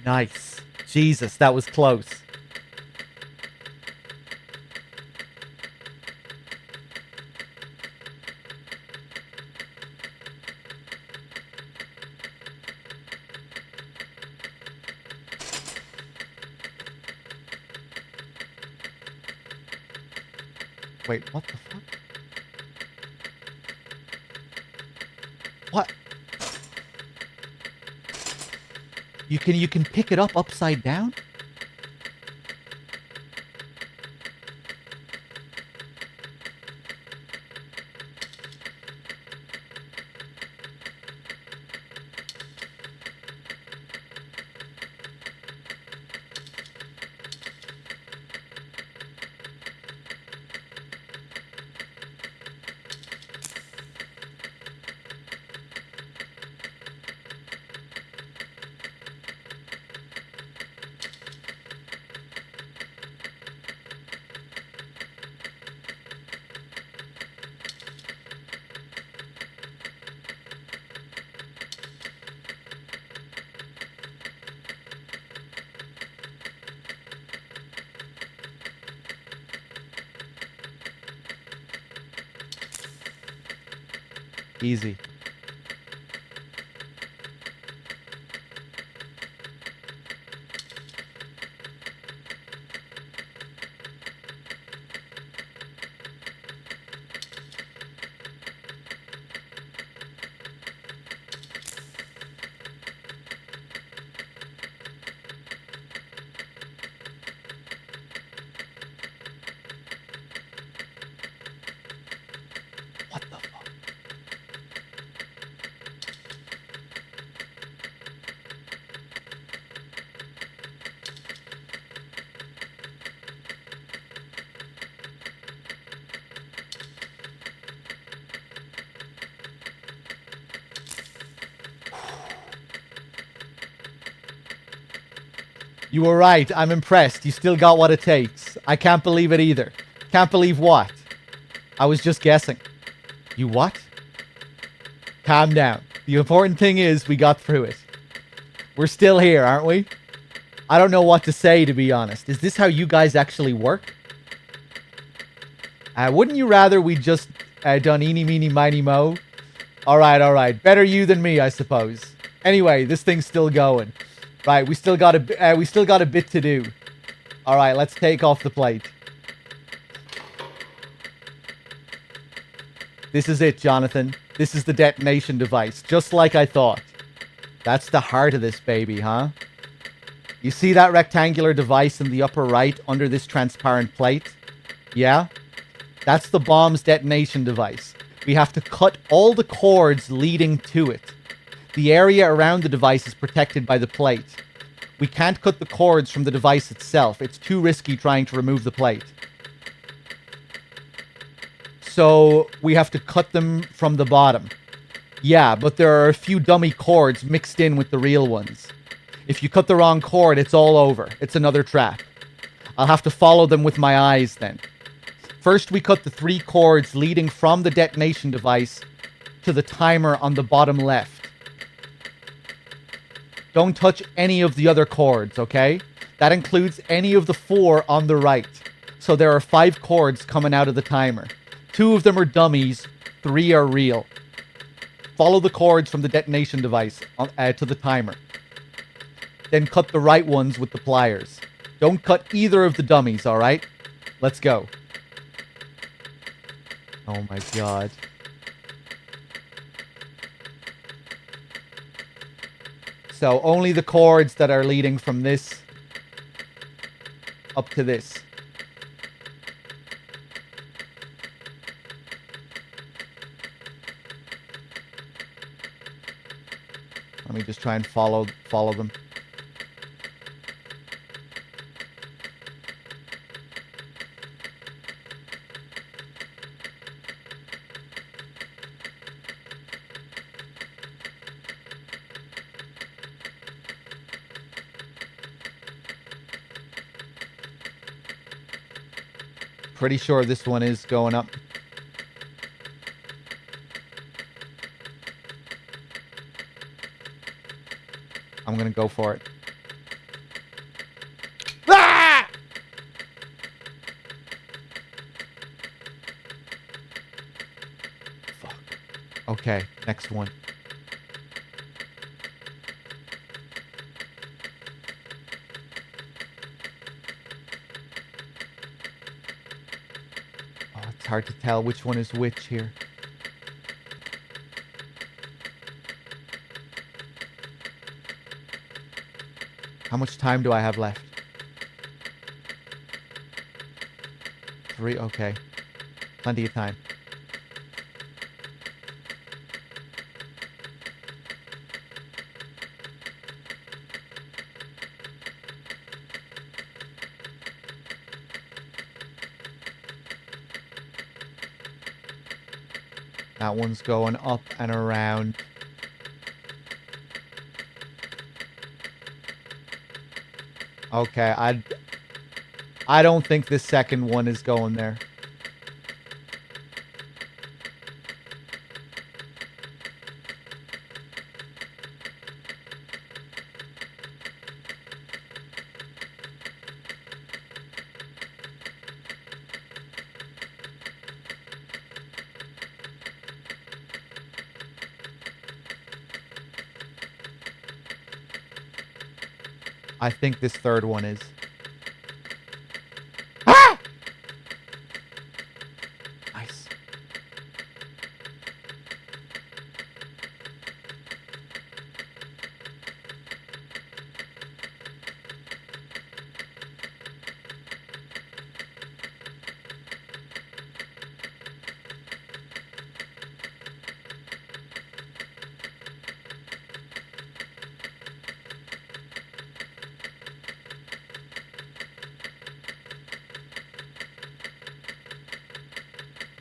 Nice. Jesus, that was close. Wait, what the fuck? What? You can pick it up upside down? Easy. You were right. I'm impressed. You still got what it takes. I can't believe it either. Can't believe what? I was just guessing. You what? Calm down. The important thing is we got through it. We're still here, aren't we? I don't know what to say, to be honest. Is this how you guys actually work? Wouldn't you rather we just done eeny, meeny, miny, mo? Alright, alright. Better you than me, I suppose. Anyway, this thing's still going. Right, we still got a bit to do. All right, let's take off the plate. This is it, Jonathan. This is the detonation device, just like I thought. That's the heart of this baby, huh? You see that rectangular device in the upper right under this transparent plate? Yeah? That's the bomb's detonation device. We have to cut all the cords leading to it. The area around the device is protected by the plate. We can't cut the cords from the device itself. It's too risky trying to remove the plate. So we have to cut them from the bottom. Yeah, but there are a few dummy cords mixed in with the real ones. If you cut the wrong cord, it's all over. It's another trap. I'll have to follow them with my eyes then. First, we cut the 3 cords leading from the detonation device to the timer on the bottom left. Don't touch any of the other cords, okay? That includes any of the 4 on the right. So there are 5 cords coming out of the timer. 2 of them are dummies, 3 are real. Follow the cords from the detonation device to the timer. Then cut the right ones with the pliers. Don't cut either of the dummies, alright? Let's go. Oh my god. So only the cords that are leading from this up to this. Let me just try and follow them. Pretty sure this one is going up. I'm gonna go for it. Ah! Fuck. Okay, next one. Oh, it's hard to tell which one is which here. How much time do I have left? 3, okay. Plenty of time. That one's going up and around. Okay, I don't think this second one is going there. I think this third one is. Ah! Nice.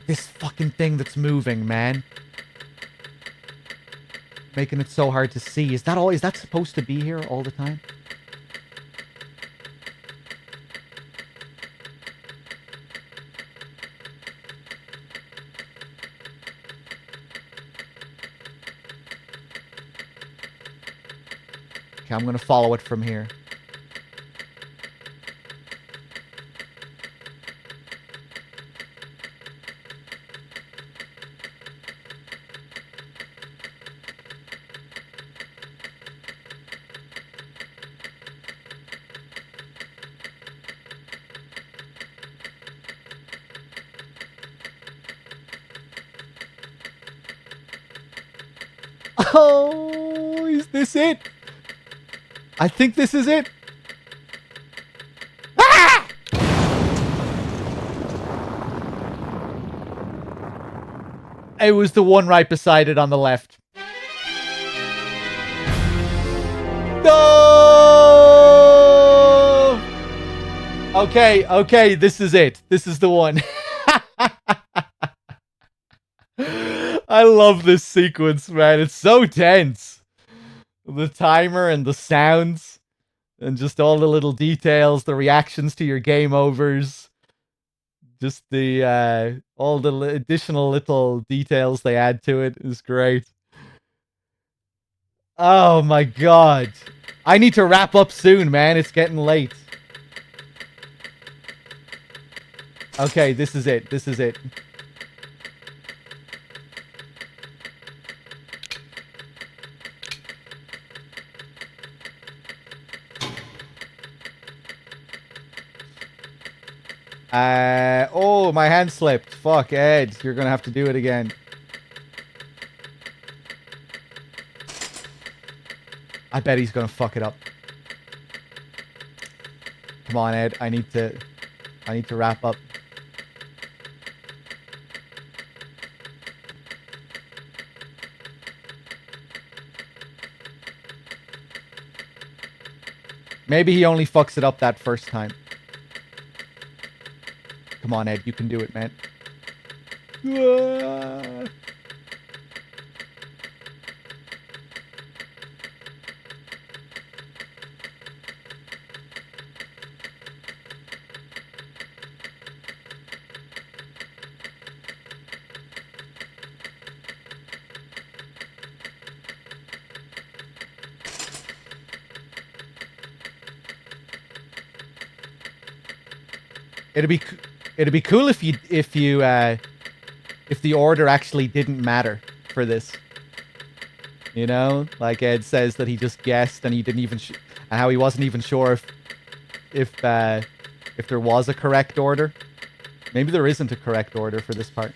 This fucking thing that's moving, man. Making it so hard to see. Is that all? Is that supposed to be here all the time? Okay, I'm gonna follow it from here. Oh, is this it? I think this is it. Ah! It was the one right beside it on the left. No! Okay, this is it. This is the one. I love this sequence, man. It's so tense. The timer and the sounds. And just all the little details, the reactions to your game overs. Just the all the additional little details they add to it is great. Oh my god. I need to wrap up soon, man. It's getting late. Okay, this is it. This is it. Oh, my hand slipped. Fuck, Ed. You're gonna have to do it again. I bet he's gonna fuck it up. Come on, Ed. I need to wrap up. Maybe he only fucks it up that first time. Come on, Ed. You can do it, man. It'd be cool if the order actually didn't matter for this. You know, like Ed says that he just guessed and he didn't even and how he wasn't even sure if there was a correct order. Maybe there isn't a correct order for this part.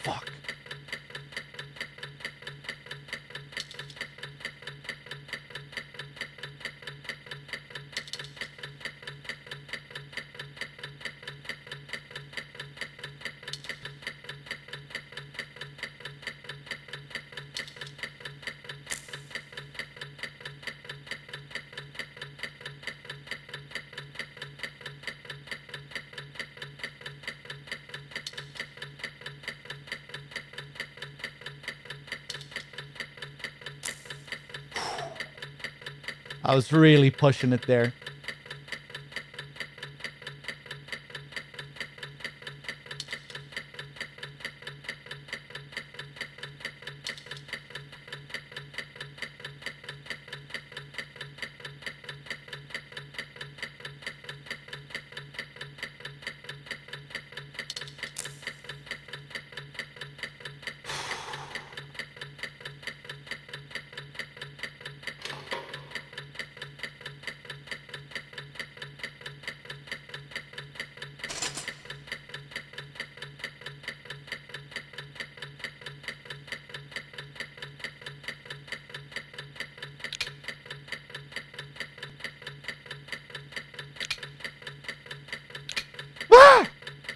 Fuck. I was really pushing it there.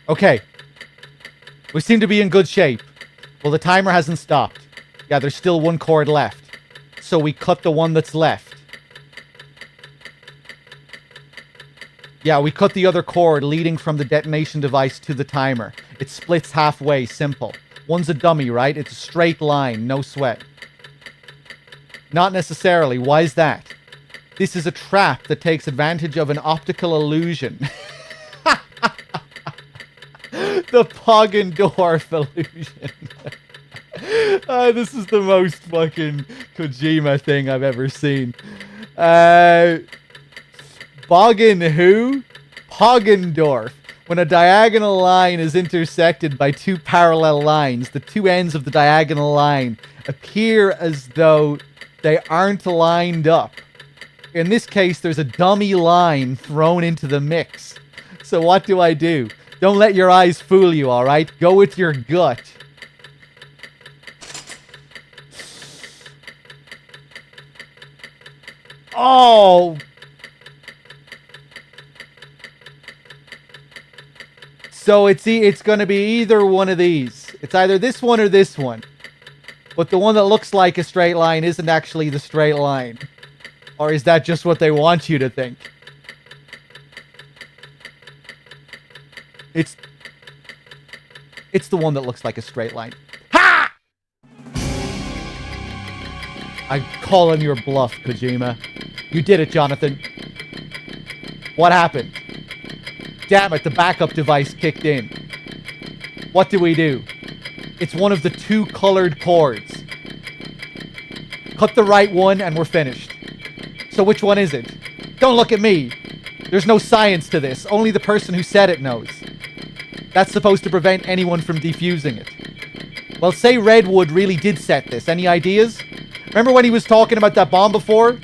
Okay. We seem to be in good shape. Well, the timer hasn't stopped. Yeah, there's still one cord left. So we cut the one that's left. Yeah, we cut the other cord leading from the detonation device to the timer. It splits halfway, simple. One's a dummy, right? It's a straight line, no sweat. Not necessarily. Why is that? This is a trap that takes advantage of an optical illusion. The Poggendorf illusion. This is the most fucking Kojima thing I've ever seen. Boggin who? Poggendorf. When a diagonal line is intersected by two parallel lines, the two ends of the diagonal line appear as though they aren't lined up. In this case, there's a dummy line thrown into the mix. So what do? Don't let your eyes fool you, alright? Go with your gut. Oh! So it's going to be either one of these. It's either this one or this one. But the one that looks like a straight line isn't actually the straight line. Or is that just what they want you to think? It's the one that looks like a straight line. Ha! I'm calling your bluff, Kojima. You did it, Jonathan. What happened? Damn it, the backup device kicked in. What do we do? It's one of the two colored cords. Cut the right one and we're finished. So which one is it? Don't look at me. There's no science to this. Only the person who said it knows. That's supposed to prevent anyone from defusing it. Well, say Redwood really did set this. Any ideas? Remember when he was talking about that bomb before?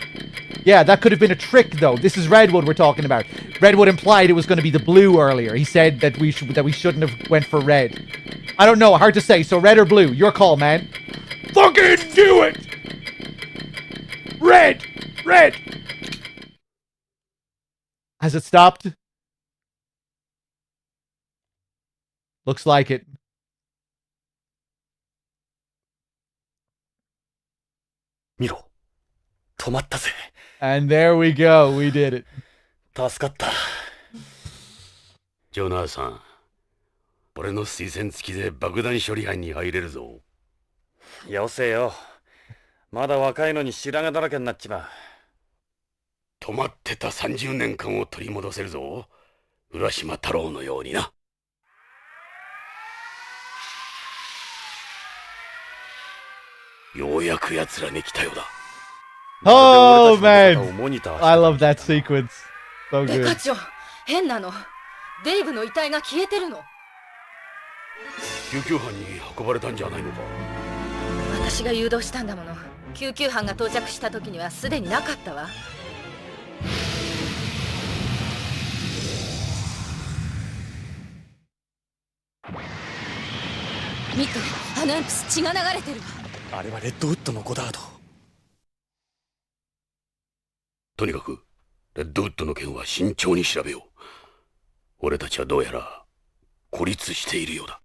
Yeah, that could have been a trick, though. This is Redwood we're talking about. Redwood implied it was going to be the blue earlier. He said that we shouldn't have went for red. I don't know. Hard to say. So red or blue? Your call, man. Fucking do it! Red! Red! Has it stopped? Looks like it. Miro, 止まったぜ。 And there we go. We did it. 助かった。ジョナサン、俺の推薦付きで爆弾処理班に入れるぞ。よせよ。まだ若いのに白髪だらけになっちまう。止まってた30年間を取り戻せるぞ。浦島太郎のようにな。ようやく奴らに来たようだ。Oh man! I love that sequence. So デカ good. 長、変なの。デイブの遺体が消えてるの。救急班に運ばれたんじゃないのか。私が誘導したんだもの。救急班が到着した時にはすでになかったわ。見て、あのエンプス血が流れてるわ。あれはレッドウッドのゴダード。とにかくレッドウッドの件は慎重に調べよう。俺たちはどうやら孤立しているようだ。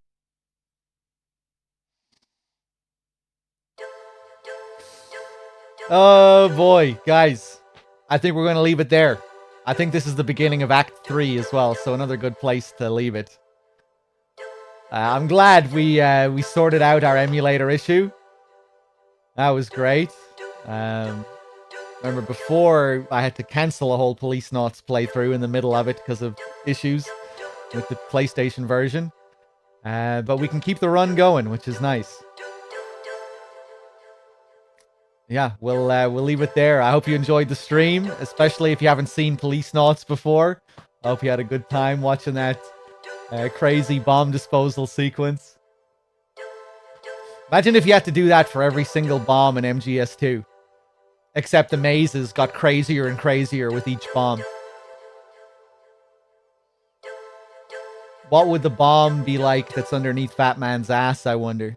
Oh boy, guys. I think we're going to leave it there. I think this is the beginning of Act 3 as well, so another good place to leave it. I'm glad we sorted out our emulator issue. That was great. Remember before I had to cancel a whole Policenauts playthrough in the middle of it because of issues with the PlayStation version. But we can keep the run going, which is nice. Yeah, we'll leave it there. I hope you enjoyed the stream, especially if you haven't seen Policenauts before. I hope you had a good time watching that crazy bomb disposal sequence. Imagine if you had to do that for every single bomb in MGS2. Except the mazes got crazier and crazier with each bomb. What would the bomb be like that's underneath Fat Man's ass, I wonder?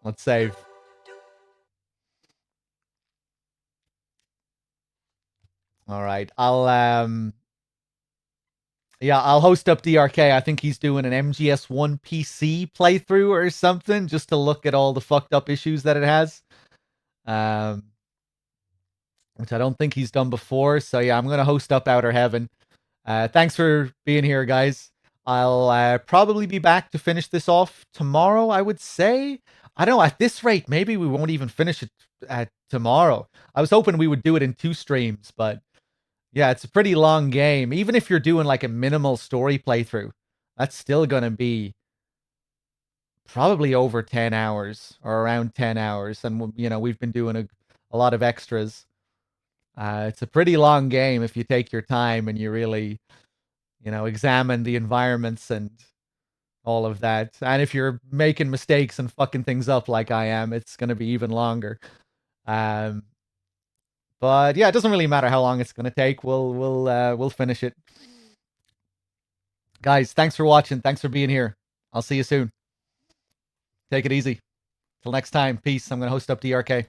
Let's save. All right. I'll host up DRK. I think he's doing an MGS1 PC playthrough or something just to look at all the fucked up issues that it has. Which I don't think he's done before. So yeah, I'm going to host up Outer Heaven. Thanks for being here, guys. I'll probably be back to finish this off tomorrow, I would say. I don't know, at this rate, maybe we won't even finish it tomorrow. I was hoping we would do it in 2 streams, but yeah, it's a pretty long game. Even if you're doing like a minimal story playthrough, that's still going to be probably over 10 hours or around 10 hours. And, you know, we've been doing a lot of extras. It's a pretty long game if you take your time and you really, you know, examine the environments and all of that. And if you're making mistakes and fucking things up like I am, it's going to be even longer. But yeah, it doesn't really matter how long it's going to take. We'll finish it. Guys, thanks for watching. Thanks for being here. I'll see you soon. Take it easy. Till next time, peace. I'm going to host up DRK.